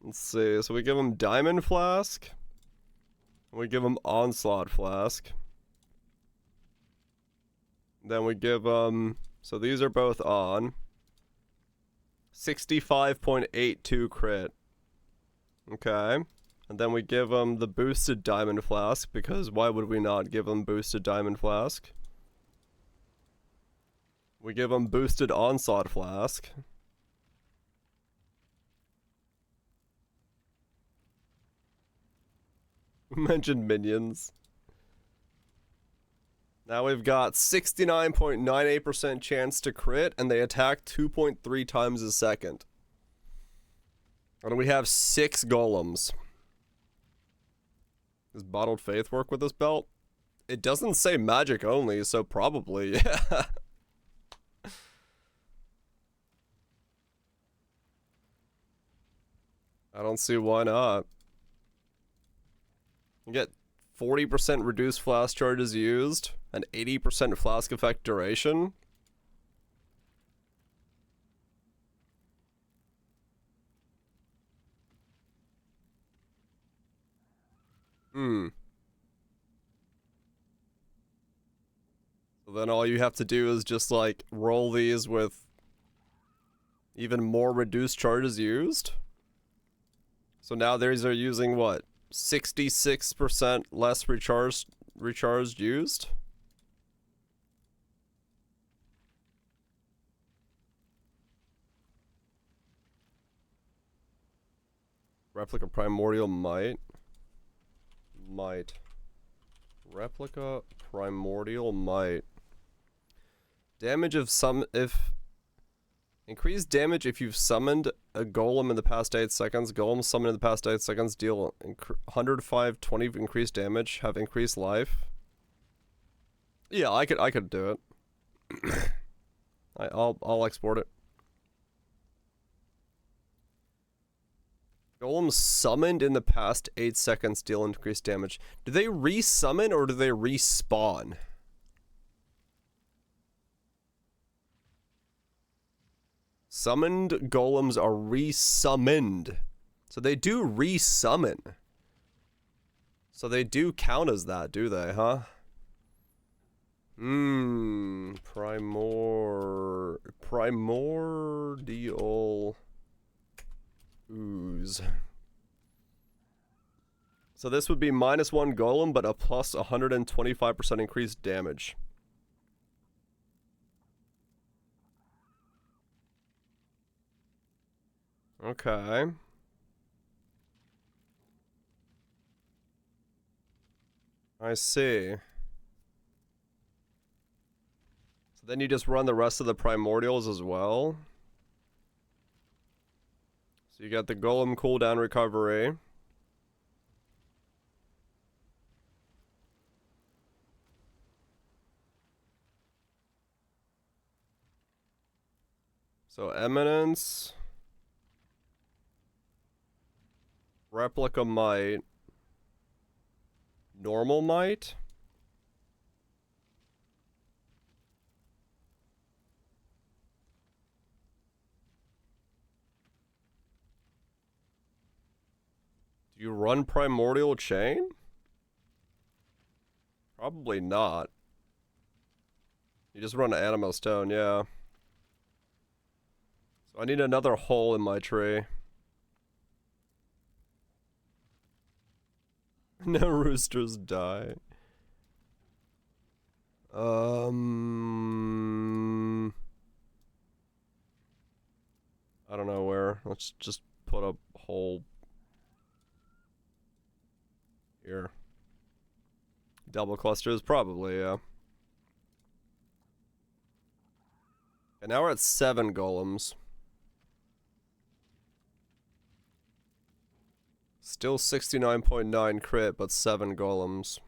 Let's see. So we give him Diamond Flask. We give him Onslaught Flask. Then we give them... So these are both on. 65.82 crit. Okay. And then we give them the boosted Diamond Flask, because why would we not give them boosted Diamond Flask? We give them boosted Onslaught Flask. We mentioned minions. Now we've got 69.98% chance to crit, and they attack 2.3 times a second. And we have 6 golems. Does Bottled Faith work with this belt? It doesn't say magic only, so probably, yeah. I don't see why not. You get 40% reduced flask charges used, and 80% flask effect duration. So then all you have to do is just like roll these with even more reduced charges used. So now these are using what? 66% less recharged used. Replica Primordial Might. Replica Primordial Might. Damage of some if increased damage if you've summoned a golem in the past 8 seconds. Golems summoned in the past 8 seconds deal 105 20 increased damage, have increased life. Yeah, I could do it. I'll export it. Golems summoned in the past 8 seconds deal increased damage. Do they resummon or do they respawn? Summoned golems are resummoned. So they do resummon. So they do count as that, do they, huh? Primordial ooze. So this would be -1 golem, but a plus 125% increased damage. Okay. I see. So then you just run the rest of the primordials as well. So you got the golem cooldown recovery. So Eminence, Replica Might, Normal Might. Do you run Primordial Chain? Probably not. You just run Animo Stone, yeah. So I need another hole in my tree. No roosters die. I don't know where. Let's just put a hole here. Double clusters, probably, yeah. And now we're at 7 golems. Still 69.9 crit, but 7 golems.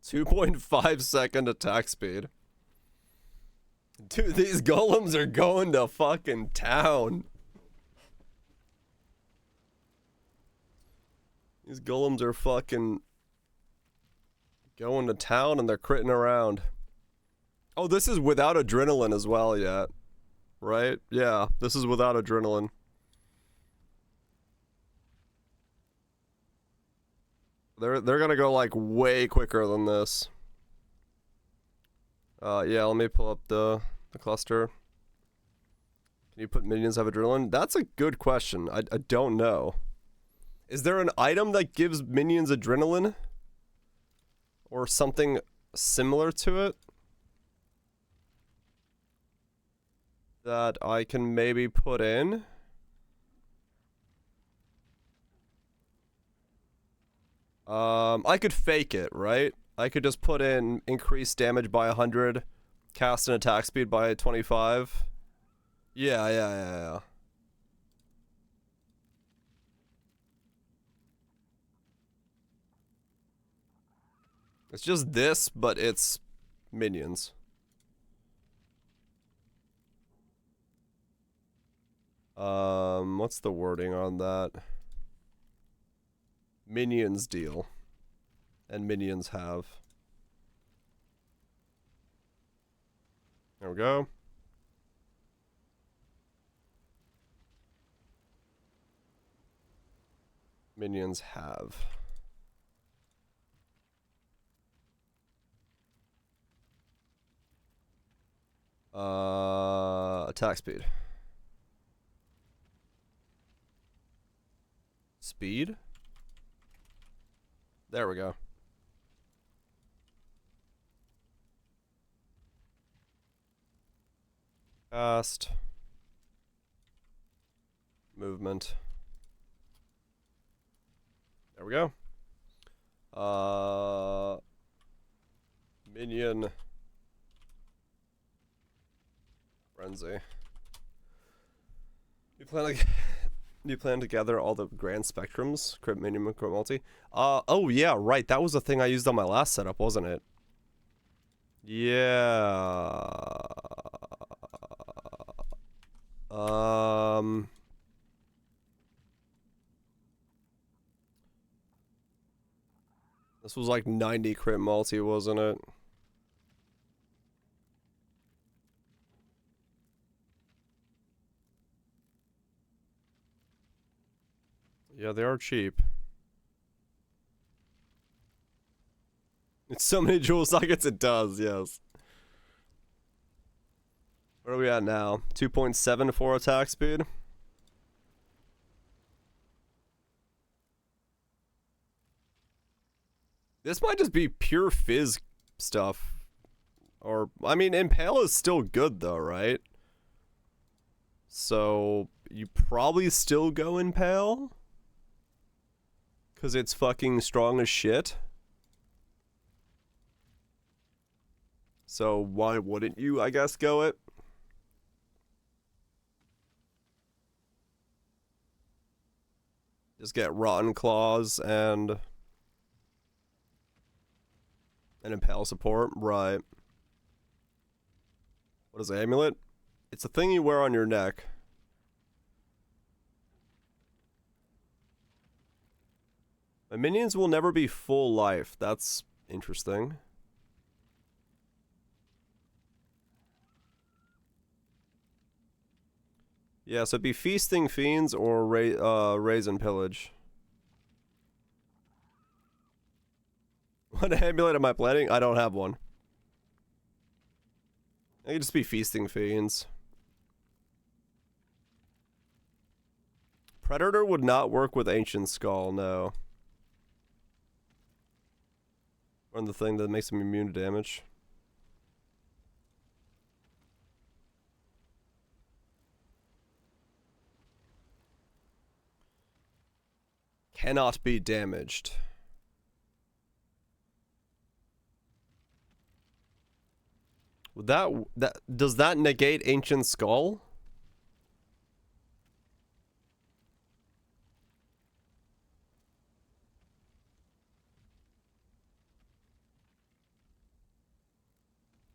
.5 attack speed. Dude, these golems are going to fucking town. These golems are fucking going to town and they're critting around. Oh, this is without adrenaline as well yet. Right? Yeah, this is without adrenaline. They're gonna go like way quicker than this. Yeah, let me pull up the cluster. Can you put minions have adrenaline? That's a good question. I don't know. Is there an item that gives minions adrenaline? Or something similar to it? That I can maybe put in? I could fake it, right? I could just put in increased damage by 100, cast and attack speed by 25. Yeah. It's just this, but it's minions. What's the wording on that? Minions deal. And minions have. There we go. Minions have. Attack speed. Speed? There we go. Cast. Movement. There we go. Minion. Frenzy. You plan like Do you plan to gather all the grand spectrums? Crit minimum, crit multi? Oh yeah, right. That was the thing I used on my last setup, wasn't it? Yeah. This was like 90 crit multi, wasn't it? Yeah, they are cheap. It's so many jewel sockets, it does, yes. Where are we at now? 2.74 attack speed? This might just be pure fizz stuff. Or, I mean, Impale is still good though, right? So, you probably still go Impale? Because it's fucking strong as shit? So, why wouldn't you, I guess, go it? Just get Rotten Claws and an Impale support, right. What is Amulet? It's a thing you wear on your neck. My minions will never be full life. That's interesting. Yeah, so it'd be Feasting Fiends or Raise and Pillage. What amulet am I planning? I don't have one. I could just be Feasting Fiends. Predator would not work with Ancient Skull, no. Run the thing that makes him immune to damage. Cannot be damaged. Would that does that negate Ancient Skull?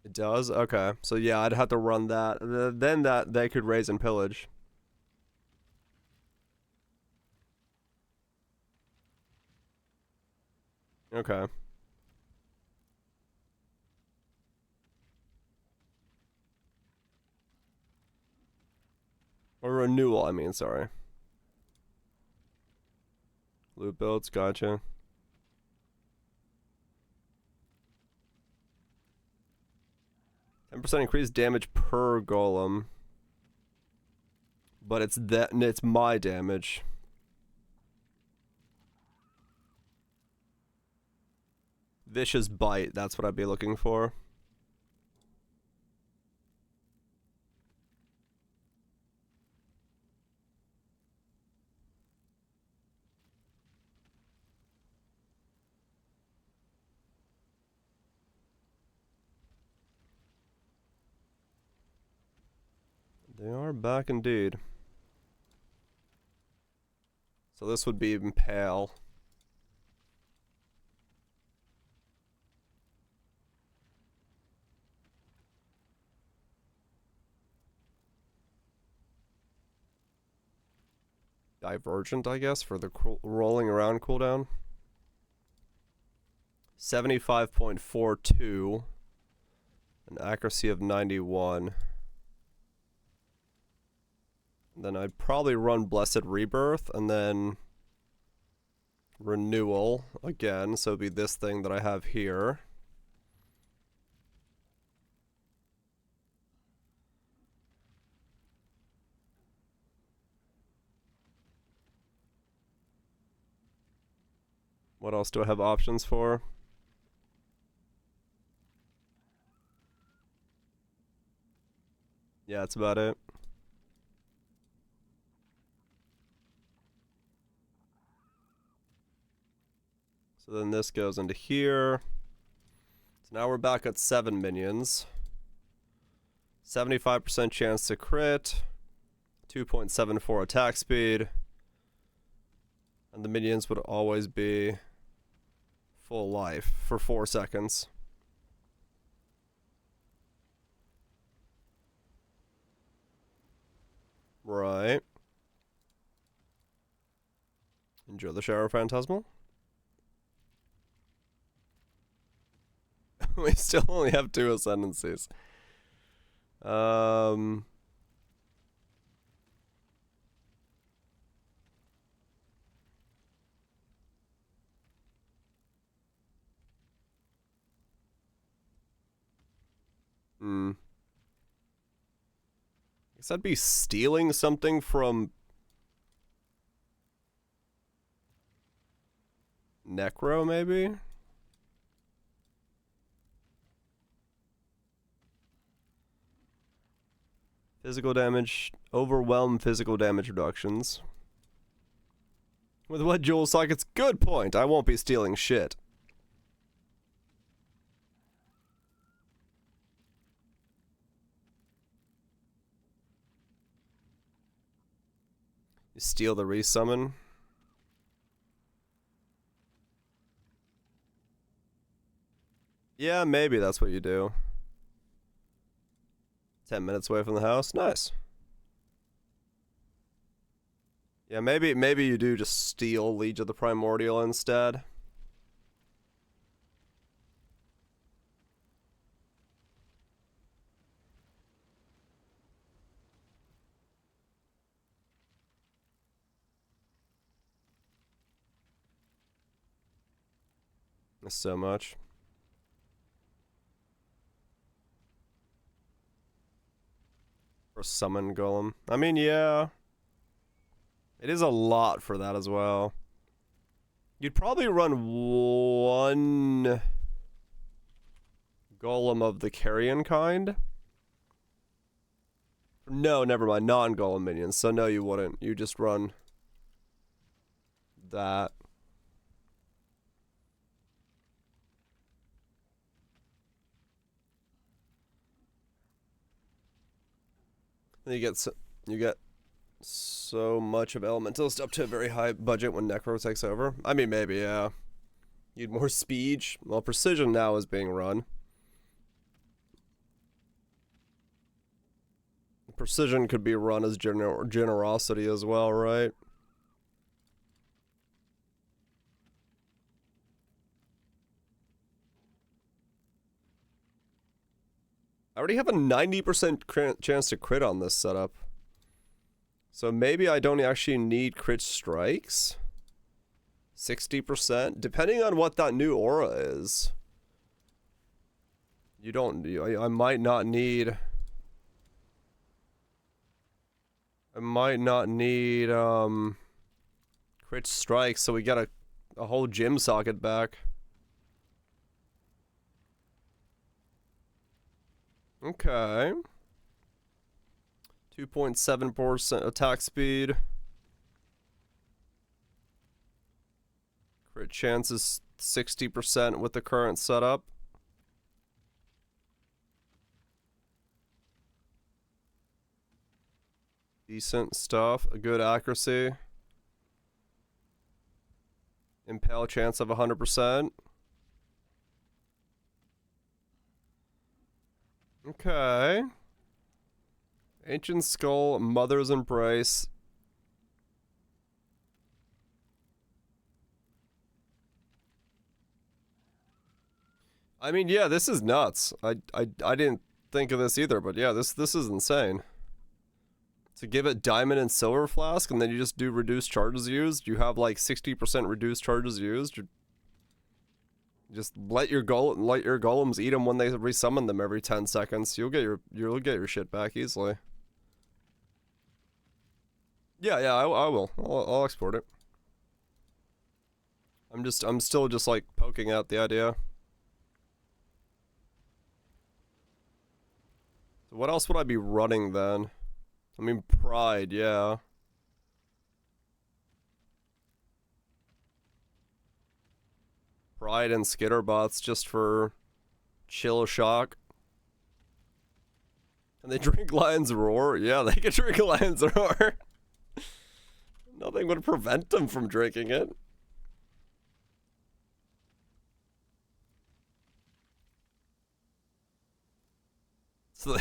It does? Okay. So yeah, I'd have to run that. Then that they could raise and pillage. Okay. Or renewal, I mean, sorry. Loot builds, gotcha. %10 increased damage per golem. But it's my damage. Vicious Bite, that's what I'd be looking for. They are back indeed. So this would be Impale. Divergent, I guess, for the rolling around cooldown. 75.42. An accuracy of 91. Then I'd probably run Blessed Rebirth and then Renewal again. So it'd be this thing that I have here. What else do I have options for? Yeah, that's about it. So then this goes into here. So now we're back at 7 minions. 75% chance to crit. 2.74 attack speed. And the minions would always be full life for 4 seconds. Right. Enjoy the shower, Phantasmal. We still only have 2 ascendancies. Guess I'd be stealing something from Necro, maybe? Physical damage, overwhelm physical damage reductions. With what jewel sockets? Good point. I won't be stealing shit. You steal the resummon. Yeah, maybe that's what you do. 10 minutes away from the house. Nice. Yeah, maybe you do just steal Liege of the Primordial instead. That's so much. Or summon golem. I mean, yeah. It is a lot for that as well. You'd probably run 1 golem of the carrion kind. No, never mind. Non-golem minions. So no, you wouldn't. You just run that. You get so much of Elementalist up to a very high budget when Necro takes over. I mean, maybe, yeah. You'd more speed. Well, Precision now is being run. Precision could be run as Generosity as well, right? I already have a 90% chance to crit on this setup. So maybe I don't actually need crit strikes. 60%, depending on what that new aura is. You don't, I might not need... crit strikes, so we get a whole gym socket back. Okay. 2.7% attack speed. Crit chance is 60% with the current setup. Decent stuff. A good accuracy. Impale chance of 100%. Okay. Ancient Skull, Mother's Embrace. I mean, yeah, this is nuts. I didn't think of this either, but yeah, this is insane. To give it Diamond and Silver Flask, and then you just do reduced charges used. You have like 60% reduced charges used. You just let your golems eat them when they resummon them every 10 seconds. You'll get your shit back easily. Yeah, I will. I'll export it. I'm still just like poking out the idea. So what else would I be running then? I mean, Pride, yeah. Pride and Skitterbots just for chill shock. And they drink Lion's Roar? Yeah, they can drink Lion's Roar. Nothing would prevent them from drinking it. So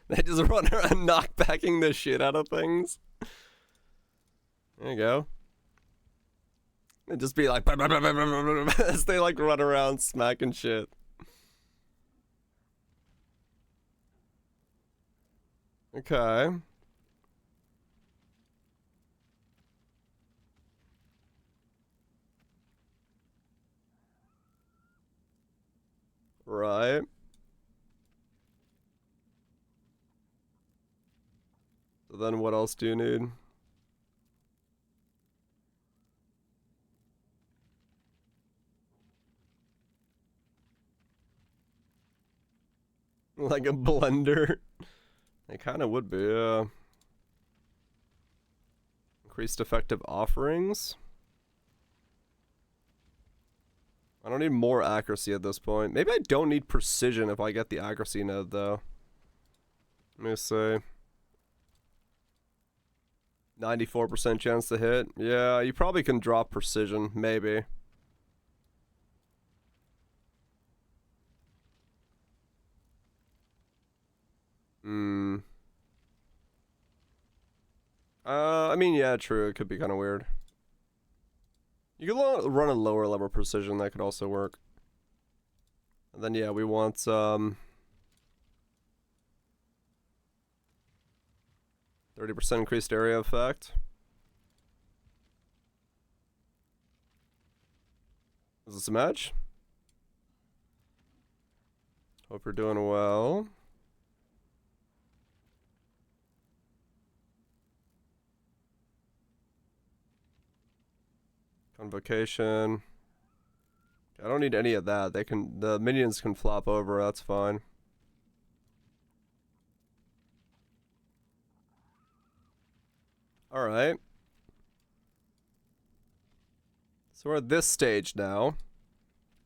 they just run around knockbacking the shit out of things. There you go. It'd just be like as they like run around smacking shit. Okay. Right. So then what else do you need? Like a blender. It kind of would be, increased effective offerings. I don't need more accuracy at this point. Maybe I don't need precision if I get the accuracy node, though. Let me see. 94% chance to hit. Yeah, you probably can drop precision, maybe. I mean, yeah, true. It could be kind of weird. You could run a lower level precision. That could also work. And then, yeah, we want, 30% increased area effect. Is this a match? Hope you're doing well. Convocation. I don't need any of that. The minions can flop over, that's fine. Alright. So we're at this stage now.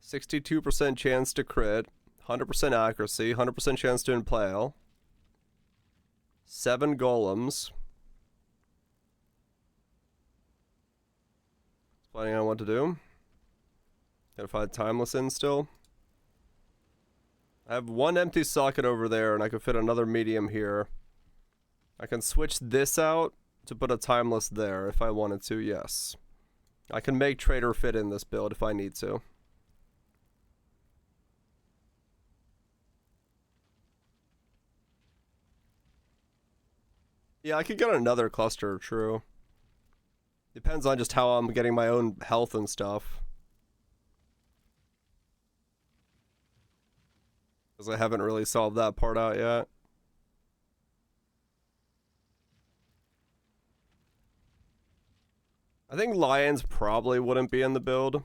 62% chance to crit, 100% accuracy, 100% chance to impale. 7 golems. Planning on what to do. Gotta find timeless in still. I have one empty socket over there, and I can fit another medium here. I can switch this out to put a timeless there if I wanted to, yes. I can make trader fit in this build if I need to. Yeah, I could get another cluster, true. Depends on just how I'm getting my own health and stuff. Because I haven't really solved that part out yet. I think lions probably wouldn't be in the build.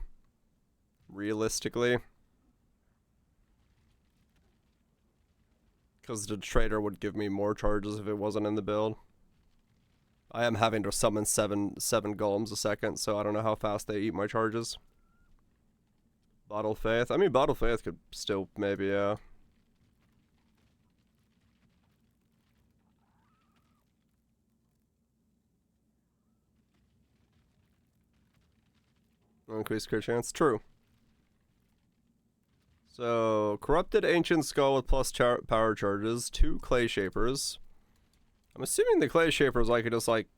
Realistically. Because the trader would give me more charges if it wasn't in the build. I am having to summon seven golems a second, so I don't know how fast they eat my charges. Bottle Faith. I mean, Bottle Faith could still maybe, yeah. Increased crit chance. True. So, Corrupted Ancient Skull with plus power charges. 2 Clay Shapers. I'm assuming the Clay Shapers I could just, like,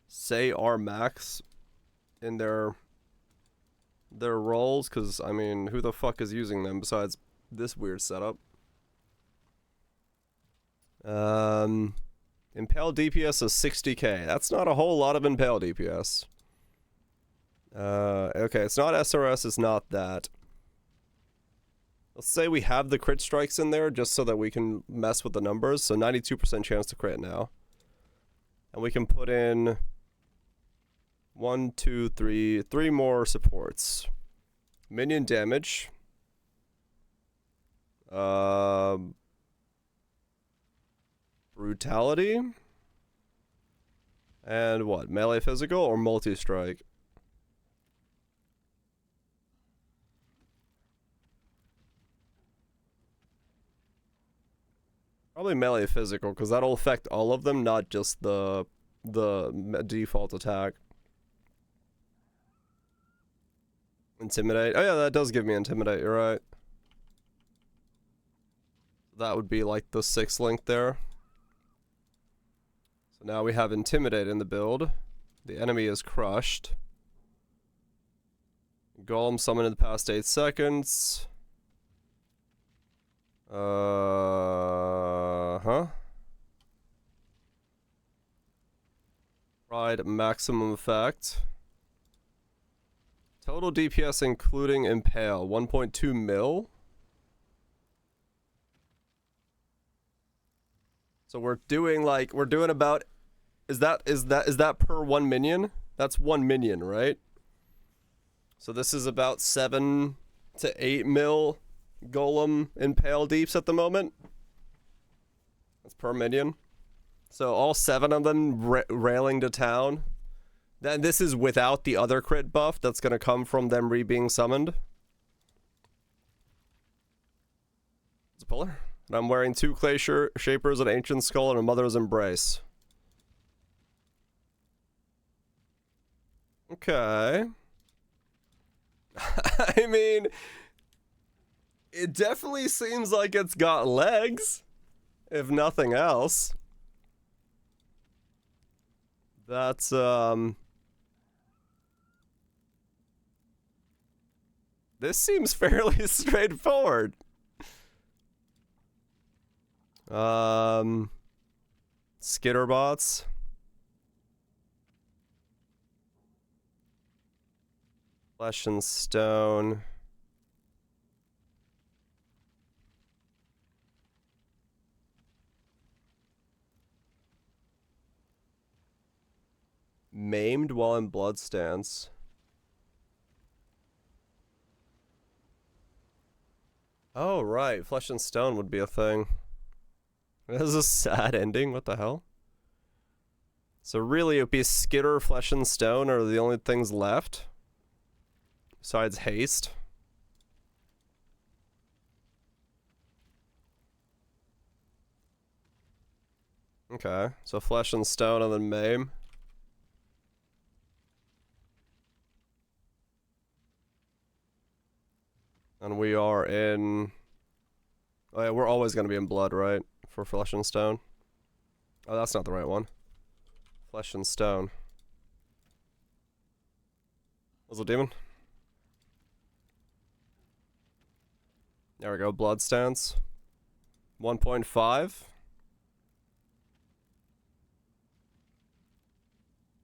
say are max in their roles, because, I mean, who the fuck is using them besides this weird setup? Impale DPS is 60k. That's not a whole lot of Impale DPS. Okay, it's not SRS, it's not that. Let's say we have the crit strikes in there just so that we can mess with the numbers. So 92% chance to crit now. And we can put in 1, 2, 3 more supports. Minion damage. Brutality. And what? Melee physical or multi-strike? Probably melee physical, because that'll affect all of them, not just the default attack. Intimidate. Oh yeah, that does give me intimidate, you're right. That would be like the 6th link there. So now we have intimidate in the build. The enemy is crushed. Golem summoned in the past 8 seconds. Pride maximum effect. Total DPS including impale 1.2 mil. So we're doing about is that per 1 minion? That's 1 minion, right? So this is about 7 to 8 mil golem impale deeps at the moment. That's per minion. So all 7 of them railing to town. Then this is without the other crit buff that's going to come from them being summoned. It's a puller. And I'm wearing 2 clay shapers, an ancient skull, and a mother's embrace. Okay. I mean, it definitely seems like it's got legs, if nothing else. That's, this seems fairly straightforward. Skitterbots. Flesh and stone. Maimed while in blood stance. Oh, right. Flesh and stone would be a thing. This is a sad ending. What the hell? So really, it would be Skitter, Flesh and Stone are the only things left. Besides haste. Okay, so Flesh and Stone and then Maim. And we are in... Oh yeah, we're always going to be in blood, right? For Flesh and Stone. Oh, that's not the right one. Flesh and Stone. Muzzle Demon. There we go, blood stance. 1.5.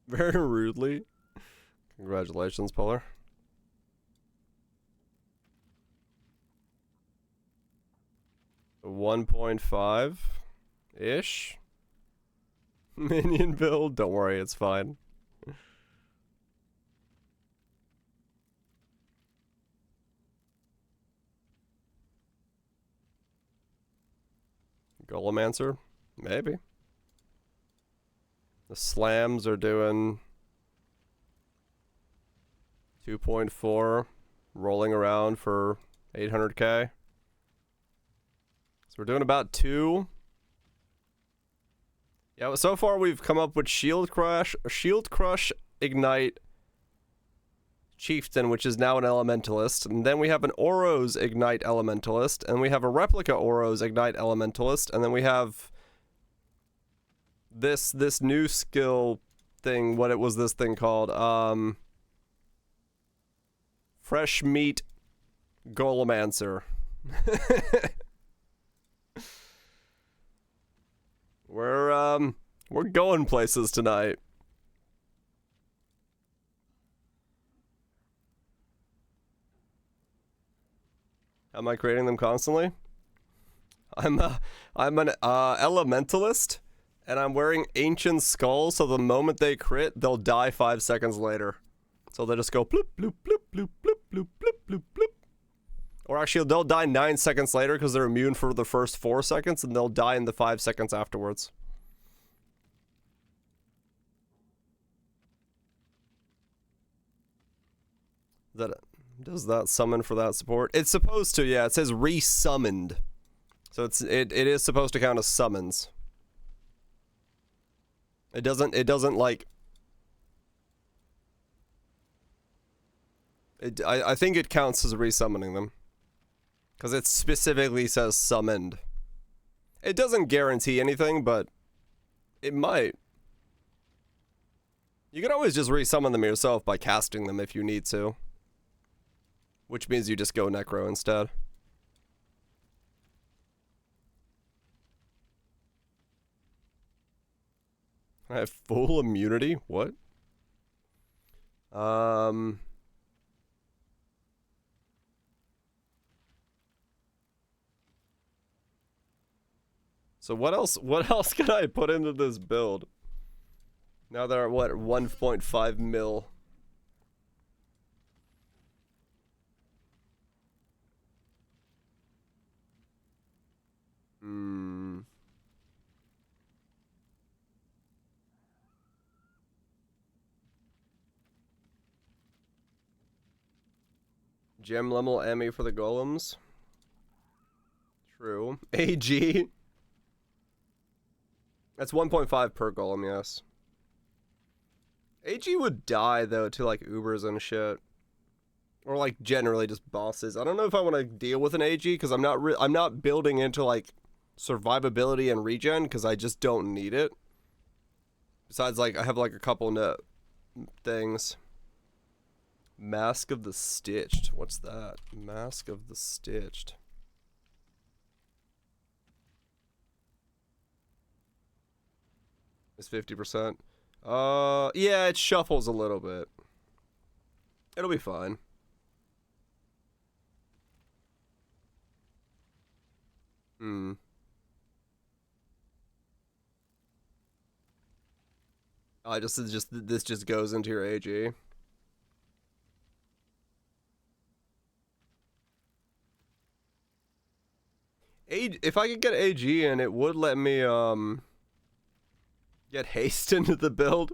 Very rudely. Congratulations, Polar. $1.5-ish. Minion build. Don't worry, it's fine. Golemancer? Maybe. The slams are doing 2.4, rolling around for 800k. So we're doing about 2. Yeah, so far we've come up with Shield Crush, Ignite, Chieftain, which is now an Elementalist, and then we have an Oros Ignite Elementalist, and we have a Replica Oros Ignite Elementalist, and then we have this new skill thing, what was this thing called? Fresh Meat Golemancer. We're going places tonight. Am I creating them constantly? I'm an elementalist, and I'm wearing ancient skull, so the moment they crit, they'll die 5 seconds later. So they just go bloop bloop bloop bloop bloop bloop bloop bloop bloop. Or actually, they'll die 9 seconds later because they're immune for the first 4 seconds, and they'll die in the 5 seconds afterwards. Does that summon for that support? It's supposed to, yeah. It says re-summoned. So it is supposed to count as summons. It doesn't like... I think it counts as resummoning them. Because it specifically says summoned. It doesn't guarantee anything, but it might. You can always just resummon them yourself by casting them if you need to. Which means you just go Necro instead. I have full immunity? What? So what else can I put into this build? Now they're at what, 1.5 mil. Gem level Emmy for the golems. True. AG. That's 1.5 per golem, yes. AG would die though to like Ubers and shit. Or like generally just bosses. I don't know if I want to deal with an AG because I'm not building into like survivability and regen because I just don't need it. Besides, like I have like a couple things. Mask of the Stitched. What's that? Mask of the Stitched. It's 50%. Yeah, it shuffles a little bit. It'll be fine. This just goes into your AG. If I could get AG in, it would let me get haste into the build.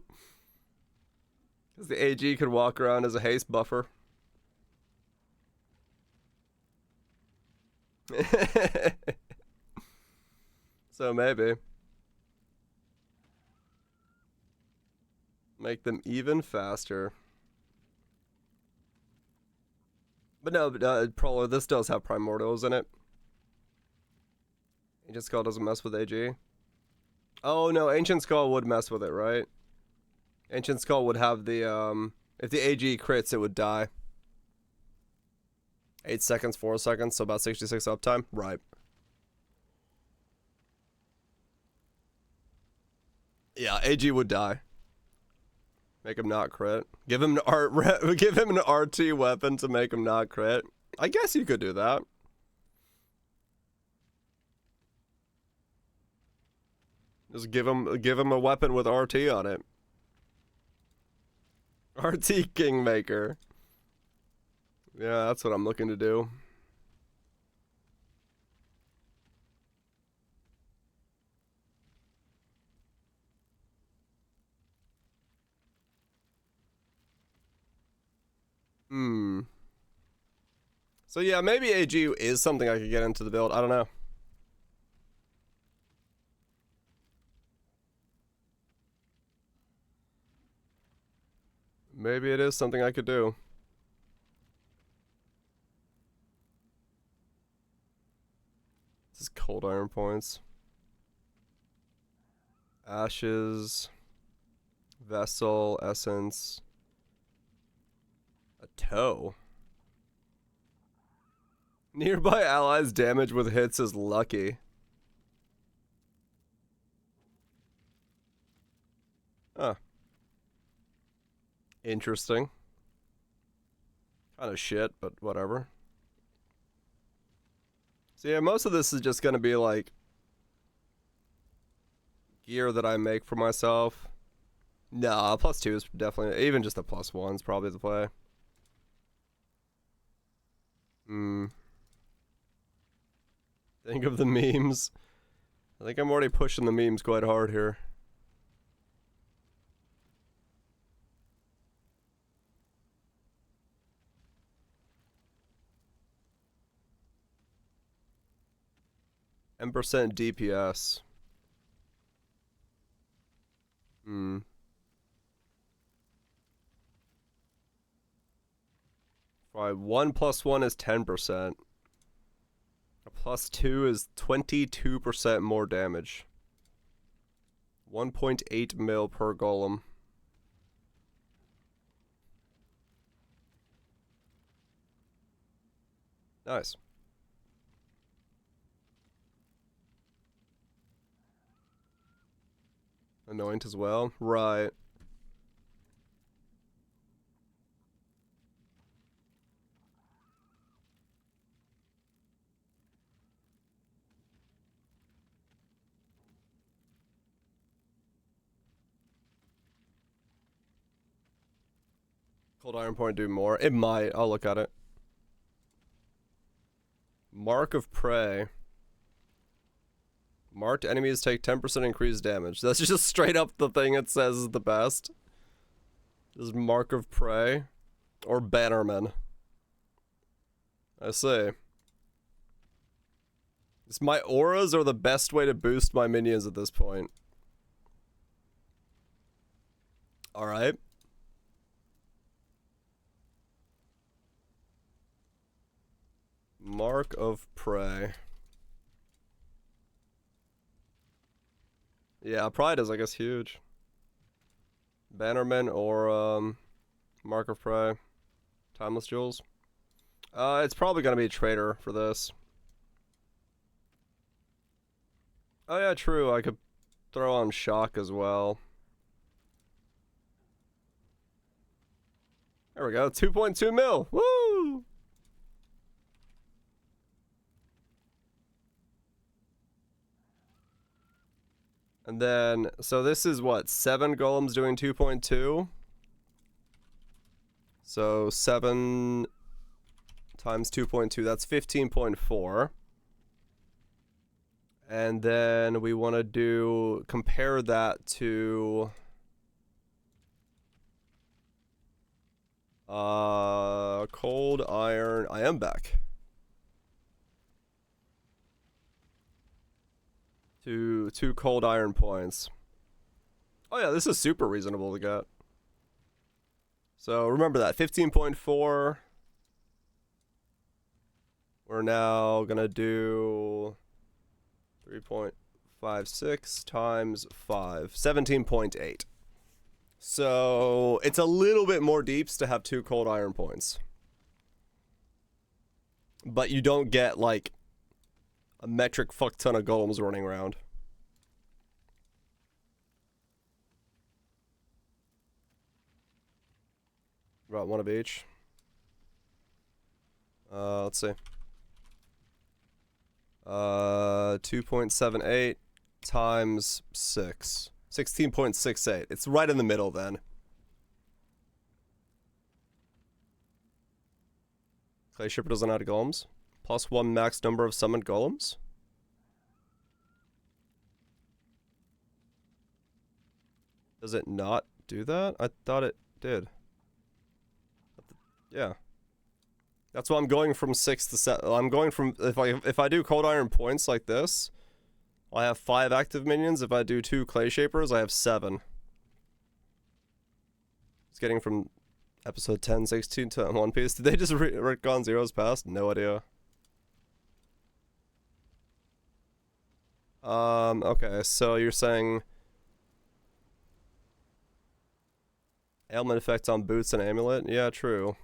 Because the AG could walk around as a haste buffer. So maybe. Make them even faster. But no, Prolo, this does have Primordials in it. Ancient Skull doesn't mess with AG. Oh no, Ancient Skull would mess with it, right? Ancient Skull would have the, if the AG crits, it would die. 8 seconds, 4 seconds, so about 66 uptime. Right. Yeah, AG would die. Make him not crit. Give him an RT weapon to make him not crit. I guess you could do that. Just give him a weapon with RT on it. RT Kingmaker. Yeah, that's what I'm looking to do. So yeah, maybe AG is something I could get into the build. I don't know. Maybe it is something I could do. This is cold iron points. Ashes. Vessel. Essence. A toe. Nearby allies damage with hits is lucky. Huh. Interesting. Kind of shit, but whatever. So yeah, most of this is just gonna be like gear that I make for myself. No, +2 is definitely, even just a +1 is probably the play. Think of the memes. I think I'm already pushing the memes quite hard here. %, DPS. Right, 1 plus 1 is 10%. A plus 2 is 22% more damage. 1.8 mil per golem. Nice. Anoint as well. Right. Cold Iron Point do more. It might. I'll look at it. Mark of Prey. Marked enemies take 10% increased damage. That's just straight up the thing it says is the best. Is Mark of Prey. Or Bannerman. I see. My auras are the best way to boost my minions at this point. Alright. Mark of Prey. Yeah, Pride is, I guess, huge. Bannerman or, Mark of Prey. Timeless Jewels. It's probably gonna be a Trader for this. Oh yeah, true, I could throw on Shock as well. There we go, 2.2 mil! Woo! And then, so this is what, 7 golems doing 2.2? So 7 times 2.2, that's 15.4. And then we want to do, compare that to cold iron. I am back. Two cold iron points. Oh yeah, this is super reasonable to get. So remember that, 15.4. We're now gonna do 3.56 times 5, 17.8. So it's a little bit more deeps to have 2 cold iron points. But you don't get like a metric fuck ton of golems running around. About 1 of each. Let's see. 2.78 times 6. 16.68. It's right in the middle then. Clay Shipper doesn't add golems. Plus 1 max number of summoned golems. Does it not do that? I thought it did. Yeah. That's why I'm going from 6 to 7. I'm going from, if I do cold iron points like this, I have 5 active minions. If I do 2 clay shapers, I have 7. It's getting from episode 10, 16 to One Piece. Did they just retcon Zero's past? No idea. Okay, so you're saying ailment effects on boots and amulet? Yeah, true.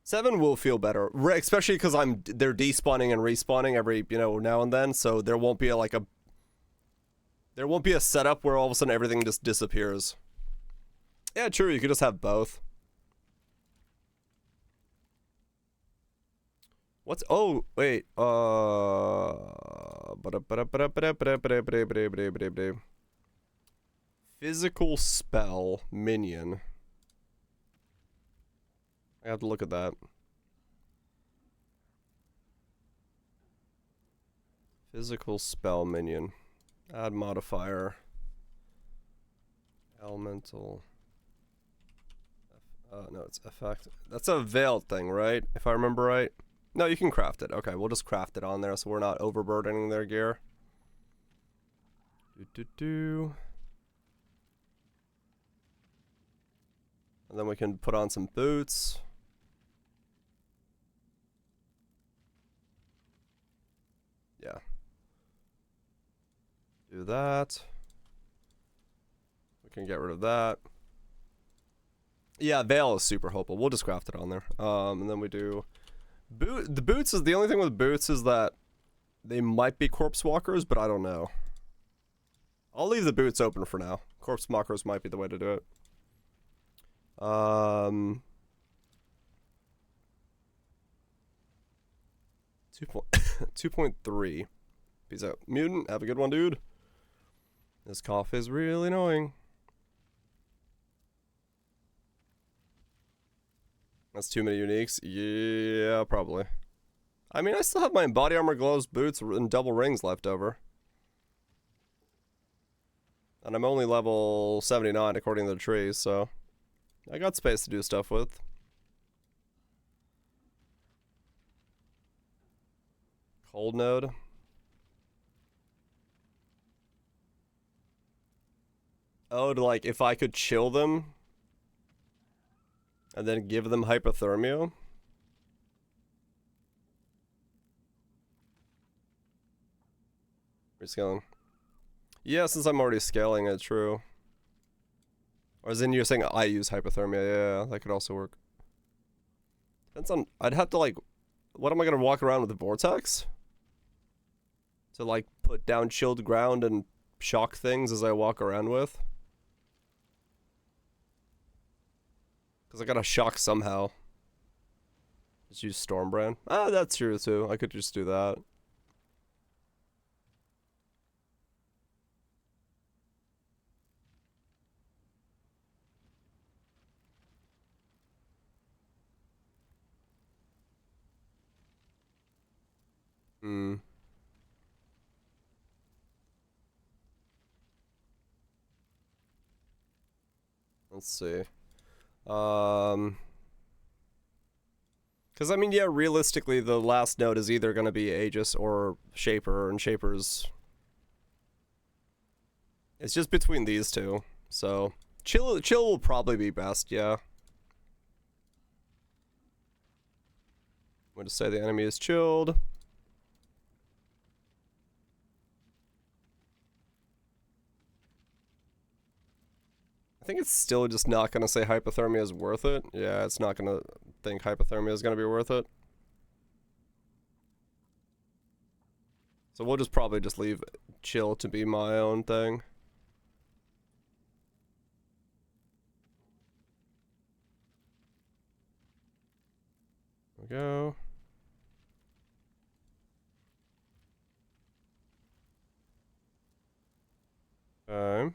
Seven will feel better, especially because they're despawning and respawning every, now and then, so there won't be there won't be a setup where all of a sudden everything just disappears. Yeah, true, you could just have both. What's, oh, wait, physical spell minion. I have to look at that. Physical spell minion. Add modifier. Elemental. No, it's effect. That's a veiled thing, right? If I remember right. No, you can craft it. Okay, we'll just craft it on there so we're not overburdening their gear. And then we can put on some boots. Yeah. Do that. We can get rid of that. Yeah, Veil is super hopeful. We'll just craft it on there. And then we do... The boots is... The only thing with boots is that they might be corpse walkers, but I don't know. I'll leave the boots open for now. Corpse walkers might be the way to do it. 2.3. Peace out. Mutant, have a good one, dude. This cough is really annoying. That's too many uniques? Yeah, probably. I mean, I still have my body armor, gloves, boots, and double rings left over. And I'm only level 79 according to the trees, so... I got space to do stuff with. Cold node. Oh, to like, if I could chill them... and then give them hypothermia? Rescaling. Yeah, since I'm already scaling it, true. Or as in you're saying I use hypothermia, yeah, that could also work. Depends on, I'd have to like, what am I gonna walk around with the vortex? To like put down chilled ground and shock things as I walk around with? Because I gotta shock somehow. Just use Stormbrand. Ah, that's true too, I could just do that. Hmm. Let's see. Because I mean, yeah, realistically, the last node is either going to be Aegis or Shaper, and Shaper's... It's just between these two, so... Chill will probably be best, yeah. I'm going to say the enemy is chilled. I think it's still just not going to say hypothermia is worth it. Yeah, it's not going to think hypothermia is going to be worth it. So we'll just probably just leave chill to be my own thing. There we go. Okay.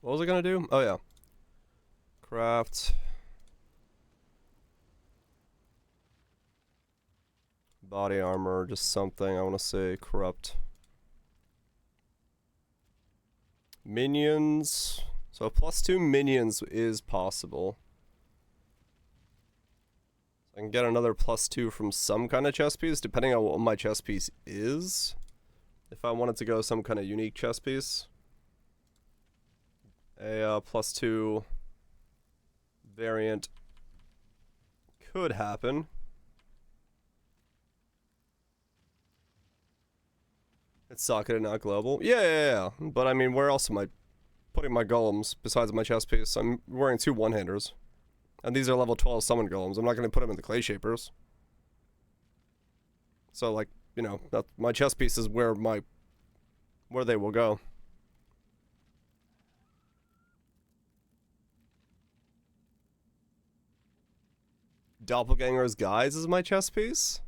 What was I gonna do? Oh yeah. Craft. Body armor, just something. I want to say corrupt. Minions. So +2 minions is possible. I can get another +2 from some kind of chess piece, depending on what my chess piece is. If I wanted to go some kind of unique chess piece. A +2 variant could happen. It's socket and not global. Yeah. But I mean, where else am I putting my golems besides my chess piece? I'm wearing 2 one-handers. And these are level 12 summon golems. I'm not going to put them in the clay shapers. So like, you know, that my chess piece is where they will go. Doppelganger's Guise is my chess piece?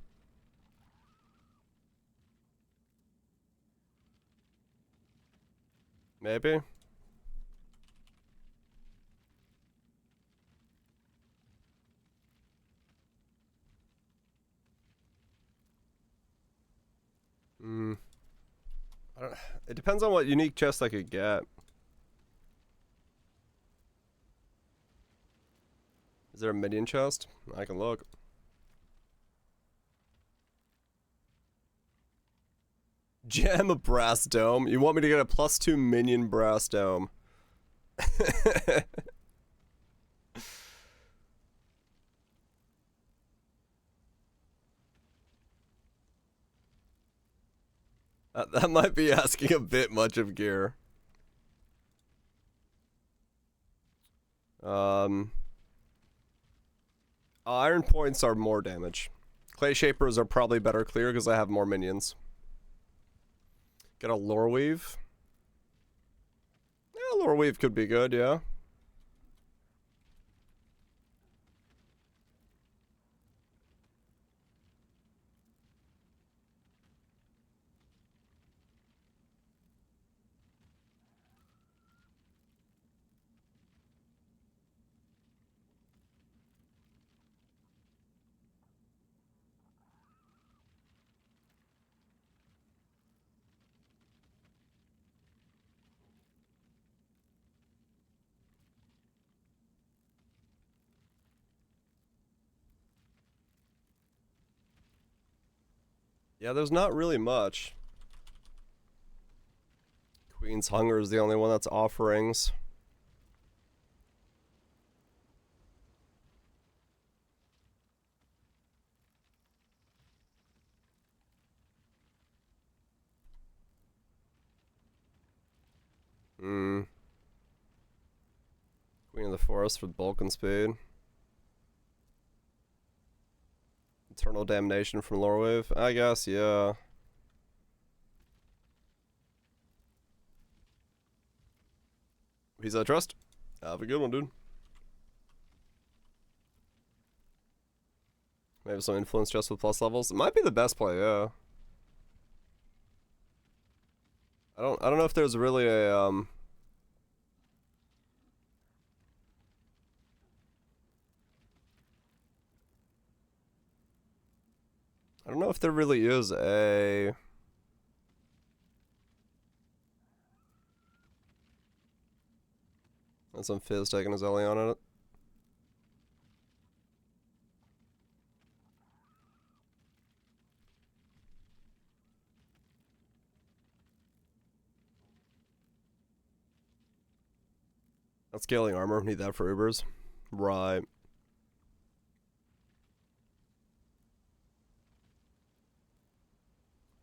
Maybe. It depends on what unique chest I could get. Is there a minion chest? I can look. Gem a brass dome? You want me to get a +2 minion brass dome? That might be asking a bit much of gear. Iron points are more damage. Clay shapers are probably better clear because I have more minions. Get a lore weave. Yeah, lore weave could be good, yeah. Yeah, there's not really much. Queen's Hunger is the only one that's offerings. Queen of the Forest for bulk and speed. Eternal Damnation from Lorewave? I guess, yeah. He's I trust. Have a good one, dude. Maybe some influence just with plus levels. It might be the best play, yeah. I don't know if there's really a I don't know if there really is a and some Fizz taking his Elion on it. Not scaling armor, need that for Ubers. Right.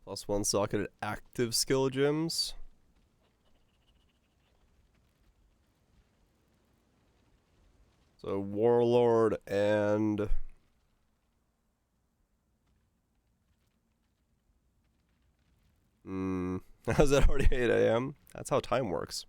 +1 socketed active skill gems. So Warlord and how's that already 8 a.m.? That's how time works.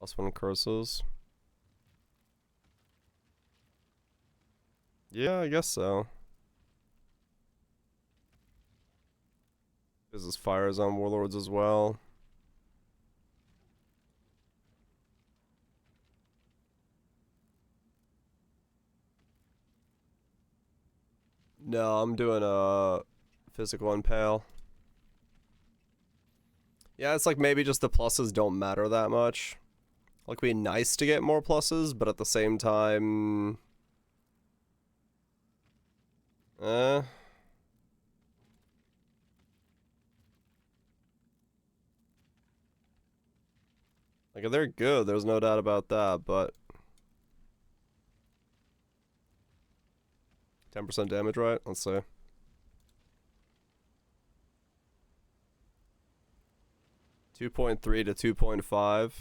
+1 curses. Yeah, I guess so. This is fires on warlords as well. No, I'm doing a physical impale. Yeah, it's like maybe just the pluses don't matter that much. Like, it'd be nice to get more pluses, but at the same time, like they're good. There's no doubt about that, but 10% damage, right? Let's see. .3 to 2.5.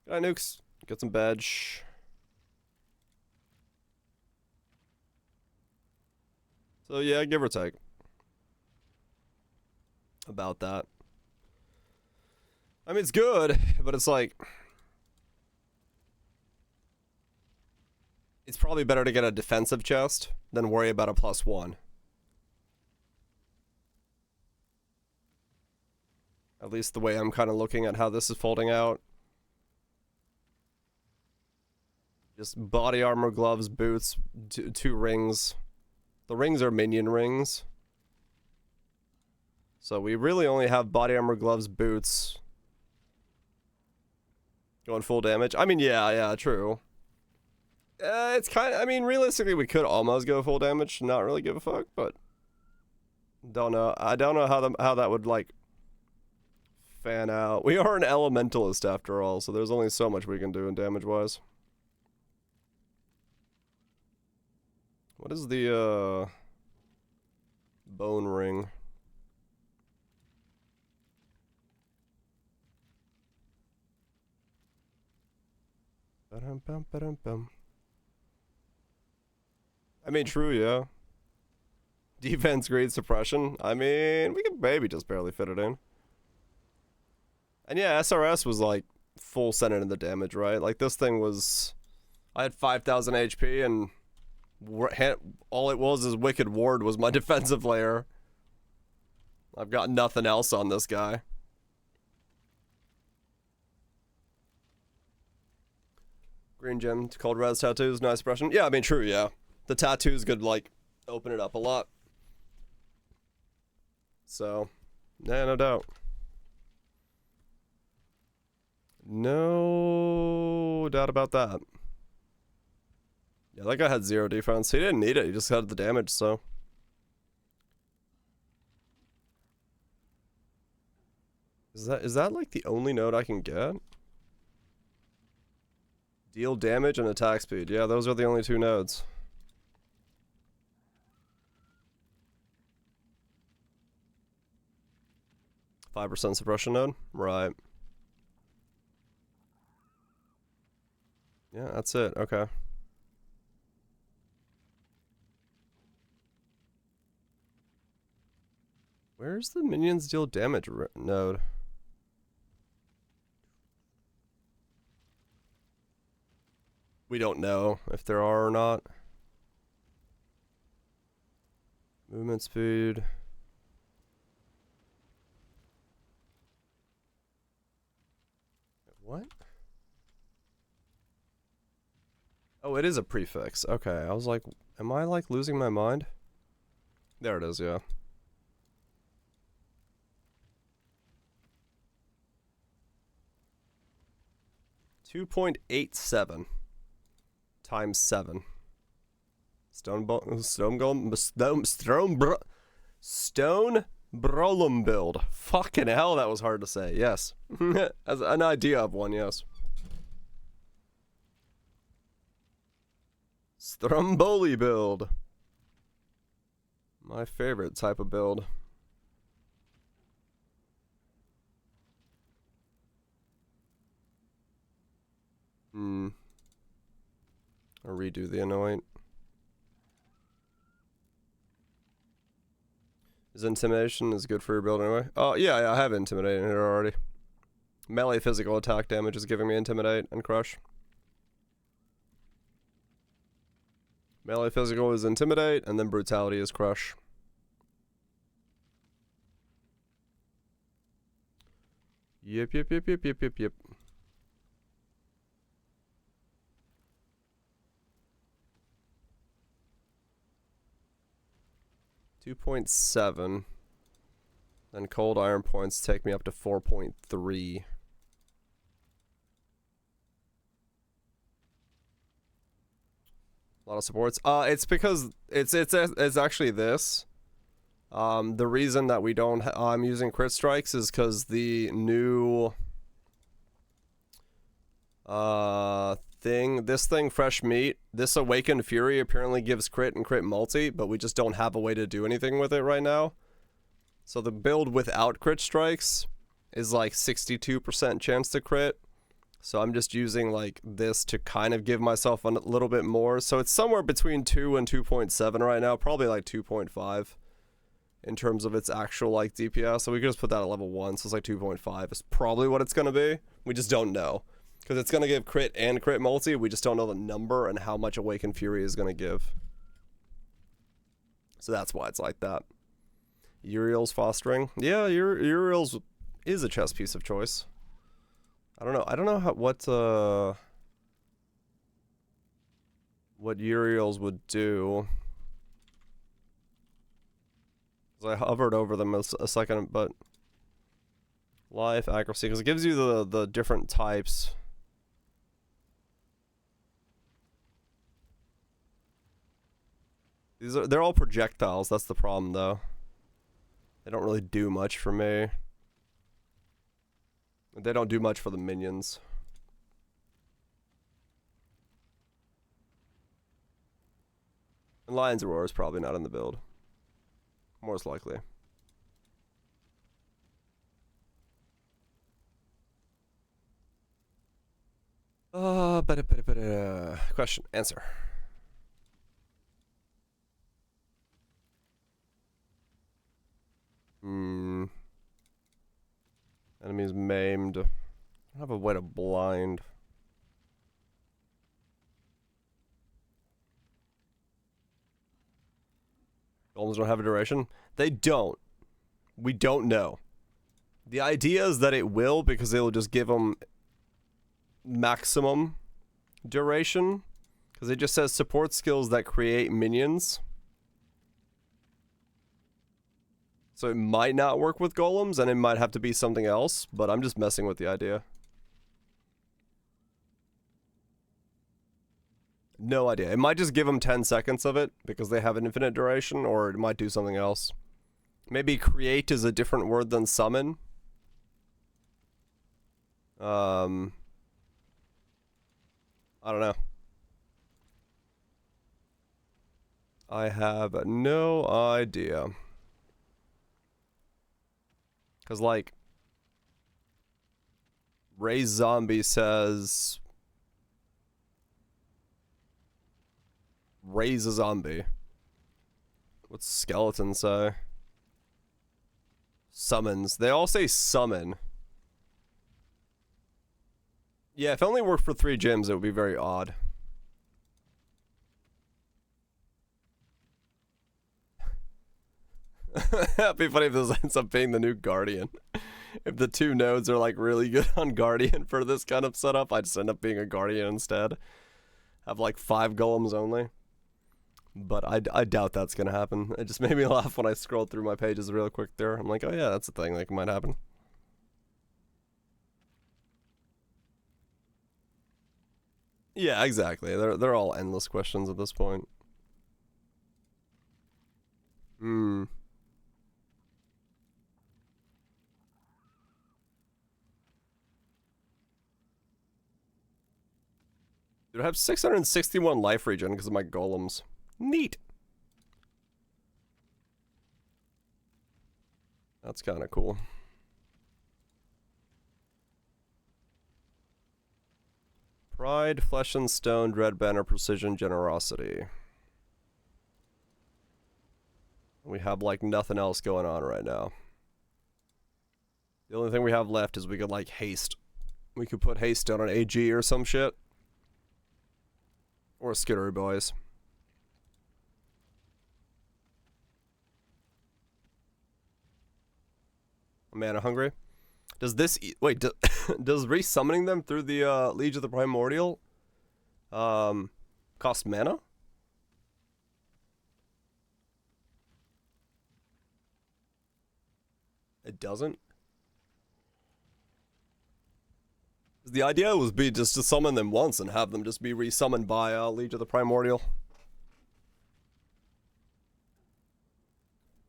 Got nukes. Get some badge. So yeah, give or take. About that. I mean, it's good, but it's like, it's probably better to get a defensive chest than worry about a +1. At least the way I'm kind of looking at how this is folding out. Just body armor, gloves, boots, two rings. The rings are minion rings. So we really only have body armor, gloves, boots. Going full damage. I mean, yeah, true. It's kind of, I mean, realistically, we could almost go full damage, not really give a fuck, but don't know. I don't know how that would, like, fan out. We are an elementalist after all, so there's only so much we can do in damage-wise. What is the, bone ring? Ba-dum-bum, ba-dum-bum. I mean, true, yeah. Defense, greed, suppression. I mean, we could maybe just barely fit it in. And yeah, SRS was like full Senate in the damage, right? Like this thing was, I had 5,000 HP and all it was is Wicked Ward was my defensive layer. I've got nothing else on this guy. Green gem, cold res tattoos, nice suppression. Yeah, I mean, true, yeah. The tattoos could, like, open it up a lot. So, yeah, no doubt. No doubt about that. Yeah, that guy had 0 defense. He didn't need it, he just had the damage, so. Is that like the only node I can get? Deal damage and attack speed. Yeah, those are the only 2 nodes. %5 suppression node? Right. Yeah, that's it. Okay. Where's the minions deal damage node? We don't know if there are or not. Movement speed. What? Oh, it is a prefix. Okay, I was like, am I like losing my mind? There it is, yeah. .87 times 7. Stone Brolum build. Fucking hell, that was hard to say. Yes. As an idea of one, yes. Stromboli build. My favorite type of build. Or redo the anoint. Is intimidation is good for your build anyway? Oh, yeah, I have intimidate in it already. Melee physical attack damage is giving me intimidate and crush. Melee physical is intimidate, and then brutality is crush. Yep. 2.7. Then cold iron points take me up to 4.3. A lot of supports. It's because it's actually this. The reason that we don't I'm using crit strikes is because the new this thing fresh meat, this awakened fury apparently gives crit and crit multi, but we just don't have a way to do anything with it right now. So the build without crit strikes is like 62% chance to crit. So I'm just using like this to kind of give myself a little bit more. So it's somewhere between 2 and 2.7 right now, probably like 2.5 in terms of its actual like DPS. So we could just put that at level 1, so it's like 2.5 is probably what it's going to be. We just don't know. Because it's going to give crit and crit multi, we just don't know the number and how much Awakened Fury is going to give. So that's why it's like that. Uriel's fostering. Yeah, Uriel's is a chess piece of choice. I don't know what Uriel's would do. 'Cause I hovered over them a second, but life accuracy, because it gives you the different types. They're all projectiles. That's the problem, though. They don't really do much for me. They don't do much for the minions. And Lion's Roar is probably not in the build. Most likely. Question, answer. Enemies maimed. I don't have a way to blind. Golems don't have a duration? They don't. We don't know. The idea is that it will, because it'll just give them maximum duration. Because it just says support skills that create minions. So it might not work with golems, and it might have to be something else, but I'm just messing with the idea. No idea. It might just give them 10 seconds of it, because they have an infinite duration, or it might do something else. Maybe create is a different word than summon. I don't know. I have no idea. Because, like, Raise Zombie says... Raise a zombie. What's Skeleton say? Summons. They all say summon. Yeah, if it only worked for 3 gyms, it would be very odd. It'd be funny if this ends up being the new Guardian. If the 2 nodes are like really good on Guardian for this kind of setup, I'd just end up being a Guardian instead. Have like 5 golems only. But I doubt that's gonna happen. It just made me laugh when I scrolled through my pages real quick there. I'm like, oh yeah, that's a thing that might happen. Yeah, exactly. They're all endless questions at this point. Dude, I have 661 life regen because of my golems. Neat. That's kind of cool. Pride, Flesh and Stone, Dread Banner, Precision, Generosity. We have like nothing else going on right now. The only thing we have left is we could like haste. We could put haste on an AG or some shit. Or Skittery Boys. Mana hungry. Does this wait? Does resummoning them through the Liege of the Primordial cost mana? It doesn't. The idea was be just to summon them once and have them just be resummoned by Liege of the Primordial.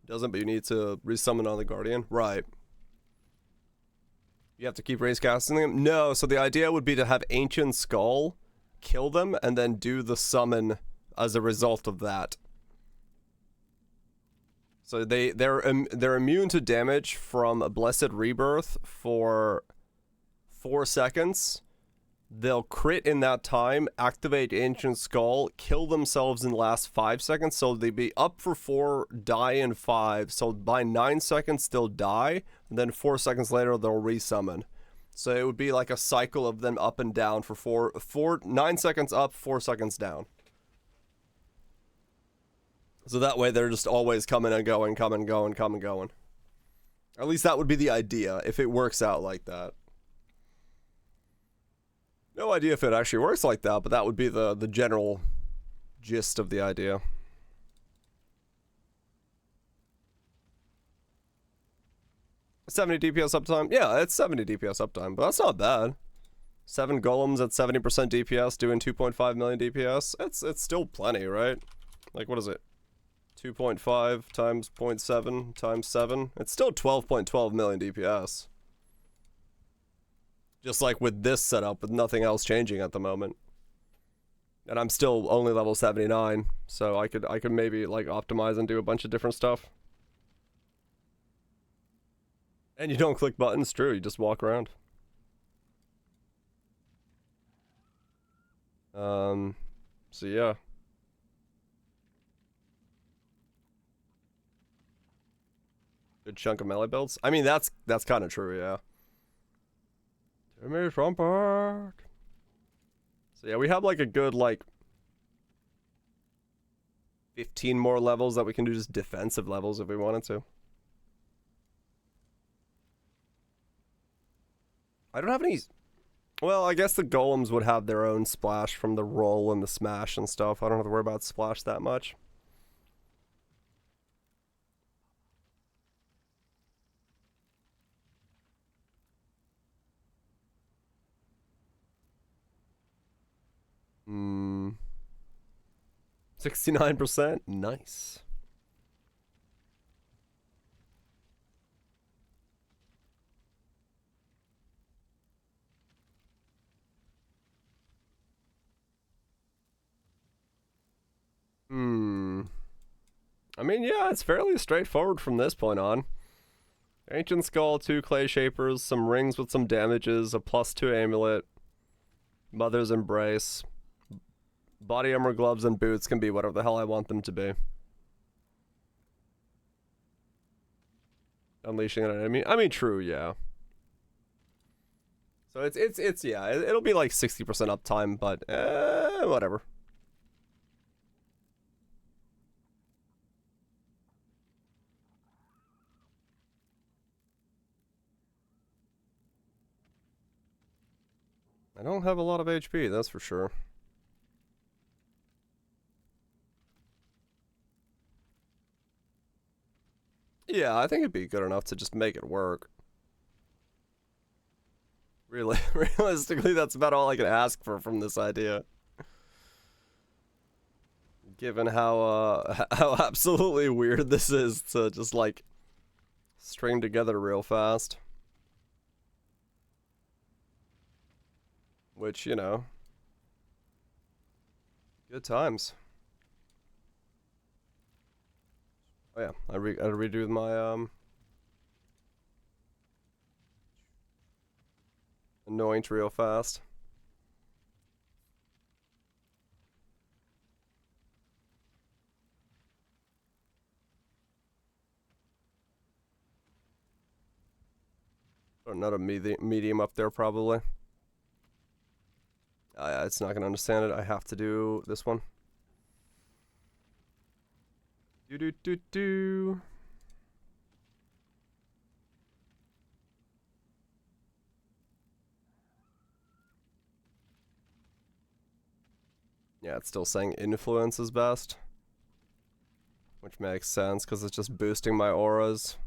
Doesn't, but you need to resummon on the Guardian, right? You have to keep raise casting them? No, so the idea would be to have Ancient Skull kill them and then do the summon as a result of that. So they're immune to damage from Blessed Rebirth for 4 seconds. They'll crit in that time, activate Ancient Skull, kill themselves in the last 5 seconds, so they'd be up for 4, die in 5, so by 9 seconds they'll die, and then 4 seconds later they'll resummon. So it would be like a cycle of them up and down for 9 seconds up, 4 seconds down. So that way they're just always coming and going, coming and going, coming and going. At least that would be the idea, if it works out like that. No idea if it actually works like that, but that would be the general gist of the idea. 70 DPS uptime? Yeah, it's 70 DPS uptime, but that's not bad. 7 golems at 70% DPS doing 2.5 million DPS. It's still plenty, right? Like, what is it? 2.5 times 0.7 times 7. It's still 12.12 million DPS. Just like with this setup, with nothing else changing at the moment. And I'm still only level 79, so I could maybe like optimize and do a bunch of different stuff. And you don't click buttons, true, you just walk around. So yeah. Good chunk of melee builds. I mean, that's kind of true, yeah. Timmy Trumpet. So yeah, we have like a good like 15 more levels that we can do just defensive levels if we wanted to. I don't have any. Well, I guess the golems would have their own splash from the roll and the smash and stuff. I don't have to worry about splash that much. Hmm. 69%? Nice. I mean, yeah, it's fairly straightforward from this point on. Ancient Skull, 2 Clay Shapers, some rings with some damages, a +2 amulet, Mother's Embrace. Body armor, gloves, and boots can be whatever the hell I want them to be. Unleashing an enemy. I mean, true, yeah. So it's yeah, it'll be like 60% uptime, but whatever. I don't have a lot of HP, that's for sure. Yeah, I think it'd be good enough to just make it work. Really, realistically, that's about all I can ask for from this idea. Given how how absolutely weird this is to just like string together real fast. Which, you know, good times. Oh yeah, I gotta redo my anoint real fast. Or not a medium up there probably. It's not gonna understand it. I have to do this one. Do. Yeah, it's still saying influence is best. Which makes sense, because it's just boosting my auras.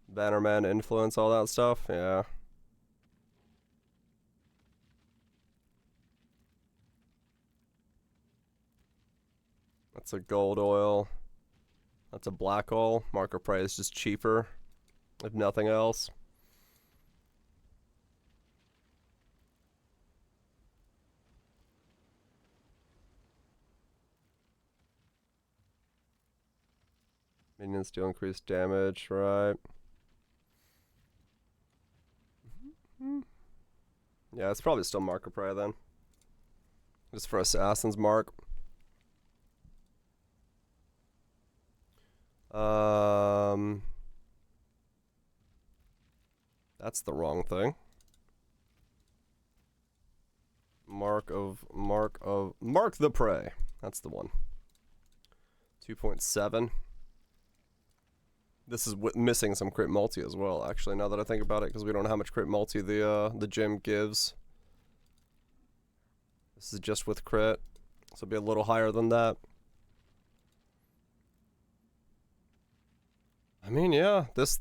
Bannerman, influence, all that stuff, yeah. That's a gold oil. That's a black oil. Marker price is just cheaper, if nothing else. Minions deal increased damage, right? Yeah, it's probably still Marker Prey then. Just for Assassin's Mark. That's the wrong thing. Mark the Prey. That's the one. 2.7. This is missing some crit multi as well, actually, now that I think about it, because we don't know how much crit multi the gym gives. This is just with crit, so it'll be a little higher than that. I mean, yeah, this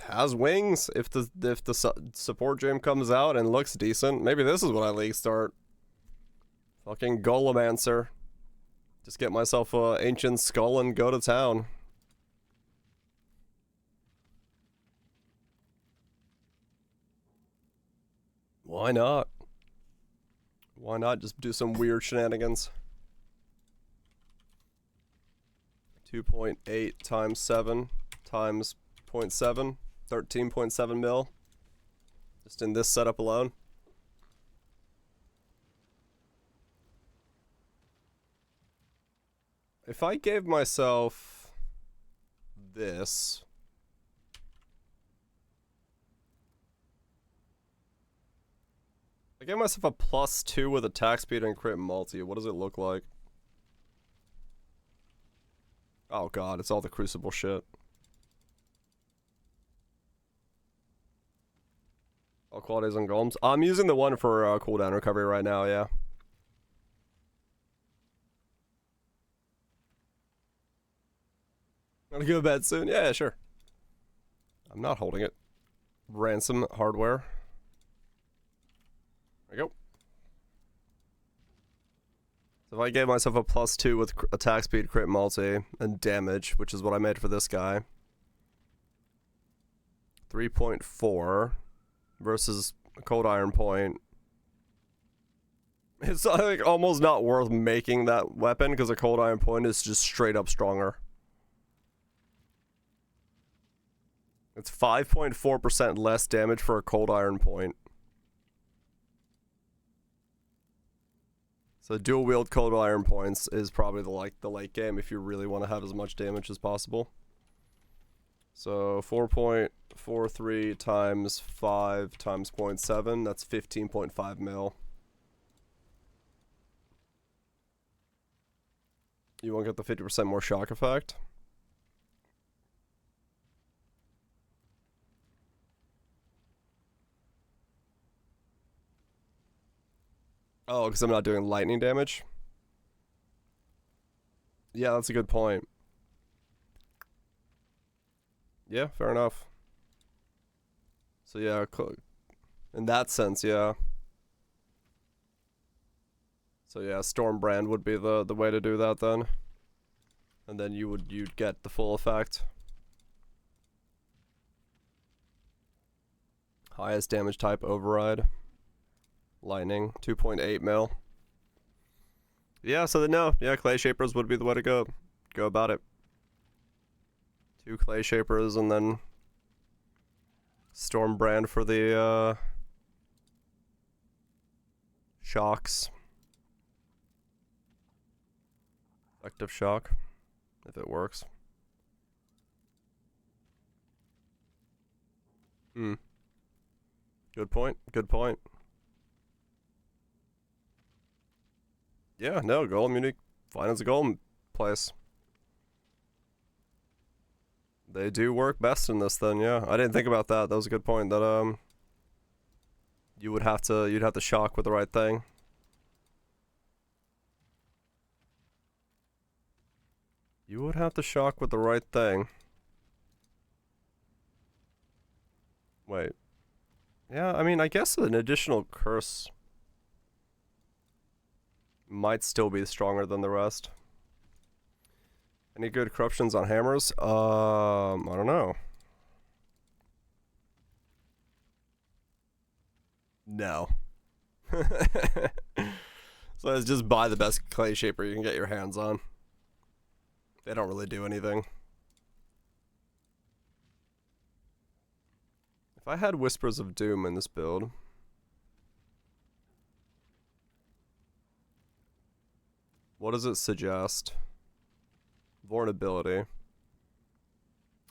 has wings. If the support gym comes out and looks decent, maybe this is what I league start. Fucking Golemancer. Just get myself a ancient skull and go to town. Why not? Why not just do some weird shenanigans? 2.8 times 7 times 0.7, 13.7 mil. Just in this setup alone. If I gave myself this, I gave myself a +2 with attack speed and crit multi. What does it look like? Oh god, it's all the crucible shit. All qualities on golems. I'm using the one for cooldown recovery right now, yeah. Gonna go to bed soon? Yeah, sure. I'm not holding it. Ransom hardware. There we go. So if I gave myself a +2 with attack speed, crit multi, and damage, which is what I made for this guy. 3.4 versus a cold iron point. It's like almost not worth making that weapon because a cold iron point is just straight up stronger. It's 5.4% less damage for a cold iron point. So dual wield cold iron points is probably the late game if you really want to have as much damage as possible. So 4.43 times 5 times 0.7, that's 15.5 mil. You won't get the 50% more shock effect. Oh, because I'm not doing lightning damage? Yeah, that's a good point. Yeah, fair enough. So yeah, in that sense, yeah. So yeah, Stormbrand would be the way to do that then. And then you'd get the full effect. Highest damage type override. Lightning, 2.8 mil. Yeah, so then no, yeah, clay shapers would be the way to go about it. 2 clay shapers and then Stormbrand for the shocks. Effective shock, if it works. Good point, good point. Yeah, no, golem unique, fine as a golem place. They do work best in this then, yeah. I didn't think about that. That was a good point that you'd have to shock with the right thing. You would have to shock with the right thing. Wait. Yeah, I mean, I guess an additional curse might still be stronger than the rest. Any good corruptions on hammers? I don't know. No. So it's just buy the best clay shaper you can get your hands on. They don't really do anything. If I had Whispers of Doom in this build, what does it suggest? Vulnerability.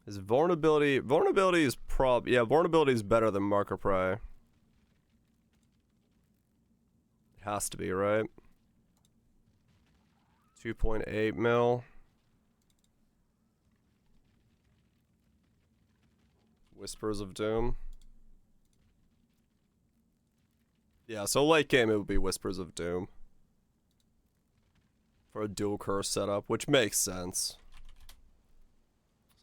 Is vulnerability is vulnerability is better than Marker Prey. It has to be, right? 2.8 mil. Whispers of Doom. Yeah, so late game it would be Whispers of Doom. For a dual curse setup, which makes sense.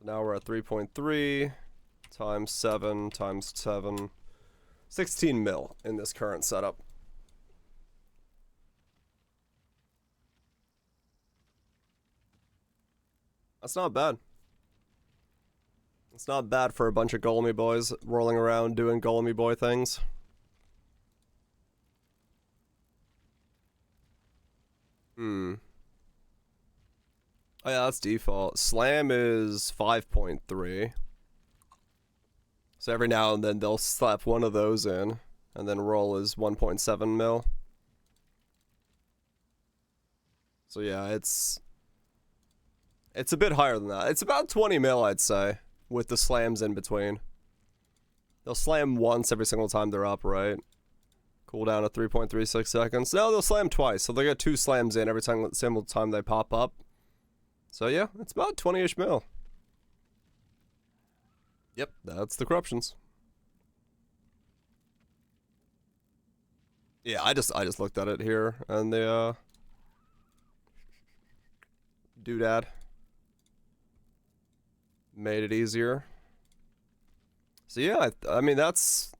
So now we're at 3.3 times 7 times 7. 16 mil in this current setup. That's not bad. It's not bad for a bunch of Golemy boys rolling around doing Golemy boy things. Oh yeah, that's default. Slam is 5.3. So every now and then they'll slap one of those in. And then roll is 1.7 mil. So yeah, it's a bit higher than that. It's about 20 mil, I'd say, with the slams in between. They'll slam once every single time they're up, right? Cooldown at 3.36 seconds. No, they'll slam twice, so they'll get 2 slams in every single time they pop up. So yeah, it's about 20-ish mil. Yep, that's the corruptions. Yeah, I just looked at it here, and the doodad made it easier. So yeah, I mean that's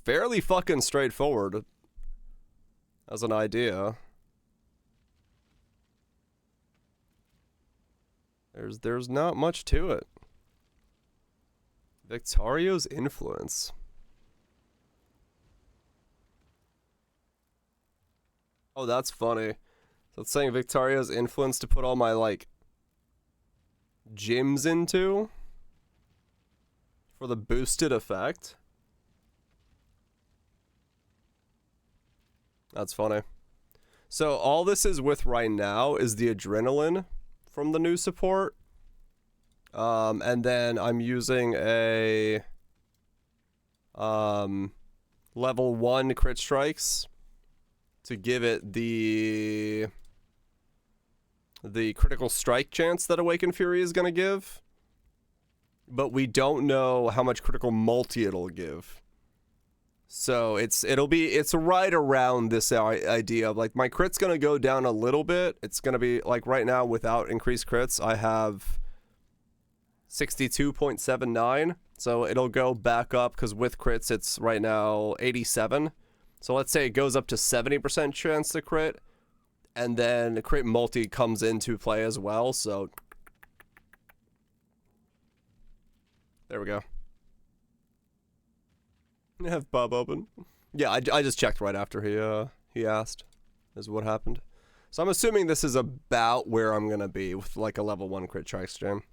fairly fucking straightforward as an idea. There's not much to it. Victario's influence. Oh, that's funny. So it's saying Victario's influence to put all my, like, gyms into for the boosted effect. That's funny. So all this is with right now is the adrenaline from the new support. And then I'm using a level 1 crit strikes to give it the critical strike chance that Awakened Fury is going to give. But we don't know how much critical multi it'll give. So it's right around this idea of, like, my crit's going to go down a little bit. It's going to be, like, right now without increased crits, I have 62.79. So it'll go back up because with crits it's right now 87. So let's say it goes up to 70% chance to crit, and then the crit multi comes into play as well, so there we go. Have Bob open. Yeah, I just checked right after he asked, is what happened. So I'm assuming this is about where I'm gonna be with, like, a level 1 crit strike stream.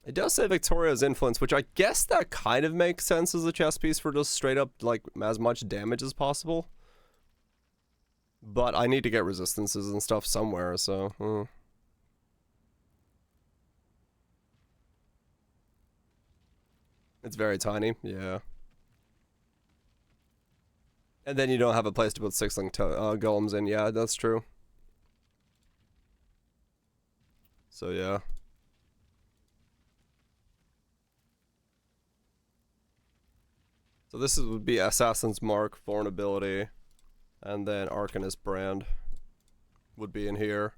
It does say Victoria's influence, which I guess that kind of makes sense as a chess piece for just straight up, like, as much damage as possible. But I need to get resistances and stuff somewhere, so... It's very tiny, yeah. And then you don't have a place to put 6-link golems in, yeah, that's true. So yeah. So this would be Assassin's Mark, Foreign Ability, and then Arcanist Brand would be in here.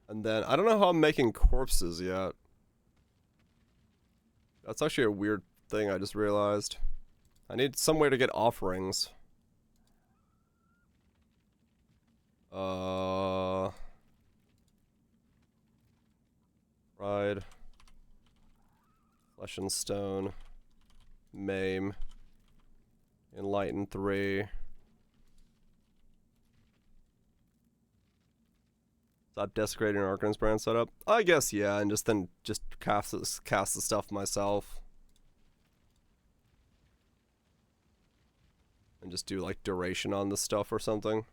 And then, I don't know how I'm making corpses yet. That's actually a weird thing I just realized. I need some way to get offerings. Ride. Flesh and Stone. Maim. Enlighten 3. Stop desecrating Arcanist Brand setup? I guess, yeah, and then cast the stuff myself. And just do, like, duration on the stuff or something.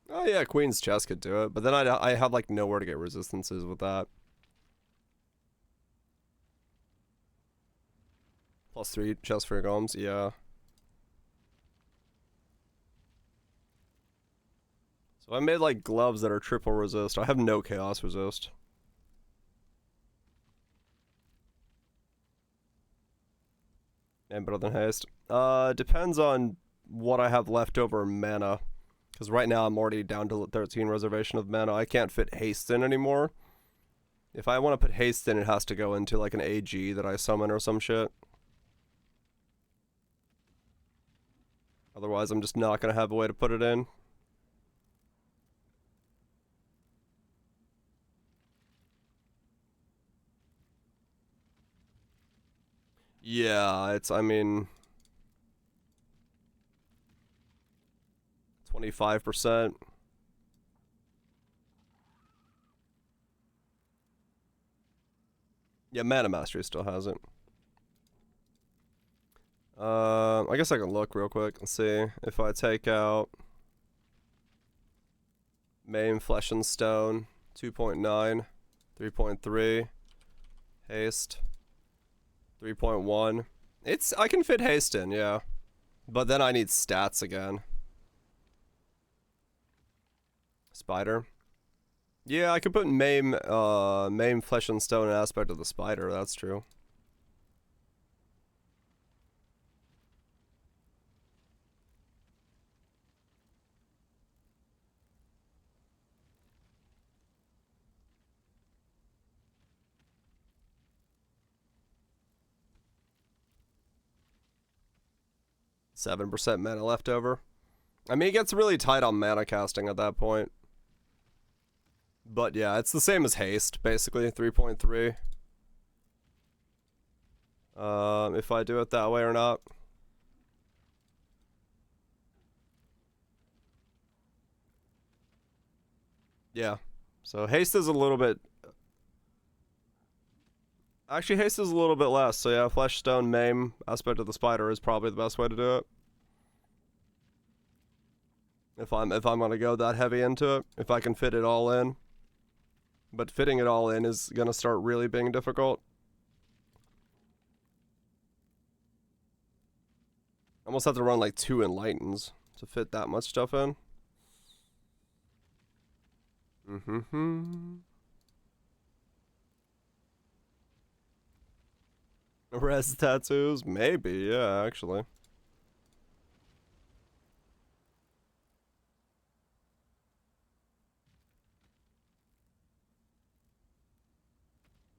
Oh yeah, Queen's Chest could do it, but then I have, like, nowhere to get resistances with that. +3 chest for your golems, yeah. So I made, like, gloves that are triple resist. I have no chaos resist. And better than haste. Depends on what I have left over mana. Because right now I'm already down to 13 reservation of mana. I can't fit haste in anymore. If I want to put haste in, it has to go into like an AG that I summon or some shit. Otherwise, I'm just not going to have a way to put it in. Yeah, it's, I mean... 25%. Yeah, Mana Mastery still has it. I guess I can look real quick and see if I take out Main Flesh and Stone, 2.9, 3.3, Haste, 3.1. I can fit Haste in, yeah. But then I need stats again. Spider. Yeah, I could put Maim Flesh and Stone aspect of the spider, that's true. %7 mana left over. I mean, it gets really tight on mana casting at that point. But yeah, it's the same as haste, basically, 3.3. If I do it that way or not. Yeah. So haste is a little bit... Actually, haste is a little bit less. So yeah, Flesh, Stone, Maim, aspect of the spider is probably the best way to do it. If I'm gonna go that heavy into it, if I can fit it all in. But fitting it all in is gonna start really being difficult. I almost have to run like 2 Enlightens to fit that much stuff in. Res tattoos? Maybe, yeah, actually.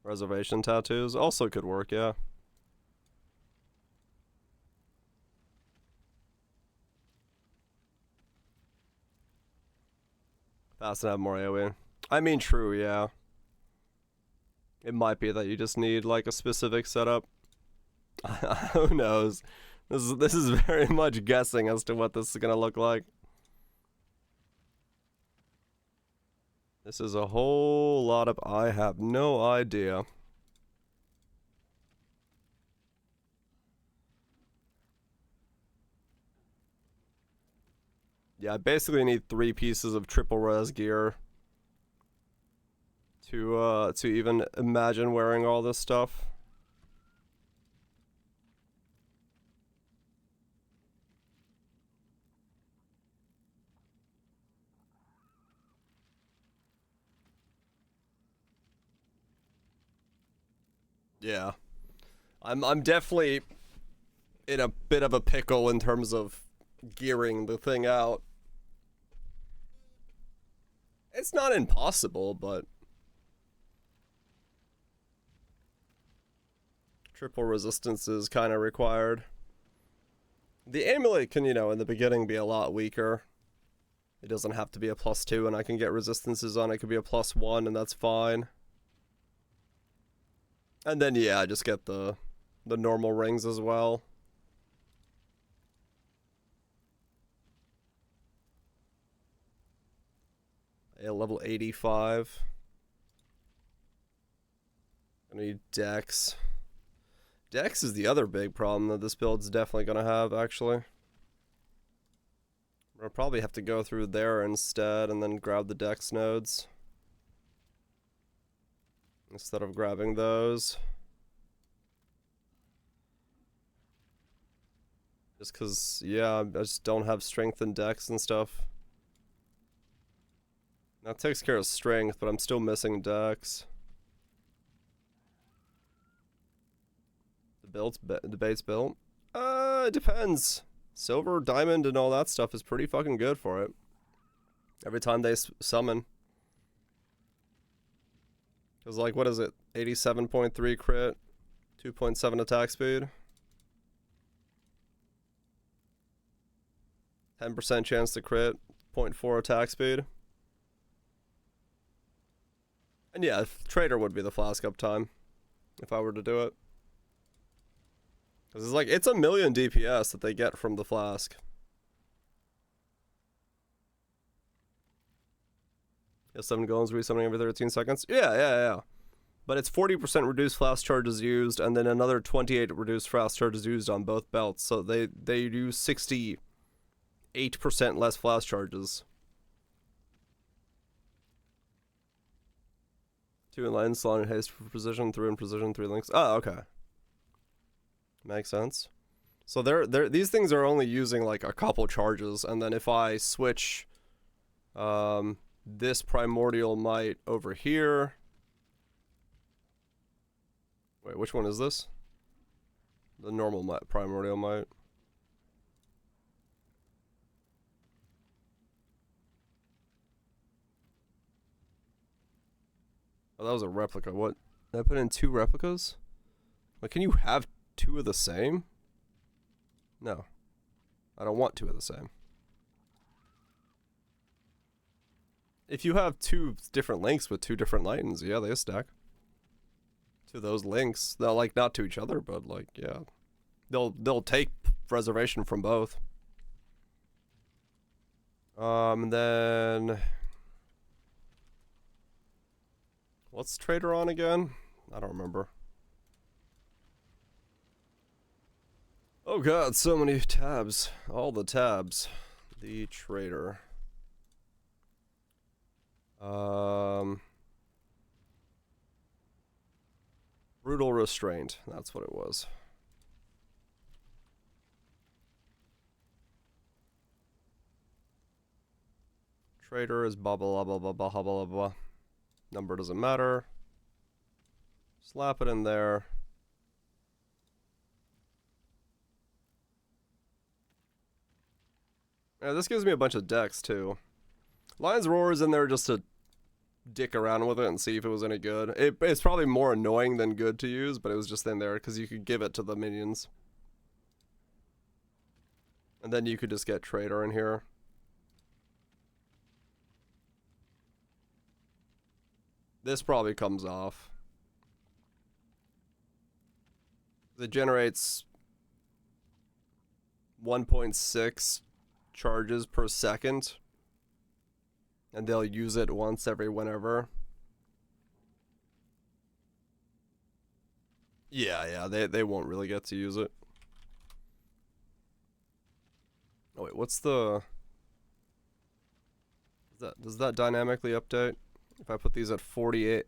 Reservation tattoos also could work, yeah. Fast and have more AoE. I mean, true, yeah. It might be that you just need like a specific setup. Who knows? This is very much guessing as to what this is gonna look like. This is a whole lot of I have no idea. Yeah, I basically need 3 pieces of triple res gear to even imagine wearing all this stuff. Yeah. I'm definitely in a bit of a pickle in terms of gearing the thing out. It's not impossible, but triple resistance is kind of required. The amulet can, you know, in the beginning be a lot weaker. It doesn't have to be a +2, and I can get resistances on it. It could be a +1, and that's fine. And then, yeah, just get the normal rings as well. A level 85. I need Dex. Dex is the other big problem that this build's definitely gonna have, actually. I'll probably have to go through there instead and then grab the Dex nodes. Instead of grabbing those. Just cause, yeah, I just don't have strength and Dex and stuff. That takes care of strength, but I'm still missing Dex. The bait's built. It depends. Silver, diamond, and all that stuff is pretty fucking good for it. Every time they summon. Because, like, what is it? 87.3 crit, 2.7 attack speed. 10% chance to crit, 0.4 attack speed. And yeah, Trader would be the flask up time if I were to do it. Because it's like, it's 1,000,000 DPS that they get from the flask. Yeah, 7 golems resummoning every 13 seconds. Yeah. But it's 40% reduced flask charges used, and then another 28 reduced flask charges used on both belts. So they use 68% less flask charges. 2 in line, slot and haste for precision, 3 in precision, 3 links. Oh, okay. Makes sense. So these things are only using like a couple charges, and then if I switch this primordial might over here. Wait, which one is this? The normal might, primordial might. Oh, that was a replica. What? Did I put in 2 replicas? Like, can you have 2 of the same? No. I don't want 2 of the same. If you have 2 different links with 2 different lightens, yeah, they stack. To those links. They'll, like, not to each other, but, like, yeah. They'll take preservation from both. Then... What's Trader on again? I don't remember. Oh god, so many tabs. All the tabs. The Trader. Brutal Restraint. That's what it was. Trader is blah blah blah blah blah blah blah blah. Number doesn't matter. Slap it in there. Yeah, this gives me a bunch of decks too. Lion's Roar is in there just to dick around with it and see if it was any good. It's probably more annoying than good to use, but it was just in there because you could give it to the minions. And then you could just get Trader in here. This probably comes off. It generates 1.6 charges per second. And they'll use it once every whenever. Yeah, they won't really get to use it. Oh wait, what's the... Does that dynamically update? If I put these at 48,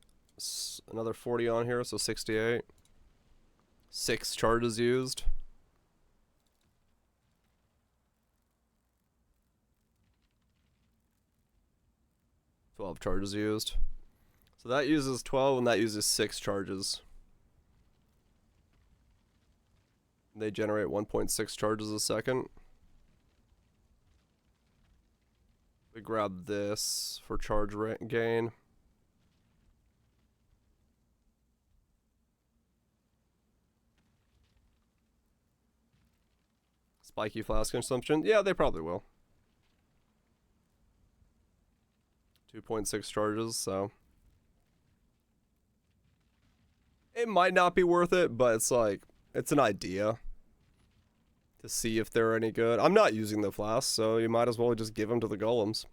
another 40 on here, so 68. 6 charges used. $12 charges used. So that uses 12 and that uses 6 charges. They generate 1.6 charges a second. We grab this for charge gain. Spiky flask consumption. Yeah, they probably will. 2.6 charges, so. It might not be worth it, but it's like, it's an idea. To see if they're any good. I'm not using the flasks, so you might as well just give them to the golems.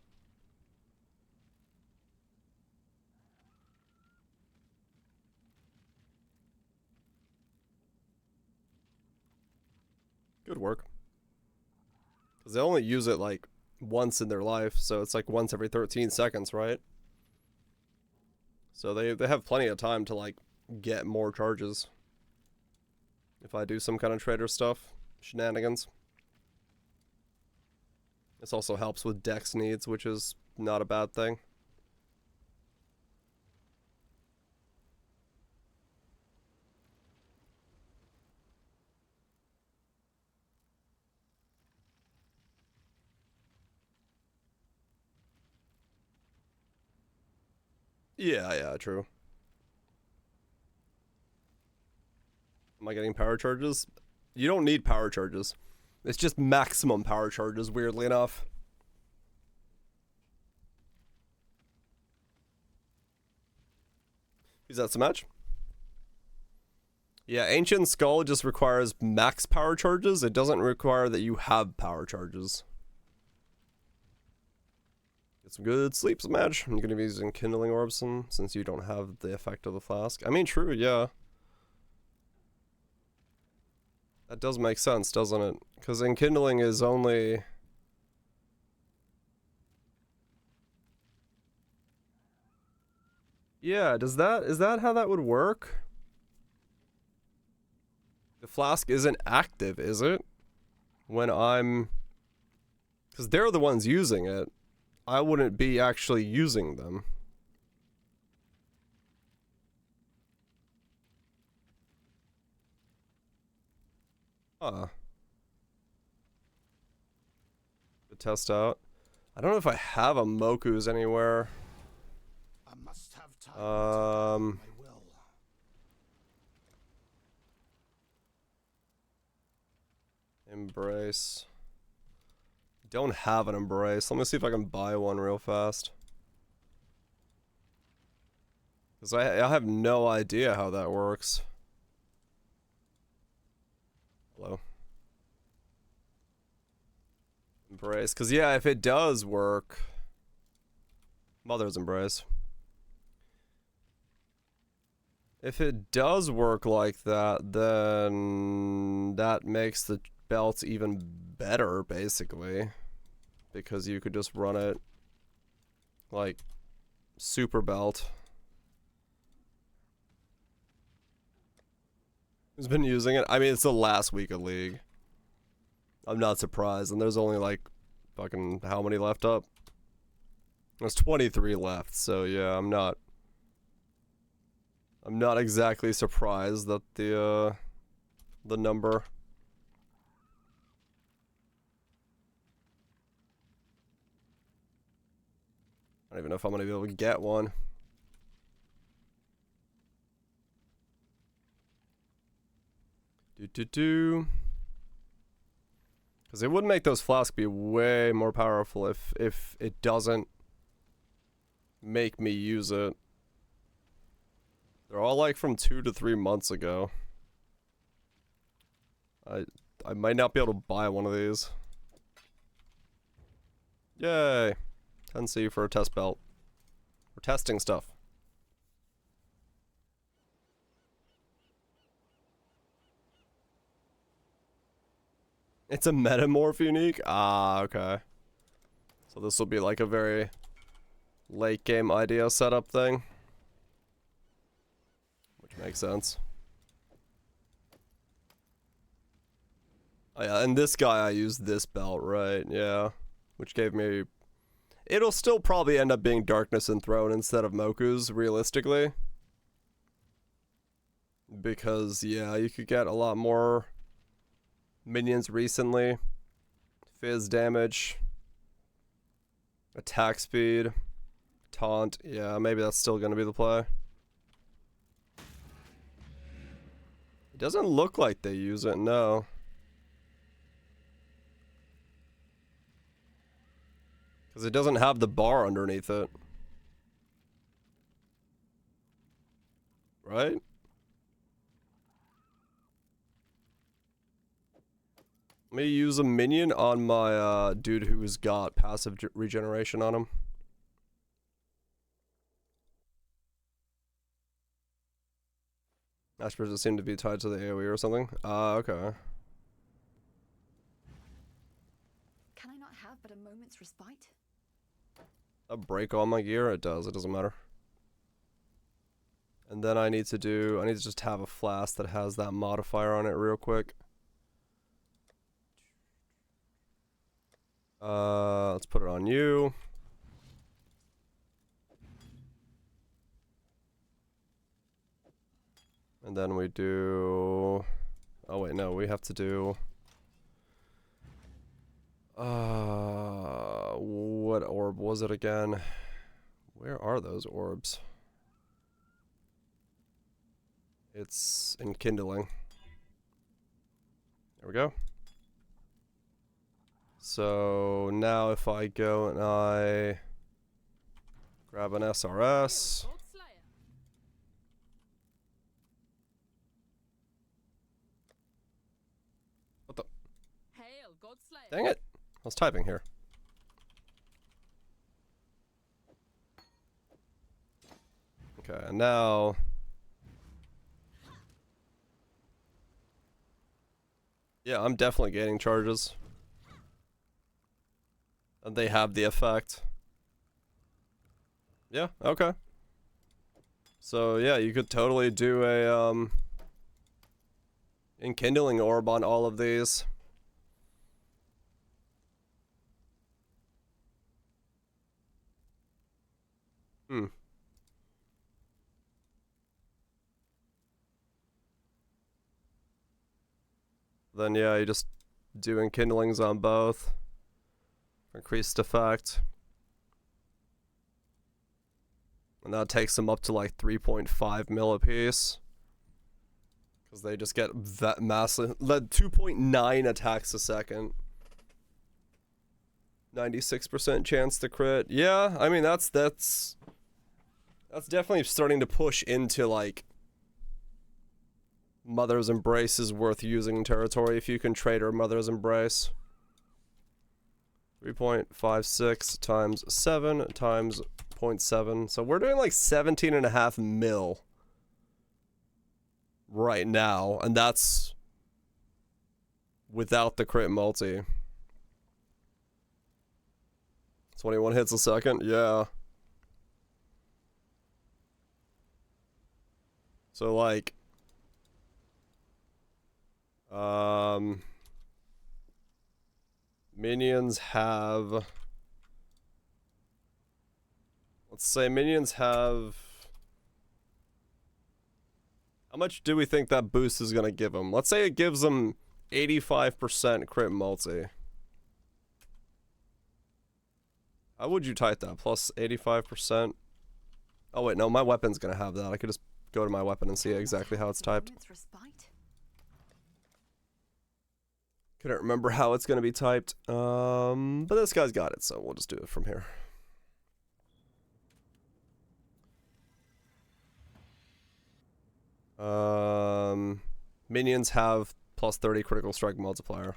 Good work. Because they only use it like once in their life, so it's like once every 13 seconds, right? So they have plenty of time to like get more charges. If I do some kind of trader stuff. Shenanigans. This also helps with dex needs, which is not a bad thing. Yeah, yeah, true. Am I getting power charges? You don't need power charges. It's just maximum power charges, weirdly enough. Is that some match? Yeah, Ancient Skull just requires max power charges. It doesn't require that you have power charges. Get some good sleep, Smash. I'm gonna be using Kindling Orbs since you don't have the effect of the flask. I mean, true, yeah. That does make sense, doesn't it? Because Enkindling is only... Yeah, is that how that would work? The flask isn't active, is it? When I'm... Because they're the ones using it. I wouldn't be actually using them. Huh. To test out. I don't know if I have a Moku's anywhere. I must have time to gather my will. Embrace. Don't have an embrace. Let me see if I can buy one real fast. Because I have no idea how that works. Hello. Embrace. Because, yeah, if it does work... Mother's Embrace. If it does work like that, then that makes the belt even better, basically. Because you could just run it like super belt. Who's been using it? I mean, it's the last week of League. I'm not surprised. And there's only like fucking how many left up? There's 23 left, so yeah, I'm not exactly surprised that the number. I don't even know if I'm gonna be able to get one. Because it would make those flasks be way more powerful if it doesn't make me use it. They're all like from 2 to 3 months ago. I might not be able to buy one of these. Yay! 10C for a test belt. We're testing stuff. It's a metamorph unique? Ah, okay. So this will be like a very late game idea setup thing. Which makes sense. Oh yeah, and this guy I used this belt, right? Yeah. Which gave me... It'll still probably end up being Darkness and Throne instead of Moku's, realistically. Because, yeah, you could get a lot more minions recently. Fizz damage. Attack speed. Taunt. Yeah, maybe that's still going to be the play. It doesn't look like they use it, no. Because it doesn't have the bar underneath it. Right? Let me use a minion on my dude who's got passive regeneration on him. Aspers does seem to be tied to the AoE or something. Okay. Can I not have but a moment's respite? A break all my gear? It does. It doesn't matter. And then I need to just have a flask that has that modifier on it real quick. Let's put it on you. And then we do... Oh wait, no, we have to do... what orb was it again? Where are those orbs? It's enkindling. There we go. So now if I go and I grab an SRS. What the? Dang it. I was typing here. Okay, and now yeah, I'm definitely gaining charges. And they have the effect. Yeah, okay. So yeah, you could totally do a enkindling orb on all of these. Then yeah, you just do enkindlings on both. Increased effect. And that takes them up to like 3.5 mil a piece. Because they just get that massive, 2.9 attacks a second. 96% chance to crit. Yeah, I mean that's definitely starting to push into like Mother's Embrace is worth using territory if you can trade her Mother's Embrace. 3.56 times 7 times 0.7. So we're doing like 17.5 mil right now, and that's without the crit multi. 21 hits a second, yeah. So like minions have, let's say minions have, how much do we think that boost is gonna give them? Let's say it gives them 85% crit multi. How would you type that? Plus 85%? Oh wait, no, my weapon's gonna have that. I could just go to my weapon and see exactly how it's typed. Couldn't remember how it's gonna be typed. But this guy's got it, so we'll just do it from here. Minions have plus 30 critical strike multiplier.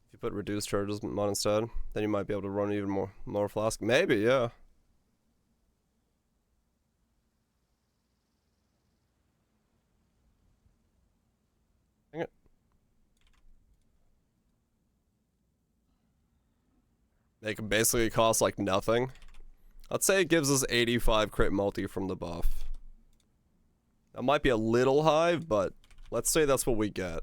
If you put reduced charges on instead, then you might be able to run even more flask. Maybe, yeah. Dang it. They can basically cost like nothing. Let's say it gives us 85 crit multi from the buff. That might be a little high, but let's say that's what we get.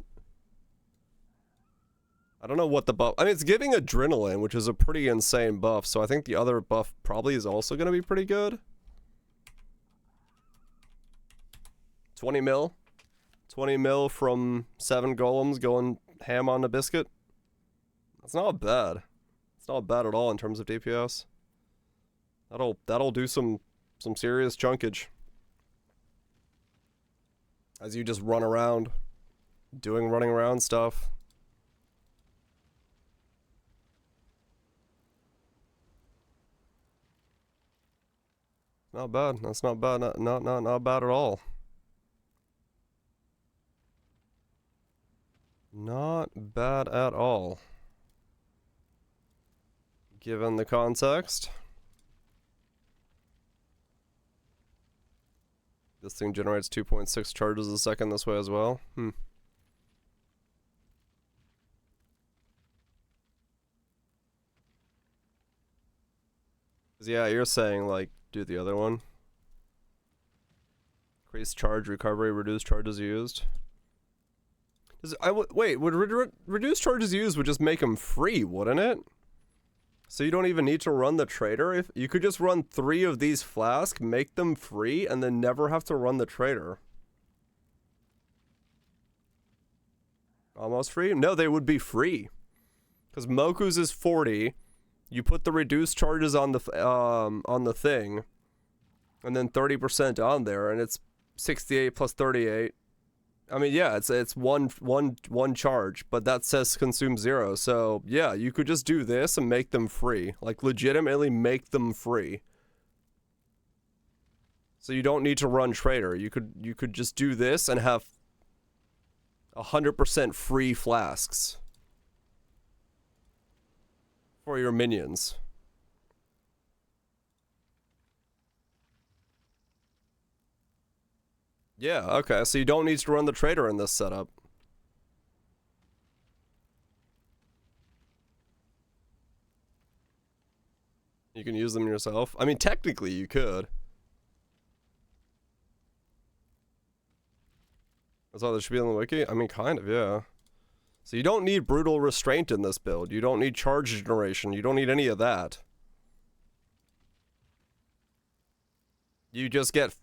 I don't know what the buff... I mean, it's giving adrenaline, which is a pretty insane buff, so I think the other buff probably is also going to be pretty good. 20 mil. 20 mil from 7 golems going ham on the biscuit. That's not bad. It's not bad at all in terms of DPS. That'll do some serious chunkage. As you just run around, doing running around stuff. Not bad. That's not bad. Not bad at all. Not bad at all. Given the context. This thing generates 2.6 charges a second this way as well. Because yeah, you're saying like do the other one. Increase charge recovery, reduce charges used. Wait, would reduce charges used would just make them free, wouldn't it? So you don't even need to run the trader? If you could just run 3 of these flasks, make them free, and then never have to run the trader. Almost free? No, they would be free. Because Moku's is 40. You put the reduced charges on the thing, and then 30% on there, and it's 68 plus 38. I mean, yeah, it's one charge, but that says consume 0. So yeah, you could just do this and make them free, like legitimately make them free. So you don't need to run trader. You could just do this and have 100% free flasks for your minions. Yeah, okay, so you don't need to run the trader in this setup. You can use them yourself. I mean, technically you could. That's all there should be on the wiki? I mean, kind of, yeah. So you don't need brutal restraint in this build. You don't need charge generation. You don't need any of that. You just get...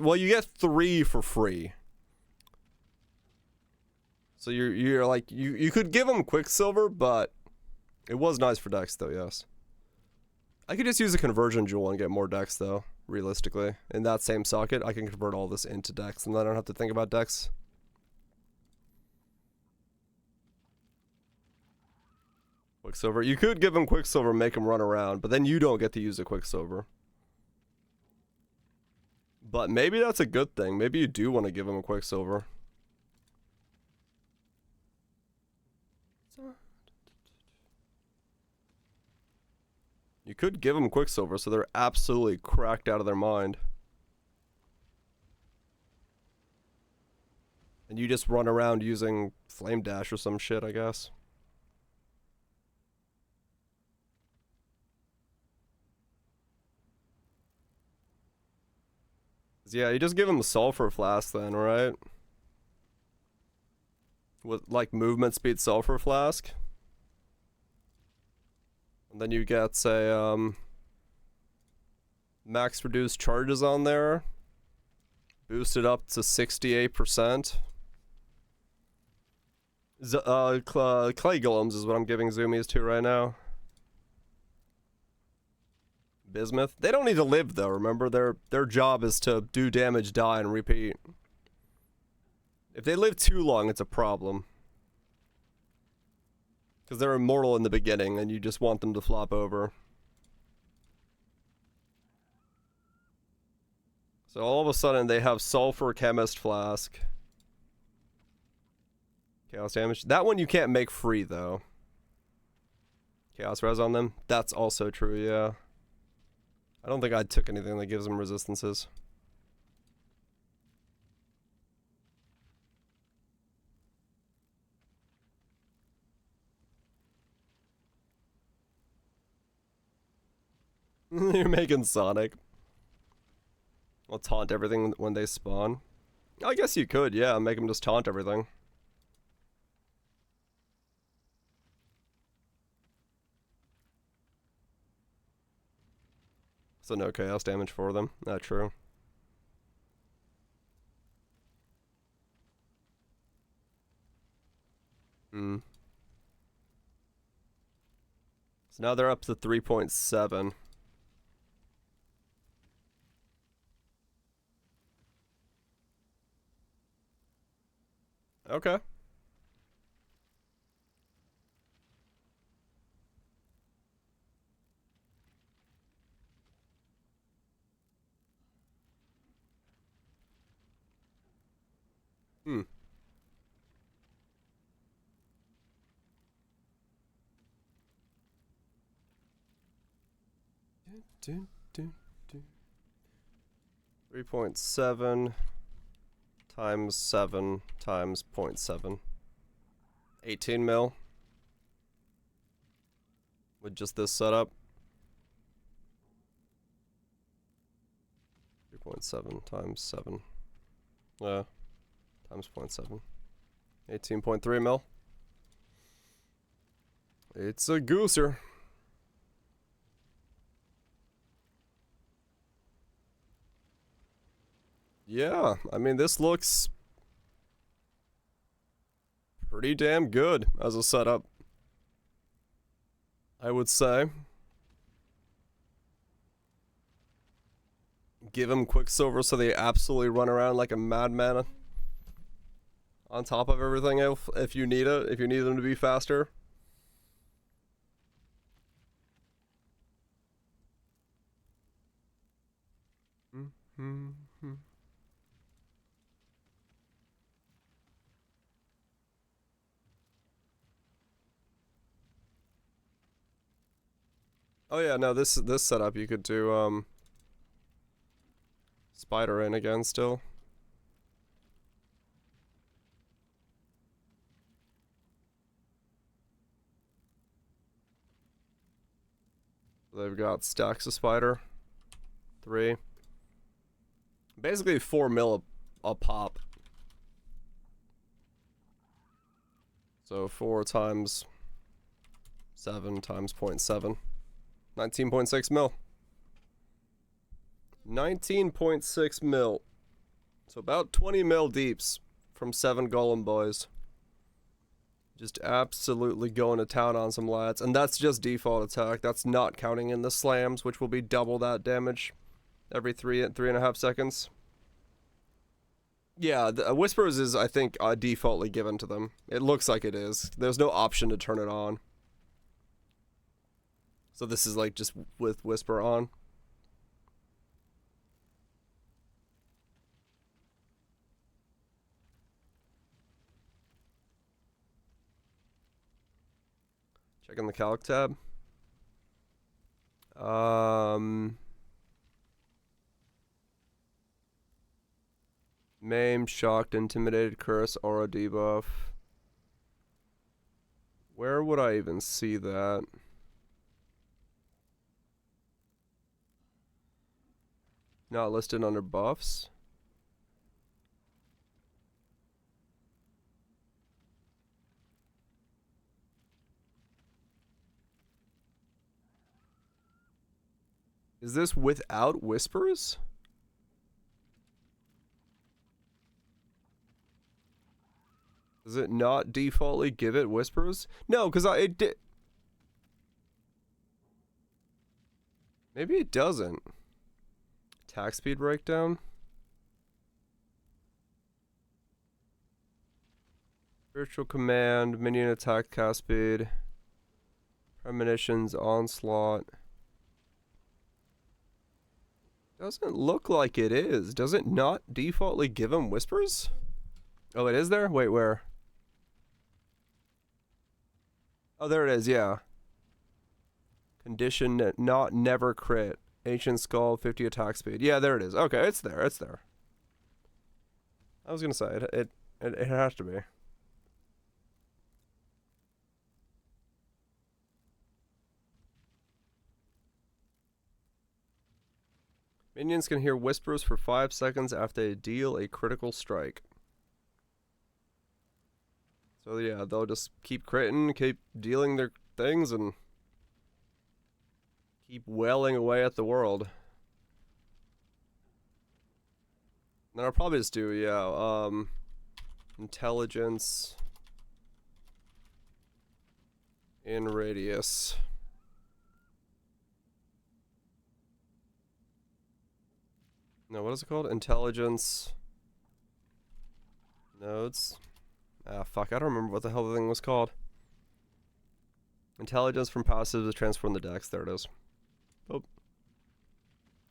well, you get 3 for free. So you're like, you could give them Quicksilver, but it was nice for Dex though, yes. I could just use a conversion jewel and get more Dex though, realistically. In that same socket, I can convert all this into Dex and then I don't have to think about Dex. Quicksilver. You could give him Quicksilver and make him run around, but then you don't get to use a Quicksilver. But maybe that's a good thing. Maybe you do want to give him a Quicksilver. You could give them Quicksilver so they're absolutely cracked out of their mind. And you just run around using Flame Dash or some shit, I guess. Yeah, you just give them a Sulfur Flask then, right? With, like, movement speed Sulfur Flask. And then you get, say, max reduced charges on there. Boosted up to 68%. Clay Golems is what I'm giving Zoomies to right now. Bismuth. They don't need to live though, remember? Their job is to do damage, die, and repeat. If they live too long, it's a problem. Because they're immortal in the beginning, and you just want them to flop over. So all of a sudden, they have Sulfur Chemist Flask. Chaos damage. That one you can't make free, though. Chaos Res on them. That's also true, yeah. I don't think I took anything that gives them resistances. You're making Sonic. I'll taunt everything when they spawn. I guess you could, yeah, make them just taunt everything. So no chaos damage for them. Not true. So now they're up to 3.7. Okay. Dun, dun, dun. 3.7 times 7 times 0.7. 18 mil. With just this setup. 3.7 times 7. Times 0.7. 18.3 mil. It's a gooser. Yeah, I mean, this looks pretty damn good as a setup. I would say. Give them Quicksilver so they absolutely run around like a madman on top of everything if you need it, if you need them to be faster. Oh yeah, no, this setup you could do Spider in again still. They've got stacks of Spider. 3. Basically 4 mil a pop. So 4 times 7 times 0.7. 19.6 mil. 19.6 mil. So about 20 mil deeps from 7 Golem boys. Just absolutely going to town on some lads. And that's just default attack. That's not counting in the slams, which will be double that damage every 3.5 seconds. Yeah, the Whispers is, I think, defaultly given to them. It looks like it is. There's no option to turn it on. So this is like just with Whisper on. Checking the calc tab. Maim, shocked, intimidated, curse, aura debuff. Where would I even see that? Not listed under buffs. Is this without whispers? Does it not defaultly give it whispers? No, because it did. Maybe it doesn't. Attack speed breakdown. Spiritual command, minion attack cast speed. Premonitions, onslaught. Doesn't look like it is. Does it not defaultly give him whispers? Oh, it is there? Wait, where? Oh, there it is, yeah. Condition not never crit. Ancient Skull, 50 attack speed. Yeah, there it is. Okay, it's there, it's there. I was gonna say, it has to be. Minions can hear whispers for 5 seconds after they deal a critical strike. So yeah, they'll just keep critting, keep dealing their things, and keep wailing away at the world. Then I'll probably just do, yeah, intelligence in radius. No, what is it called? Intelligence nodes. Ah, fuck, I don't remember what the hell the thing was called. Intelligence from passive to transform the dex. There it is. Oh.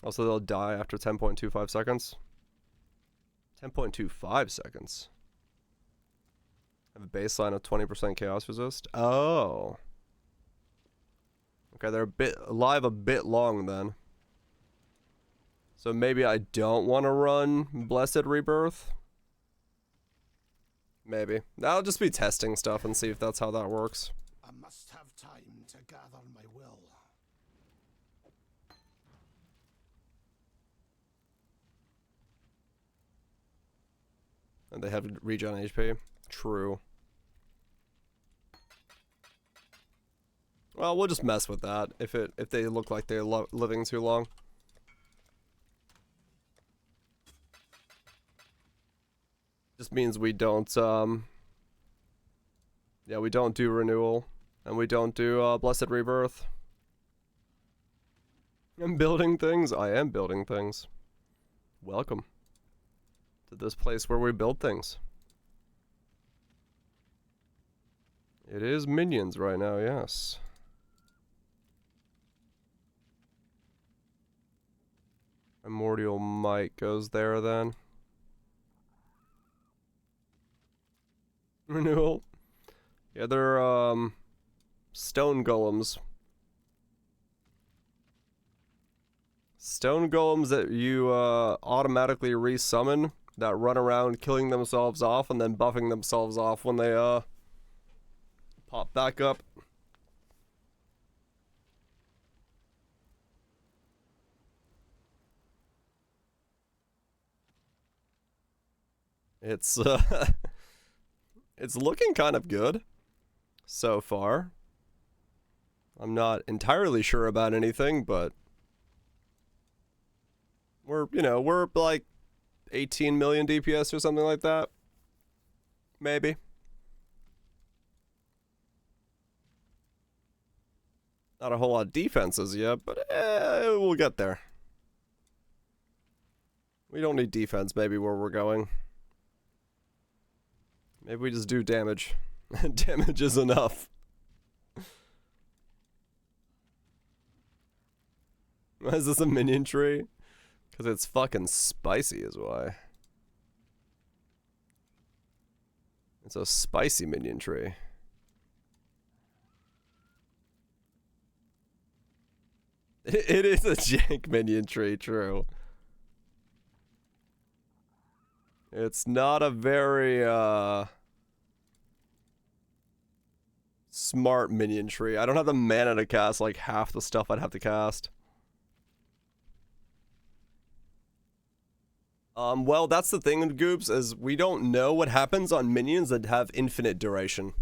Also, they'll die after 10.25 seconds. 10.25 seconds. Have a baseline of 20% chaos resist. Oh. Okay, they're alive a bit long then. So maybe I don't want to run Blessed Rebirth. Maybe. I'll just be testing stuff and see if that's how that works. I must have time to gather my will. And they have regen HP. True. Well, we'll just mess with that if they look like they're living too long. Just means we don't yeah, we don't do renewal And we don't do Blessed Rebirth. I'm building things. I am building things. Welcome to this place where we build things. It is minions right now, yes. Primordial Might goes there then. Renewal. Yeah, they're stone golems. Stone golems that you automatically resummon that run around killing themselves off and then buffing themselves off when they pop back up. It's it's looking kind of good so far. I'm not entirely sure about anything, but we're like 18 million DPS or something like that. Maybe. Not a whole lot of defenses yet, but we'll get there. We don't need defense maybe where we're going. Maybe we just do damage. Damage is enough. Why is this a minion tree? Because it's fucking spicy is why. It's a spicy minion tree. It is a jank minion tree, true. It's not a very, smart minion tree. I don't have the mana to cast, like, half the stuff I'd have to cast. Well, that's the thing with Goops, is we don't know what happens on minions that have infinite duration.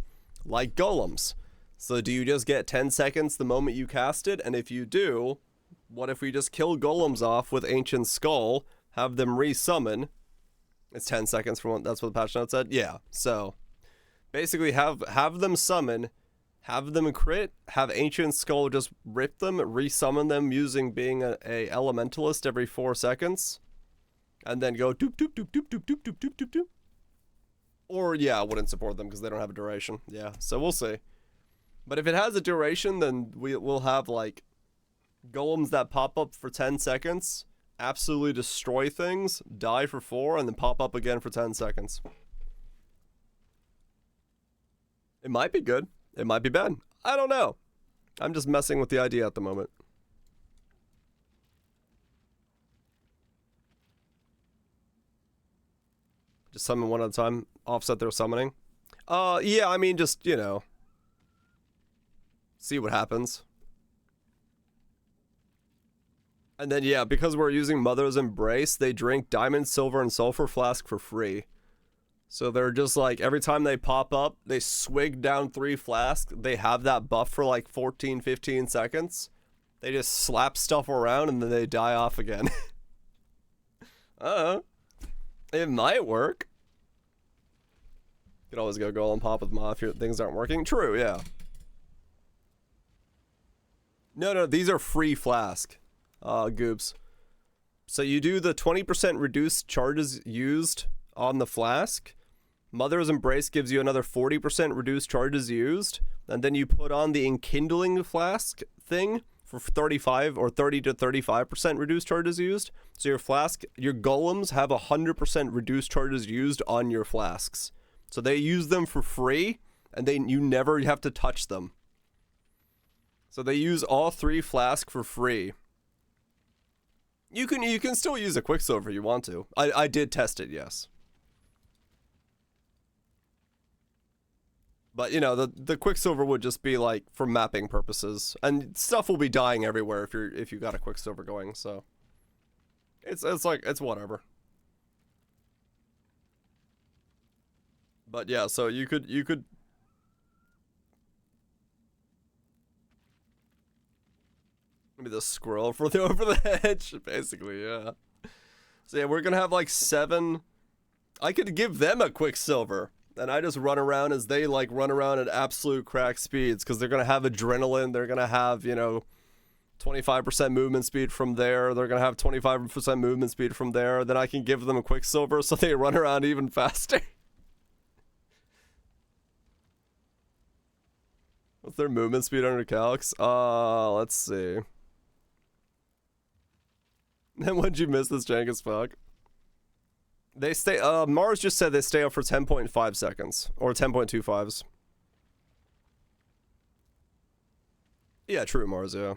Like golems. So do you just get 10 seconds the moment you cast it? And if you do, what if we just kill golems off with Ancient Skull, have them resummon? It's 10 seconds from that's what the patch note said? Yeah, so basically have them summon, have them crit, have Ancient Skull just rip them, resummon them using being a elementalist every 4 seconds, and then go doop doop doop doop doop doop doop doop doop doop. Or yeah, I wouldn't support them because they don't have a duration. Yeah, so we'll see. But if it has a duration, then we'll have like golems that pop up for 10 seconds, absolutely destroy things, die for 4, and then pop up again for 10 seconds. It might be good. It might be bad. I don't know. I'm just messing with the idea at the moment. Just summon one at a time, offset their summoning. Yeah, I mean, just, you know, see what happens. And then, yeah, because we're using Mother's Embrace, they drink Diamond, Silver, and Sulfur Flask for free. So they're just like, every time they pop up, they swig down 3 flasks. They have that buff for like 14, 15 seconds. They just slap stuff around and then they die off again. It might work. You could always go golem pop with Ma if your things aren't working. True, yeah. No, these are free flask. Goops. So you do the 20% reduced charges used on the flask. Mother's Embrace gives you another 40% reduced charges used. And then you put on the enkindling flask thing for 35 or 30 to 35% reduced charges used. So your flask, your golems have 100% reduced charges used on your flasks. So they use them for free, and you never have to touch them. So they use all 3 flasks for free. You can still use a Quicksilver if you want to. I did test it, yes. But you know, the Quicksilver would just be like for mapping purposes, and stuff will be dying everywhere if you got a Quicksilver going. So it's like it's whatever. But yeah, so you could maybe the squirrel for the over the hedge, basically, yeah. So yeah, we're gonna have like 7. I could give them a Quicksilver. and I just run around as they like run around at absolute crack speeds because they're gonna have adrenaline. They're gonna have 25% movement speed from there. They're gonna have 25% movement speed from there. Then I can give them a quicksilver so they run around even faster. What's their movement speed under calcs? Let's see. Then when'd you miss this jank as fuck? They stay, Mars just said they stay up for 10.5 seconds. Or 10.25s. Yeah, true, Mars, yeah.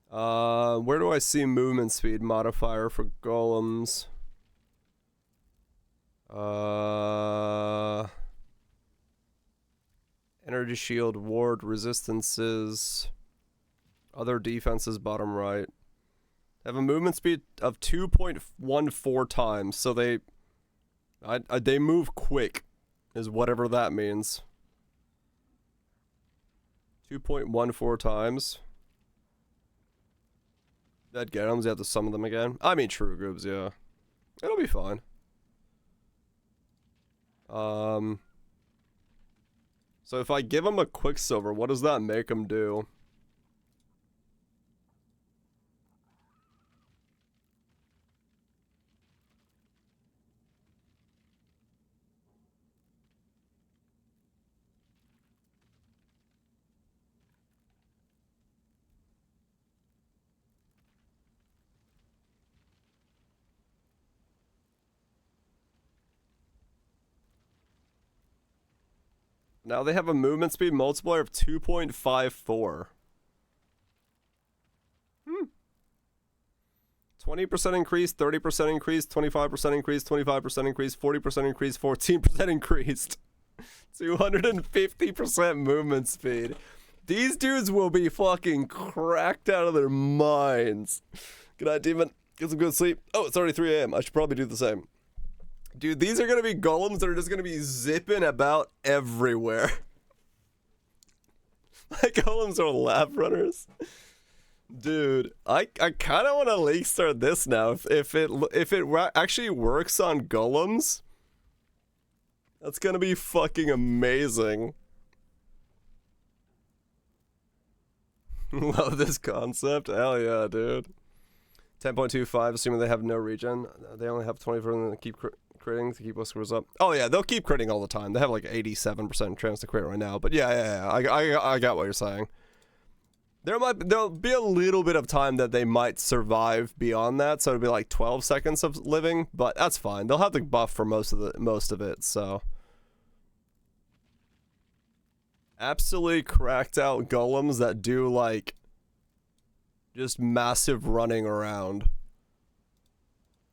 Where do I see movement speed modifier for golems? Energy shield, ward, resistances, other defenses, bottom right. Have a movement speed of 2.14 times, so they move quick, is whatever that means. 2.14 times. That get them, you have to summon them again. I mean, true groups, yeah. It'll be fine. So if I give them a quicksilver, what does that make them do? Now they have a movement speed multiplier of 2.54. 20% increase, 30% increase, 25% increase, 25% increase, 40% increase, 14% increased. 250% movement speed. These dudes will be fucking cracked out of their minds. Good night, Demon. Get some good sleep. Oh, it's already 3 a.m. I should probably do the same. Dude, these are gonna be golems that are just gonna be zipping about everywhere. My golems are lab runners. Dude, I kind of want to league start this now. If it actually works on golems, that's gonna be fucking amazing. Love this concept. Hell yeah, dude. 10.25, assuming they have no regen. They only have 20 for them to keep critting to keep those scores up. Oh yeah, they'll keep critting all the time. They have like 87% chance to crit right now. But yeah. I got what you're saying. There'll be a little bit of time that they might survive beyond that, so it'll be like 12 seconds of living, but that's fine. They'll have the buff for most of it, so. Absolutely cracked out golems that do like just massive running around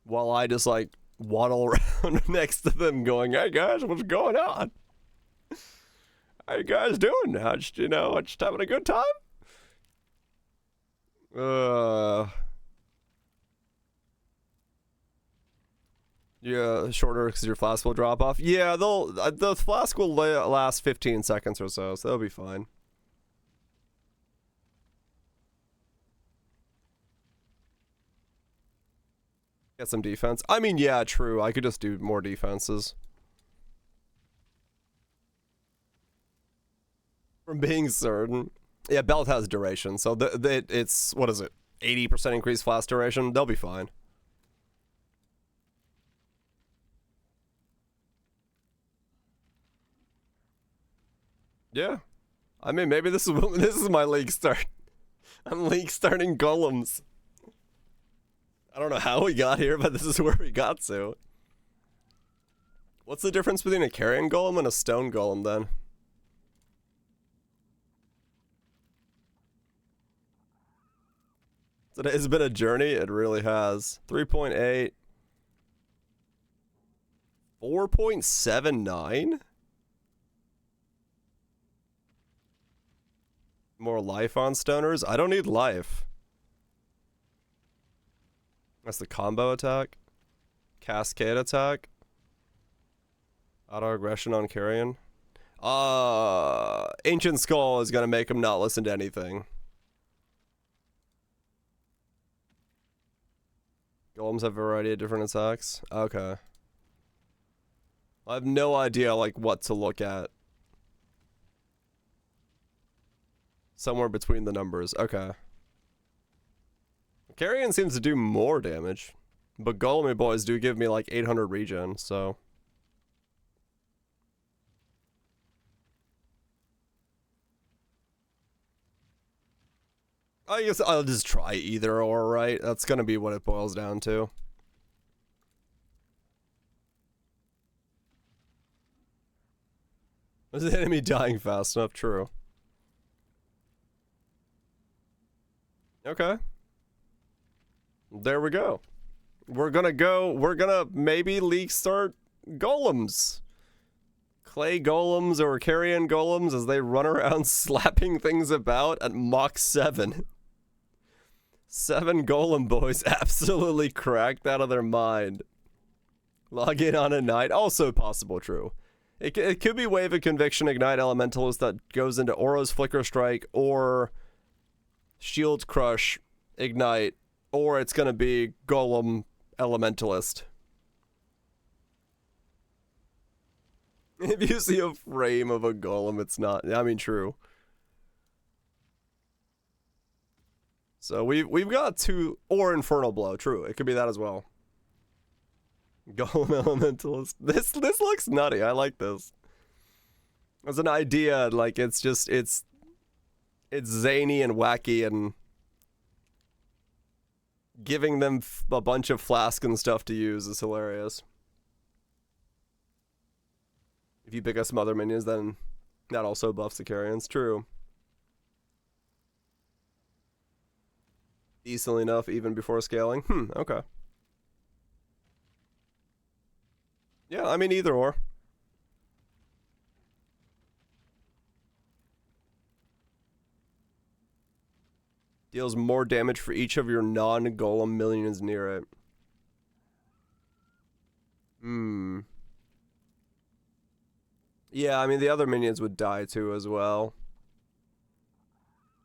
while I just like waddle around next to them going, hey guys, what's going on? How you guys doing? Just having a good time? Yeah, shorter because your flask will drop off. Yeah, the flask will last 15 seconds or so that'll be fine. Get some defense. I mean, yeah, true. I could just do more defenses. From being certain. Yeah, belt has duration, so it's, what is it? 80% increased flask duration? They'll be fine. Yeah. I mean, maybe this is my league start. I'm league starting golems. I don't know how we got here, but this is where we got to. What's the difference between a carrion golem and a stone golem, then? Today's been a journey. It really has. 3.8. 4.79? More life on stoners? I don't need life. That's the combo attack. Cascade attack. Auto aggression on carrion. Ancient Skull is gonna make him not listen to anything. Golems have a variety of different attacks. Okay. I have no idea, like, what to look at. Somewhere between the numbers. Okay. Carrion seems to do more damage. But Golem boys do give me, like, 800 regen, so... I guess I'll just try either or, right? That's gonna be what it boils down to. Was the enemy dying fast enough? True. Okay. There we go. We're gonna maybe league start golems. Clay golems or carrion golems as they run around slapping things about at Mach 7. 7 golem boys absolutely cracked out of their mind. Log in on a night. Also possible, true. It could be Wave of Conviction Ignite Elementalist that goes into Aura's Flicker Strike or Shield Crush Ignite, or it's going to be Golem Elementalist. If you see a frame of a golem, it's not. I mean, true. So we've got 2 or Infernal Blow. True, it could be that as well. Golem Elementalist. This looks nutty. I like this. As an idea, like it's zany and wacky, and giving them a bunch of flask and stuff to use is hilarious. If you pick up some other minions, then that also buffs the carrions. True. Decently enough, even before scaling. Okay. Yeah, I mean, either or. Deals more damage for each of your non-golem minions near it. Yeah, I mean, the other minions would die too as well.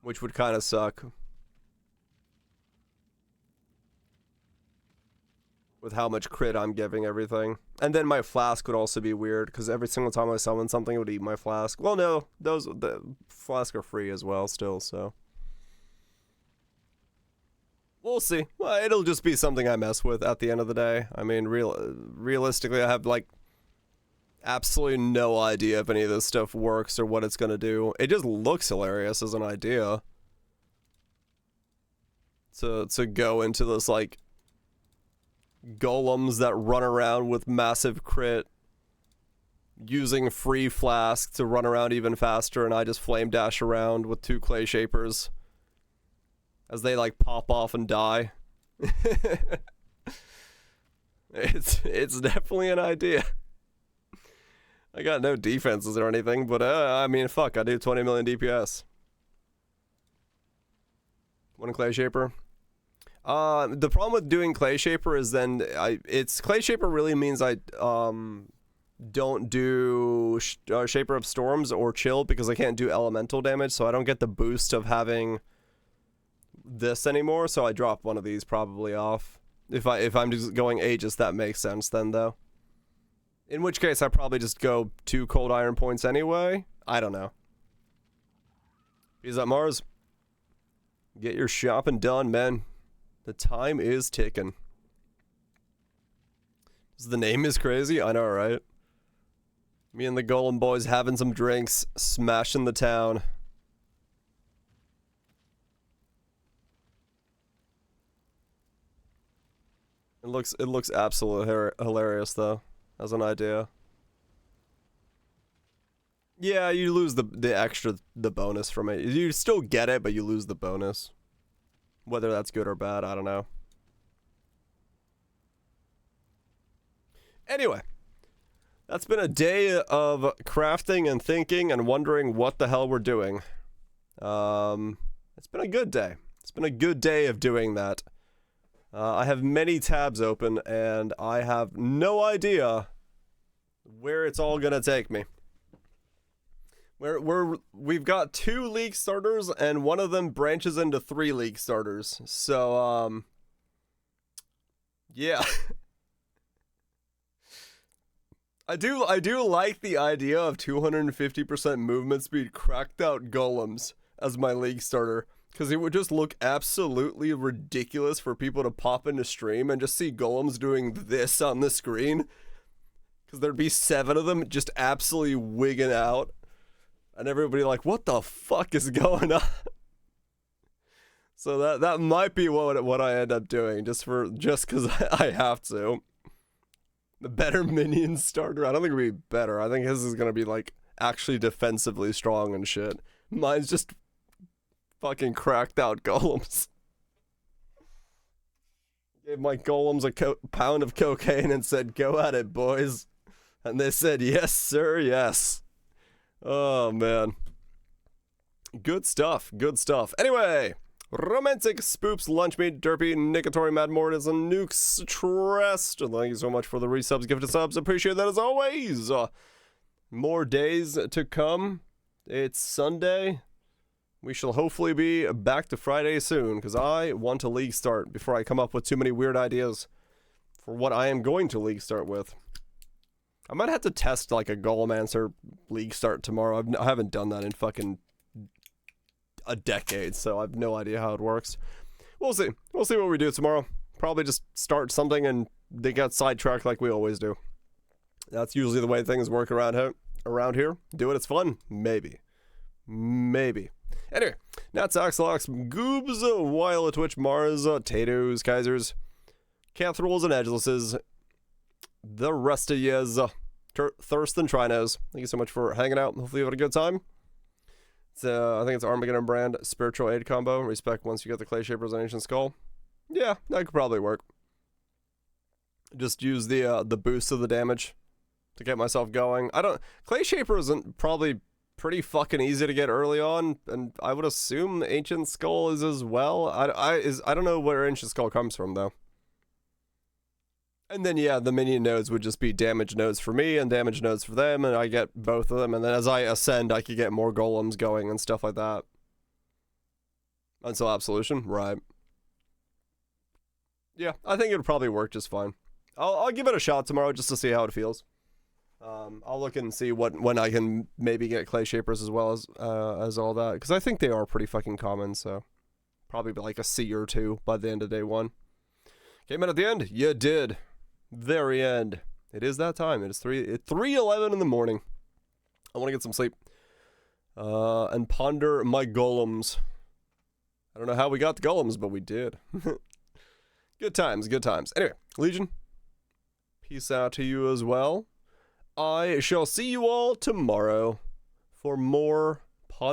Which would kind of suck. With how much crit I'm giving everything. And then my flask would also be weird, because every single time I summon something, it would eat my flask. Well, no, the flasks are free as well still, so... We'll see. Well, it'll just be something I mess with at the end of the day. I mean, realistically, I have, like, absolutely no idea if any of this stuff works or what it's gonna do. It just looks hilarious as an idea. To go into this, like, golems that run around with massive crit, using free flask to run around even faster, and I just flame dash around with 2 clay shapers as they like pop off and die. It's definitely an idea. I got no defenses or anything, but I mean, fuck, I do 20 million DPS. 1 clay shaper. The problem with doing clay shaper is then clay shaper really means I don't do shaper of storms or chill, because I can't do elemental damage, so I don't get the boost of having this anymore. So I drop one of these probably off if I'm just going Aegis. That makes sense then, though. In which case I probably just go 2 cold iron points anyway. I don't know. Is that Mars? Get your shopping done, man. The time is ticking. The name is crazy? I know, right? Me and the Golem boys having some drinks, smashing the town. It looks absolutely hilarious, though, as an idea. Yeah, you lose the bonus from it. You still get it, but you lose the bonus. Whether that's good or bad, I don't know. Anyway, that's been a day of crafting and thinking and wondering what the hell we're doing. It's been a good day. It's been a good day of doing that. I have many tabs open, and I have no idea where it's all gonna take me. We've got 2 league starters, and one of them branches into 3 league starters. So, yeah. I do like the idea of 250% movement speed cracked out golems as my league starter, because it would just look absolutely ridiculous for people to pop into stream and just see golems doing this on the screen, because there'd be 7 of them just absolutely wigging out, and everybody like, what the fuck is going on? So that might be what I end up doing, just because I have to. The better minion starter. I don't think it'll be better. I think his is gonna be like actually defensively strong and shit. Mine's just fucking cracked out golems. Gave my golems a pound of cocaine and said, "Go at it, boys." And they said, "Yes, sir, yes." Oh man. Good stuff. Good stuff. Anyway. Romantic Spoops, Lunch Meat, Derpy, Nicatory, Mad Mortis, and Nukes Trust. Thank you so much for the resubs, gifted subs. Appreciate that as always. More days to come. It's Sunday. We shall hopefully be back to Friday soon, because I want to league start before I come up with too many weird ideas for what I am going to league start with. I might have to test like a Golemancer league start tomorrow. I haven't done that in fucking a decade, so I have no idea how it works. We'll see. We'll see what we do tomorrow. Probably just start something and they get sidetracked like we always do. That's usually the way things work around here. Do it, it's fun. Maybe. Anyway, Nats, Axelox, Goobs, Wile, Twitch, Mars, Tatoes, Kaisers, Cathrolls, and Edgelesses, the rest of yous, Thirst and Trinos. Thank you so much for hanging out. Hopefully you had a good time. I think it's Armageddon brand spiritual aid combo. Respect once you get the clay shapers on Ancient Skull. Yeah, that could probably work. Just use the boost of the damage to get myself going. Clay shaper isn't probably pretty fucking easy to get early on, and I would assume Ancient Skull is as well. I don't know where Ancient Skull comes from though. And then, yeah, the minion nodes would just be damage nodes for me and damage nodes for them, and I get both of them, and then as I ascend, I could get more golems going and stuff like that. Until Absolution, right. Yeah, I think it would probably work just fine. I'll give it a shot tomorrow just to see how it feels. I'll look and see when I can maybe get clay shapers as well as all that, because I think they are pretty fucking common, so probably like a C or 2 by the end of day 1. Came in at the end? You did. Very end. It is that time. It is 3:11 in the morning. I want to get some sleep. And ponder my golems. I don't know how we got the golems, but we did. Good times, good times. Anyway, Legion, peace out to you as well. I shall see you all tomorrow for more ponder.